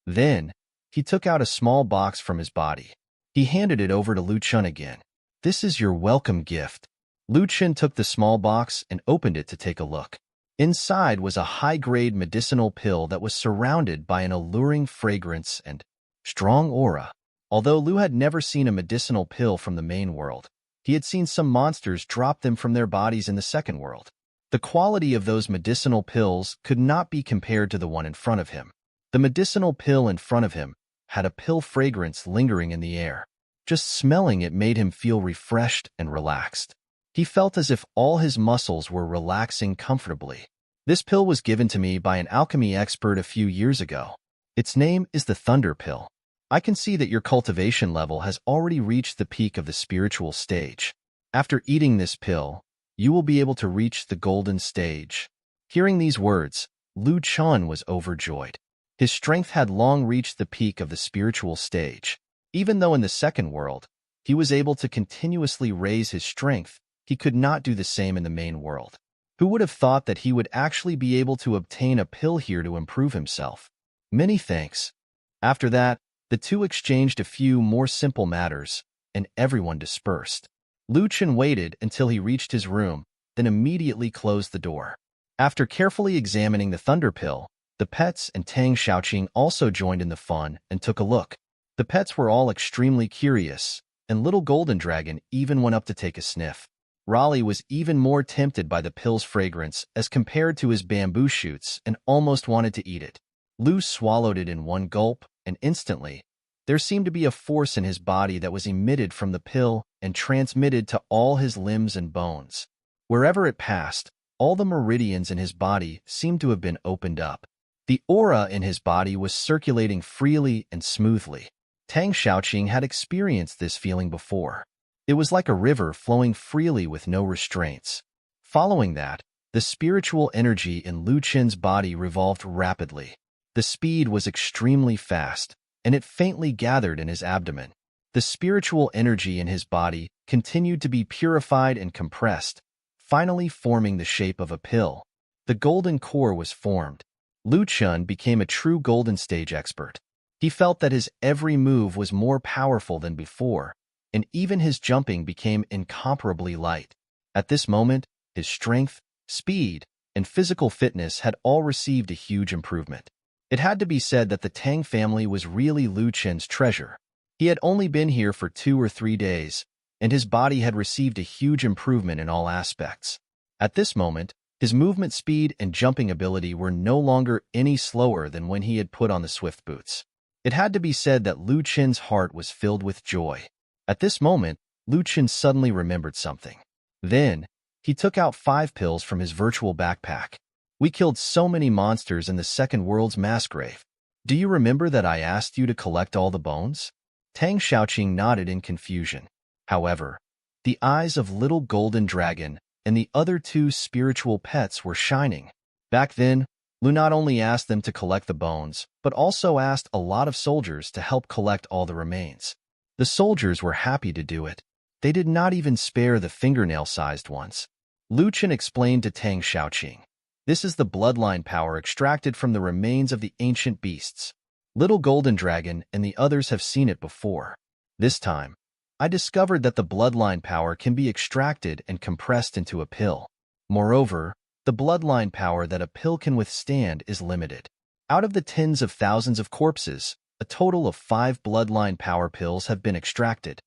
[SPEAKER 1] Then, he took out a small box from his body. He handed it over to Lu Chen again. This is your welcome gift. Lu Chen took the small box and opened it to take a look. Inside was a high-grade medicinal pill that was surrounded by an alluring fragrance and strong aura. Although Lu had never seen a medicinal pill from the main world, he had seen some monsters drop them from their bodies in the second world. The quality of those medicinal pills could not be compared to the one in front of him. The medicinal pill in front of him had a pill fragrance lingering in the air. Just smelling it made him feel refreshed and relaxed. He felt as if all his muscles were relaxing comfortably. This pill was given to me by an alchemy expert a few years ago. Its name is the Thunder Pill. I can see that your cultivation level has already reached the peak of the spiritual stage. After eating this pill, you will be able to reach the golden stage. Hearing these words, Lu Chen was overjoyed. His strength had long reached the peak of the spiritual stage. Even though in the second world, he was able to continuously raise his strength, he could not do the same in the main world. Who would have thought that he would actually be able to obtain a pill here to improve himself? Many thanks. After that, the two exchanged a few more simple matters, and everyone dispersed. Lu Chen waited until he reached his room, then immediately closed the door. After carefully examining the Thunder Pill, the pets and Tang Xiaoqing also joined in the fun and took a look. The pets were all extremely curious, and little Golden Dragon even went up to take a sniff. Raleigh was even more tempted by the pill's fragrance as compared to his bamboo shoots and almost wanted to eat it. Lu swallowed it in one gulp, and instantly, there seemed to be a force in his body that was emitted from the pill and transmitted to all his limbs and bones. Wherever it passed, all the meridians in his body seemed to have been opened up. The aura in his body was circulating freely and smoothly. Tang Xiaoqing had experienced this feeling before. It was like a river flowing freely with no restraints. Following that, the spiritual energy in Lu Chen's body revolved rapidly. The speed was extremely fast, and it faintly gathered in his abdomen. The spiritual energy in his body continued to be purified and compressed, finally forming the shape of a pill. The golden core was formed. Lu Chen became a true golden stage expert. He felt that his every move was more powerful than before, and even his jumping became incomparably light. At this moment, his strength, speed, and physical fitness had all received a huge improvement. It had to be said that the Tang family was really Lu Chen's treasure. He had only been here for 2 or 3 days, and his body had received a huge improvement in all aspects. At this moment, his movement speed and jumping ability were no longer any slower than when he had put on the swift boots. It had to be said that Lu Chen's heart was filled with joy. At this moment, Lu Chen suddenly remembered something. Then, he took out 5 pills from his virtual backpack. We killed so many monsters in the second world's mass grave. Do you remember that I asked you to collect all the bones? Tang Xiaoqing nodded in confusion. However, the eyes of little Golden Dragon and the other 2 spiritual pets were shining. Back then, Lu not only asked them to collect the bones, but also asked a lot of soldiers to help collect all the remains. The soldiers were happy to do it. They did not even spare the fingernail-sized ones. Lu Chen explained to Tang Xiaoqing. This is the bloodline power extracted from the remains of the ancient beasts. Little Golden Dragon and the others have seen it before. This time, I discovered that the bloodline power can be extracted and compressed into a pill. Moreover, the bloodline power that a pill can withstand is limited. Out of the tens of thousands of corpses, a total of 5 bloodline power pills have been extracted.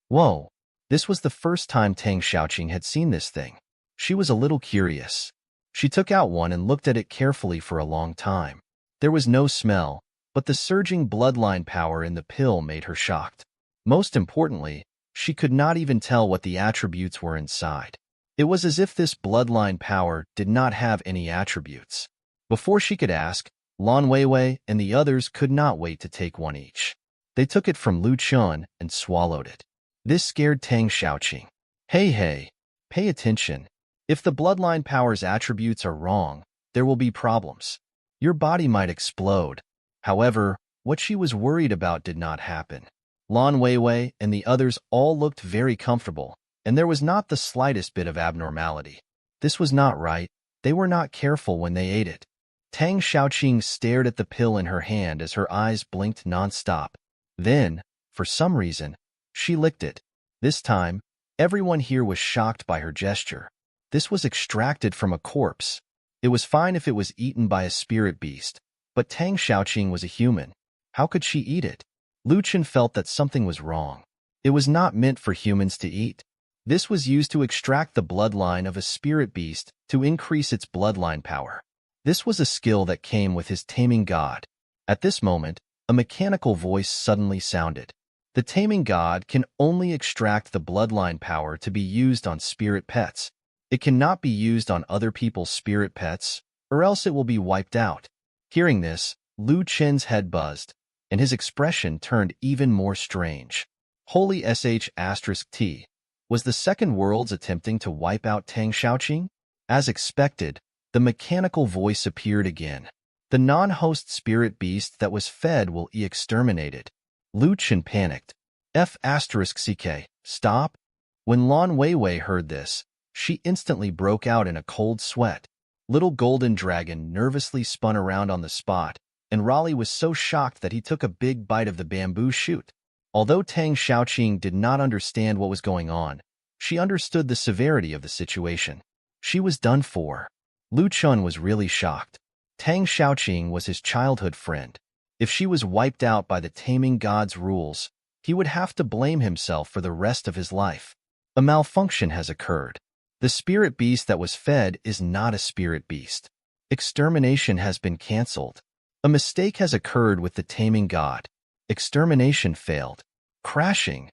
[SPEAKER 1] Whoa, this was the first time Tang Xiaoqing had seen this thing. She was a little curious. She took out one and looked at it carefully for a long time. There was no smell, but the surging bloodline power in the pill made her shocked. Most importantly, she could not even tell what the attributes were inside. It was as if this bloodline power did not have any attributes. Before she could ask, Lan Weiwei and the others could not wait to take one each. They took it from Lu Chen and swallowed it. This scared Tang Xiaoqing. Hey, pay attention. If the bloodline power's attributes are wrong, there will be problems. Your body might explode. However, what she was worried about did not happen. Lan Weiwei and the others all looked very comfortable, and there was not the slightest bit of abnormality. This was not right. They were not careful when they ate it. Tang Xiaoqing stared at the pill in her hand as her eyes blinked non-stop. Then, for some reason, she licked it. This time, everyone here was shocked by her gesture. This was extracted from a corpse. It was fine if it was eaten by a spirit beast, but Tang Xiaoqing was a human. How could she eat it? Lu Chen felt that something was wrong. It was not meant for humans to eat. This was used to extract the bloodline of a spirit beast to increase its bloodline power. This was a skill that came with his taming god. At this moment, a mechanical voice suddenly sounded. The taming god can only extract the bloodline power to be used on spirit pets. It cannot be used on other people's spirit pets, or else it will be wiped out. Hearing this, Lu Chen's head buzzed, and his expression turned even more strange. Holy sh*T. Was the second worlds attempting to wipe out Tang Xiaoqing? As expected, the mechanical voice appeared again. The non-host spirit beast that was fed will be exterminated. Lu Chen panicked. F***ck, stop? When Lan Weiwei heard this, she instantly broke out in a cold sweat. Little Golden Dragon nervously spun around on the spot, and Raleigh was so shocked that he took a big bite of the bamboo shoot. Although Tang Xiaoqing did not understand what was going on, she understood the severity of the situation. She was done for. Lu Chen was really shocked. Tang Xiaoqing was his childhood friend. If she was wiped out by the taming god's rules, he would have to blame himself for the rest of his life. A malfunction has occurred. The spirit beast that was fed is not a spirit beast. Extermination has been cancelled. A mistake has occurred with the taming god. Extermination failed. Crashing.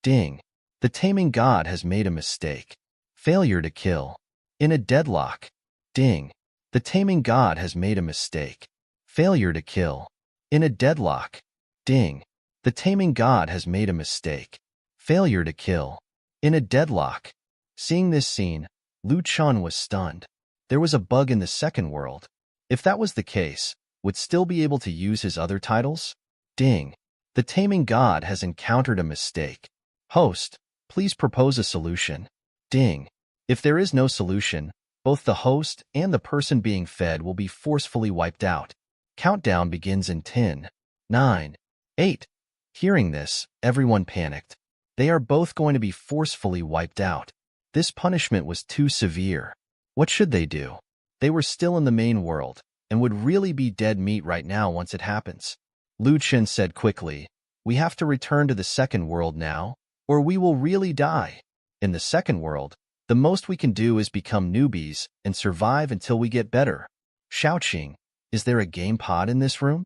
[SPEAKER 1] Ding. The taming god has made a mistake. Failure to kill. In a deadlock. Ding. The taming god has made a mistake. Failure to kill. In a deadlock. Ding. The taming god has made a mistake. Failure to kill. In a deadlock. Seeing this scene, Lu Chen was stunned. There was a bug in the second world. If that was the case, would still be able to use his other titles? Ding. The taming god has encountered a mistake. Host, please propose a solution. Ding. If there is no solution, both the host and the person being fed will be forcefully wiped out. Countdown begins in 10, 9, 8. Hearing this, everyone panicked. They are both going to be forcefully wiped out. This punishment was too severe. What should they do? They were still in the main world, and would really be dead meat right now once it happens. Lu Chen said quickly, "We have to return to the second world now, or we will really die. In the second world, the most we can do is become newbies and survive until we get better." Xiaoqing, is there a game pod in this room?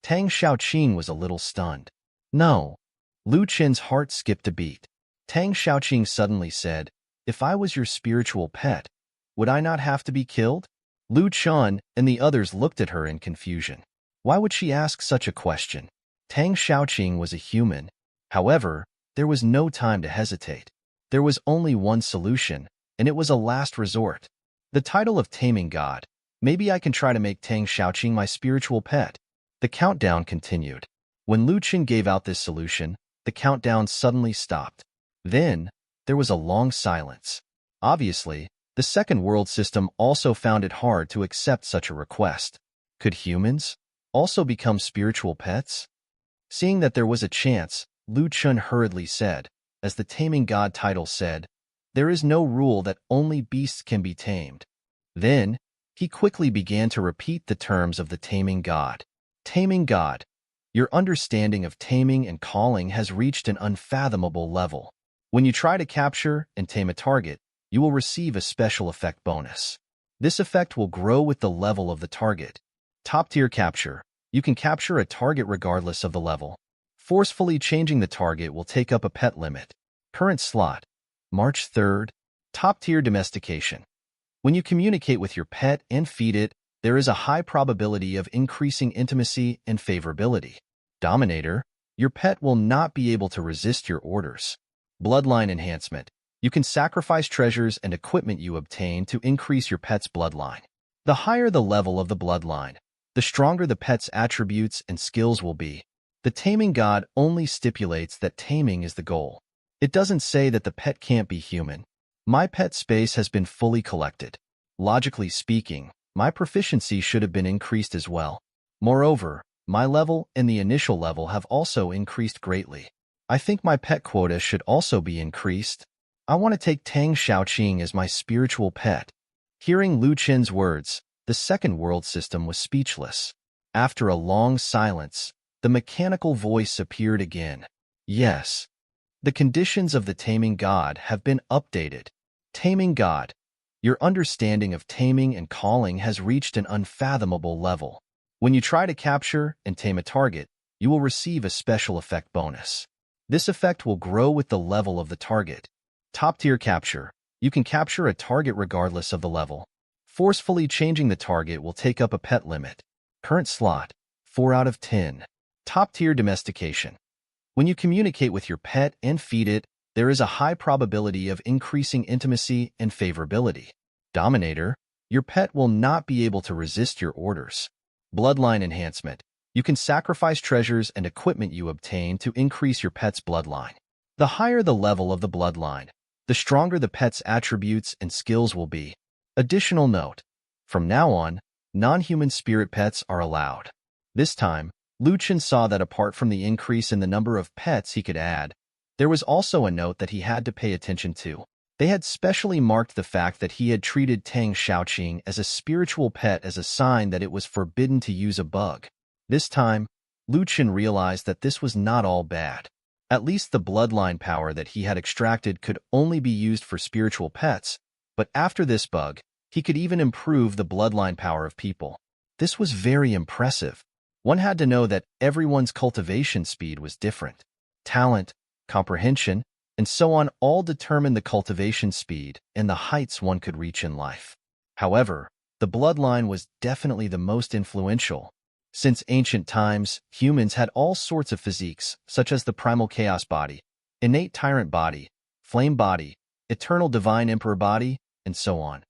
[SPEAKER 1] Tang Xiaoqing was a little stunned. No. Lu Chen's heart skipped a beat. Tang Xiaoqing suddenly said, "If I was your spiritual pet, would I not have to be killed?" Lu Chen and the others looked at her in confusion. Why would she ask such a question? Tang Xiaoqing was a human. However, there was no time to hesitate. There was only one solution, and it was a last resort. The title of Taming God. Maybe I can try to make Tang Xiaoqing my spiritual pet. The countdown continued. When Lu Chen gave out this solution, the countdown suddenly stopped. Then, there was a long silence. Obviously, the second world system also found it hard to accept such a request. Could humans also become spiritual pets? Seeing that there was a chance, Lu Chen hurriedly said, as the Taming God title said, "There is no rule that only beasts can be tamed." Then, he quickly began to repeat the terms of the Taming God. Taming God. Your understanding of taming and calling has reached an unfathomable level. When you try to capture and tame a target, you will receive a special effect bonus. This effect will grow with the level of the target. Top-tier capture. You can capture a target regardless of the level. Forcefully changing the target will take up a pet limit. Current slot. March 3rd. Top-tier domestication. When you communicate with your pet and feed it, there is a high probability of increasing intimacy and favorability. Dominator. Your pet will not be able to resist your orders. Bloodline enhancement. You can sacrifice treasures and equipment you obtain to increase your pet's bloodline. The higher the level of the bloodline, the stronger the pet's attributes and skills will be. The Taming God only stipulates that taming is the goal. It doesn't say that the pet can't be human. My pet space has been fully collected. Logically speaking, my proficiency should have been increased as well. Moreover, my level and the initial level have also increased greatly. I think my pet quota should also be increased. I want to take Tang Xiaoqing as my spiritual pet. Hearing Lu Chen's words, the second world system was speechless. After a long silence, the mechanical voice appeared again. Yes. The conditions of the taming god have been updated. Taming god. Your understanding of taming and calling has reached an unfathomable level. When you try to capture and tame a target, you will receive a special effect bonus. This effect will grow with the level of the target. Top-tier capture. You can capture a target regardless of the level. Forcefully changing the target will take up a pet limit. Current slot, 4 out of 10. Top-tier domestication. When you communicate with your pet and feed it, there is a high probability of increasing intimacy and favorability. Dominator. Your pet will not be able to resist your orders. Bloodline enhancement. You can sacrifice treasures and equipment you obtain to increase your pet's bloodline. The higher the level of the bloodline, the stronger the pet's attributes and skills will be. Additional note. From now on, non-human spirit pets are allowed. This time, Chen saw that apart from the increase in the number of pets he could add, there was also a note that he had to pay attention to. They had specially marked the fact that he had treated Tang Xiaoqing as a spiritual pet as a sign that it was forbidden to use a bug. This time, Chen realized that this was not all bad. At least the bloodline power that he had extracted could only be used for spiritual pets, but after this bug, he could even improve the bloodline power of people. This was very impressive. One had to know that everyone's cultivation speed was different. Talent, comprehension, and so on all determine the cultivation speed and the heights one could reach in life. However, the bloodline was definitely the most influential. Since ancient times, humans had all sorts of physiques, such as the primal chaos body, innate tyrant body, flame body, eternal divine emperor body, and so on.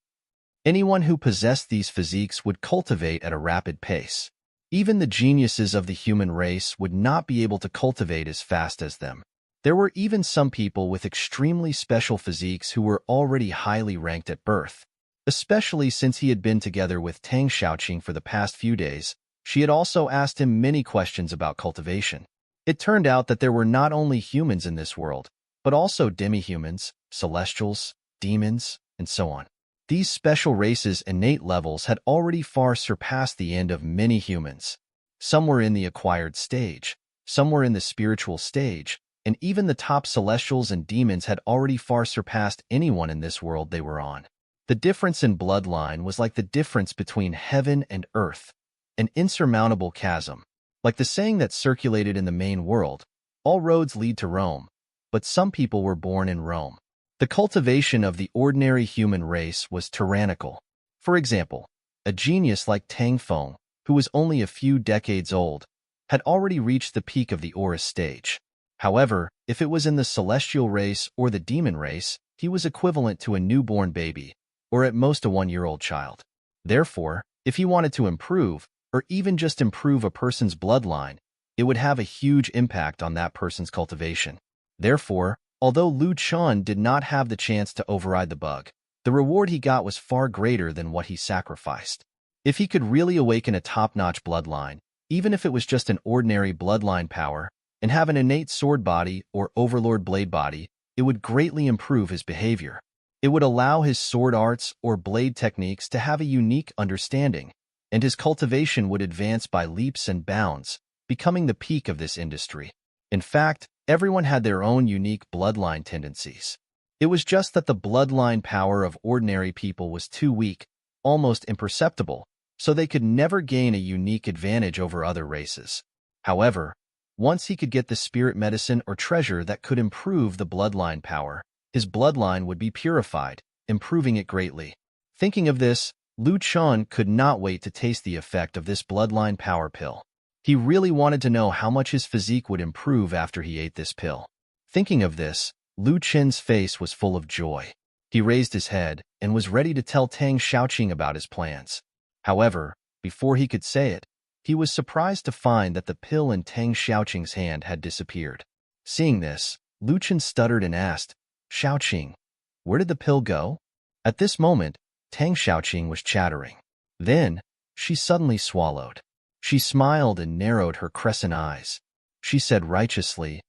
[SPEAKER 1] Anyone who possessed these physiques would cultivate at a rapid pace. Even the geniuses of the human race would not be able to cultivate as fast as them. There were even some people with extremely special physiques who were already highly ranked at birth. Especially since he had been together with Tang Xiaoqing for the past few days, she had also asked him many questions about cultivation. It turned out that there were not only humans in this world, but also demi-humans, celestials, demons, and so on. These special races' innate levels had already far surpassed the end of many humans. Some were in the acquired stage, some were in the spiritual stage, and even the top celestials and demons had already far surpassed anyone in this world they were on. The difference in bloodline was like the difference between heaven and earth, an insurmountable chasm. Like the saying that circulated in the main world, all roads lead to Rome, but some people were born in Rome. The cultivation of the ordinary human race was tyrannical. For example, a genius like Tang Feng, who was only a few decades old, had already reached the peak of the Aurus stage. However, if it was in the celestial race or the demon race, he was equivalent to a newborn baby, or at most a 1-year-old child. Therefore, if he wanted to improve, or even just improve a person's bloodline, it would have a huge impact on that person's cultivation. Therefore, although Chen did not have the chance to override the bug, the reward he got was far greater than what he sacrificed. If he could really awaken a top-notch bloodline, even if it was just an ordinary bloodline power, and have an innate sword body or overlord blade body, it would greatly improve his behavior. It would allow his sword arts or blade techniques to have a unique understanding, and his cultivation would advance by leaps and bounds, becoming the peak of this industry. In fact, everyone had their own unique bloodline tendencies. It was just that the bloodline power of ordinary people was too weak, almost imperceptible, so they could never gain a unique advantage over other races. However, once he could get the spirit medicine or treasure that could improve the bloodline power, his bloodline would be purified, improving it greatly. Thinking of this, Chen could not wait to taste the effect of this bloodline power pill. He really wanted to know how much his physique would improve after he ate this pill. Thinking of this, Chen's face was full of joy. He raised his head and was ready to tell Tang Xiaoqing about his plans. However, before he could say it, he was surprised to find that the pill in Tang Xiaoqing's hand had disappeared. Seeing this, Chen stuttered and asked, "Xiaoqing, where did the pill go?" At this moment, Tang Xiaoqing was chattering. Then, she suddenly swallowed. She smiled and narrowed her crescent eyes. She said righteously,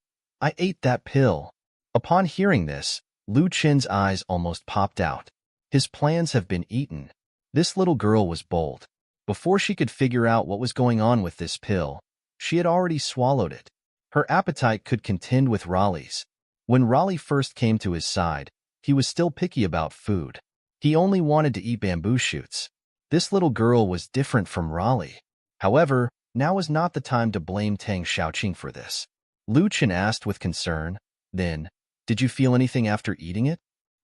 [SPEAKER 1] "I ate that pill." Upon hearing this, Chen's eyes almost popped out. His plans have been eaten. This little girl was bold. Before she could figure out what was going on with this pill, she had already swallowed it. Her appetite could contend with Raleigh's. When Raleigh first came to his side, he was still picky about food. He only wanted to eat bamboo shoots. This little girl was different from Raleigh. However, now was not the time to blame Tang Xiaoqing for this. Lu Chen asked with concern, then, did you feel anything after eating it?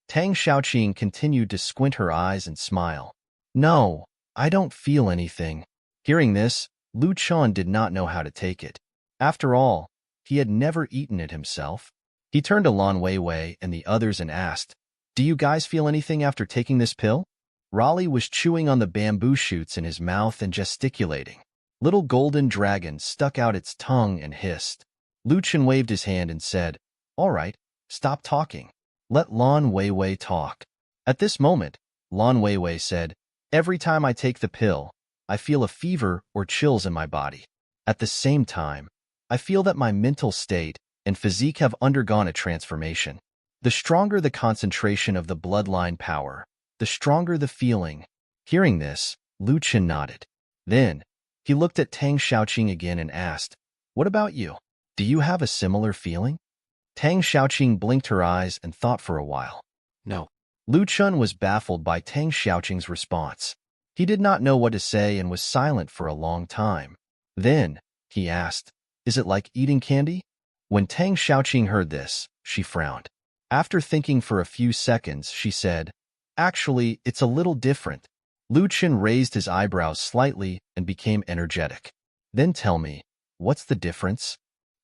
[SPEAKER 1] Tang Xiaoqing continued to squint her eyes and smile. No, I don't feel anything. Hearing this, Lu Chen did not know how to take it. After all, he had never eaten it himself. He turned to Lan Weiwei and the others and asked, do you guys feel anything after taking this pill? Raleigh was chewing on the bamboo shoots in his mouth and gesticulating. Little golden dragon stuck out its tongue and hissed. Lu Chen waved his hand and said, all right, stop talking. Let Lan Weiwei talk. At this moment, Lan Weiwei said, every time I take the pill, I feel a fever or chills in my body. At the same time, I feel that my mental state and physique have undergone a transformation. The stronger the concentration of the bloodline power, the stronger the feeling. Hearing this, Lu Chen nodded. Then, he looked at Tang Xiaoqing again and asked, what about you? Do you have a similar feeling? Tang Xiaoqing blinked her eyes and thought for a while.
[SPEAKER 2] No.
[SPEAKER 1] Lu Chen was baffled by Tang Xiaoqing's response. He did not know what to say and was silent for a long time. Then, he asked, is it like eating candy? When Tang Xiaoqing heard this, she frowned. After thinking for a few seconds, she said, actually, it's a little different. Lu Chen raised his eyebrows slightly and became energetic. Then tell me, what's the difference?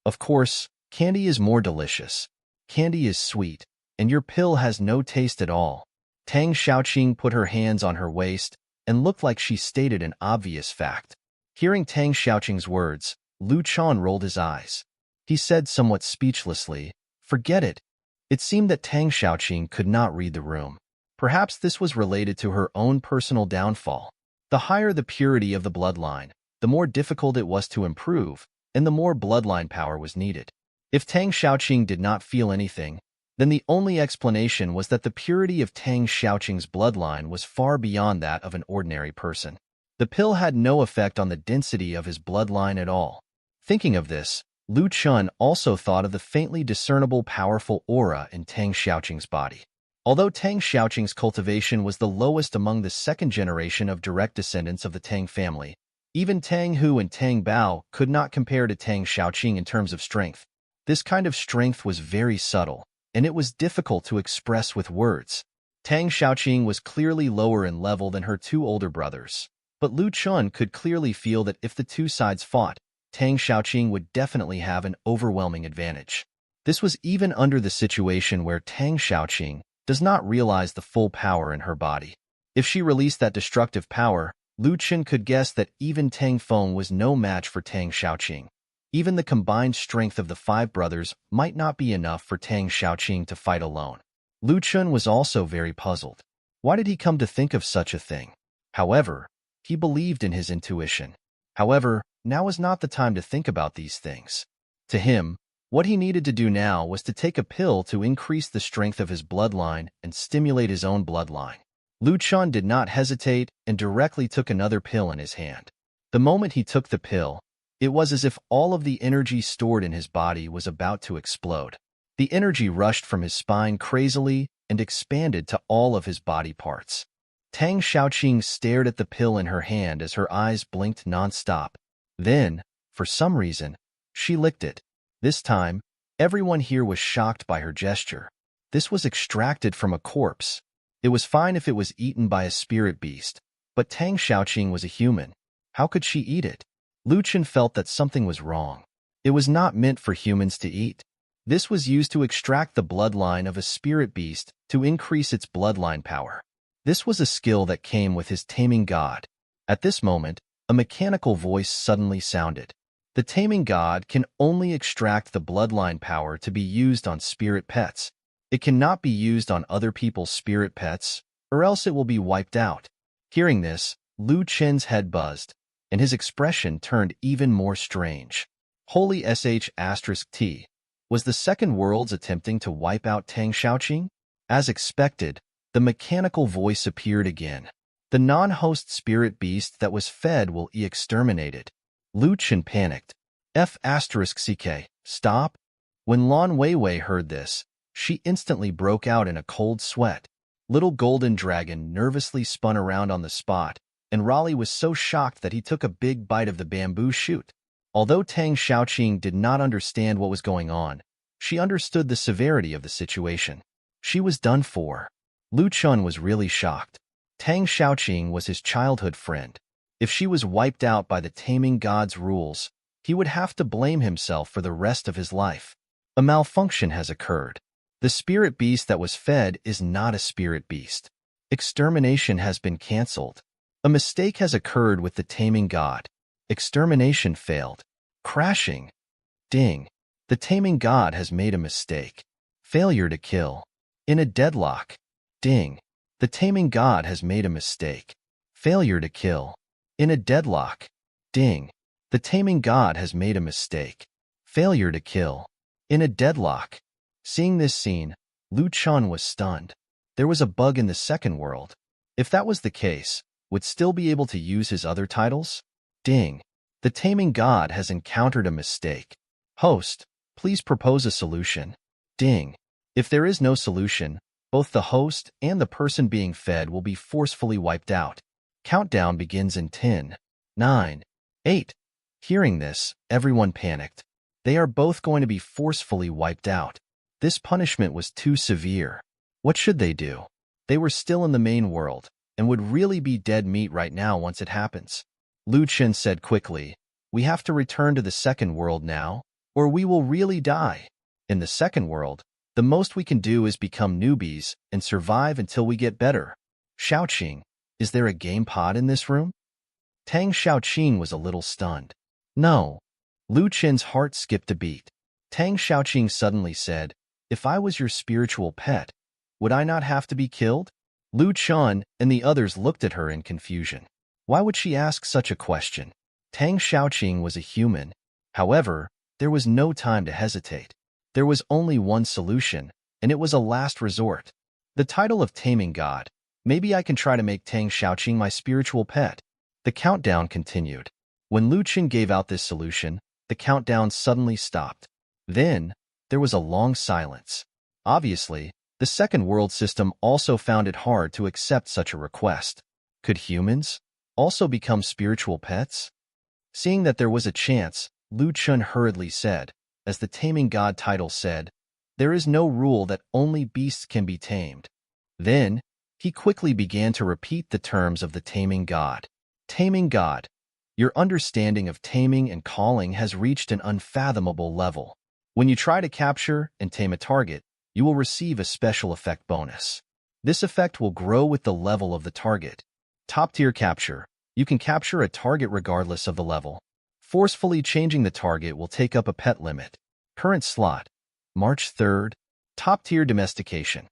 [SPEAKER 1] Of course, candy is more delicious. Candy is sweet, and your pill has no taste at all. Tang Xiaoqing put her hands on her waist and looked like she stated an obvious fact. Hearing Tang Xiaoqing's words, Lu Chen rolled his eyes. He said somewhat speechlessly, forget it. It seemed that Tang Xiaoqing could not read the room. Perhaps this was related to her own personal downfall. The higher the purity of the bloodline, the more difficult it was to improve, and the more bloodline power was needed. If Tang Xiaoqing did not feel anything, then the only explanation was that the purity of Tang Xiaoqing's bloodline was far beyond that of an ordinary person. The pill had no effect on the density of his bloodline at all. Thinking of this, Lu Chen also thought of the faintly discernible powerful aura in Tang Xiaoqing's body. Although Tang Xiaoqing's cultivation was the lowest among the second generation of direct descendants of the Tang family, even Tang Hu and Tang Bao could not compare to Tang Xiaoqing in terms of strength. This kind of strength was very subtle, and it was difficult to express with words. Tang Xiaoqing was clearly lower in level than her two older brothers, but Lu Chen could clearly feel that if the two sides fought, Tang Xiaoqing would definitely have an overwhelming advantage. This was even under the situation where Tang Xiaoqing does not realize the full power in her body. If she released that destructive power, Lu Chen could guess that even Tang Feng was no match for Tang Xiaoqing. Even the combined strength of the five brothers might not be enough for Tang Xiaoqing to fight alone. Lu Chen was also very puzzled. Why did he come to think of such a thing? However, he believed in his intuition. However, now was not the time to think about these things. To him, what he needed to do now was to take a pill to increase the strength of his bloodline and stimulate his own bloodline. Lu Chen did not hesitate and directly took another pill in his hand. The moment he took the pill, it was as if all of the energy stored in his body was about to explode. The energy rushed from his spine crazily and expanded to all of his body parts. Tang Xiaoqing stared at the pill in her hand as her eyes blinked non-stop. Then, for some reason, she licked it. This time, everyone here was shocked by her gesture. This was extracted from a corpse. It was fine if it was eaten by a spirit beast, but Tang Xiaoqing was a human. How could she eat it? Lu Chen felt that something was wrong. It was not meant for humans to eat. This was used to extract the bloodline of a spirit beast to increase its bloodline power. This was a skill that came with his taming god. At this moment, a mechanical voice suddenly sounded. The taming god can only extract the bloodline power to be used on spirit pets. It cannot be used on other people's spirit pets, or else it will be wiped out. Hearing this, Lu Chen's head buzzed, and his expression turned even more strange. Holy *T. Was the second worlds attempting to wipe out Tang Xiaoqing? As expected, the mechanical voice appeared again. The non-host spirit beast that was fed will be exterminated. Lu Chen panicked. F***ck, stop? When Lan Weiwei heard this, she instantly broke out in a cold sweat. Little Golden Dragon nervously spun around on the spot, and Raleigh was so shocked that he took a big bite of the bamboo shoot. Although Tang Xiaoqing did not understand what was going on, she understood the severity of the situation. She was done for. Lu Chun was really shocked. Tang Xiaoqing was his childhood friend. If she was wiped out by the taming god's rules, he would have to blame himself for the rest of his life. A malfunction has occurred. The spirit beast that was fed is not a spirit beast. Extermination has been cancelled. A mistake has occurred with the taming god. Extermination failed. Crashing. Ding. The taming god has made a mistake. Failure to kill. In a deadlock. Ding. The taming god has made a mistake. Failure to kill. In a deadlock. Ding. The taming god has made a mistake. Failure to kill. In a deadlock. Seeing this scene, Lu Chun was stunned. There was a bug in the second world. If that was the case, would still be able to use his other titles? Ding. The taming god has encountered a mistake. Host, please propose a solution. Ding. If there is no solution, both the host and the person being fed will be forcefully wiped out. Countdown begins in 10, 9, 8. Hearing this, everyone panicked. They are both going to be forcefully wiped out. This punishment was too severe. What should they do? They were still in the main world, and would really be dead meat right now once it happens. Lu Chen said quickly, "We have to return to the second world now, or we will really die. In the second world, the most we can do is become newbies and survive until we get better." Xiaoqing, is there a game pod in this room? Tang Xiaoqing was a little stunned. No. Lu Chen's heart skipped a beat. Tang Xiaoqing suddenly said, "If I was your spiritual pet, would I not have to be killed?" Lu Chun and the others looked at her in confusion. Why would she ask such a question? Tang Xiaoqing was a human. However, there was no time to hesitate. There was only one solution, and it was a last resort. The title of Taming God. Maybe I can try to make Tang Xiaoqing my spiritual pet. The countdown continued. When Lu Chen gave out this solution, the countdown suddenly stopped. Then, there was a long silence. Obviously, the second world system also found it hard to accept such a request. Could humans also become spiritual pets? Seeing that there was a chance, Lu Chun hurriedly said, as the Taming God title said, "There is no rule that only beasts can be tamed." Then, he quickly began to repeat the terms of the Taming God. Taming God. Your understanding of taming and calling has reached an unfathomable level. When you try to capture and tame a target, you will receive a special effect bonus. This effect will grow with the level of the target. Top-tier capture. You can capture a target regardless of the level. Forcefully changing the target will take up a pet limit. Current slot. March 3rd. Top-tier domestication.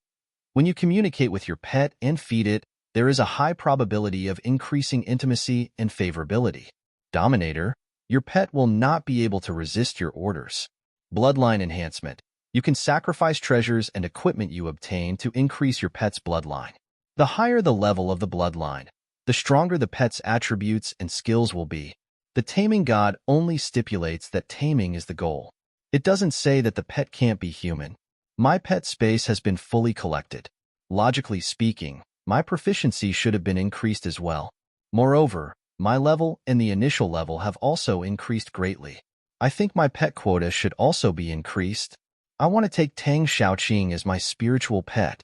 [SPEAKER 1] When you communicate with your pet and feed it, there is a high probability of increasing intimacy and favorability. Dominator. Your pet will not be able to resist your orders. Bloodline enhancement. You can sacrifice treasures and equipment you obtain to increase your pet's bloodline. The higher the level of the bloodline, the stronger the pet's attributes and skills will be. The Taming God only stipulates that taming is the goal. It doesn't say that the pet can't be human. My pet space has been fully collected. Logically speaking, my proficiency should have been increased as well. Moreover, my level and the initial level have also increased greatly. I think my pet quota should also be increased. I want to take Tang Xiaoqing as my spiritual pet.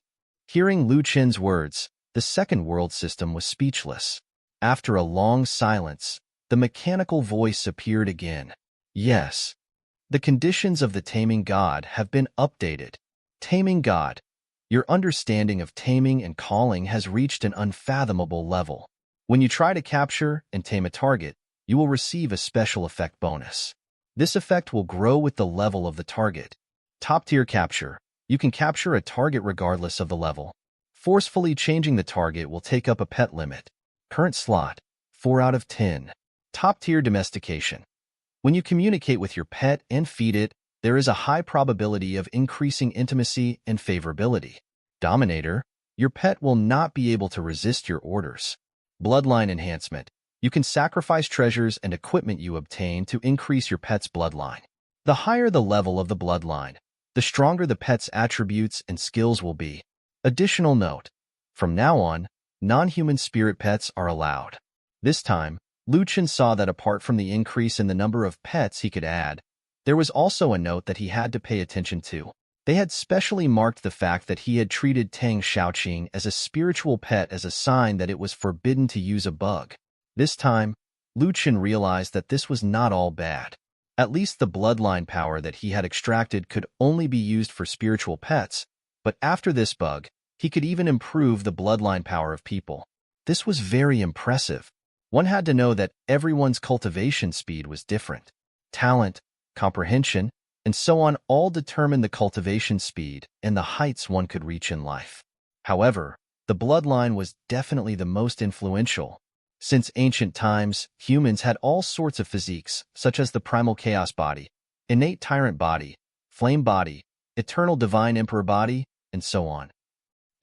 [SPEAKER 1] Hearing Lu Chen's words, the second world system was speechless. After a long silence, the mechanical voice appeared again. Yes. The conditions of the Taming God have been updated. Taming God. Your understanding of taming and calling has reached an unfathomable level. When you try to capture and tame a target, you will receive a special effect bonus. This effect will grow with the level of the target. Top-tier capture. You can capture a target regardless of the level. Forcefully changing the target will take up a pet limit. Current slot. 4 out of 10. Top-tier domestication. When you communicate with your pet and feed it, there is a high probability of increasing intimacy and favorability. Dominator. Your pet will not be able to resist your orders. Bloodline enhancement. You can sacrifice treasures and equipment you obtain to increase your pet's bloodline. The higher the level of the bloodline, the stronger the pet's attributes and skills will be. Additional note: from now on, non-human spirit pets are allowed. This time, Chen saw that apart from the increase in the number of pets he could add, there was also a note that he had to pay attention to. They had specially marked the fact that he had treated Tang Xiaoqing as a spiritual pet as a sign that it was forbidden to use a bug. This time, Chen realized that this was not all bad. At least the bloodline power that he had extracted could only be used for spiritual pets, but after this bug, he could even improve the bloodline power of people. This was very impressive. One had to know that everyone's cultivation speed was different. Talent, comprehension, and so on all determine the cultivation speed and the heights one could reach in life. However, the bloodline was definitely the most influential. Since ancient times, humans had all sorts of physiques, such as the primal chaos body, innate tyrant body, flame body, eternal divine emperor body, and so on.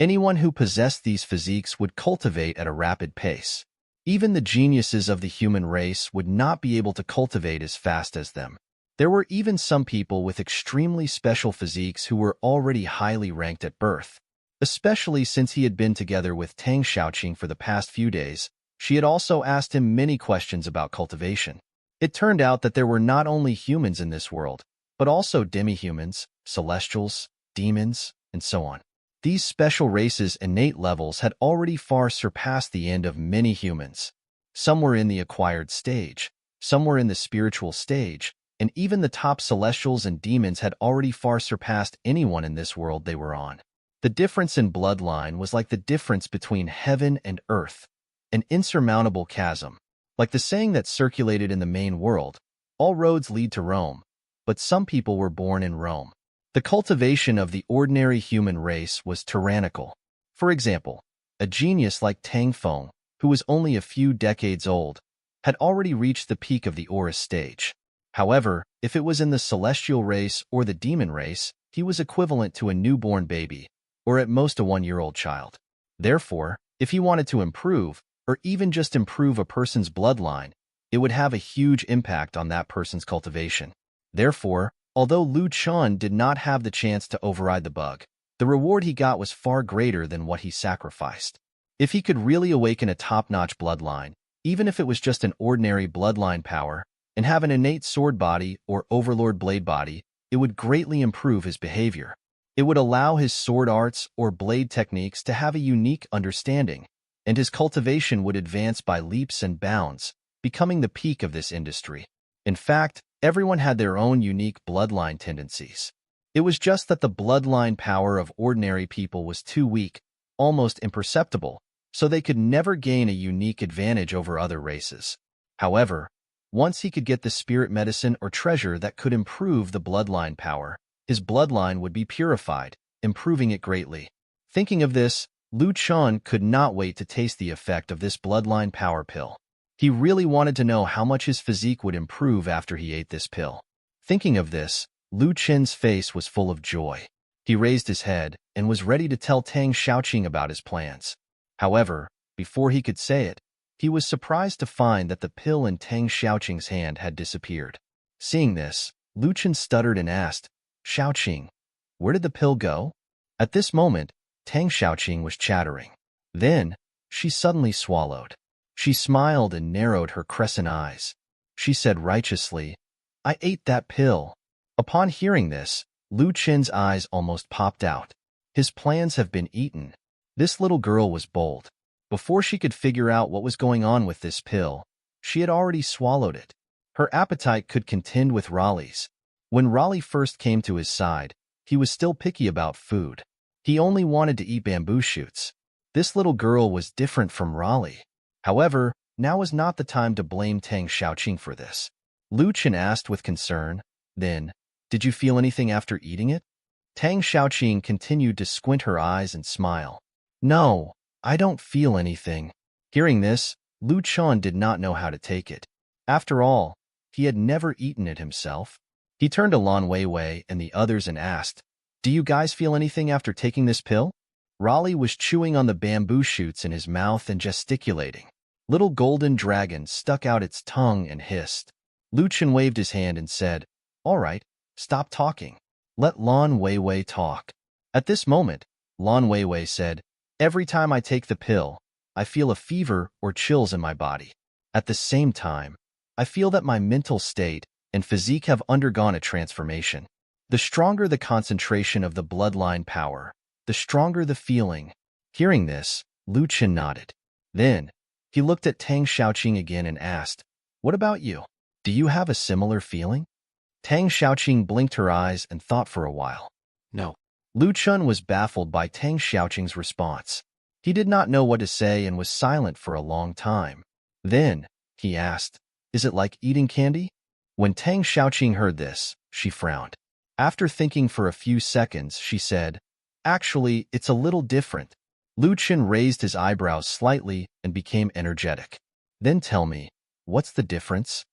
[SPEAKER 1] Anyone who possessed these physiques would cultivate at a rapid pace. Even the geniuses of the human race would not be able to cultivate as fast as them. There were even some people with extremely special physiques who were already highly ranked at birth. Especially since he had been together with Tang Xiaoqing for the past few days, she had also asked him many questions about cultivation. It turned out that there were not only humans in this world, but also demi-humans, celestials, demons, and so on. These special races' innate levels had already far surpassed the end of many humans. Some were in the acquired stage, some were in the spiritual stage, and even the top celestials and demons had already far surpassed anyone in this world they were on. The difference in bloodline was like the difference between heaven and earth, an insurmountable chasm. Like the saying that circulated in the main world, all roads lead to Rome, but some people were born in Rome. The cultivation of the ordinary human race was tyrannical. For example, a genius like Tang Feng, who was only a few decades old, had already reached the peak of the Aurus stage. However, if it was in the celestial race or the demon race, he was equivalent to a newborn baby, or at most a 1-year-old child. Therefore, if he wanted to improve, or even just improve a person's bloodline, it would have a huge impact on that person's cultivation. Therefore, although Chen did not have the chance to override the bug, the reward he got was far greater than what he sacrificed. If he could really awaken a top-notch bloodline, even if it was just an ordinary bloodline power, and have an innate sword body or overlord blade body, it would greatly improve his behavior. It would allow his sword arts or blade techniques to have a unique understanding, and his cultivation would advance by leaps and bounds, becoming the peak of this industry. In fact, everyone had their own unique bloodline tendencies. It was just that the bloodline power of ordinary people was too weak, almost imperceptible, so they could never gain a unique advantage over other races. However, once he could get the spirit medicine or treasure that could improve the bloodline power, his bloodline would be purified, improving it greatly. Thinking of this, Chen could not wait to taste the effect of this bloodline power pill. He really wanted to know how much his physique would improve after he ate this pill. Thinking of this, Chen's face was full of joy. He raised his head and was ready to tell Tang Xiaoqing about his plans. However, before he could say it, he was surprised to find that the pill in Tang Xiaoqing's hand had disappeared. Seeing this, Chen stuttered and asked, "Xiaoqing, where did the pill go?" At this moment, Tang Xiaoqing was chattering. Then, she suddenly swallowed. She smiled and narrowed her crescent eyes. She said righteously, "I ate that pill." Upon hearing this, Chen's eyes almost popped out. His plans have been eaten. This little girl was bold. Before she could figure out what was going on with this pill, she had already swallowed it. Her appetite could contend with Raleigh's. When Raleigh first came to his side, he was still picky about food. He only wanted to eat bamboo shoots. This little girl was different from Raleigh. However, now was not the time to blame Tang Xiaoqing for this. Chen asked with concern, then, "Did you feel anything after eating it?" Tang Xiaoqing continued to squint her eyes and smile. "No, I don't feel anything." Hearing this, Chen did not know how to take it. After all, he had never eaten it himself. He turned to Lan Weiwei and the others and asked, "Do you guys feel anything after taking this pill?" Raleigh was chewing on the bamboo shoots in his mouth and gesticulating. Little golden dragon stuck out its tongue and hissed. Lu Chen waved his hand and said, "All right, stop talking. Let Lan Weiwei talk." At this moment, Lan Weiwei said, "Every time I take the pill, I feel a fever or chills in my body. At the same time, I feel that my mental state and physique have undergone a transformation. The stronger the concentration of the bloodline power, the stronger the feeling." Hearing this, Lu Chen nodded. Then, he looked at Tang Xiaoqing again and asked, "What about you? Do you have a similar feeling?" Tang Xiaoqing blinked her eyes and thought for a while.
[SPEAKER 2] No.
[SPEAKER 1] Lu Chen was baffled by Tang Xiaoqing's response. He did not know what to say and was silent for a long time. Then, he asked, "Is it like eating candy?" When Tang Xiaoqing heard this, she frowned. After thinking for a few seconds, she said, "Actually, it's a little different." Lu Chen raised his eyebrows slightly and became energetic. "Then tell me, what's the difference?"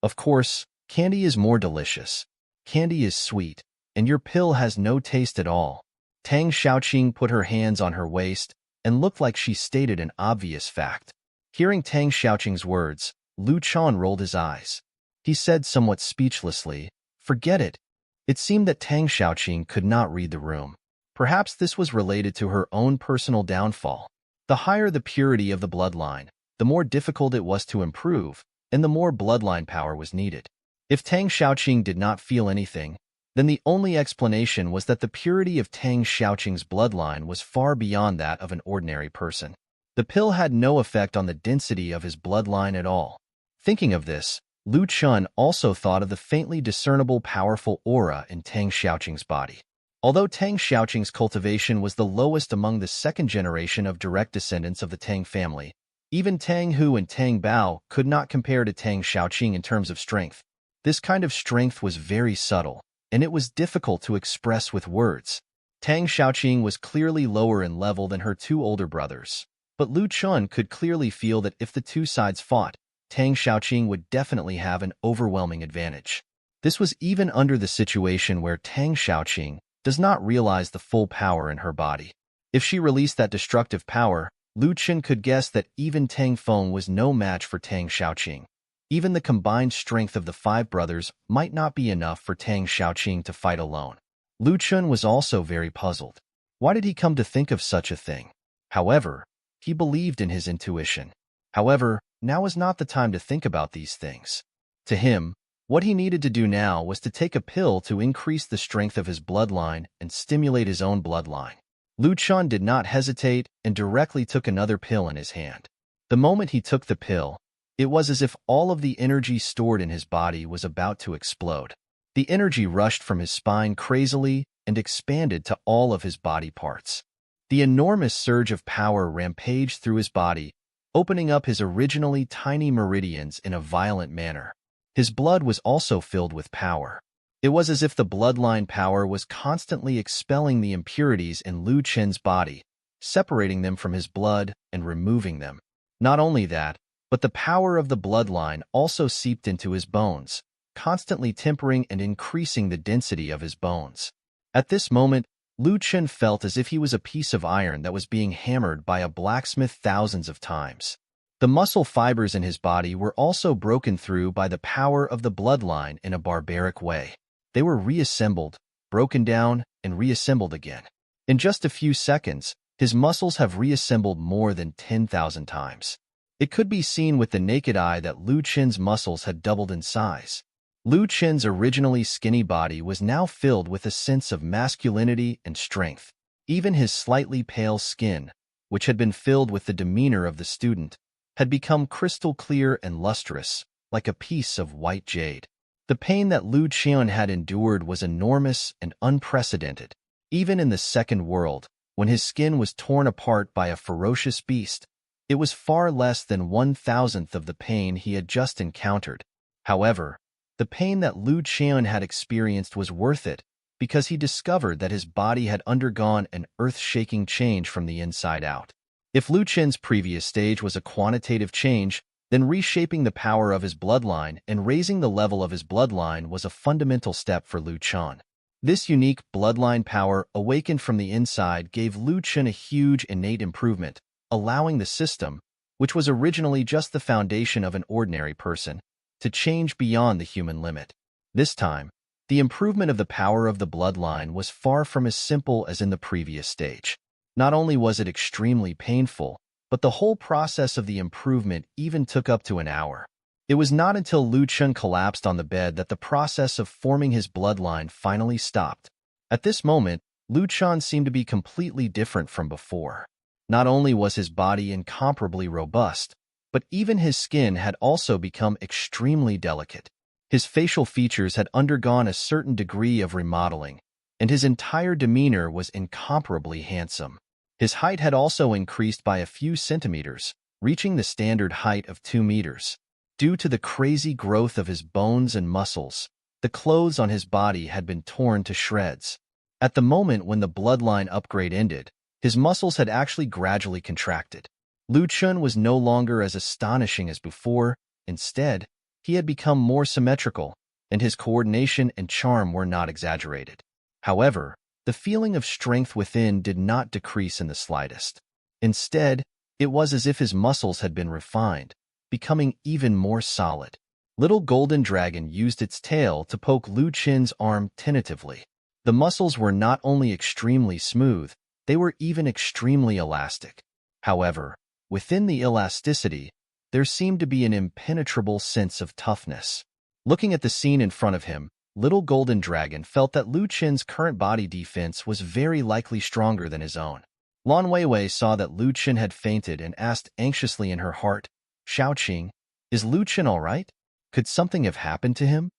[SPEAKER 1] "Of course, candy is more delicious. Candy is sweet, and your pill has no taste at all." Tang Xiaoqing put her hands on her waist and looked like she stated an obvious fact. Hearing Tang Xiaoqing's words, Lu Chen rolled his eyes. He said somewhat speechlessly, "Forget it." It seemed that Tang Xiaoqing could not read the room. Perhaps this was related to her own personal downfall. The higher the purity of the bloodline, the more difficult it was to improve, and the more bloodline power was needed. If Tang Xiaoqing did not feel anything, then the only explanation was that the purity of Tang Xiaoqing's bloodline was far beyond that of an ordinary person. The pill had no effect on the density of his bloodline at all. Thinking of this, Lu Chen also thought of the faintly discernible powerful aura in Tang Xiaoqing's body. Although Tang Xiaoqing's cultivation was the lowest among the second generation of direct descendants of the Tang family, even Tang Hu and Tang Bao could not compare to Tang Xiaoqing in terms of strength. This kind of strength was very subtle, and it was difficult to express with words. Tang Xiaoqing was clearly lower in level than her two older brothers, but Lu Chen could clearly feel that if the two sides fought, Tang Xiaoqing would definitely have an overwhelming advantage. This was even under the situation where Tang Xiaoqing does not realize the full power in her body. If she released that destructive power, Lu Chen could guess that even Tang Feng was no match for Tang Xiaoqing. Even the combined strength of the five brothers might not be enough for Tang Xiaoqing to fight alone. Lu Chen was also very puzzled. Why did he come to think of such a thing? However, he believed in his intuition. However, now was not the time to think about these things. To him, what he needed to do now was to take a pill to increase the strength of his bloodline and stimulate his own bloodline. Lu Chen did not hesitate and directly took another pill in his hand. The moment he took the pill, it was as if all of the energy stored in his body was about to explode. The energy rushed from his spine crazily and expanded to all of his body parts. The enormous surge of power rampaged through his body, opening up his originally tiny meridians in a violent manner. His blood was also filled with power. It was as if the bloodline power was constantly expelling the impurities in Lu Chen's body, separating them from his blood and removing them. Not only that, but the power of the bloodline also seeped into his bones, constantly tempering and increasing the density of his bones. At this moment, Lu Chen felt as if he was a piece of iron that was being hammered by a blacksmith thousands of times. The muscle fibers in his body were also broken through by the power of the bloodline in a barbaric way. They were reassembled, broken down, and reassembled again. In just a few seconds, his muscles have reassembled more than 10,000 times. It could be seen with the naked eye that Lu Chen's muscles had doubled in size. Lu Chen's originally skinny body was now filled with a sense of masculinity and strength. Even his slightly pale skin, which had been filled with the demeanor of the student, had become crystal clear and lustrous, like a piece of white jade. The pain that Lu Chen had endured was enormous and unprecedented. Even in the second world, when his skin was torn apart by a ferocious beast, it was far less than 1,000th of the pain he had just encountered. However, the pain that Lu Chen had experienced was worth it, because he discovered that his body had undergone an earth-shaking change from the inside out. If Lu Chen's previous stage was a quantitative change, then reshaping the power of his bloodline and raising the level of his bloodline was a fundamental step for Lu Chen. This unique bloodline power awakened from the inside gave Lu Chen a huge innate improvement, allowing the system, which was originally just the foundation of an ordinary person, to change beyond the human limit. This time, the improvement of the power of the bloodline was far from as simple as in the previous stage. Not only was it extremely painful, but the whole process of the improvement even took up to an hour. It was not until Lu Chen collapsed on the bed that the process of forming his bloodline finally stopped. At this moment, Lu Chen seemed to be completely different from before. Not only was his body incomparably robust, but even his skin had also become extremely delicate. His facial features had undergone a certain degree of remodeling, and his entire demeanor was incomparably handsome. His height had also increased by a few centimeters, reaching the standard height of 2 meters. Due to the crazy growth of his bones and muscles, the clothes on his body had been torn to shreds. At the moment when the bloodline upgrade ended, his muscles had actually gradually contracted. Lu Chen was no longer as astonishing as before. Instead, he had become more symmetrical, and his coordination and charm were not exaggerated. However, the feeling of strength within did not decrease in the slightest. Instead, it was as if his muscles had been refined, becoming even more solid. Little Golden Dragon used its tail to poke Lu Chen's arm tentatively. The muscles were not only extremely smooth, they were even extremely elastic. However, within the elasticity, there seemed to be an impenetrable sense of toughness. Looking at the scene in front of him, Little Golden Dragon felt that Lu Chen's current body defense was very likely stronger than his own. Lan Weiwei saw that Lu Chen had fainted and asked anxiously in her heart, "Xiaoqing, is Lu Chen all right? Could something have happened to him?"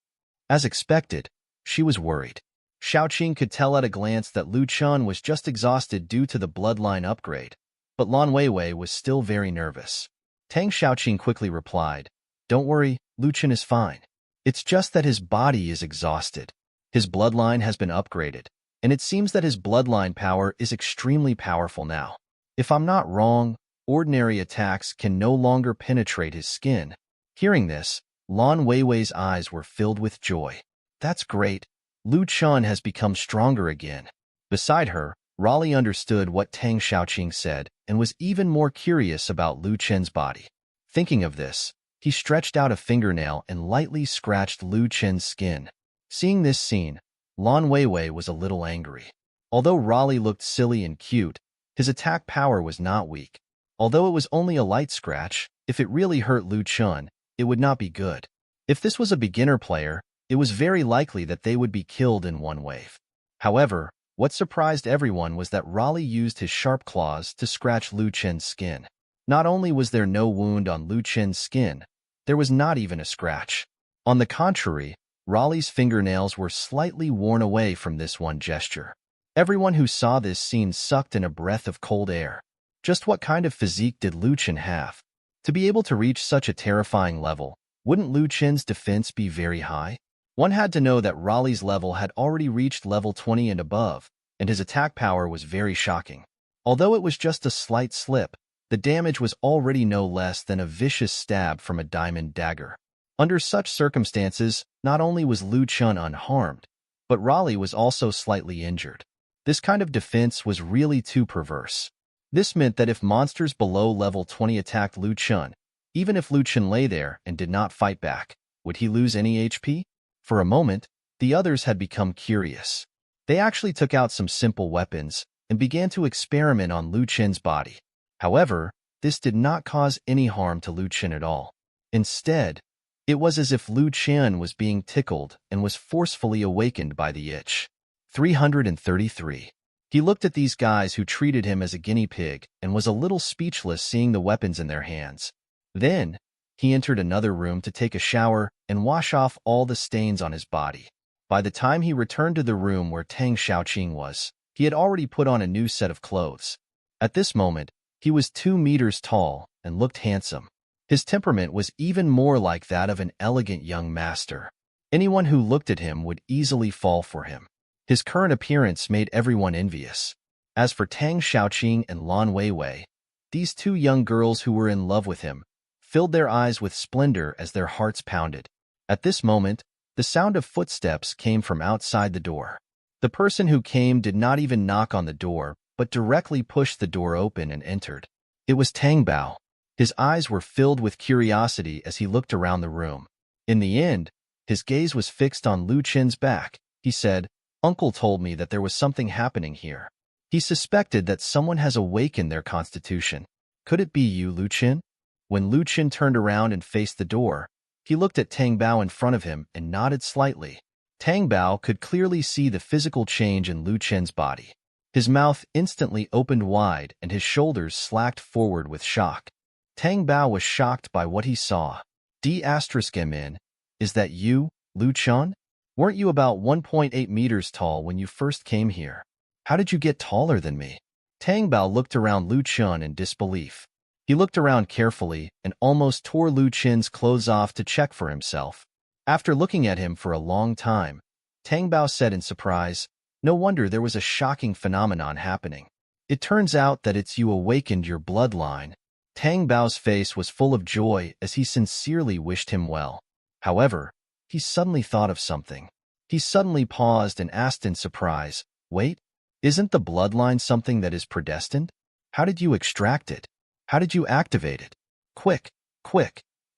[SPEAKER 1] As expected, she was worried. Xiaoqing could tell at a glance that Lu Chen was just exhausted due to the bloodline upgrade, but Lan Weiwei was still very nervous. Tang Xiaoqing quickly replied, "Don't worry, Lu Chen is fine. It's just that his body is exhausted. His bloodline has been upgraded, and it seems that his bloodline power is extremely powerful now. If I'm not wrong, ordinary attacks can no longer penetrate his skin." Hearing this, Lan Weiwei's eyes were filled with joy. "That's great. Lu Chen has become stronger again." Beside her, Raleigh understood what Tang Xiaoqing said and was even more curious about Lu Chen's body. Thinking of this, he stretched out a fingernail and lightly scratched Lu Chen's skin. Seeing this scene, Lan Weiwei was a little angry. Although Raleigh looked silly and cute, his attack power was not weak. Although it was only a light scratch, if it really hurt Lu Chen, it would not be good. If this was a beginner player, it was very likely that they would be killed in one wave. However, what surprised everyone was that Raleigh used his sharp claws to scratch Lu Chen's skin. Not only was there no wound on Lu Chen's skin, there was not even a scratch. On the contrary, Raleigh's fingernails were slightly worn away from this one gesture. Everyone who saw this scene sucked in a breath of cold air. Just what kind of physique did Lu Chen have? To be able to reach such a terrifying level, wouldn't Lu Chen's defense be very high? One had to know that Raleigh's level had already reached level 20 and above, and his attack power was very shocking. Although it was just a slight slip, the damage was already no less than a vicious stab from a diamond dagger. Under such circumstances, not only was Lu Chen unharmed, but Raleigh was also slightly injured. This kind of defense was really too perverse. This meant that if monsters below level 20 attacked Lu Chen, even if Lu Chen lay there and did not fight back, would he lose any HP? For a moment, the others had become curious. They actually took out some simple weapons and began to experiment on Lu Chen's body. However, this did not cause any harm to Lu Chen at all. Instead, it was as if Lu Chen was being tickled and was forcefully awakened by the itch. 333. He looked at these guys who treated him as a guinea pig and was a little speechless seeing the weapons in their hands. Then, he entered another room to take a shower and wash off all the stains on his body. By the time he returned to the room where Tang Xiaoqing was, he had already put on a new set of clothes. At this moment, he was 2 meters tall and looked handsome. His temperament was even more like that of an elegant young master. Anyone who looked at him would easily fall for him. His current appearance made everyone envious. As for Tang Xiaoqing and Lan Weiwei, these two young girls who were in love with him, filled their eyes with splendor as their hearts pounded. At this moment, the sound of footsteps came from outside the door. The person who came did not even knock on the door, but directly pushed the door open and entered. It was Tang Bao. His eyes were filled with curiosity as he looked around the room. In the end, his gaze was fixed on Lu Chen's back. He said, "Uncle told me that there was something happening here. He suspected that someone has awakened their constitution. Could it be you, Lu Chen?" When Lu Chen turned around and faced the door, he looked at Tang Bao in front of him and nodded slightly. Tang Bao could clearly see the physical change in Lu Chen's body. His mouth instantly opened wide and his shoulders slacked forward with shock. Tang Bao was shocked by what he saw. D***MN, is that you, Lu Chen? Weren't you about 1.8 meters tall when you first came here? How did you get taller than me? Tang Bao looked around Lu Chen in disbelief. He looked around carefully and almost tore Lu Chen's clothes off to check for himself. After looking at him for a long time, Tang Bao said in surprise, "No wonder there was a shocking phenomenon happening. It turns out that it's you awakened your bloodline." Tang Bao's face was full of joy as he sincerely wished him well. However, he suddenly thought of something. He suddenly paused and asked in surprise, "Wait, isn't the bloodline something that is predestined? How did you extract it? How did you activate it? Quick,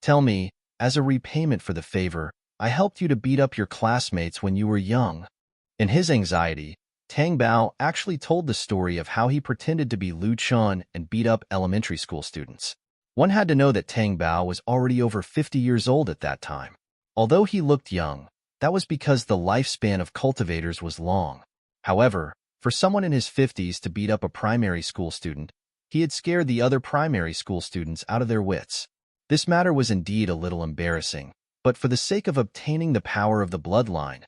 [SPEAKER 1] tell me, as a repayment for the favor, I helped you to beat up your classmates when you were young." In his anxiety, Tang Bao actually told the story of how he pretended to be Lu Chen and beat up elementary school students. One had to know that Tang Bao was already over 50 years old at that time. Although he looked young, that was because the lifespan of cultivators was long. However, for someone in his 50s to beat up a primary school student, he had scared the other primary school students out of their wits. This matter was indeed a little embarrassing, but for the sake of obtaining the power of the bloodline,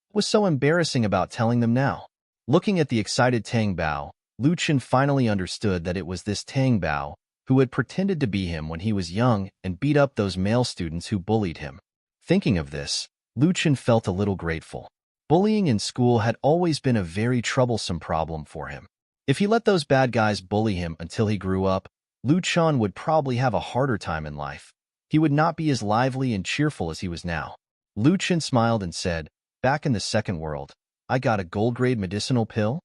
[SPEAKER 1] what was so embarrassing about telling them now? Looking at the excited Tang Bao, Lu Chen finally understood that it was this Tang Bao who had pretended to be him when he was young and beat up those male students who bullied him. Thinking of this, Lu Chen felt a little grateful. Bullying in school had always been a very troublesome problem for him. If he let those bad guys bully him until he grew up, Lu Chen would probably have a harder time in life. He would not be as lively and cheerful as he was now. Lu Chen smiled and said, "Back in the second world, I got a gold-grade medicinal pill?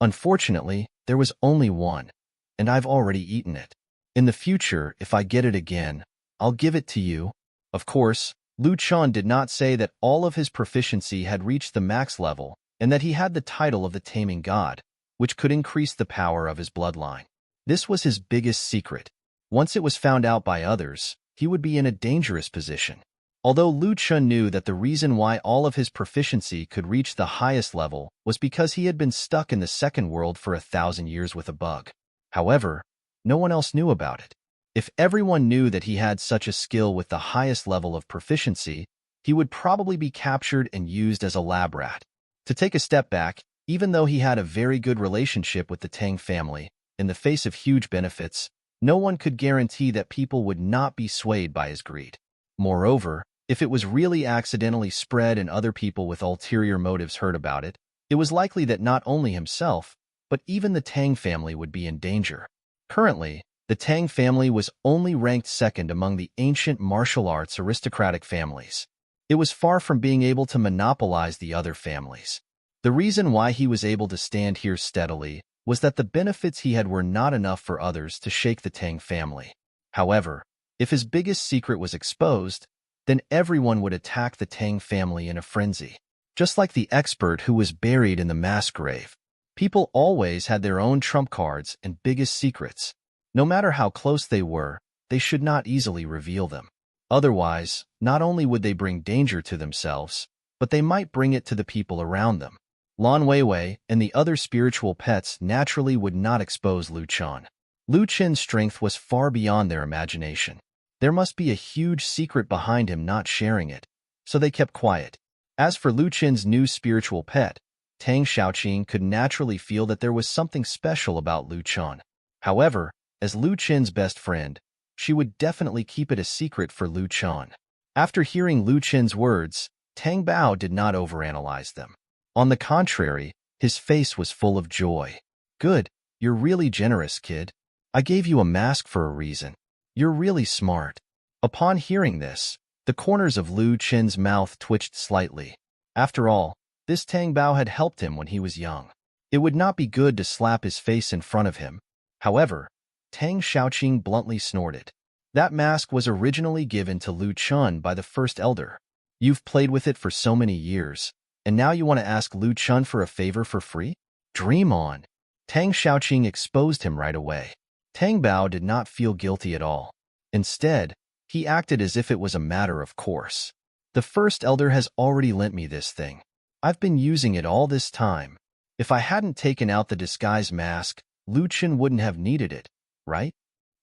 [SPEAKER 1] Unfortunately, there was only one, and I've already eaten it. In the future, if I get it again, I'll give it to you." Of course, Lu Chen did not say that all of his proficiency had reached the max level and that he had the title of the Taming God, which could increase the power of his bloodline. This was his biggest secret. Once it was found out by others, he would be in a dangerous position. Although Lu Chen knew that the reason why all of his proficiency could reach the highest level was because he had been stuck in the second world for 1,000 years with a bug. However, no one else knew about it. If everyone knew that he had such a skill with the highest level of proficiency, he would probably be captured and used as a lab rat. To take a step back, even though he had a very good relationship with the Tang family, in the face of huge benefits, no one could guarantee that people would not be swayed by his greed. Moreover, if it was really accidentally spread and other people with ulterior motives heard about it, it was likely that not only himself, but even the Tang family would be in danger. Currently, the Tang family was only ranked second among the ancient martial arts aristocratic families. It was far from being able to monopolize the other families. The reason why he was able to stand here steadily was that the benefits he had were not enough for others to shake the Tang family. However, if his biggest secret was exposed, then everyone would attack the Tang family in a frenzy. Just like the expert who was buried in the mass grave, people always had their own trump cards and biggest secrets. No matter how close they were, they should not easily reveal them. Otherwise, not only would they bring danger to themselves, but they might bring it to the people around them. Lan Weiwei and the other spiritual pets naturally would not expose Lu Chen. Lu Chen's strength was far beyond their imagination. There must be a huge secret behind him not sharing it, so they kept quiet. As for Lu Chen's new spiritual pet, Tang Xiaoqing could naturally feel that there was something special about Lu Chen. However, as Lu Chen's best friend, she would definitely keep it a secret for Lu Chen. After hearing Lu Chen's words, Tang Bao did not overanalyze them. On the contrary, his face was full of joy. "Good, you're really generous, kid. I gave you a mask for a reason. You're really smart." Upon hearing this, the corners of Lu Chen's mouth twitched slightly. After all, this Tang Bao had helped him when he was young. It would not be good to slap his face in front of him. However, Tang Xiaoqing bluntly snorted. That mask was originally given to Lu Chun by the first elder. You've played with it for so many years, and now you want to ask Lu Chun for a favor for free? Dream on. Tang Xiaoqing exposed him right away. Tang Bao did not feel guilty at all. Instead, he acted as if it was a matter of course. The first elder has already lent me this thing. I've been using it all this time. If I hadn't taken out the disguise mask, Lu Chun wouldn't have needed it, right?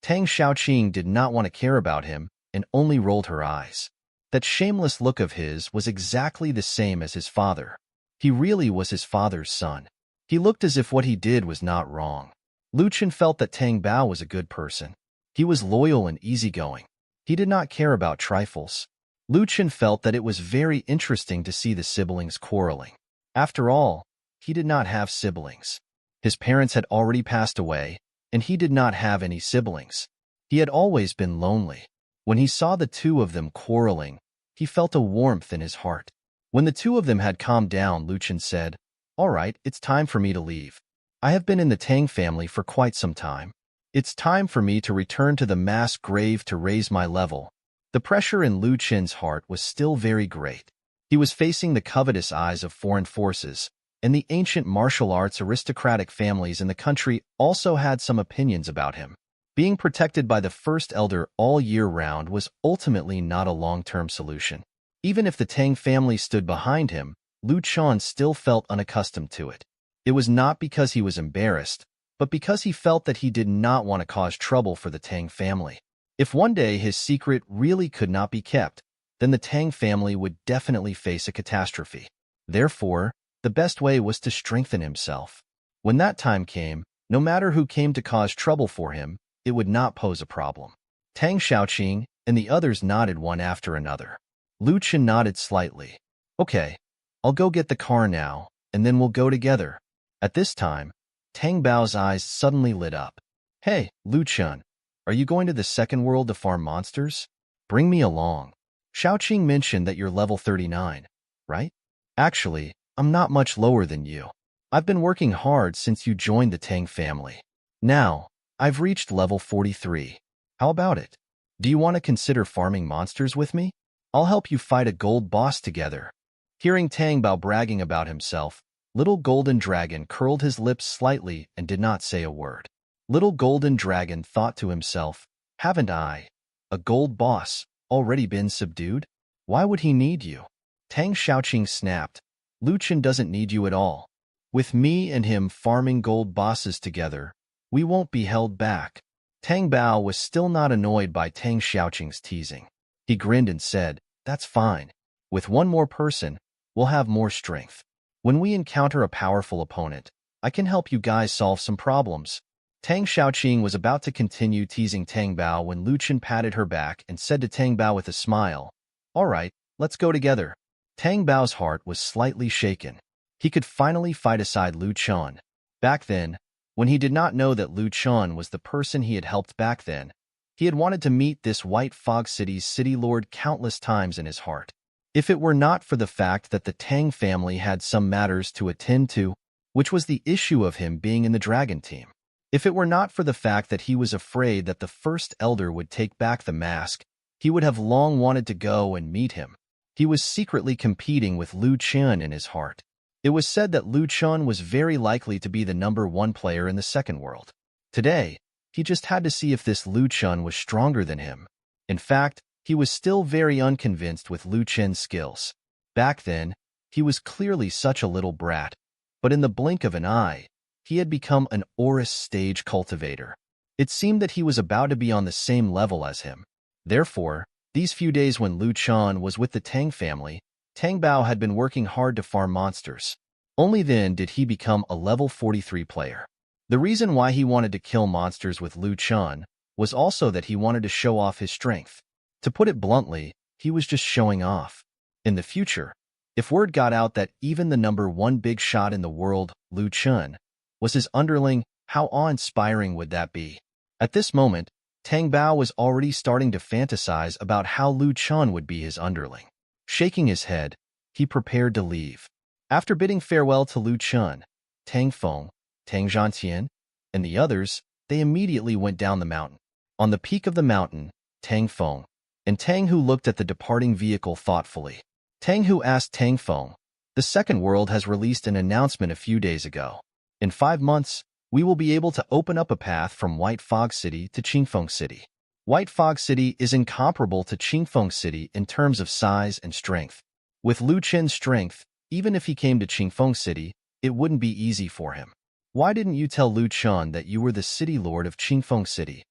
[SPEAKER 1] Tang Xiaoqing did not want to care about him and only rolled her eyes. That shameless look of his was exactly the same as his father. He really was his father's son. He looked as if what he did was not wrong. Lu Chun felt that Tang Bao was a good person. He was loyal and easygoing. He did not care about trifles. Lu Chun felt that it was very interesting to see the siblings quarreling. After all, he did not have siblings. His parents had already passed away, and he did not have any siblings. He had always been lonely. When he saw the two of them quarreling, he felt a warmth in his heart. When the two of them had calmed down, Lu Chun said, "All right, it's time for me to leave. I have been in the Tang family for quite some time. It's time for me to return to the mass grave to raise my level." The pressure in Lu Chun's heart was still very great. He was facing the covetous eyes of foreign forces, and the ancient martial arts aristocratic families in the country also had some opinions about him. Being protected by the first elder all year round was ultimately not a long-term solution. Even if the Tang family stood behind him, Lu Chun still felt unaccustomed to it. It was not because he was embarrassed, but because he felt that he did not want to cause trouble for the Tang family. If one day his secret really could not be kept, then the Tang family would definitely face a catastrophe. Therefore, the best way was to strengthen himself. When that time came, no matter who came to cause trouble for him, it would not pose a problem. Tang Xiaoqing and the others nodded one after another. Lu Chun nodded slightly. "Okay, I'll go get the car now, and then we'll go together." At this time, Tang Bao's eyes suddenly lit up. "Hey, Lu Chun, are you going to the second world to farm monsters? Bring me along. Xiaoqing mentioned that you're level 39, right? Actually, I'm not much lower than you. I've been working hard since you joined the Tang family. Now, I've reached level 43. How about it? Do you want to consider farming monsters with me? I'll help you fight a gold boss together." Hearing Tang Bao bragging about himself, Little Golden Dragon curled his lips slightly and did not say a word. Little Golden Dragon thought to himself, "Haven't I, a gold boss, already been subdued? Why would he need you?" Tang Xiaoqing snapped, "Lu Chun doesn't need you at all. With me and him farming gold bosses together, we won't be held back." Tang Bao was still not annoyed by Tang Xiaoqing's teasing. He grinned and said, "That's fine. With one more person, we'll have more strength. When we encounter a powerful opponent, I can help you guys solve some problems." Tang Xiaoqing was about to continue teasing Tang Bao when Lu Chun patted her back and said to Tang Bao with a smile, "All right, let's go together." Tang Bao's heart was slightly shaken. He could finally fight aside Lu Chun. Back then, when he did not know that Lu Chun was the person he had helped back then, he had wanted to meet this White Fog City's city lord countless times in his heart. If it were not for the fact that the Tang family had some matters to attend to, which was the issue of him being in the dragon team. If it were not for the fact that he was afraid that the first elder would take back the mask, he would have long wanted to go and meet him. He was secretly competing with Lu Chun in his heart. It was said that Lu Chun was very likely to be the #1 player in the second world. Today, he just had to see if this Lu Chun was stronger than him. In fact, he was still very unconvinced with Lu Chun's skills. Back then, he was clearly such a little brat, but in the blink of an eye, he had become an Oris stage cultivator. It seemed that he was about to be on the same level as him. Therefore, these few days when Lu Chun was with the Tang family, Tang Bao had been working hard to farm monsters. Only then did he become a level 43 player. The reason why he wanted to kill monsters with Lu Chun was also that he wanted to show off his strength. To put it bluntly, he was just showing off. In the future, if word got out that even the #1 big shot in the world, Lu Chun, was his underling, how awe-inspiring would that be? At this moment, Tang Bao was already starting to fantasize about how Lu Chun would be his underling. Shaking his head, he prepared to leave. After bidding farewell to Lu Chun, Tang Feng, Tang Zhantian, and the others, they immediately went down the mountain. On the peak of the mountain, Tang Feng and Tang Hu looked at the departing vehicle thoughtfully. Tang Hu asked Tang Feng, "The second world has released an announcement a few days ago. In 5 months, we will be able to open up a path from White Fog City to Qingfeng City. White Fog City is incomparable to Qingfeng City in terms of size and strength. With Lu Chen's strength, even if he came to Qingfeng City, it wouldn't be easy for him. Why didn't you tell Lu Chen that you were the city lord of Qingfeng City?"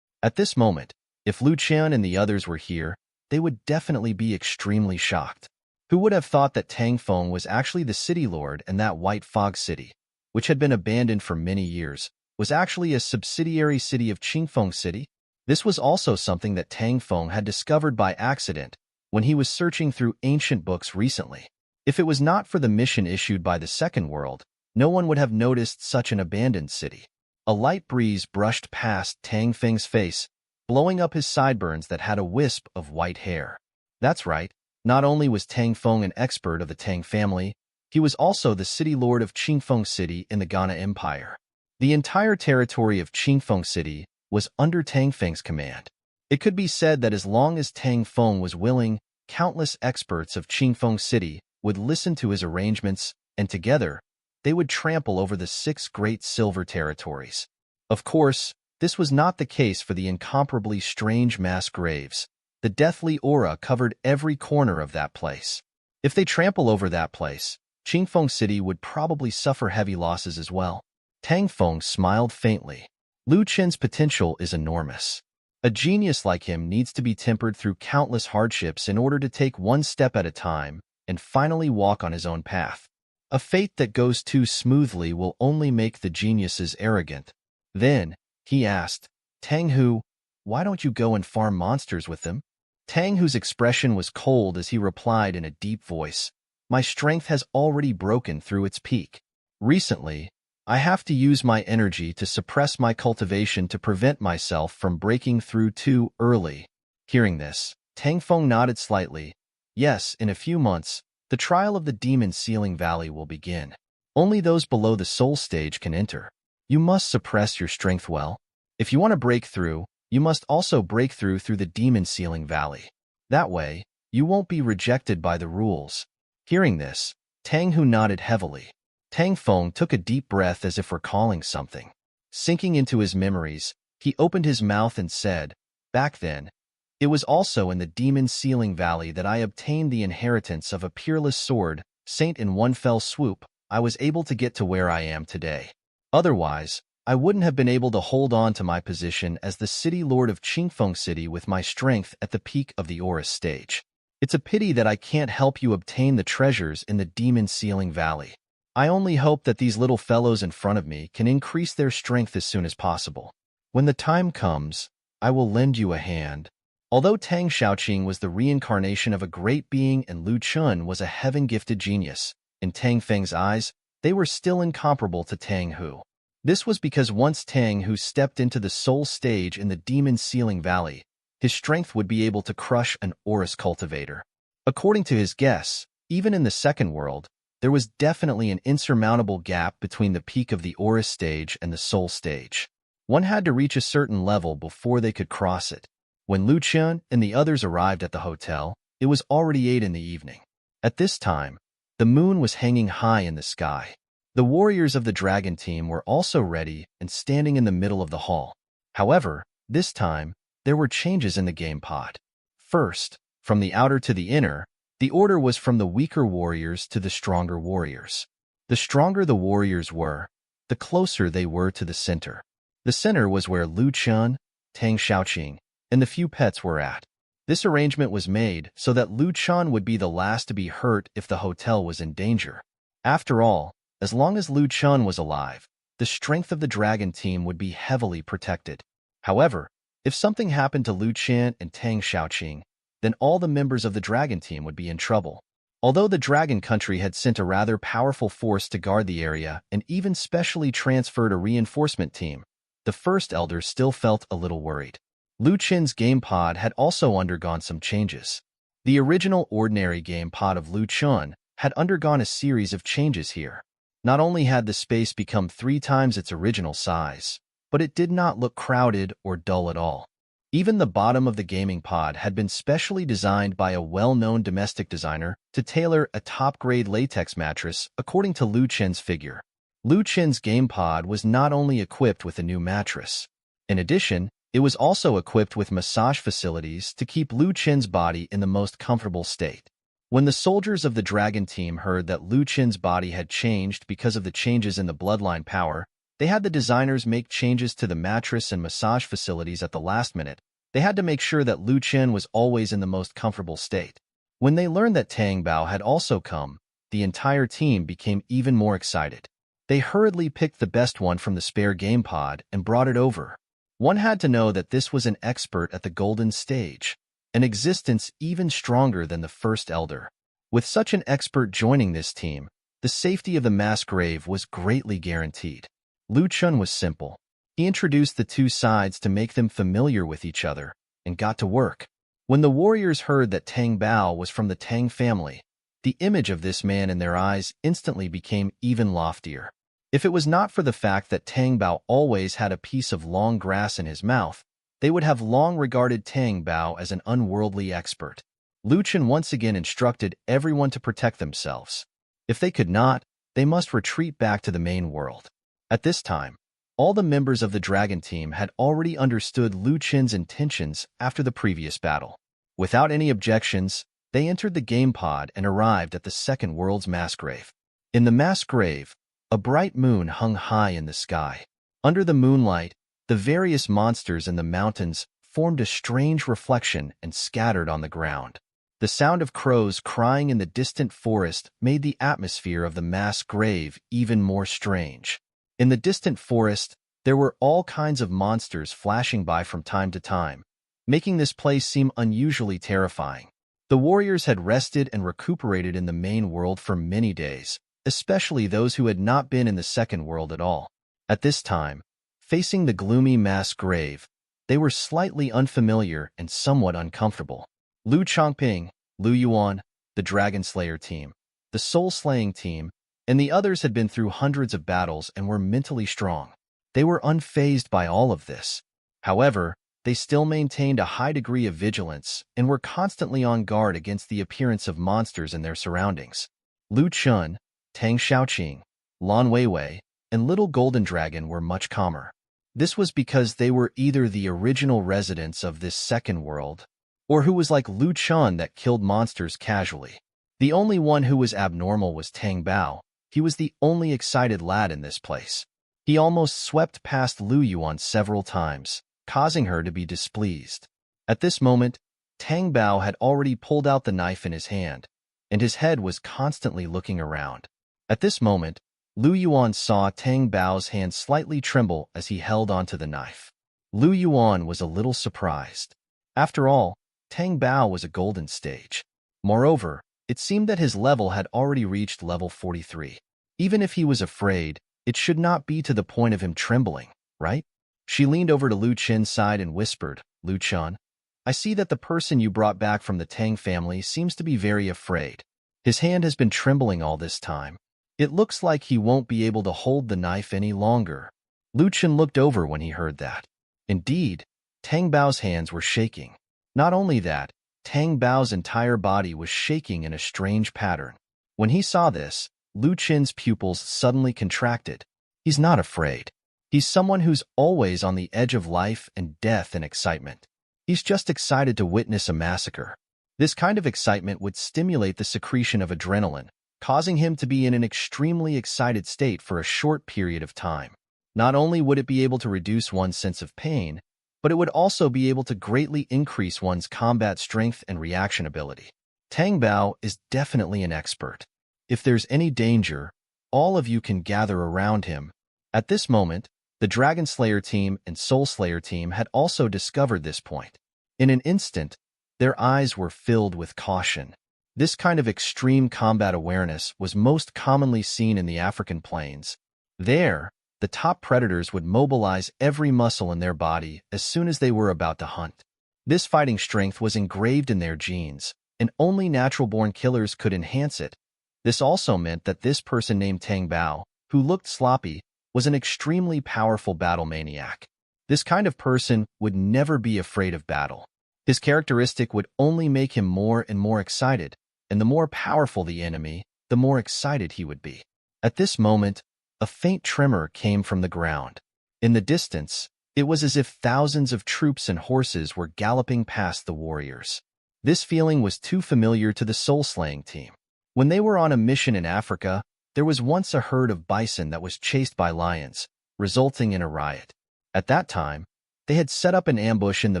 [SPEAKER 1] At this moment, if Lu Chen and the others were here, they would definitely be extremely shocked. Who would have thought that Tang Feng was actually the city lord and that White Fog City, which had been abandoned for many years, was actually a subsidiary city of Qingfeng City? This was also something that Tang Feng had discovered by accident when he was searching through ancient books recently. If it was not for the mission issued by the Second World, no one would have noticed such an abandoned city. A light breeze brushed past Tang Feng's face, blowing up his sideburns that had a wisp of white hair. That's right, not only was Tang Feng an expert of the Tang family, he was also the city lord of Qingfeng City in the Ghana Empire. The entire territory of Qingfeng City was under Tang Feng's command. It could be said that as long as Tang Feng was willing, countless experts of Qingfeng City would listen to his arrangements, and together, they would trample over the 6 great silver territories. Of course, this was not the case for the incomparably strange mass graves. The deathly aura covered every corner of that place. If they trample over that place, Qingfeng City would probably suffer heavy losses as well. Tang Feng smiled faintly. Lu Chen's potential is enormous. A genius like him needs to be tempered through countless hardships in order to take one step at a time and finally walk on his own path. A fate that goes too smoothly will only make the geniuses arrogant. Then, he asked, "Tang Hu, why don't you go and farm monsters with them?" Tang Hu's expression was cold as he replied in a deep voice, "My strength has already broken through its peak. Recently, I have to use my energy to suppress my cultivation to prevent myself from breaking through too early." Hearing this, Tang Feng nodded slightly. "Yes, in a few months, the trial of the Demon Sealing Valley will begin. Only those below the soul stage can enter. You must suppress your strength well. If you want to break through, you must also break through the Demon Sealing Valley. That way, you won't be rejected by the rules." Hearing this, Tang Hu nodded heavily. Tang Feng took a deep breath as if recalling something. Sinking into his memories, he opened his mouth and said, "Back then, it was also in the Demon Sealing Valley that I obtained the inheritance of a peerless sword, Saint. In one fell swoop, I was able to get to where I am today. Otherwise, I wouldn't have been able to hold on to my position as the city lord of Qingfeng City with my strength at the peak of the Aurus stage. It's a pity that I can't help you obtain the treasures in the Demon Sealing Valley. I only hope that these little fellows in front of me can increase their strength as soon as possible. When the time comes, I will lend you a hand." Although Tang Xiaoqing was the reincarnation of a great being and Lu Chen was a heaven-gifted genius, in Tang Feng's eyes, they were still incomparable to Tang Hu. This was because once Tang Hu stepped into the soul stage in the Demon Sealing Valley, his strength would be able to crush an Aurus cultivator. According to his guess, even in the second world, there was definitely an insurmountable gap between the peak of the Aurus stage and the soul stage. One had to reach a certain level before they could cross it. When Lu Chen and the others arrived at the hotel, it was already 8 in the evening. At this time, the moon was hanging high in the sky. The warriors of the dragon team were also ready and standing in the middle of the hall. However, this time, there were changes in the game pod. First, from the outer to the inner, the order was from the weaker warriors to the stronger warriors. The stronger the warriors were, the closer they were to the center. The center was where Lu Chen, Tang Xiaoqing, and the few pets were at. This arrangement was made so that Lu Chen would be the last to be hurt if the hotel was in danger. After all, as long as Lu Chen was alive, the strength of the dragon team would be heavily protected. However, if something happened to Lu Chen and Tang Xiaoqing, then all the members of the dragon team would be in trouble. Although the dragon country had sent a rather powerful force to guard the area and even specially transferred a reinforcement team, the first elder still felt a little worried. Lu Chen's game pod had also undergone some changes. The original ordinary game pod of Lu Chen had undergone a series of changes here. Not only had the space become 3 times its original size, but it did not look crowded or dull at all. Even the bottom of the gaming pod had been specially designed by a well-known domestic designer to tailor a top-grade latex mattress according to Lu Chen's figure. Lu Chen's game pod was not only equipped with a new mattress. In addition, it was also equipped with massage facilities to keep Lu Chen's body in the most comfortable state. When the soldiers of the Dragon team heard that Lu Chen's body had changed because of the changes in the bloodline power, they had the designers make changes to the mattress and massage facilities at the last minute. They had to make sure that Lu Chen was always in the most comfortable state. When they learned that Tang Bao had also come, the entire team became even more excited. They hurriedly picked the best one from the spare game pod and brought it over. One had to know that this was an expert at the golden stage, an existence even stronger than the first elder. With such an expert joining this team, the safety of the mass grave was greatly guaranteed. Lu Chen was simple. He introduced the two sides to make them familiar with each other, and got to work. When the warriors heard that Tang Bao was from the Tang family, the image of this man in their eyes instantly became even loftier. If it was not for the fact that Tang Bao always had a piece of long grass in his mouth, they would have long regarded Tang Bao as an unworldly expert. Lu Chen once again instructed everyone to protect themselves. If they could not, they must retreat back to the main world. At this time, all the members of the Dragon team had already understood Lu Chen's intentions after the previous battle. Without any objections, they entered the game pod and arrived at the second world's mass grave. In the mass grave, a bright moon hung high in the sky. Under the moonlight, the various monsters in the mountains formed a strange reflection and scattered on the ground. The sound of crows crying in the distant forest made the atmosphere of the mass grave even more strange. In the distant forest, there were all kinds of monsters flashing by from time to time, making this place seem unusually terrifying. The warriors had rested and recuperated in the main world for many days, especially those who had not been in the second world at all. At this time, facing the gloomy mass grave, they were slightly unfamiliar and somewhat uncomfortable. Lu Chongping, Lu Yuan, the Dragon Slayer team, the Soul Slaying team, and the others had been through hundreds of battles and were mentally strong. They were unfazed by all of this. However, they still maintained a high degree of vigilance and were constantly on guard against the appearance of monsters in their surroundings. Lu Chun, Tang Xiaoqing, Lan Weiwei, and Little Golden Dragon were much calmer. This was because they were either the original residents of this second world, or who was like Lu Chun that killed monsters casually. The only one who was abnormal was Tang Bao. He was the only excited lad in this place. He almost swept past Lu Yuan several times, causing her to be displeased. At this moment, Tang Bao had already pulled out the knife in his hand, and his head was constantly looking around. At this moment, Lu Yuan saw Tang Bao's hand slightly tremble as he held onto the knife. Lu Yuan was a little surprised. After all, Tang Bao was a golden stage. Moreover, it seemed that his level had already reached level 43. Even if he was afraid, it should not be to the point of him trembling, right? She leaned over to Lu Chen's side and whispered, "Lu Chen, I see that the person you brought back from the Tang family seems to be very afraid. His hand has been trembling all this time. It looks like he won't be able to hold the knife any longer." Lu Chen looked over when he heard that. Indeed, Tang Bao's hands were shaking. Not only that, Tang Bao's entire body was shaking in a strange pattern. When he saw this, Lu Chen's pupils suddenly contracted. He's not afraid. He's someone who's always on the edge of life and death and excitement. He's just excited to witness a massacre. This kind of excitement would stimulate the secretion of adrenaline, causing him to be in an extremely excited state for a short period of time. Not only would it be able to reduce one's sense of pain, but it would also be able to greatly increase one's combat strength and reaction ability. Tang Bao is definitely an expert. If there's any danger, all of you can gather around him. At this moment, the Dragon Slayer team and Soul Slayer team had also discovered this point. In an instant, their eyes were filled with caution. This kind of extreme combat awareness was most commonly seen in the African plains. There, the top predators would mobilize every muscle in their body as soon as they were about to hunt. This fighting strength was engraved in their genes, and only natural-born killers could enhance it. This also meant that this person named Tang Bao, who looked sloppy, was an extremely powerful battle maniac. This kind of person would never be afraid of battle. His characteristic would only make him more and more excited, and the more powerful the enemy, the more excited he would be. At this moment, a faint tremor came from the ground. In the distance, it was as if thousands of troops and horses were galloping past the warriors. This feeling was too familiar to the soul-slaying team. When they were on a mission in Africa, there was once a herd of bison that was chased by lions, resulting in a riot. At that time, they had set up an ambush in the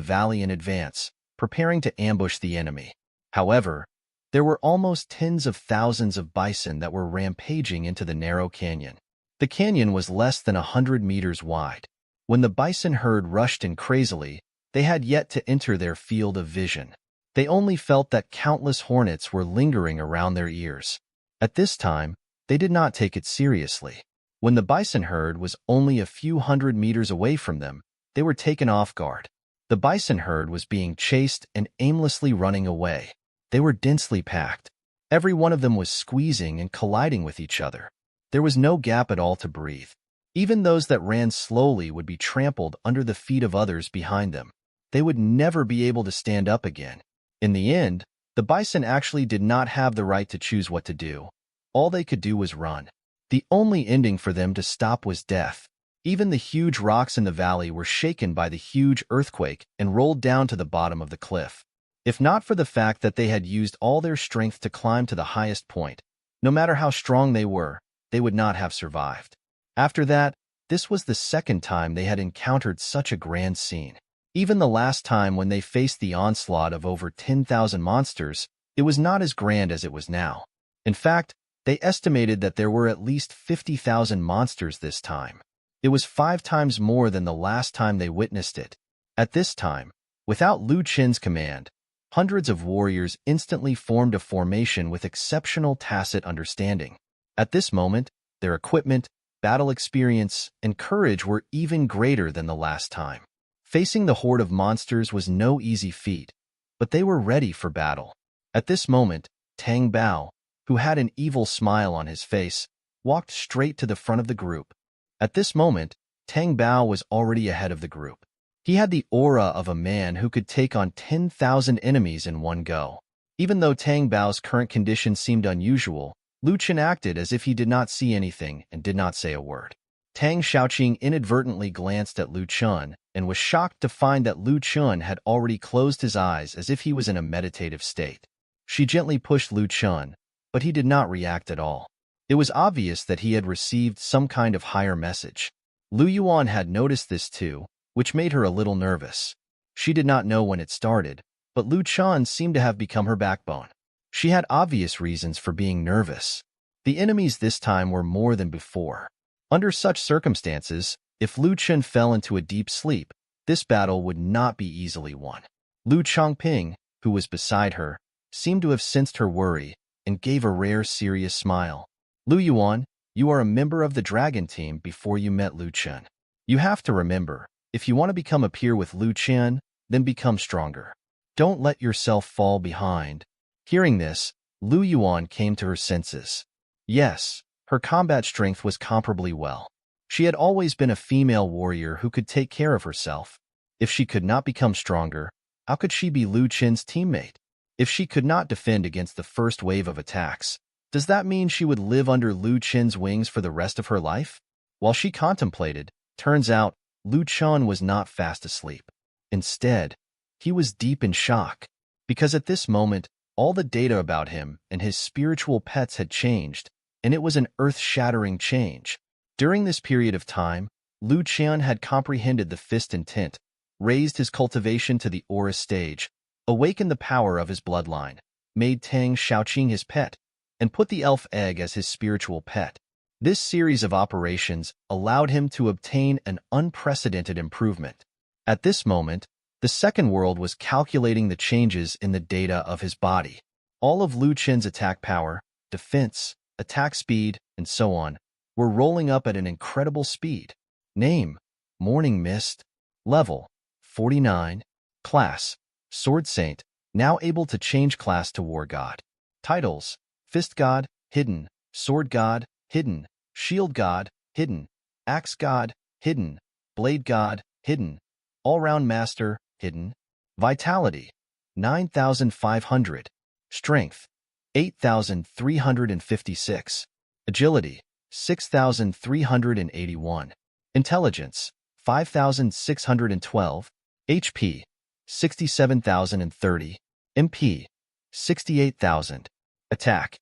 [SPEAKER 1] valley in advance, preparing to ambush the enemy. However, there were almost tens of thousands of bison that were rampaging into the narrow canyon. The canyon was less than 100 meters wide. When the bison herd rushed in crazily, they had yet to enter their field of vision. They only felt that countless hornets were lingering around their ears. At this time, they did not take it seriously. When the bison herd was only a few hundred meters away from them, they were taken off guard. The bison herd was being chased and aimlessly running away. They were densely packed. Every one of them was squeezing and colliding with each other. There was no gap at all to breathe. Even those that ran slowly would be trampled under the feet of others behind them. They would never be able to stand up again. In the end, the bison actually did not have the right to choose what to do. All they could do was run. The only ending for them to stop was death. Even the huge rocks in the valley were shaken by the huge earthquake and rolled down to the bottom of the cliff. If not for the fact that they had used all their strength to climb to the highest point, no matter how strong they were, they would not have survived. After that, this was the second time they had encountered such a grand scene. Even the last time when they faced the onslaught of over 10,000 monsters, it was not as grand as it was now. In fact, they estimated that there were at least 50,000 monsters this time. It was 5 times more than the last time they witnessed it. At this time, without Lu Chen's command, hundreds of warriors instantly formed a formation with exceptional tacit understanding. At this moment, their equipment, battle experience, and courage were even greater than the last time. Facing the horde of monsters was no easy feat, but they were ready for battle. At this moment, Tang Bao, who had an evil smile on his face, walked straight to the front of the group. At this moment, Tang Bao was already ahead of the group. He had the aura of a man who could take on 10,000 enemies in one go. Even though Tang Bao's current condition seemed unusual, Lu Chen acted as if he did not see anything and did not say a word. Tang Xiaoqing inadvertently glanced at Lu Chen and was shocked to find that Lu Chen had already closed his eyes as if he was in a meditative state. She gently pushed Lu Chen, but he did not react at all. It was obvious that he had received some kind of higher message. Lu Yuan had noticed this too, which made her a little nervous. She did not know when it started, but Lu Chen seemed to have become her backbone. She had obvious reasons for being nervous. The enemies this time were more than before. Under such circumstances, if Lu Chen fell into a deep sleep, this battle would not be easily won. Lu Chongping, who was beside her, seemed to have sensed her worry and gave a rare serious smile. Lu Yuan, you are a member of the dragon team before you met Lu Chen. You have to remember, if you want to become a peer with Lu Chen, then become stronger. Don't let yourself fall behind. Hearing this, Lu Yuan came to her senses. Yes, her combat strength was comparably well. She had always been a female warrior who could take care of herself. If she could not become stronger, how could she be Lu Chen's teammate? If she could not defend against the first wave of attacks, does that mean she would live under Lu Chen's wings for the rest of her life? While she contemplated, turns out, Lu Chen was not fast asleep. Instead, he was deep in shock, because at this moment, all the data about him and his spiritual pets had changed, and it was an earth-shattering change. During this period of time, Lu Chen had comprehended the fist intent, raised his cultivation to the aura stage, awakened the power of his bloodline, made Tang Xiaoqing his pet, and put the elf egg as his spiritual pet. This series of operations allowed him to obtain an unprecedented improvement. At this moment, the second world was calculating the changes in the data of his body. All of Lu Chen's attack power, defense, attack speed, and so on, were rolling up at an incredible speed. Name: Morning Mist. Level: 49. Class: Sword Saint, now able to change class to War God. Titles: Fist God, Hidden, Sword God, Hidden, Shield God, Hidden, Axe God, hidden. Blade God, hidden. All-round Master, hidden. Vitality, 9,500. Strength, 8,356. Agility, 6,381. Intelligence, 5,612. HP, 67,030. MP, 68,000. Attack,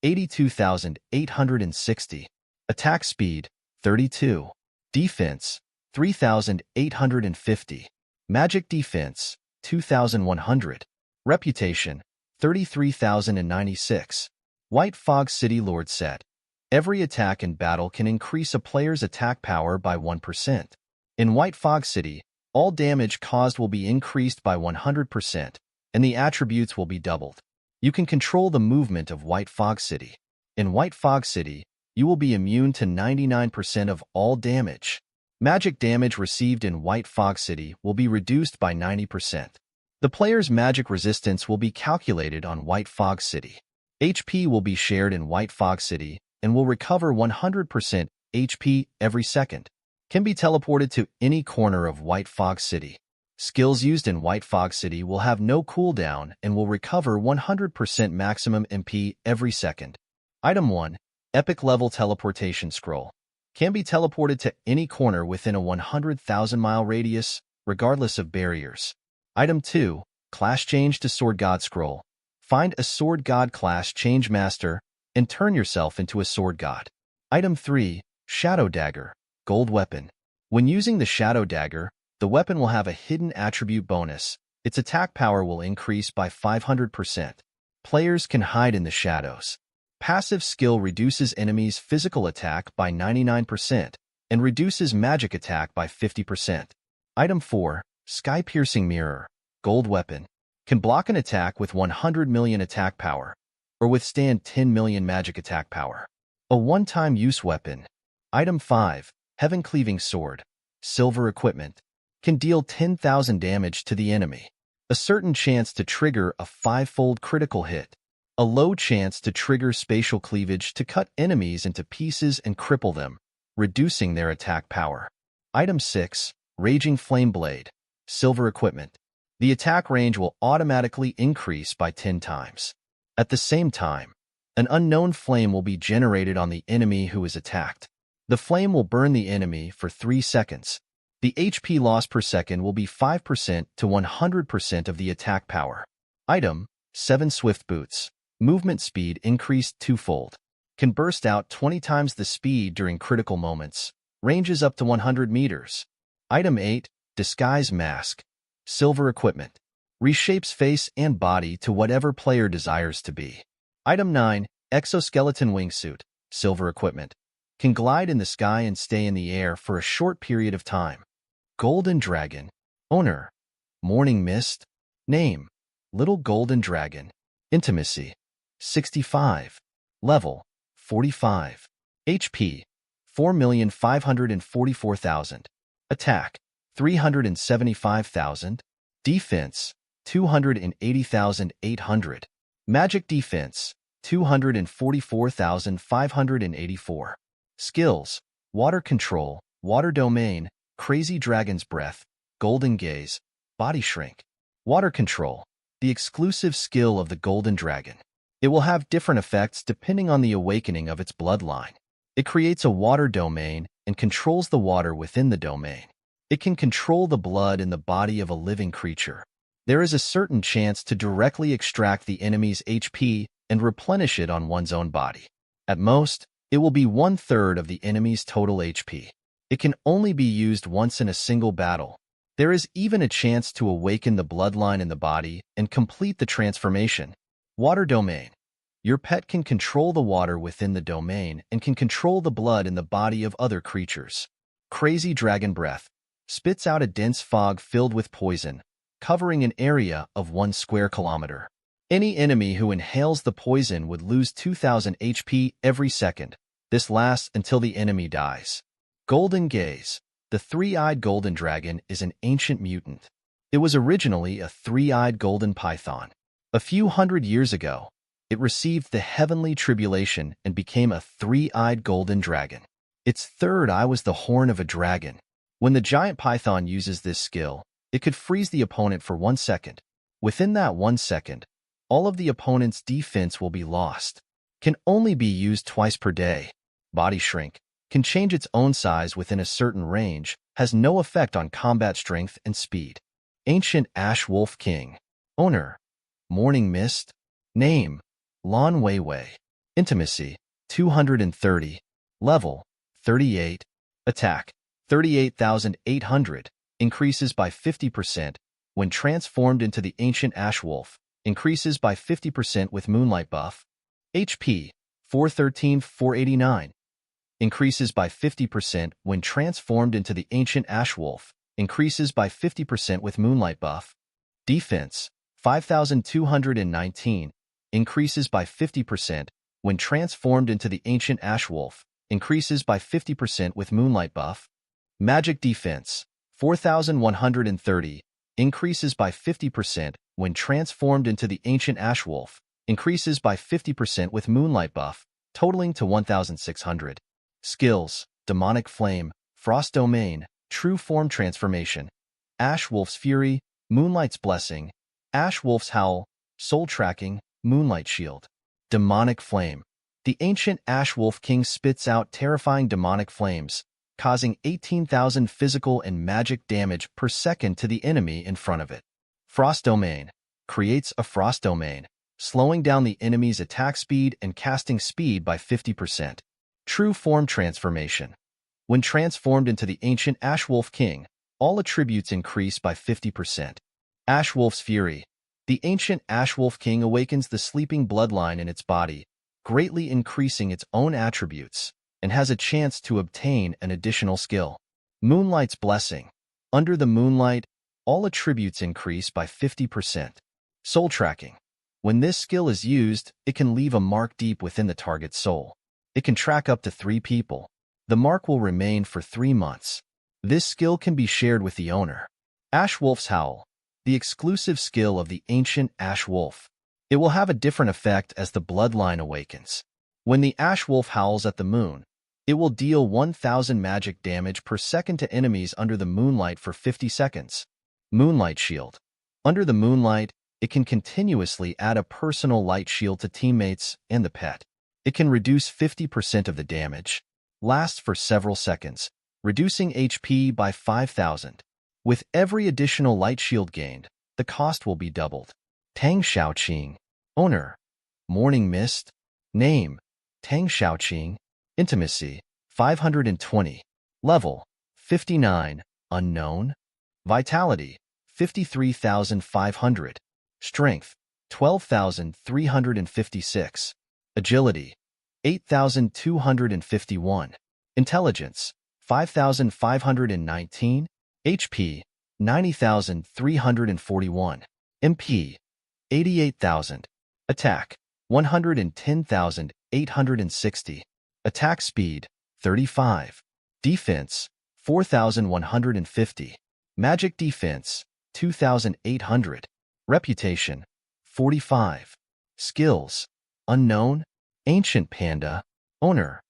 [SPEAKER 1] 82,860. Attack speed, 32. Defense, 3,850. Magic defense, 2,100. Reputation, 33,096. White Fog City Lord said, every attack in battle can increase a player's attack power by 1%. In White Fog City, all damage caused will be increased by 100%, and the attributes will be doubled. You can control the movement of White Fog City. In White Fog City, you will be immune to 99% of all damage. Magic damage received in White Fog City will be reduced by 90%. The player's magic resistance will be calculated on White Fog City. HP will be shared in White Fog City and will recover 100% HP every second. Can be teleported to any corner of White Fog City. Skills used in White Fog City will have no cooldown and will recover 100% maximum MP every second. Item 1. Epic Level Teleportation Scroll. Can be teleported to any corner within a 100,000-mile radius, regardless of barriers. Item 2. Class Change to Sword God Scroll. Find a Sword God class Change Master and turn yourself into a Sword God. Item 3. Shadow Dagger. Gold Weapon. When using the Shadow Dagger, the weapon will have a hidden attribute bonus. Its attack power will increase by 500%. Players can hide in the shadows. Passive skill reduces enemies' physical attack by 99% and reduces magic attack by 50%. Item 4. Sky-Piercing Mirror. Gold Weapon. Can block an attack with 100 million attack power or withstand 10 million magic attack power. A one-time use weapon. Item 5. Heaven Cleaving Sword. Silver Equipment. Can deal 10,000 damage to the enemy. A certain chance to trigger a 5-fold critical hit. A low chance to trigger spatial cleavage to cut enemies into pieces and cripple them, reducing their attack power. Item 6. Raging Flame Blade. Silver Equipment. The attack range will automatically increase by 10 times. At the same time, an unknown flame will be generated on the enemy who is attacked. The flame will burn the enemy for 3 seconds. The HP loss per second will be 5% to 100% of the attack power. Item 7. Swift Boots. Movement speed increased 2-fold. Can burst out 20 times the speed during critical moments. Ranges up to 100 meters. Item 8. Disguise Mask. Silver Equipment. Reshapes face and body to whatever player desires to be. Item 9. Exoskeleton Wingsuit. Silver Equipment. Can glide in the sky and stay in the air for a short period of time. Golden Dragon. Owner. Morning Mist. Name. Little Golden Dragon. Intimacy. 65. Level. 45. HP. 4,544,000. Attack. 375,000. Defense. 280,800. Magic defense. 244,584. Skills. Water Control. Water Domain. Crazy Dragon's Breath. Golden Gaze. Body Shrink. Water Control. The exclusive skill of the Golden Dragon. It will have different effects depending on the awakening of its bloodline. It creates a water domain and controls the water within the domain. It can control the blood in the body of a living creature. There is a certain chance to directly extract the enemy's HP and replenish it on one's own body. At most, it will be 1/3 of the enemy's total HP. It can only be used once in a single battle. There is even a chance to awaken the bloodline in the body and complete the transformation. Water Domain. Your pet can control the water within the domain and can control the blood in the body of other creatures. Crazy Dragon Breath. Spits out a dense fog filled with poison, covering an area of 1 square kilometer. Any enemy who inhales the poison would lose 2,000 HP every second. This lasts until the enemy dies. Golden Gaze. The three-eyed golden dragon is an ancient mutant. It was originally a three-eyed golden python. A few hundred years ago, it received the heavenly tribulation and became a three-eyed golden dragon. Its third eye was the horn of a dragon. When the giant python uses this skill, it could freeze the opponent for 1 second. Within that 1 second, all of the opponent's defense will be lost. Can only be used twice per day. Body shrink. Can change its own size within a certain range. Has no effect on combat strength and speed. Ancient Ash Wolf King. Owner: Morning Mist. Name: Lan Weiwei. Intimacy: 230. Level: 38. Attack: 38,800. Increases by 50% when transformed into the Ancient Ash Wolf. Increases by 50% with Moonlight buff. HP: 413-489. Increases by 50% when transformed into the Ancient Ash Wolf. Increases by 50% with Moonlight buff. Defense: 5,219. Increases by 50% when transformed into the Ancient Ash Wolf. Increases by 50% with Moonlight buff. Magic defense: 4,130. Increases by 50% when transformed into the Ancient Ash Wolf. Increases by 50% with Moonlight buff, totaling to 1,600. Skills: Demonic Flame, Frost Domain, True Form Transformation, Ash Wolf's Fury, Moonlight's Blessing, Ash Wolf's Howl, Soul Tracking, Moonlight Shield. Demonic Flame. The Ancient Ash Wolf King spits out terrifying demonic flames, causing 18,000 physical and magic damage per second to the enemy in front of it. Frost Domain. Creates a Frost Domain, slowing down the enemy's attack speed and casting speed by 50%. True Form Transformation. When transformed into the Ancient Ash Wolf King, all attributes increase by 50%. Ash Wolf's Fury. The Ancient Ash Wolf King awakens the sleeping bloodline in its body, greatly increasing its own attributes, and has a chance to obtain an additional skill. Moonlight's Blessing. Under the moonlight, all attributes increase by 50%. Soul Tracking. When this skill is used, it can leave a mark deep within the target's soul. It can track up to 3 people. The mark will remain for 3 months. This skill can be shared with the owner. Ash Wolf's Howl. The exclusive skill of the Ancient Ash Wolf. It will have a different effect as the bloodline awakens. When the Ash Wolf howls at the moon, it will deal 1,000 magic damage per second to enemies under the moonlight for 50 seconds. Moonlight Shield. Under the moonlight, it can continuously add a personal light shield to teammates and the pet. It can reduce 50% of the damage. Lasts for several seconds, reducing HP by 5,000. With every additional light shield gained, the cost will be doubled. Tang Xiaoqing. Owner: Morning Mist. Name: Tang Xiaoqing. Intimacy: 520. Level: 59. Unknown. Vitality: 53,500. Strength: 12,356. Agility: 8,251. Intelligence: 5,519. HP: 90,341. MP: 88,000. Attack: 110,860. Attack speed: 35. Defense: 4,150. Magic defense: 2,800. Reputation: 45. Skills: Unknown. Ancient Panda. Owner: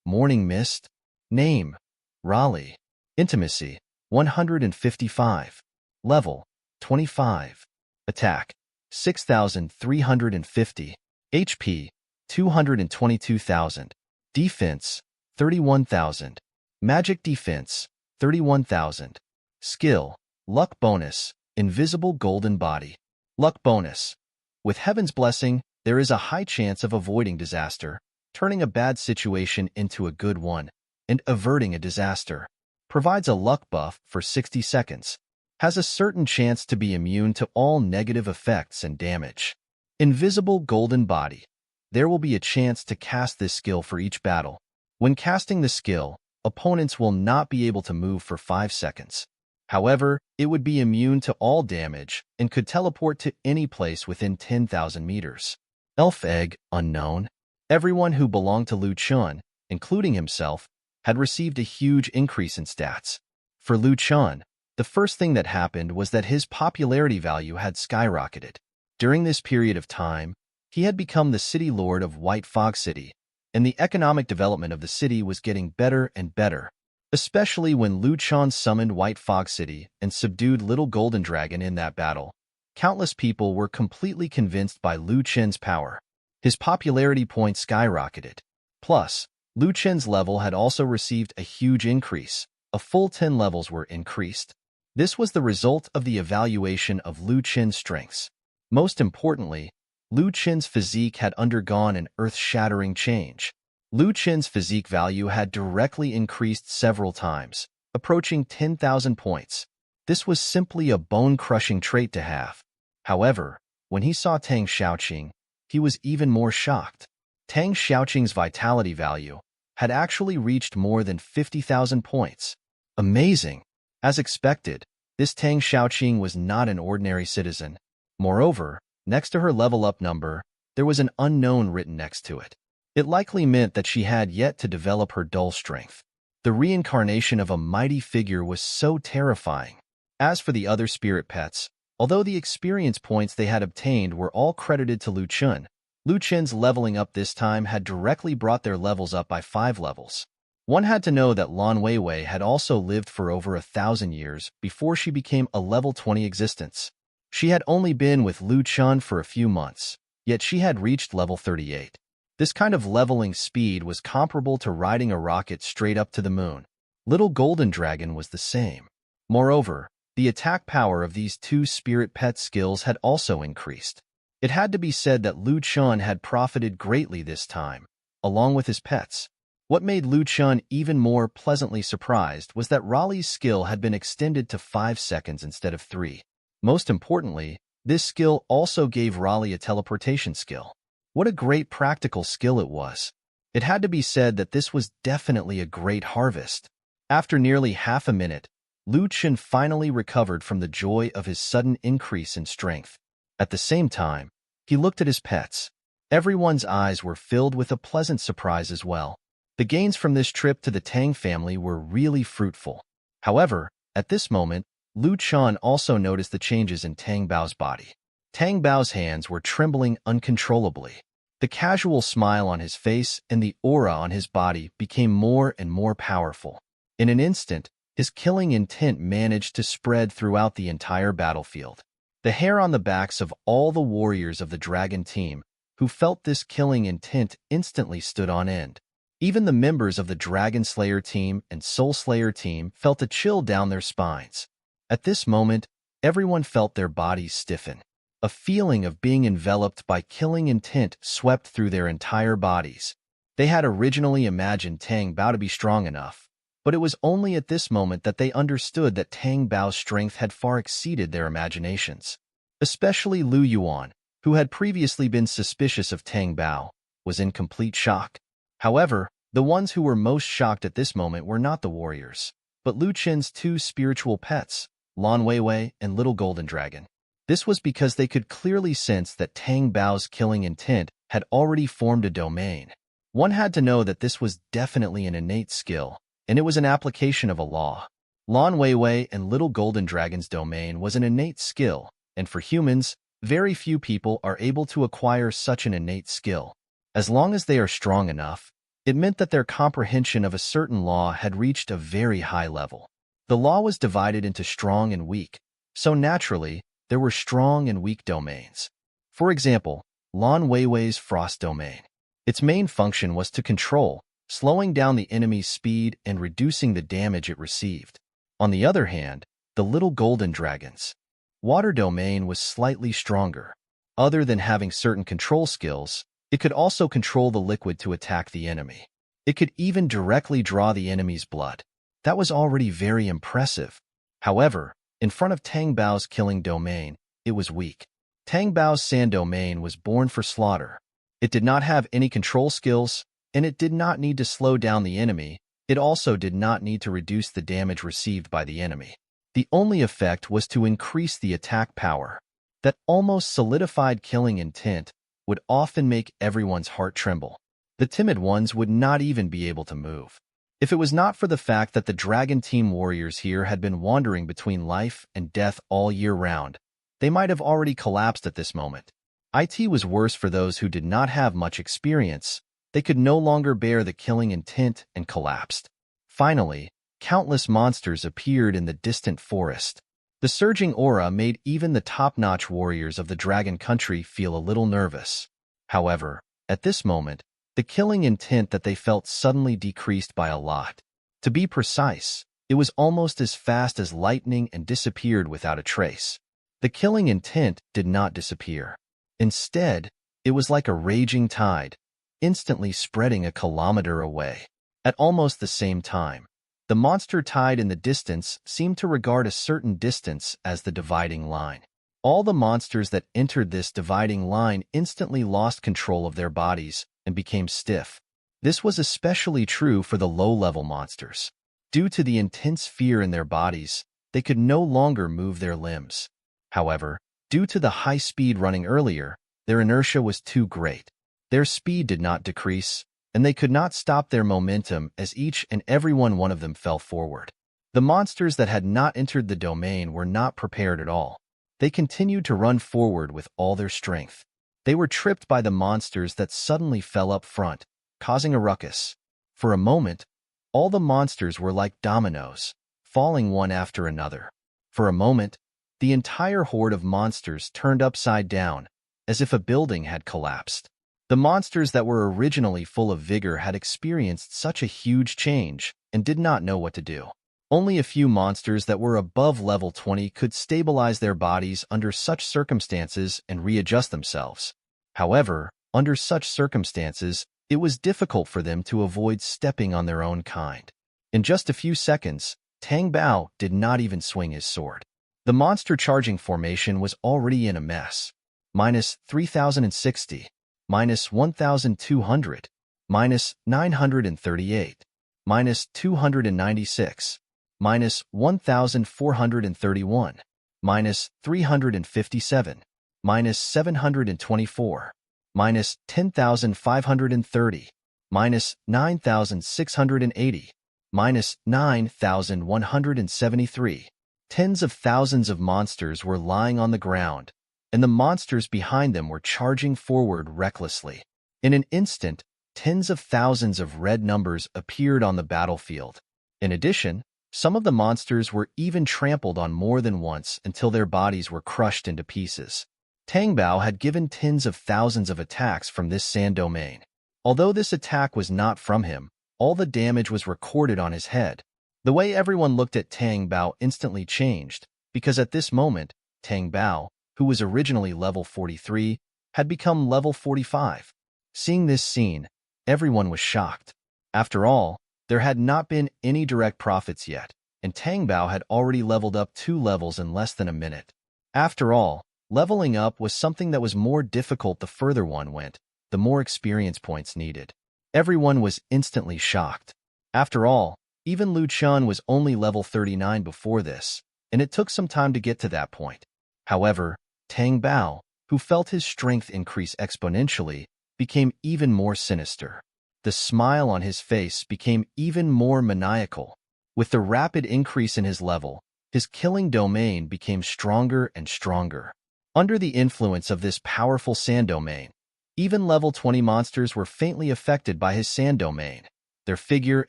[SPEAKER 1] Morning Mist. Name: Raleigh. Intimacy: 155. Level: 25. Attack: 6,350. HP: 222,000. Defense: 31,000. Magic defense: 31,000. Skill: Luck bonus, Invisible Golden Body. Luck bonus. With Heaven's Blessing, there is a high chance of avoiding disaster, turning a bad situation into a good one, and averting a disaster. Provides a luck buff for 60 seconds. Has a certain chance to be immune to all negative effects and damage. Invisible Golden Body. There will be a chance to cast this skill for each battle. When casting the skill, opponents will not be able to move for 5 seconds. However, it would be immune to all damage and could teleport to any place within 10,000 meters. Elf Egg, unknown. Everyone who belonged to Lu Chun, including himself, had received a huge increase in stats. For Lu Chun, the first thing that happened was that his popularity value had skyrocketed. During this period of time, he had become the city lord of White Fog City, and the economic development of the city was getting better and better, especially when Lu Chen summoned White Fog City and subdued Little Golden Dragon in that battle. Countless people were completely convinced by Lu Chen's power. His popularity points skyrocketed. Plus, Lu Chen's level had also received a huge increase. A full 10 levels were increased. This was the result of the evaluation of Lu Chen's strengths. Most importantly, Lu Chen's physique had undergone an earth-shattering change. Lu Chen's physique value had directly increased several times, approaching 10,000 points. This was simply a bone-crushing trait to have. However, when he saw Tang Xiaoqing, he was even more shocked. Tang Xiaoqing's vitality value had actually reached more than 50,000 points. Amazing! As expected, this Tang Xiaoqing was not an ordinary citizen. Moreover, next to her level-up number, there was an unknown written next to it. It likely meant that she had yet to develop her dull strength. The reincarnation of a mighty figure was so terrifying. As for the other spirit pets, although the experience points they had obtained were all credited to Lu Chen, Lu Chen's leveling up this time had directly brought their levels up by 5 levels. One had to know that Lan Weiwei had also lived for over 1,000 years before she became a level 20 existence. She had only been with Lu Chen for a few months, yet she had reached level 38. This kind of leveling speed was comparable to riding a rocket straight up to the moon. Little Golden Dragon was the same. Moreover, the attack power of these two spirit pet skills had also increased. It had to be said that Lu Chen had profited greatly this time, along with his pets. What made Lu Chen even more pleasantly surprised was that Raleigh's skill had been extended to 5 seconds instead of 3. Most importantly, this skill also gave Raleigh a teleportation skill. What a great practical skill it was. It had to be said that this was definitely a great harvest. After nearly half a minute, Lu Chen finally recovered from the joy of his sudden increase in strength. At the same time, he looked at his pets. Everyone's eyes were filled with a pleasant surprise as well. The gains from this trip to the Tang family were really fruitful. However, at this moment, Lu Chen also noticed the changes in Tang Bao's body. Tang Bao's hands were trembling uncontrollably. The casual smile on his face and the aura on his body became more and more powerful. In an instant, his killing intent managed to spread throughout the entire battlefield. The hair on the backs of all the warriors of the dragon team who felt this killing intent instantly stood on end. Even the members of the Dragon Slayer team and Soul Slayer team felt a chill down their spines. At this moment, everyone felt their bodies stiffen. A feeling of being enveloped by killing intent swept through their entire bodies. They had originally imagined Tang Bao to be strong enough, but it was only at this moment that they understood that Tang Bao's strength had far exceeded their imaginations. Especially Lu Yuan, who had previously been suspicious of Tang Bao, was in complete shock. However, the ones who were most shocked at this moment were not the warriors, but Lu Chen's two spiritual pets, Lan Weiwei and Little Golden Dragon. This was because they could clearly sense that Tang Bao's killing intent had already formed a domain. One had to know that this was definitely an innate skill, and it was an application of a law. Lan Weiwei and Little Golden Dragon's domain was an innate skill, and for humans, very few people are able to acquire such an innate skill. As long as they are strong enough, it meant that their comprehension of a certain law had reached a very high level. The law was divided into strong and weak, so naturally, there were strong and weak domains. For example, Lan Weiwei's Frost domain. Its main function was to control, slowing down the enemy's speed and reducing the damage it received. On the other hand, the Little Golden Dragon's Water domain was slightly stronger. Other than having certain control skills, it could also control the liquid to attack the enemy. It could even directly draw the enemy's blood. That was already very impressive. However, in front of Tang Bao's killing domain, it was weak. Tang Bao's sand domain was born for slaughter. It did not have any control skills, and it did not need to slow down the enemy. It also did not need to reduce the damage received by the enemy. The only effect was to increase the attack power. That almost solidified killing intent would often make everyone's heart tremble. The timid ones would not even be able to move. If it was not for the fact that the Dragon Team warriors here had been wandering between life and death all year round, they might have already collapsed at this moment. It was worse for those who did not have much experience, They could no longer bear the killing intent and collapsed. Finally, countless monsters appeared in the distant forest. The surging aura made even the top-notch warriors of the Dragon Country feel a little nervous. However, at this moment, the killing intent that they felt suddenly decreased by a lot. To be precise, it was almost as fast as lightning and disappeared without a trace. The killing intent did not disappear. Instead, it was like a raging tide, instantly spreading a kilometer away. At almost the same time, the monster tide in the distance seemed to regard a certain distance as the dividing line. All the monsters that entered this dividing line instantly lost control of their bodies and became stiff. This was especially true for the low-level monsters. Due to the intense fear in their bodies, they could no longer move their limbs. However, due to the high speed running earlier, their inertia was too great. Their speed did not decrease, and they could not stop their momentum as each and every one of them fell forward. The monsters that had not entered the domain were not prepared at all. They continued to run forward with all their strength. They were tripped by the monsters that suddenly fell up front, causing a ruckus. For a moment, all the monsters were like dominoes, falling one after another. For a moment, the entire horde of monsters turned upside down, as if a building had collapsed. The monsters that were originally full of vigor had experienced such a huge change and did not know what to do. Only a few monsters that were above level 20 could stabilize their bodies under such circumstances and readjust themselves. However, under such circumstances, it was difficult for them to avoid stepping on their own kind. In just a few seconds, Tang Bao did not even swing his sword. The monster charging formation was already in a mess. Minus 3060. Minus 1200, minus 938, minus 296, minus 1431, minus 357, minus 724, minus 10,530, minus 9,680, minus 9,173. Tens of thousands of monsters were lying on the ground, and the monsters behind them were charging forward recklessly. In an instant, tens of thousands of red numbers appeared on the battlefield. In addition, some of the monsters were even trampled on more than once until their bodies were crushed into pieces. Tang Bao had given tens of thousands of attacks from this sand domain. Although this attack was not from him, all the damage was recorded on his head. The way everyone looked at Tang Bao instantly changed, because at this moment, Tang Bao, who was originally level 43, had become level 45. Seeing this scene, everyone was shocked. After all, there had not been any direct profits yet, and Tang Bao had already leveled up 2 levels in less than a minute. After all, leveling up was something that was more difficult the further one went, the more experience points needed. Everyone was instantly shocked. After all, even Lu Chen was only level 39 before this, and it took some time to get to that point. However, Tang Bao, who felt his strength increase exponentially, became even more sinister. The smile on his face became even more maniacal. With the rapid increase in his level, his killing domain became stronger and stronger. Under the influence of this powerful sand domain, even level 20 monsters were faintly affected by his sand domain. Their figure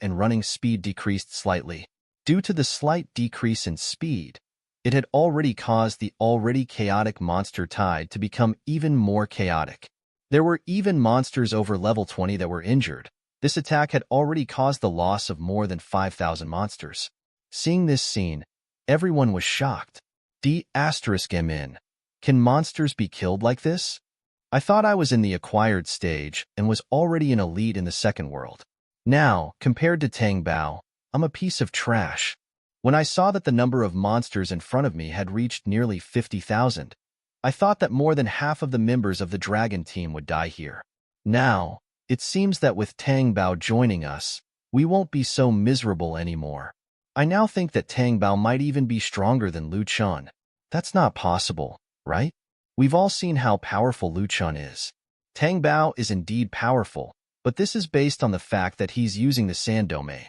[SPEAKER 1] and running speed decreased slightly. Due to the slight decrease in speed, it had already caused the already chaotic monster tide to become even more chaotic. There were even monsters over level 20 that were injured. This attack had already caused the loss of more than 5,000 monsters. Seeing this scene, everyone was shocked. D*MN. Can monsters be killed like this? I thought I was in the acquired stage and was already an elite in the second world. Now, compared to Tang Bao, I'm a piece of trash. When I saw that the number of monsters in front of me had reached nearly 50,000, I thought that more than half of the members of the dragon team would die here. Now, it seems that with Tang Bao joining us, we won't be so miserable anymore. I now think that Tang Bao might even be stronger than Lu Chen. That's not possible, right? We've all seen how powerful Lu Chen is. Tang Bao is indeed powerful, but this is based on the fact that he's using the sand domain.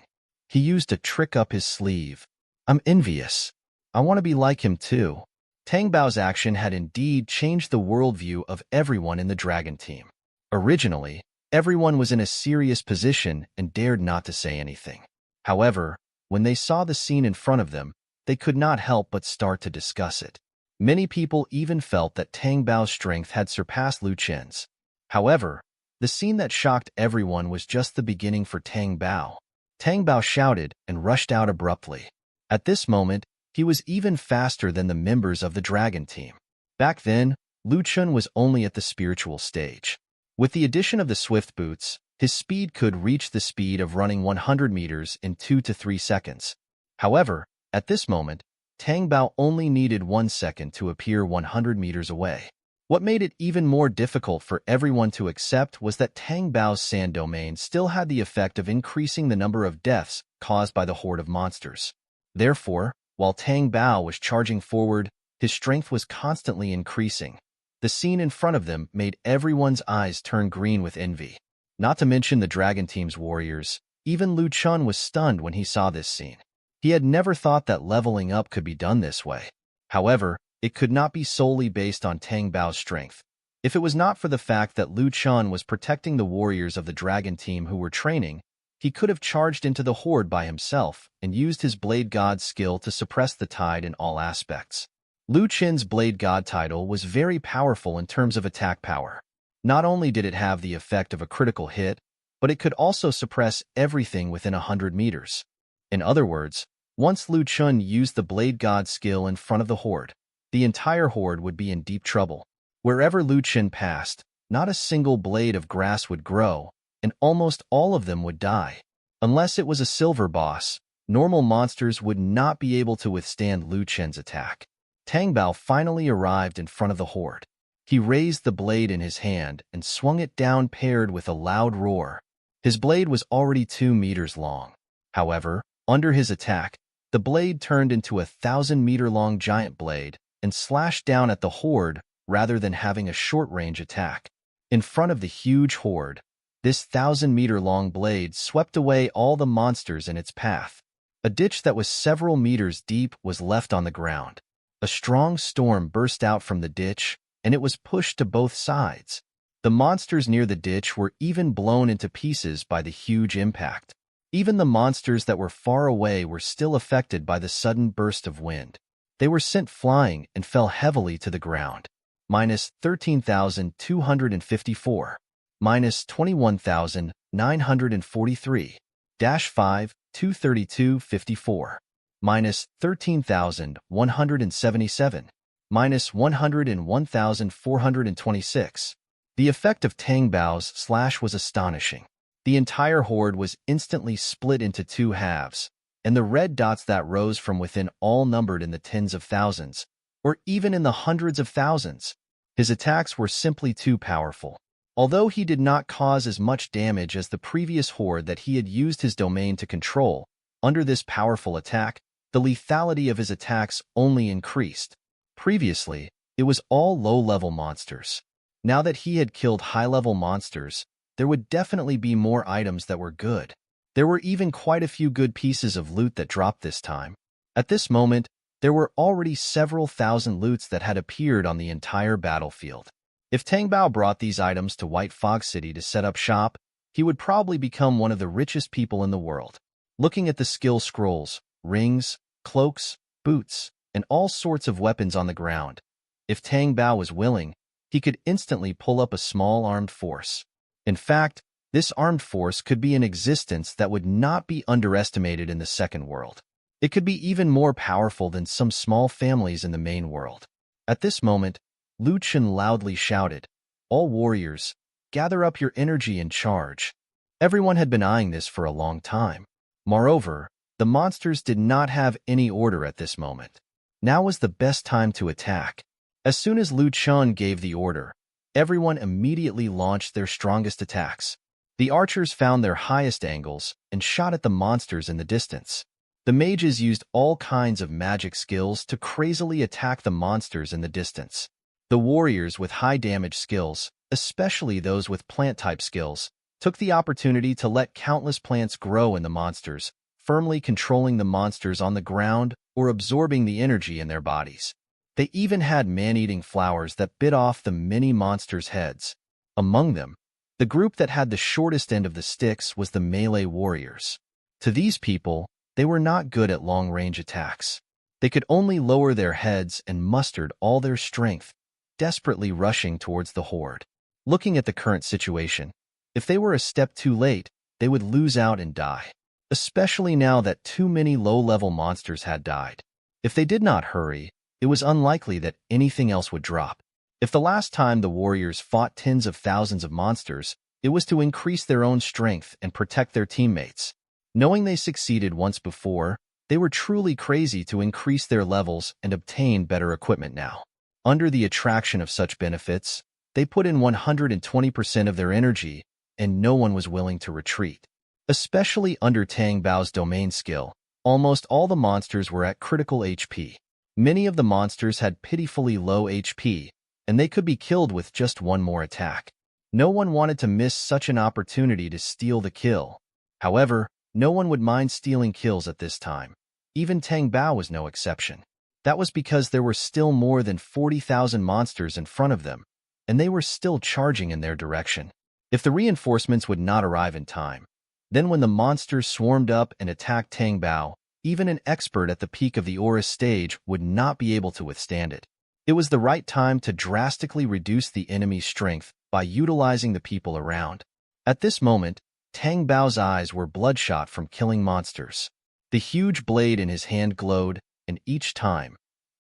[SPEAKER 1] He used a trick up his sleeve. I'm envious. I want to be like him too. Tang Bao's action had indeed changed the worldview of everyone in the dragon team. Originally, Everyone was in a serious position and dared not to say anything. However, when they saw the scene in front of them, they could not help but start to discuss it. Many people even felt that Tang Bao's strength had surpassed Lu Chen's. However, the scene that shocked everyone was just the beginning for Tang Bao. Tang Bao shouted and rushed out abruptly. At this moment, he was even faster than the members of the dragon team. Back then, Lu Chen was only at the spiritual stage. With the addition of the swift boots, his speed could reach the speed of running 100 meters in 2 to 3 seconds. However, at this moment, Tang Bao only needed 1 second to appear 100 meters away. What made it even more difficult for everyone to accept was that Tang Bao's sand domain still had the effect of increasing the number of deaths caused by the horde of monsters. Therefore, while Tang Bao was charging forward, his strength was constantly increasing. The scene in front of them made everyone's eyes turn green with envy. Not to mention the dragon team's warriors, even Lu Chen was stunned when he saw this scene. He had never thought that leveling up could be done this way. However, it could not be solely based on Tang Bao's strength. If it was not for the fact that Lu Chen was protecting the warriors of the dragon team who were training, he could have charged into the horde by himself and used his Blade God skill to suppress the tide in all aspects. Lu Chen's Blade God title was very powerful in terms of attack power. Not only did it have the effect of a critical hit, but it could also suppress everything within 100 meters. In other words, once Lu Chen used the Blade God skill in front of the horde, the entire horde would be in deep trouble. Wherever Lu Chen passed, not a single blade of grass would grow, and almost all of them would die. Unless it was a silver boss, normal monsters would not be able to withstand Lu Chen's attack. Tang Bao finally arrived in front of the horde. He raised the blade in his hand and swung it down paired with a loud roar. His blade was already 2 meters long. However, under his attack, the blade turned into a 1,000-meter-long giant blade and slashed down at the horde rather than having a short-range attack. In front of the huge horde, this 1,000-meter-long blade swept away all the monsters in its path. A ditch that was several meters deep was left on the ground. A strong storm burst out from the ditch, and it was pushed to both sides. The monsters near the ditch were even blown into pieces by the huge impact. Even the monsters that were far away were still affected by the sudden burst of wind. They were sent flying and fell heavily to the ground. Minus 13,254. Minus 21,943. -5, 232.54. Minus 13,177. Minus 101,426. The effect of Tang Bao's slash was astonishing. The entire horde was instantly split into 2 halves, and the red dots that rose from within all numbered in the tens of thousands, or even in the hundreds of thousands. His attacks were simply too powerful. Although he did not cause as much damage as the previous horde that he had used his domain to control, under this powerful attack, the lethality of his attacks only increased. Previously, it was all low-level monsters. Now that he had killed high-level monsters, there would definitely be more items that were good. There were even quite a few good pieces of loot that dropped this time. At this moment, there were already several thousand loots that had appeared on the entire battlefield. If Tang Bao brought these items to White Fog City to set up shop, he would probably become one of the richest people in the world. Looking at the skill scrolls, rings, cloaks, boots, and all sorts of weapons on the ground, if Tang Bao was willing, he could instantly pull up a small armed force. In fact, this armed force could be in existence that would not be underestimated in the second world. It could be even more powerful than some small families in the main world. At this moment, Lu Chen loudly shouted, "All warriors, gather up your energy and charge." Everyone had been eyeing this for a long time. Moreover, the monsters did not have any order at this moment. Now was the best time to attack. As soon as Lu Chen gave the order, everyone immediately launched their strongest attacks. The archers found their highest angles and shot at the monsters in the distance. The mages used all kinds of magic skills to crazily attack the monsters in the distance. The warriors with high damage skills, especially those with plant-type skills, took the opportunity to let countless plants grow in the monsters, firmly controlling the monsters on the ground or absorbing the energy in their bodies. They even had man-eating flowers that bit off the many monsters' heads. Among them, The group that had the shortest end of the sticks was the melee warriors. To these people, they were not good at long-range attacks. They could only lower their heads and mustered all their strength, desperately rushing towards the horde. Looking at the current situation, if they were a step too late, they would lose out and die. Especially now that too many low-level monsters had died. If they did not hurry, it was unlikely that anything else would drop. If the last time the warriors fought tens of thousands of monsters, it was to increase their own strength and protect their teammates. Knowing they succeeded once before, they were truly crazy to increase their levels and obtain better equipment now. Under the attraction of such benefits, they put in 120% of their energy, and no one was willing to retreat. Especially under Tang Bao's domain skill, almost all the monsters were at critical HP. Many of the monsters had pitifully low HP, and they could be killed with just one more attack. No one wanted to miss such an opportunity to steal the kill. However, no one would mind stealing kills at this time. Even Tang Bao was no exception. That was because there were still more than 40,000 monsters in front of them, and they were still charging in their direction. If the reinforcements would not arrive in time, then when the monsters swarmed up and attacked Tang Bao, even an expert at the peak of the Aura stage would not be able to withstand it. It was the right time to drastically reduce the enemy's strength by utilizing the people around. At this moment, Tang Bao's eyes were bloodshot from killing monsters. The huge blade in his hand glowed, and each time,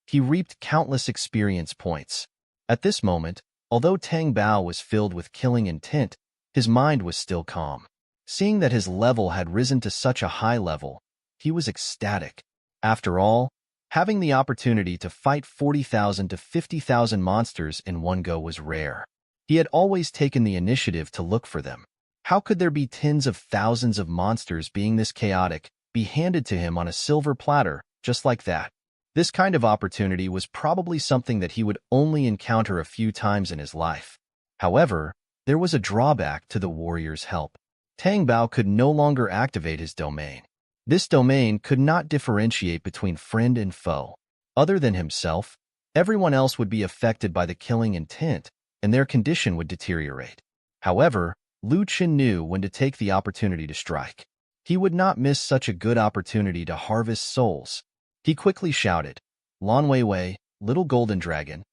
[SPEAKER 1] he reaped countless experience points. At this moment, although Tang Bao was filled with killing intent, his mind was still calm. Seeing that his level had risen to such a high level, he was ecstatic. After all, having the opportunity to fight 40,000 to 50,000 monsters in one go was rare. He had always taken the initiative to look for them. How could there be tens of thousands of monsters being this chaotic, be handed to him on a silver platter, just like that? This kind of opportunity was probably something that he would only encounter a few times in his life. However, there was a drawback to the warrior's help. Tang Bao could no longer activate his domain. This domain could not differentiate between friend and foe. Other than himself, everyone else would be affected by the killing intent, and their condition would deteriorate. However, Lu Chen knew when to take the opportunity to strike. He would not miss such a good opportunity to harvest souls. He quickly shouted, "Lan Weiwei, little golden dragon,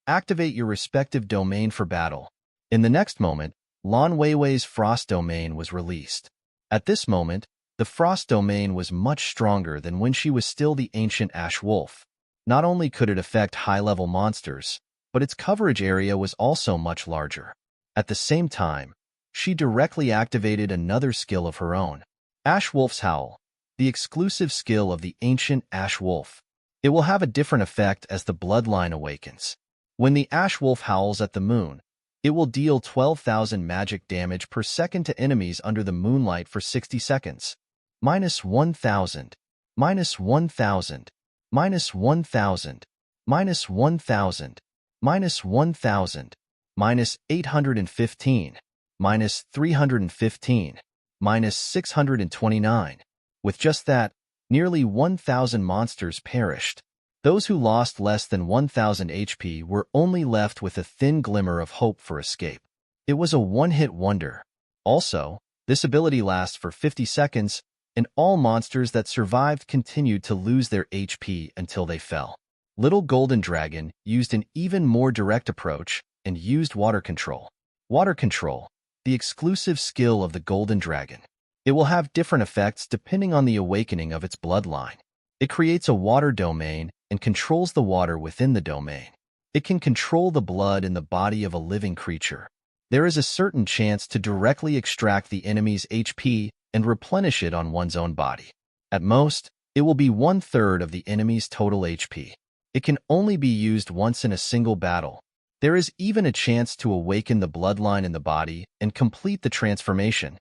[SPEAKER 1] activate your respective domain for battle." In the next moment, Lan Weiwei's frost domain was released. At this moment, the frost domain was much stronger than when she was still the ancient ash wolf. Not only could it affect high-level monsters, but its coverage area was also much larger. At the same time, she directly activated another skill of her own, Ash Wolf's Howl, the exclusive skill of the ancient ash wolf. It will have a different effect as the bloodline awakens. When the ash wolf howls at the moon, it will deal 12,000 magic damage per second to enemies under the moonlight for 60 seconds. -1,000, -1,000, -1,000, -1,000, -1,000, -815, -315, -629. With just that, nearly 1,000 monsters perished. Those who lost less than 1,000 HP were only left with a thin glimmer of hope for escape. It was a one-hit wonder. Also, this ability lasts for 50 seconds, and all monsters that survived continued to lose their HP until they fell. Little Golden Dragon used an even more direct approach and used Water Control. Water Control, the exclusive skill of the Golden Dragon. It will have different effects depending on the awakening of its bloodline. It creates a water domain and controls the water within the domain. It can control the blood in the body of a living creature. There is a certain chance to directly extract the enemy's HP and replenish it on one's own body. At most, it will be 1/3 of the enemy's total HP. It can only be used once in a single battle. There is even a chance to awaken the bloodline in the body and complete the transformation.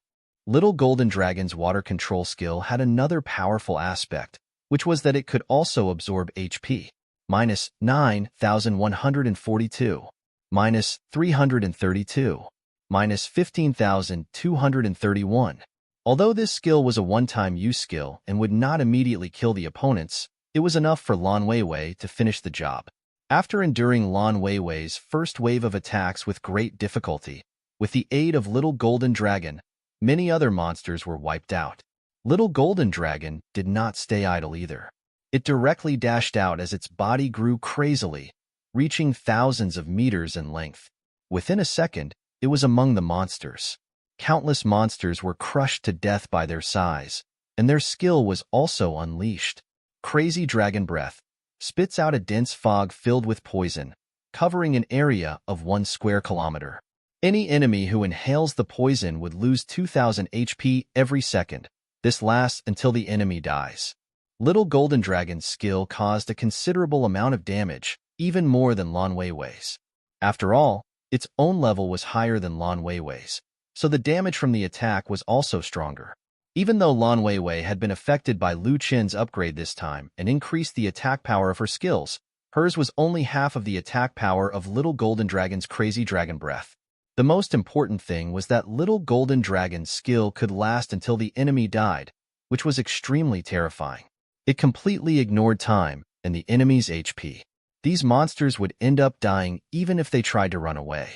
[SPEAKER 1] Little Golden Dragon's water control skill had another powerful aspect, which was that it could also absorb HP. -9,142, -332, -15,231. Although this skill was a one-time use skill and would not immediately kill the opponents, it was enough for Lan Weiwei to finish the job. After enduring Lan Weiwei's first wave of attacks with great difficulty, With the aid of Little Golden Dragon, many other monsters were wiped out. Little Golden Dragon did not stay idle either. It directly dashed out as its body grew crazily, reaching thousands of meters in length. Within a second, it was among the monsters. Countless monsters were crushed to death by their size, and their skill was also unleashed. Crazy Dragon Breath spits out a dense fog filled with poison, covering an area of 1 square kilometer. Any enemy who inhales the poison would lose 2,000 HP every second. This lasts until the enemy dies. Little Golden Dragon's skill caused a considerable amount of damage, even more than Lan Weiwei's. After all, its own level was higher than Lan Weiwei's, so the damage from the attack was also stronger. Even though Lan Weiwei had been affected by Lu Chen's upgrade this time and increased the attack power of her skills, hers was only half of the attack power of Little Golden Dragon's Crazy Dragon Breath. The most important thing was that Little Golden Dragon's skill could last until the enemy died, which was extremely terrifying. It completely ignored time and the enemy's HP. These monsters would end up dying even if they tried to run away.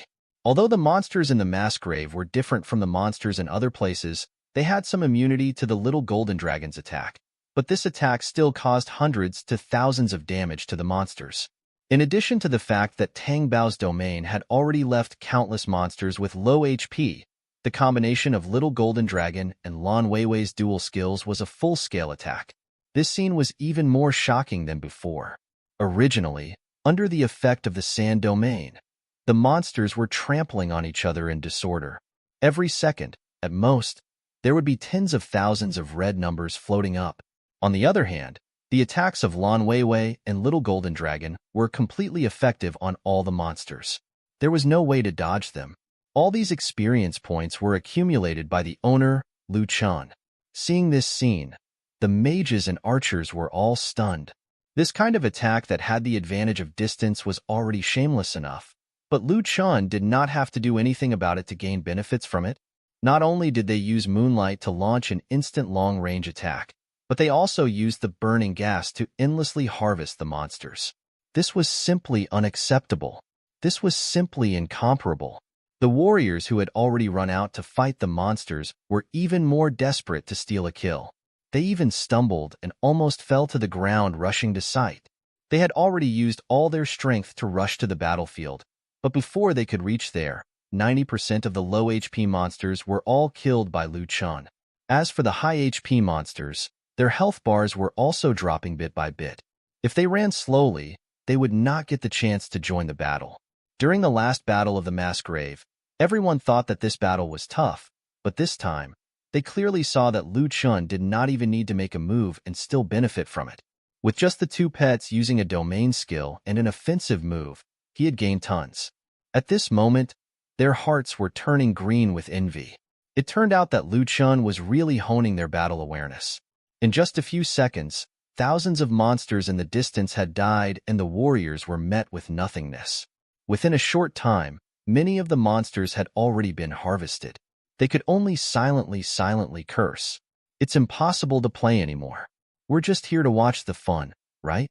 [SPEAKER 1] Although the monsters in the mass grave were different from the monsters in other places, they had some immunity to the Little Golden Dragon's attack. But this attack still caused hundreds to thousands of damage to the monsters. In addition to the fact that Tang Bao's domain had already left countless monsters with low HP, the combination of Little Golden Dragon and Lan Weiwei's dual skills was a full-scale attack. This scene was even more shocking than before. Originally, under the effect of the Sand Domain, the monsters were trampling on each other in disorder. Every second, at most, there would be tens of thousands of red numbers floating up. On the other hand, the attacks of Lan Weiwei and Little Golden Dragon were completely effective on all the monsters. There was no way to dodge them. All these experience points were accumulated by the owner, Lu Chen. Seeing this scene, the mages and archers were all stunned. This kind of attack that had the advantage of distance was already shameless enough, but Lu Chen did not have to do anything about it to gain benefits from it. Not only did they use Moonlight to launch an instant long-range attack, but they also used the burning gas to endlessly harvest the monsters. This was simply unacceptable. This was simply incomparable. The warriors who had already run out to fight the monsters were even more desperate to steal a kill. They even stumbled and almost fell to the ground rushing to sight. They had already used all their strength to rush to the battlefield, but before they could reach there, 90% of the low HP monsters were all killed by Lu Chen. As for the high HP monsters, their health bars were also dropping bit by bit. If they ran slowly, they would not get the chance to join the battle. During the last battle of the mass grave, everyone thought that this battle was tough, but this time, they clearly saw that Lu Chen did not even need to make a move and still benefit from it. With just the two pets using a domain skill and an offensive move, he had gained tons. At this moment, their hearts were turning green with envy. It turned out that Lu Chen was really honing their battle awareness. In just a few seconds, thousands of monsters in the distance had died and the warriors were met with nothingness. Within a short time, many of the monsters had already been harvested. They could only silently curse. It's impossible to play anymore. We're just here to watch the fun, right?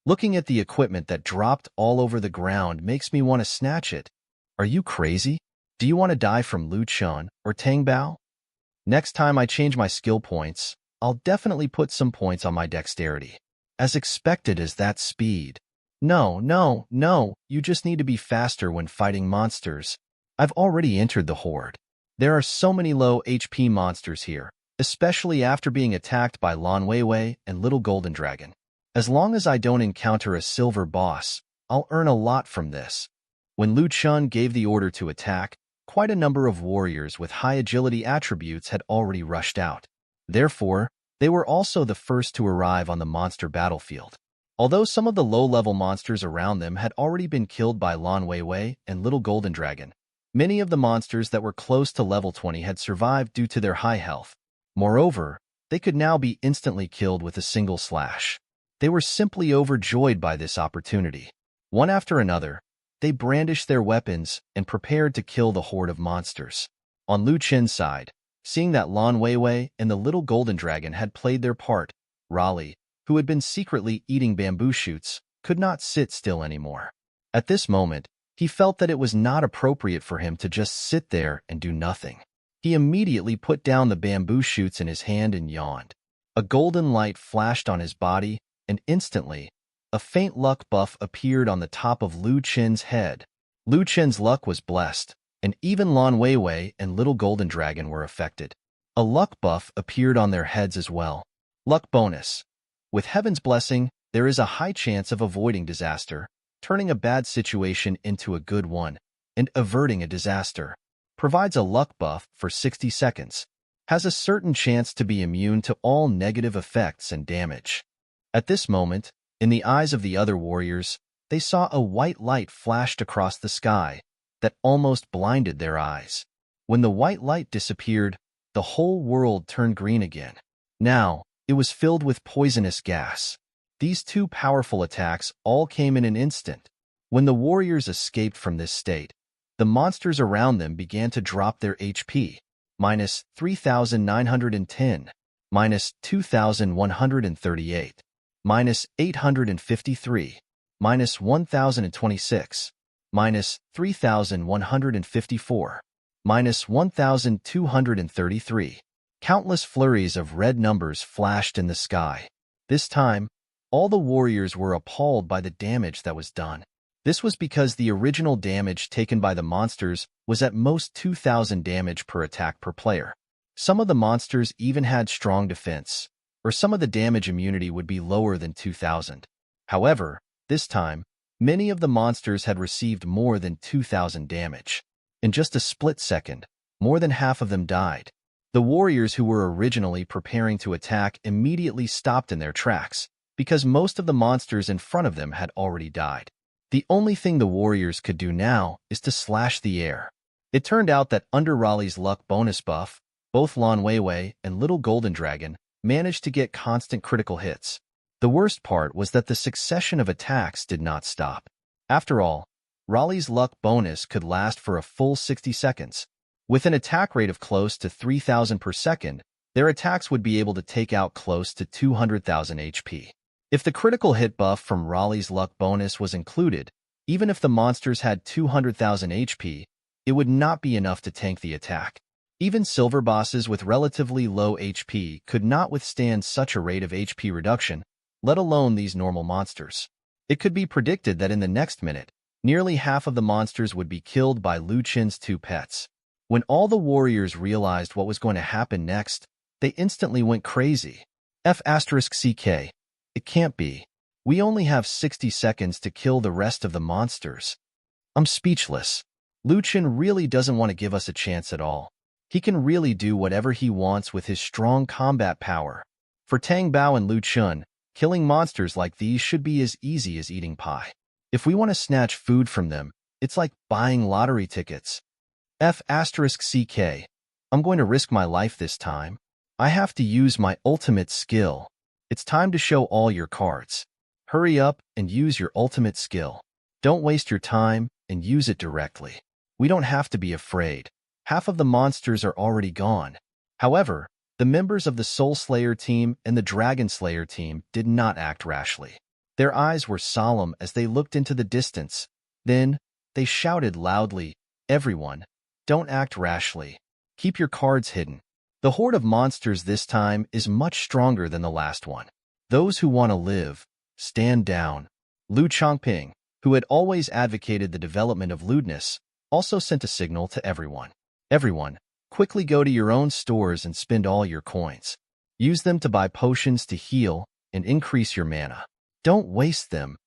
[SPEAKER 1] Looking at the equipment that dropped all over the ground makes me want to snatch it. Are you crazy? Do you want to die from Lu Chen or Tang Bao? Next time I change my skill points, I'll definitely put some points on my dexterity. As expected as that speed. No, you just need to be faster when fighting monsters. I've already entered the horde. There are so many low HP monsters here, especially after being attacked by Lan Weiwei and Little Golden Dragon. As long as I don't encounter a silver boss, I'll earn a lot from this. When Lu Chen gave the order to attack, quite a number of warriors with high agility attributes had already rushed out. Therefore, they were also the first to arrive on the monster battlefield. Although some of the low-level monsters around them had already been killed by Lan Weiwei and Little Golden Dragon, many of the monsters that were close to level 20 had survived due to their high health. Moreover, they could now be instantly killed with a single slash. They were simply overjoyed by this opportunity. One after another, they brandished their weapons and prepared to kill the horde of monsters. On Lu Chen's side, seeing that Lan Weiwei and the Little Golden Dragon had played their part, Raleigh, who had been secretly eating bamboo shoots, could not sit still anymore. At this moment, He felt that it was not appropriate for him to just sit there and do nothing. He immediately put down the bamboo shoots in his hand and yawned. A golden light flashed on his body, and instantly, a faint luck buff appeared on the top of Lu Chen's head. Lu Chen's luck was blessed, and even Lan Weiwei and Little Golden Dragon were affected. A luck buff appeared on their heads as well. Luck bonus. With Heaven's blessing, there is a high chance of avoiding disaster, turning a bad situation into a good one, and averting a disaster. Provides a luck buff for 60 seconds. Has a certain chance to be immune to all negative effects and damage. At this moment, in the eyes of the other warriors, they saw a white light flashed across the sky that almost blinded their eyes. When the white light disappeared, the whole world turned green again. Now, it was filled with poisonous gas. These two powerful attacks all came in an instant. When the warriors escaped from this state, the monsters around them began to drop their HP. Minus 3,910, minus 2,138, minus 853, minus 1,026, minus 3,154, minus 1,233. Countless flurries of red numbers flashed in the sky. This time, all the warriors were appalled by the damage that was done. This was because the original damage taken by the monsters was at most 2,000 damage per attack per player. Some of the monsters even had strong defense, or some of the damage immunity would be lower than 2,000. However, this time, many of the monsters had received more than 2,000 damage. In just a split second, more than half of them died. The warriors who were originally preparing to attack immediately stopped in their tracks, because most of the monsters in front of them had already died. The only thing the warriors could do now is to slash the air. It turned out that under Raleigh's luck bonus buff, both Lan Weiwei and Little Golden Dragon managed to get constant critical hits. The worst part was that the succession of attacks did not stop. After all, Raleigh's luck bonus could last for a full 60 seconds. With an attack rate of close to 3,000 per second, their attacks would be able to take out close to 200,000 HP. If the critical hit buff from Raleigh's luck bonus was included, even if the monsters had 200,000 HP, it would not be enough to tank the attack. Even silver bosses with relatively low HP could not withstand such a rate of HP reduction, let alone these normal monsters. It could be predicted that in the next minute, nearly half of the monsters would be killed by Lu Chen's two pets. When all the warriors realized what was going to happen next, they instantly went crazy. F***CK. It can't be. We only have 60 seconds to kill the rest of the monsters. I'm speechless. Lu Chen really doesn't want to give us a chance at all. He can really do whatever he wants with his strong combat power. For Tang Bao and Lu Chun, killing monsters like these should be as easy as eating pie. If we want to snatch food from them, it's like buying lottery tickets. F***CK. I'm going to risk my life this time. I have to use my ultimate skill. It's time to show all your cards. Hurry up and use your ultimate skill. Don't waste your time and use it directly. We don't have to be afraid. Half of the monsters are already gone. However, the members of the Soul Slayer team and the Dragon Slayer team did not act rashly. Their eyes were solemn as they looked into the distance. Then, they shouted loudly, "Everyone, don't act rashly. Keep your cards hidden." The horde of monsters this time is much stronger than the last one. Those who want to live, stand down. Lu Chongping, who had always advocated the development of lewdness, also sent a signal to everyone. Everyone, quickly go to your own stores and spend all your coins. Use them to buy potions to heal and increase your mana. Don't waste them.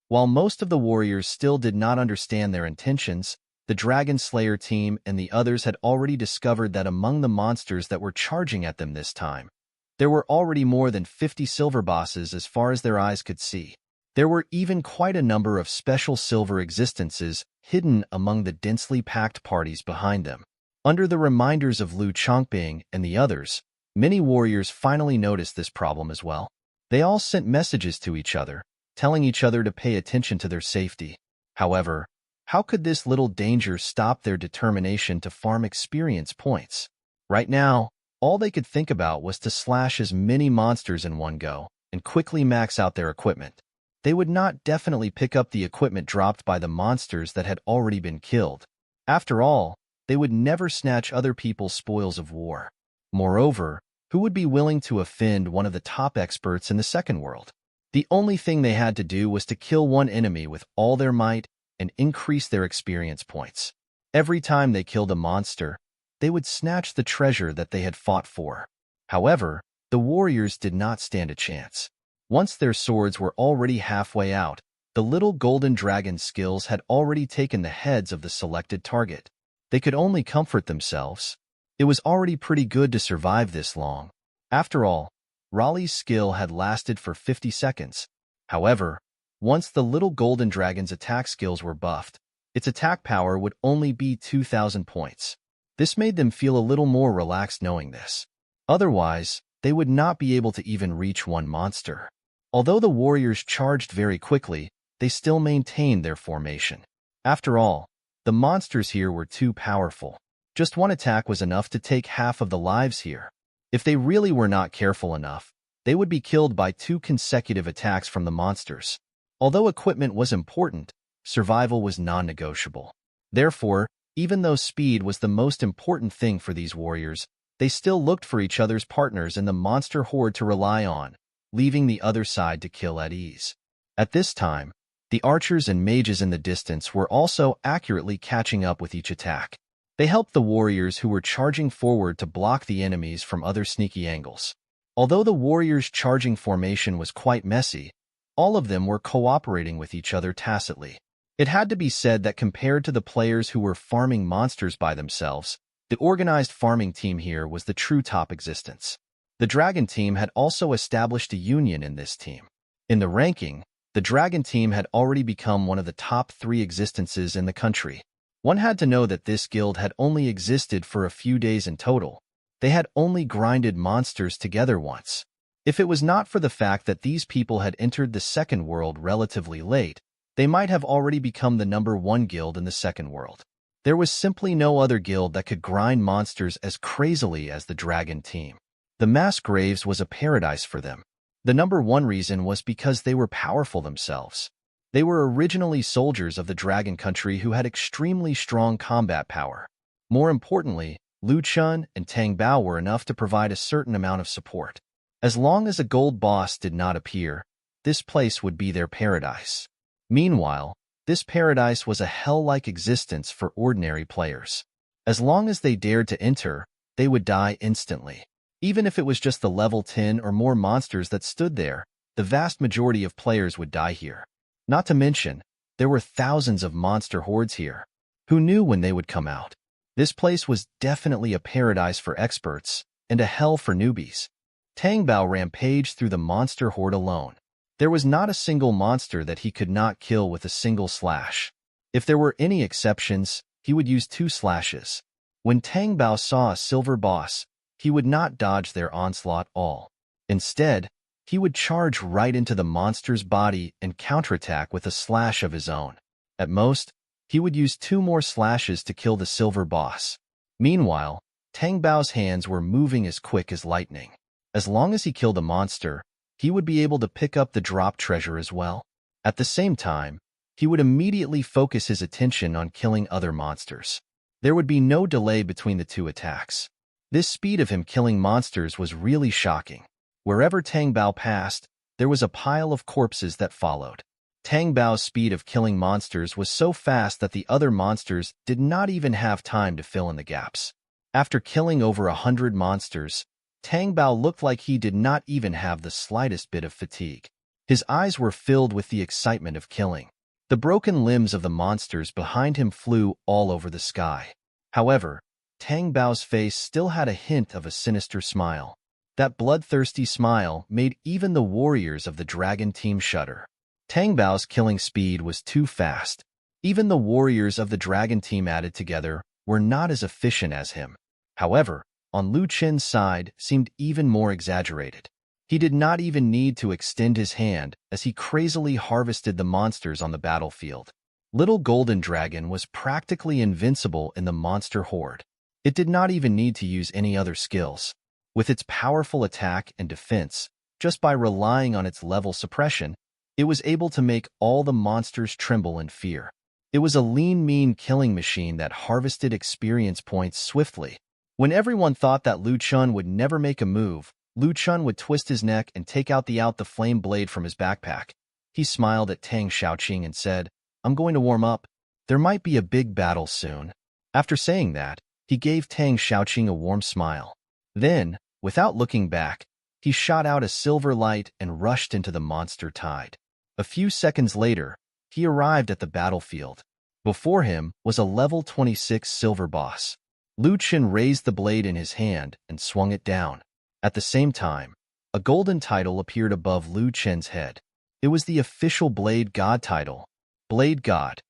[SPEAKER 1] While most of the warriors still did not understand their intentions, the Dragon Slayer team and the others had already discovered that among the monsters that were charging at them this time, there were already more than 50 silver bosses as far as their eyes could see. There were even quite a number of special silver existences hidden among the densely packed parties behind them. Under the reminders of Lu Chongping and the others, many warriors finally noticed this problem as well. They all sent messages to each other, telling each other to pay attention to their safety. However, how could this little danger stop their determination to farm experience points? Right now, all they could think about was to slash as many monsters in one go and quickly max out their equipment. they would not definitely pick up the equipment dropped by the monsters that had already been killed. After all, they would never snatch other people's spoils of war. Moreover, who would be willing to offend one of the top experts in the second world? The only thing they had to do was to kill one enemy with all their might and increase their experience points. Every time they killed a monster, they would snatch the treasure that they had fought for. However, the warriors did not stand a chance. Once their swords were already halfway out, the little golden dragon's skills had already taken the heads of the selected target. They could only comfort themselves. It was already pretty good to survive this long. After all, Raleigh's skill had lasted for 50 seconds. However, once the little golden dragon's attack skills were buffed, its attack power would only be 2,000 points. This made them feel a little more relaxed knowing this. Otherwise, they would not be able to even reach one monster. Although the warriors charged very quickly, they still maintained their formation. After all, the monsters here were too powerful. Just one attack was enough to take half of the lives here. If they really were not careful enough, they would be killed by 2 consecutive attacks from the monsters. Although equipment was important, survival was non-negotiable. Therefore, even though speed was the most important thing for these warriors, they still looked for each other's partners in the monster horde to rely on, leaving the other side to kill at ease. At this time, the archers and mages in the distance were also accurately catching up with each attack. They helped the warriors who were charging forward to block the enemies from other sneaky angles. Although the warriors' charging formation was quite messy, all of them were cooperating with each other tacitly. It had to be said that compared to the players who were farming monsters by themselves, the organized farming team here was the true top existence. The dragon team had also established a union in this team. In the ranking, the dragon team had already become one of the top 3 existences in the country. One had to know that this guild had only existed for a few days in total. They had only grinded monsters together once. If it was not for the fact that these people had entered the second world relatively late, they might have already become the #1 guild in the second world. There was simply no other guild that could grind monsters as crazily as the dragon team. The mass graves was a paradise for them. The #1 reason was because they were powerful themselves. They were originally soldiers of the dragon country who had extremely strong combat power. More importantly, Lu Chun and Tang Bao were enough to provide a certain amount of support. As long as a gold boss did not appear, this place would be their paradise. Meanwhile, this paradise was a hell-like existence for ordinary players. As long as they dared to enter, they would die instantly. Even if it was just the level 10 or more monsters that stood there, the vast majority of players would die here. Not to mention, there were thousands of monster hordes here. Who knew when they would come out? This place was definitely a paradise for experts and a hell for newbies. Tang Bao rampaged through the monster horde alone. There was not a single monster that he could not kill with a single slash. If there were any exceptions, he would use 2 slashes. When Tang Bao saw a silver boss, he would not dodge their onslaught all. Instead, he would charge right into the monster's body and counterattack with a slash of his own. At most, he would use 2 more slashes to kill the silver boss. Meanwhile, Tang Bao's hands were moving as quick as lightning. As long as he killed a monster, he would be able to pick up the drop treasure as well. At the same time, he would immediately focus his attention on killing other monsters. There would be no delay between the 2 attacks. This speed of him killing monsters was really shocking. Wherever Tang Bao passed, there was a pile of corpses that followed. Tang Bao's speed of killing monsters was so fast that the other monsters did not even have time to fill in the gaps. After killing over 100 monsters, Tang Bao looked like he did not even have the slightest bit of fatigue. His eyes were filled with the excitement of killing. The broken limbs of the monsters behind him flew all over the sky. However, Tang Bao's face still had a hint of a sinister smile. That bloodthirsty smile made even the warriors of the dragon team shudder. Tang Bao's killing speed was too fast. Even the warriors of the dragon team added together were not as efficient as him. However, on Lu Chen's side seemed even more exaggerated. He did not even need to extend his hand as he crazily harvested the monsters on the battlefield. Little Golden Dragon was practically invincible in the monster horde. It did not even need to use any other skills. With its powerful attack and defense, just by relying on its level suppression, It was able to make all the monsters tremble in fear. It was a lean, mean killing machine that harvested experience points swiftly. When everyone thought that Lu Chun would never make a move, Lu Chun would twist his neck and take out the flame blade from his backpack. He smiled at Tang Xiaoqing and said, "I'm going to warm up. There might be a big battle soon." After saying that, he gave Tang Xiaoqing a warm smile. Then, without looking back, he shot out a silver light and rushed into the monster tide. A few seconds later, he arrived at the battlefield. Before him was a level 26 silver boss. Lu Chen raised the blade in his hand and swung it down. At the same time, a golden title appeared above Lu Chen's head. It was the official Blade God title. Blade God.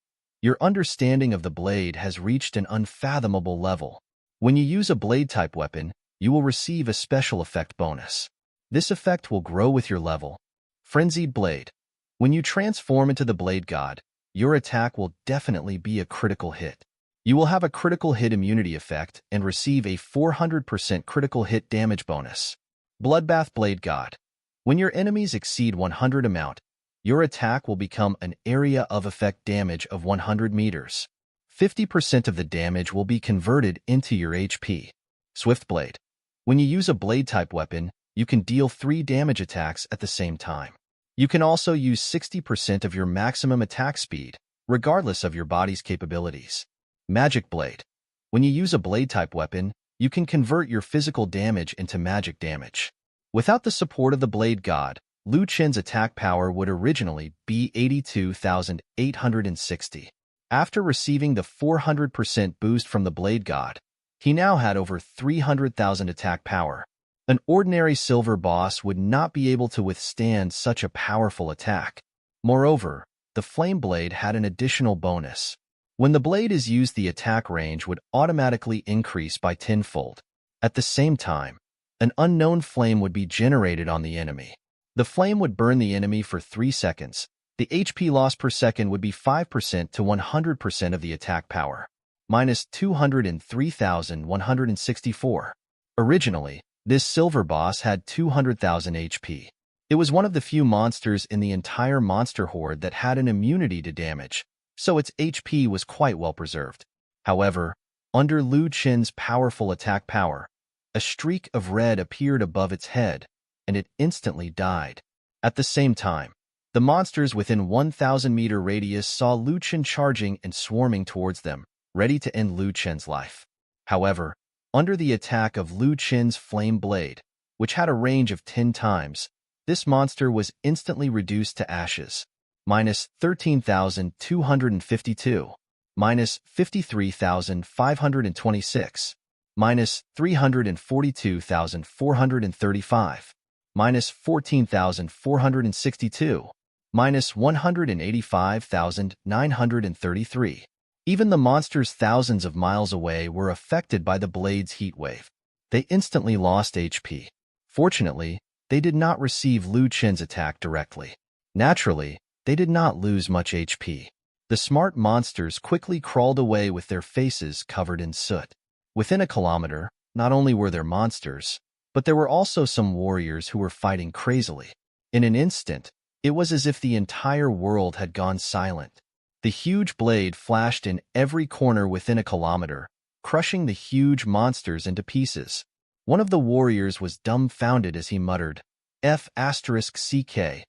[SPEAKER 1] Your understanding of the blade has reached an unfathomable level. When you use a blade-type weapon, you will receive a special effect bonus. This effect will grow with your level. Frenzied Blade. When you transform into the Blade God, your attack will definitely be a critical hit. You will have a critical hit immunity effect and receive a 400% critical hit damage bonus. Bloodbath Blade God. When your enemies exceed 100 amount, your attack will become an area of effect damage of 100 meters. 50% of the damage will be converted into your HP. Swift Blade. When you use a blade-type weapon, you can deal 3 damage attacks at the same time. You can also use 60% of your maximum attack speed, regardless of your body's capabilities. Magic Blade. When you use a blade-type weapon, you can convert your physical damage into magic damage. Without the support of the Blade God, Lu Chen's attack power would originally be 82,860. After receiving the 400% boost from the Blade God, he now had over 300,000 attack power. An ordinary silver boss would not be able to withstand such a powerful attack. Moreover, the Flame Blade had an additional bonus. When the blade is used, the attack range would automatically increase by 10-fold. At the same time, an unknown flame would be generated on the enemy. The flame would burn the enemy for 3 seconds. The HP loss per second would be 5% to 100% of the attack power. Minus 203,164. Originally, this silver boss had 200,000 HP. It was one of the few monsters in the entire monster horde that had an immunity to damage, so its HP was quite well preserved. However, under Lu Chen's powerful attack power, a streak of red appeared above its head, and it instantly died. At the same time, the monsters within 1,000-meter radius saw Lu Chen charging and swarming towards them, ready to end Lu Chen's life. However, under the attack of Lu Chen's Flame Blade, which had a range of 10 times, this monster was instantly reduced to ashes. Minus 13,252. Minus 53,526. Minus 342,435. Minus 14,462. Minus 185,933. Even the monsters thousands of miles away were affected by the blade's heat wave. They instantly lost HP. Fortunately, they did not receive Lu Chen's attack directly. Naturally, they did not lose much HP. The smart monsters quickly crawled away with their faces covered in soot. Within a kilometer, not only were there monsters, but there were also some warriors who were fighting crazily. In an instant, it was as if the entire world had gone silent. The huge blade flashed in every corner within a kilometer, crushing the huge monsters into pieces. One of the warriors was dumbfounded as he muttered, F***CK.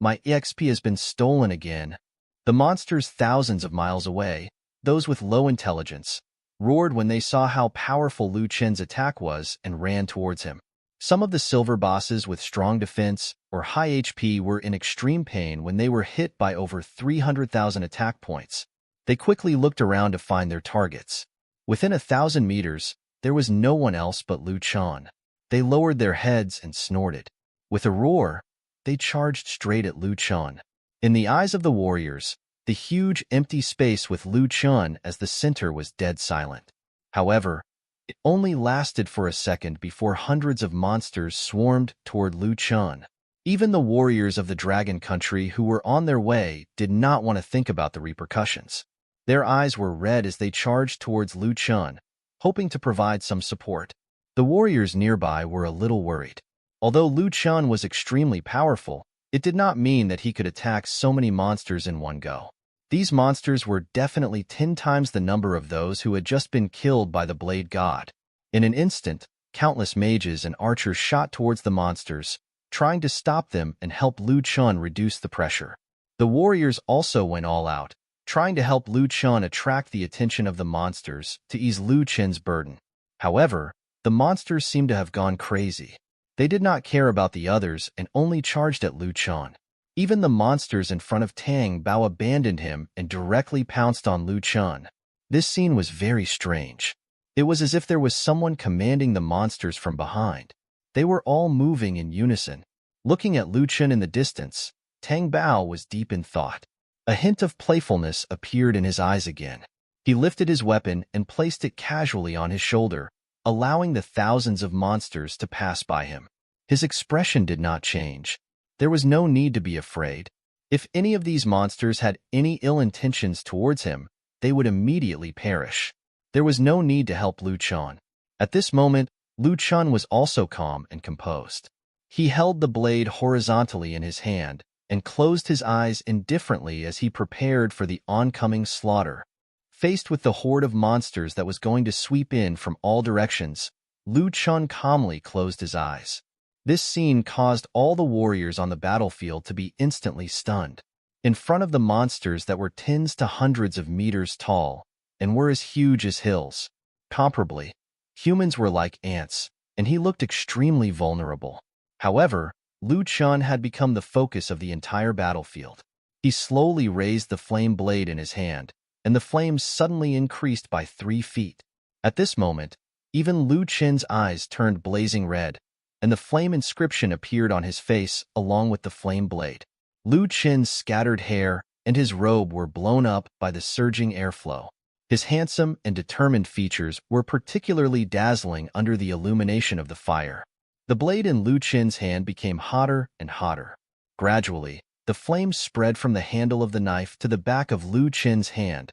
[SPEAKER 1] My EXP has been stolen again. The monsters thousands of miles away, those with low intelligence, roared when they saw how powerful Lu Chen's attack was and ran towards him. Some of the silver bosses with strong defense or high HP were in extreme pain when they were hit by over 300,000 attack points. They quickly looked around to find their targets. Within 1,000 meters, there was no one else but Lu Chen. They lowered their heads and snorted. With a roar, they charged straight at Lu Chen. In the eyes of the warriors, the huge empty space with Lu Chen as the center was dead silent. However, it only lasted for a second before hundreds of monsters swarmed toward Lu Chen. Even the warriors of the Dragon Country who were on their way did not want to think about the repercussions. Their eyes were red as they charged towards Lu Chen, hoping to provide some support. The warriors nearby were a little worried. Although Lu Chen was extremely powerful, It did not mean that he could attack so many monsters in one go. These monsters were definitely 10 times the number of those who had just been killed by the Blade God. In an instant, countless mages and archers shot towards the monsters, trying to stop them and help Lu Chun reduce the pressure. The warriors also went all out, trying to help Lu Chun attract the attention of the monsters to ease Lu Chen's burden. However, the monsters seemed to have gone crazy. They did not care about the others and only charged at Lu Chun. Even the monsters in front of Tang Bao abandoned him and directly pounced on Lu Chun. This scene was very strange. It was as if there was someone commanding the monsters from behind. They were all moving in unison. Looking at Lu Chun in the distance, Tang Bao was deep in thought. A hint of playfulness appeared in his eyes again. He lifted his weapon and placed it casually on his shoulder, allowing the thousands of monsters to pass by him. His expression did not change. There was no need to be afraid. If any of these monsters had any ill intentions towards him, they would immediately perish. There was no need to help Lu Chun. At this moment, Lu Chun was also calm and composed. He held the blade horizontally in his hand and closed his eyes indifferently as he prepared for the oncoming slaughter. Faced with the horde of monsters that was going to sweep in from all directions, Lu Chun calmly closed his eyes. This scene caused all the warriors on the battlefield to be instantly stunned. In front of the monsters that were tens to hundreds of meters tall and were as huge as hills. Comparably, humans were like ants, and he looked extremely vulnerable. However, Lu Chun had become the focus of the entire battlefield. He slowly raised the flame blade in his hand, and the flames suddenly increased by 3 feet. At this moment, even Lu Chen's eyes turned blazing red, and the flame inscription appeared on his face along with the flame blade. Lu Chen's scattered hair and his robe were blown up by the surging airflow. His handsome and determined features were particularly dazzling under the illumination of the fire. The blade in Lu Chen's hand became hotter and hotter. Gradually, the flames spread from the handle of the knife to the back of Lu Chen's hand,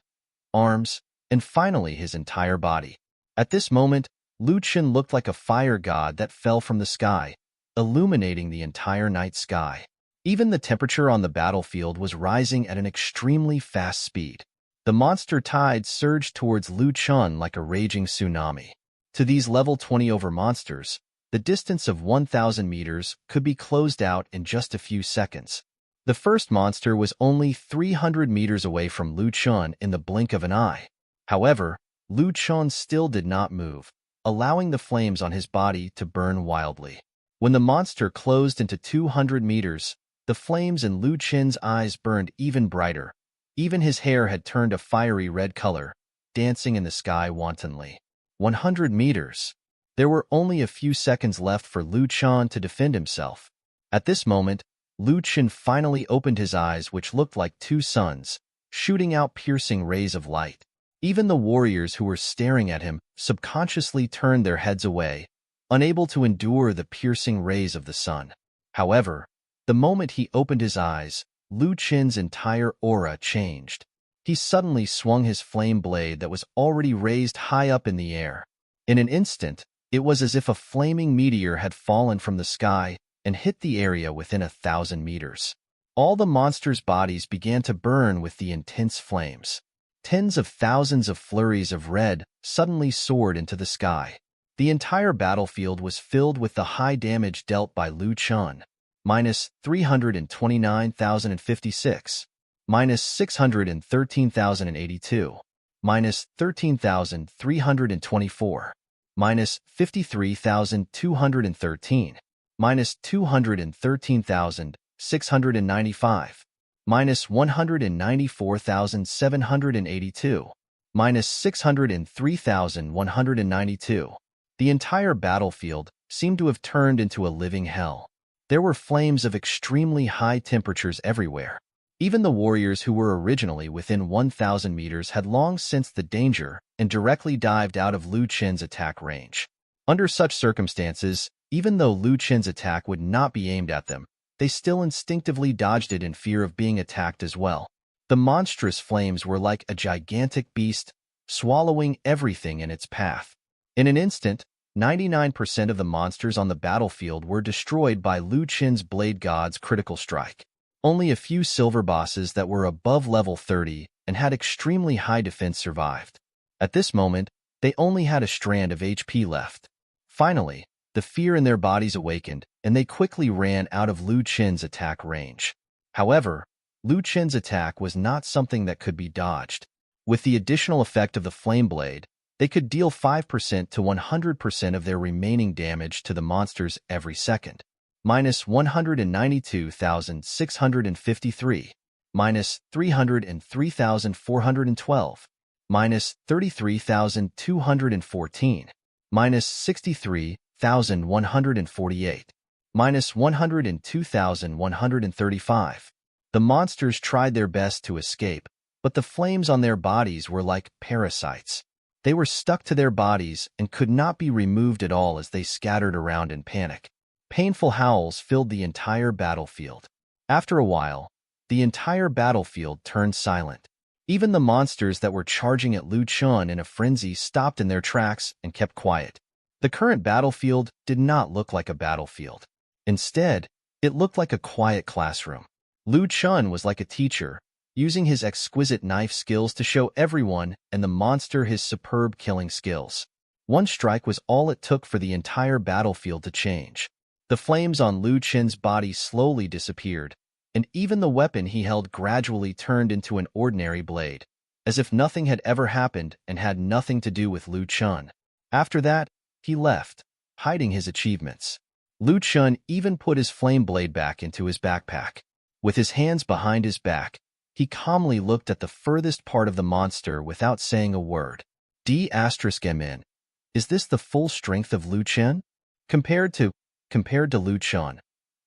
[SPEAKER 1] arms, and finally his entire body. At this moment, Lu Chen looked like a fire god that fell from the sky, illuminating the entire night sky. Even the temperature on the battlefield was rising at an extremely fast speed. The monster tide surged towards Lu Chen like a raging tsunami. To these level 20 over monsters, the distance of 1,000 meters could be closed out in just a few seconds. The first monster was only 300 meters away from Lu Chen in the blink of an eye. However, Lu Chen still did not move, allowing the flames on his body to burn wildly. When the monster closed into 200 meters, the flames in Lu Chen's eyes burned even brighter. Even his hair had turned a fiery red color, dancing in the sky wantonly. 100 meters. There were only a few seconds left for Lu Chen to defend himself. At this moment, Lu Chen finally opened his eyes, which looked like 2 suns, shooting out piercing rays of light. Even the warriors who were staring at him subconsciously turned their heads away, unable to endure the piercing rays of the sun. However, the moment he opened his eyes, Lu Chen's entire aura changed. He suddenly swung his flame blade that was already raised high up in the air. In an instant, it was as if a flaming meteor had fallen from the sky and hit the area within 1,000 meters. All the monsters' bodies began to burn with the intense flames. Tens of thousands of flurries of red suddenly soared into the sky. The entire battlefield was filled with the high damage dealt by Lu Chen. Minus 329,056. Minus 613,082. Minus 13,324. Minus 53,213. Minus 213,695. Minus 194,782. Minus 603,192. The entire battlefield seemed to have turned into a living hell. There were flames of extremely high temperatures everywhere. Even the warriors who were originally within 1,000 meters had long sensed the danger and directly dived out of Lu Chen's attack range. Under such circumstances, even though Lu Chen's attack would not be aimed at them, they still instinctively dodged it in fear of being attacked as well. The monstrous flames were like a gigantic beast, swallowing everything in its path. In an instant, 99% of the monsters on the battlefield were destroyed by Lu Chen's Blade God's critical strike. Only a few silver bosses that were above level 30 and had extremely high defense survived. At this moment, they only had a strand of HP left. Finally, the fear in their bodies awakened, and they quickly ran out of Lu Chen's attack range. However, Lu Chen's attack was not something that could be dodged. With the additional effect of the Flame Blade, they could deal 5% to 100% of their remaining damage to the monsters every second. Minus 192,653. Minus 303,412. Minus 33,214. Minus 63,148. Minus 102,135. The monsters tried their best to escape, but the flames on their bodies were like parasites. They were stuck to their bodies and could not be removed at all as they scattered around in panic. Painful howls filled the entire battlefield. After a while, the entire battlefield turned silent. Even the monsters that were charging at Lu Chen in a frenzy stopped in their tracks and kept quiet. The current battlefield did not look like a battlefield. Instead, it looked like a quiet classroom. Lu Chen was like a teacher, using his exquisite knife skills to show everyone and the monster his superb killing skills. One strike was all it took for the entire battlefield to change. The flames on Lu Chen's body slowly disappeared, and even the weapon he held gradually turned into an ordinary blade, as if nothing had ever happened and had nothing to do with Lu Chen. After that, he left, hiding his achievements. Lu Chen even put his flame blade back into his backpack. With his hands behind his back, he calmly looked at the furthest part of the monster without saying a word. D*MN. Is this the full strength of Lu Chen? Compared to Lu Chen,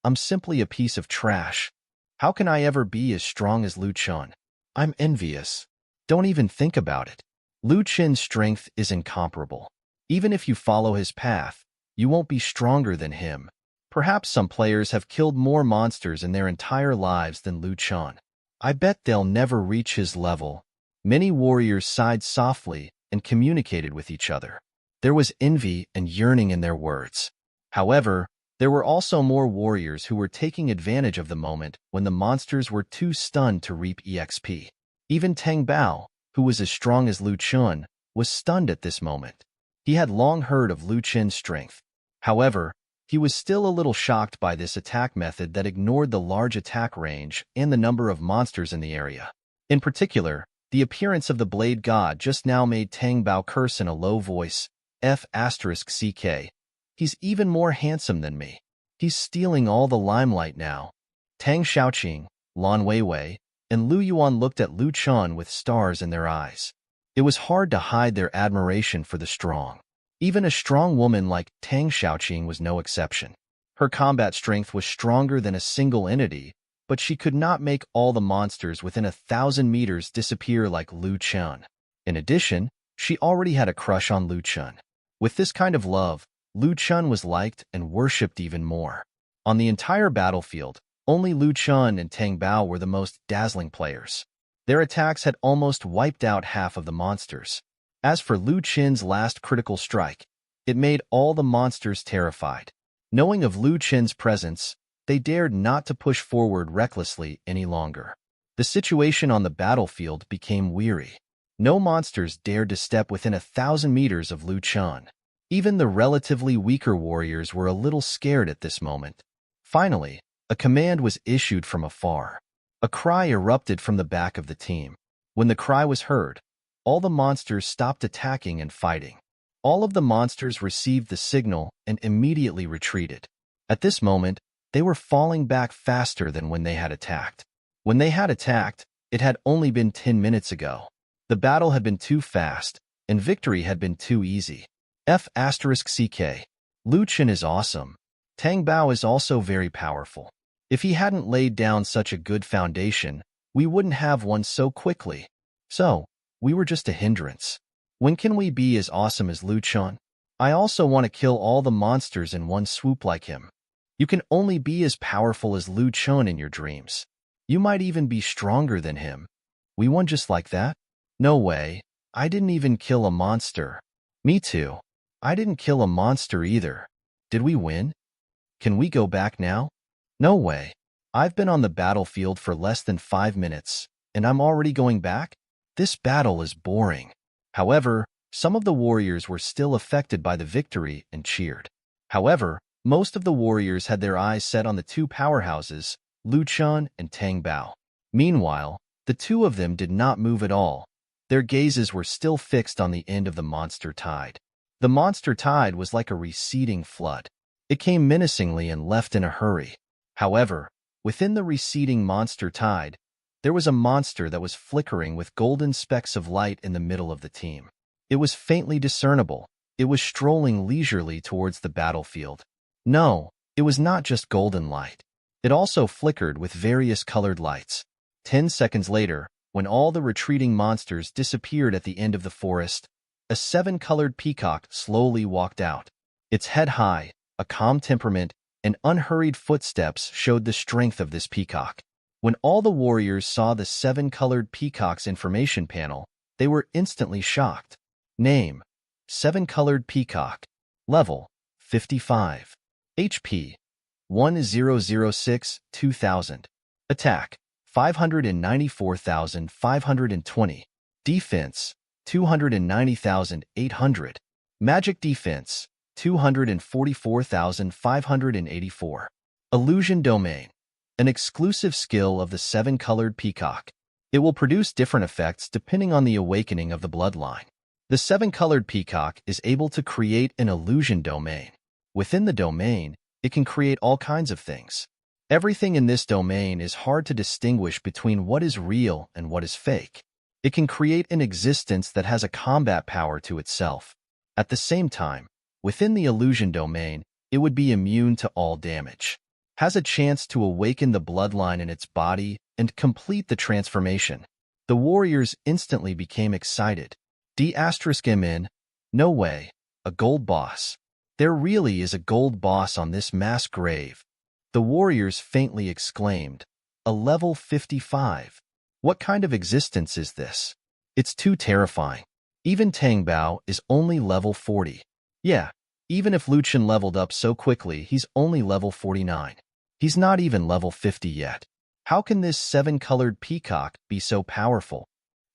[SPEAKER 1] I'm simply a piece of trash. How can I ever be as strong as Lu Chen? I'm envious. Don't even think about it. Lu Chen's strength is incomparable. Even if you follow his path, you won't be stronger than him. Perhaps some players have killed more monsters in their entire lives than Lu Chen. I bet they'll never reach his level. Many warriors sighed softly and communicated with each other. There was envy and yearning in their words. However, there were also more warriors who were taking advantage of the moment when the monsters were too stunned to reap EXP. Even Tang Bao, who was as strong as Lu Chen, was stunned at this moment. He had long heard of Lu Chen's strength. However, he was still a little shocked by this attack method that ignored the large attack range and the number of monsters in the area. In particular, the appearance of the Blade God just now made Tang Bao curse in a low voice, F***CK. He's even more handsome than me. He's stealing all the limelight now. Tang Xiaoqing, Lan Weiwei, and Lu Yuan looked at Lu Chen with stars in their eyes. It was hard to hide their admiration for the strong. Even a strong woman like Tang Xiaoqing was no exception. Her combat strength was stronger than a single entity, but she could not make all the monsters within 1,000 meters disappear like Lu Chen. In addition, she already had a crush on Lu Chen. With this kind of love, Lu Chen was liked and worshipped even more. On the entire battlefield, only Lu Chen and Tang Bao were the most dazzling players. Their attacks had almost wiped out half of the monsters. As for Lu Chen's last critical strike, it made all the monsters terrified. Knowing of Lu Chen's presence, they dared not to push forward recklessly any longer. The situation on the battlefield became weary. No monsters dared to step within 1,000 meters of Lu Chen. Even the relatively weaker warriors were a little scared at this moment. Finally, a command was issued from afar. A cry erupted from the back of the team. When the cry was heard, all the monsters stopped attacking and fighting. All of the monsters received the signal and immediately retreated. At this moment, they were falling back faster than when they had attacked. When they had attacked, it had only been 10 minutes ago. The battle had been too fast, and victory had been too easy. F***CK. Lu Chen is awesome. Tang Bao is also very powerful. If he hadn't laid down such a good foundation, we wouldn't have one so quickly. So, we were just a hindrance. When can we be as awesome as Lu Chen? I also want to kill all the monsters in one swoop like him. You can only be as powerful as Lu Chen in your dreams. You might even be stronger than him. We won just like that? No way. I didn't even kill a monster. Me too. I didn't kill a monster either. Did we win? Can we go back now? No way. I've been on the battlefield for less than 5 minutes, and I'm already going back? This battle is boring. However, some of the warriors were still affected by the victory and cheered. However, most of the warriors had their eyes set on the two powerhouses, Lu Chen and Tang Bao. Meanwhile, the two of them did not move at all. Their gazes were still fixed on the end of the monster tide. The monster tide was like a receding flood. It came menacingly and left in a hurry. However, within the receding monster tide, there was a monster that was flickering with golden specks of light in the middle of the team. It was faintly discernible. It was strolling leisurely towards the battlefield. No, it was not just golden light. It also flickered with various colored lights. 10 seconds later, when all the retreating monsters disappeared at the end of the forest, a 7-colored peacock slowly walked out. Its head high, a calm temperament, and unhurried footsteps showed the strength of this peacock. When all the warriors saw the 7-colored peacock's information panel, they were instantly shocked. Name: 7-colored peacock. Level: 55. HP: 1006, 2000. Attack: 594,520. Defense: 290,800. Magic defense: 244,584. Illusion Domain: an exclusive skill of the 7-colored peacock. It will produce different effects depending on the awakening of the bloodline. The 7-colored peacock is able to create an illusion domain. Within the domain, it can create all kinds of things. Everything in this domain is hard to distinguish between what is real and what is fake. It can create an existence that has a combat power to itself. At the same time, within the illusion domain, it would be immune to all damage. Has a chance to awaken the bloodline in its body and complete the transformation. The warriors instantly became excited. D*MN, no way, a gold boss. There really is a gold boss on this mass grave. The warriors faintly exclaimed, a level 55. What kind of existence is this? It's too terrifying. Even Tang Bao is only level 40. Yeah, even if Lu Chen leveled up so quickly, he's only level 49. He's not even level 50 yet. How can this 7-colored peacock be so powerful?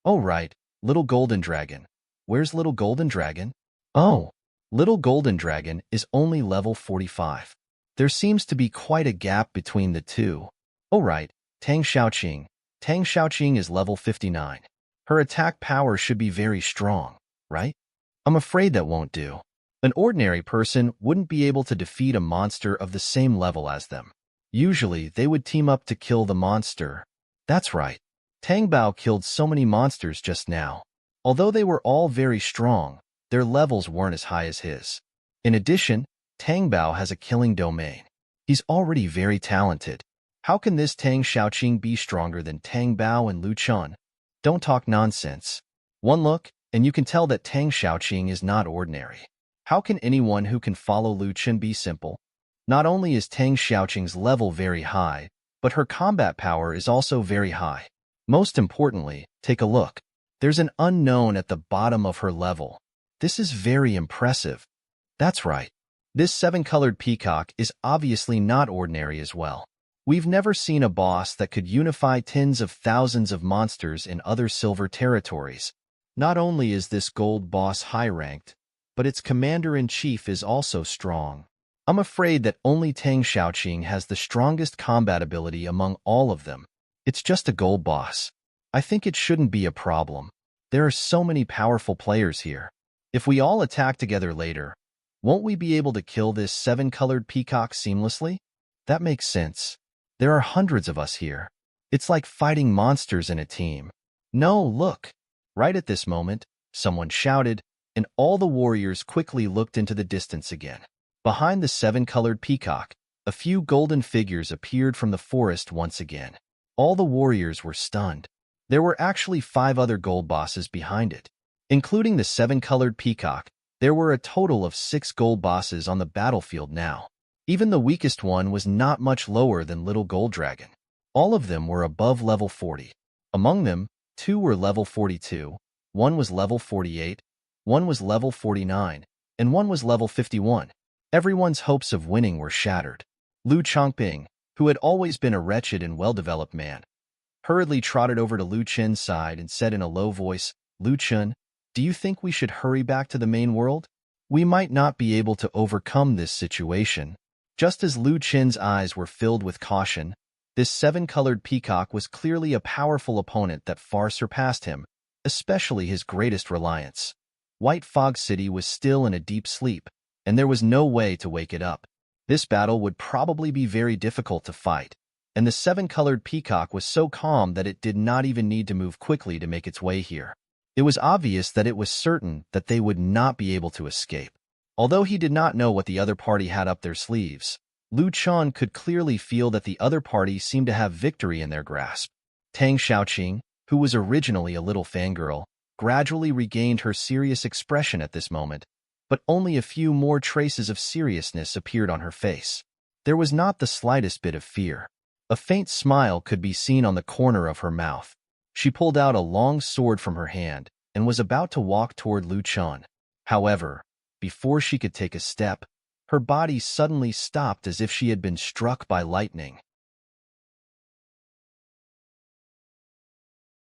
[SPEAKER 1] Oh right, Little Golden Dragon. Where's Little Golden Dragon? Oh, Little Golden Dragon is only level 45. There seems to be quite a gap between the two. Oh right, Tang Xiaoqing. Tang Xiaoqing is level 59. Her attack power should be very strong, right? I'm afraid that won't do. An ordinary person wouldn't be able to defeat a monster of the same level as them. Usually, they would team up to kill the monster. That's right. Tang Bao killed so many monsters just now. Although they were all very strong, their levels weren't as high as his. In addition, Tang Bao has a killing domain. He's already very talented. How can this Tang Xiaoqing be stronger than Tang Bao and Lu Chen? Don't talk nonsense. One look, and you can tell that Tang Xiaoqing is not ordinary. How can anyone who can follow Lu Chen be simple? Not only is Tang Xiaoqing's level very high, but her combat power is also very high. Most importantly, take a look. There's an unknown at the bottom of her level. This is very impressive. That's right. This 7-colored peacock is obviously not ordinary as well. We've never seen a boss that could unify tens of thousands of monsters in other silver territories. Not only is this gold boss high-ranked, but its commander-in-chief is also strong. I'm afraid that only Tang Xiaoqing has the strongest combat ability among all of them. It's just a gold boss. I think it shouldn't be a problem. There are so many powerful players here. If we all attack together later, won't we be able to kill this 7-colored peacock seamlessly? That makes sense. There are hundreds of us here. It's like fighting monsters in a team. No, look. Right at this moment, someone shouted, and all the warriors quickly looked into the distance again. Behind the 7-colored peacock, a few golden figures appeared from the forest once again. All the warriors were stunned. There were actually 5 other gold bosses behind it. Including the 7-colored peacock, there were a total of 6 gold bosses on the battlefield now. Even the weakest one was not much lower than Little Gold Dragon. All of them were above level 40. Among them, 2 were level 42, 1 was level 48, 1 was level 49, and one was level 51. Everyone's hopes of winning were shattered. Lu Chongping, who had always been a wretched and well-developed man, hurriedly trotted over to Lu Chen's side and said in a low voice, "Lu Chen, do you think we should hurry back to the main world? We might not be able to overcome this situation." Just as Lu Chen's eyes were filled with caution, this seven-colored peacock was clearly a powerful opponent that far surpassed him, especially his greatest reliance. White Fog City was still in a deep sleep, and there was no way to wake it up. This battle would probably be very difficult to fight, and the seven-colored peacock was so calm that it did not even need to move quickly to make its way here. It was obvious that it was certain that they would not be able to escape. Although he did not know what the other party had up their sleeves, Lu Chen could clearly feel that the other party seemed to have victory in their grasp. Tang Xiaoqing, who was originally a little fangirl, gradually regained her serious expression at this moment, but only a few more traces of seriousness appeared on her face. There was not the slightest bit of fear. A faint smile could be seen on the corner of her mouth. She pulled out a long sword from her hand and was about to walk toward Lu Chen. However, before she could take a step, her body suddenly stopped as if she had been struck by lightning.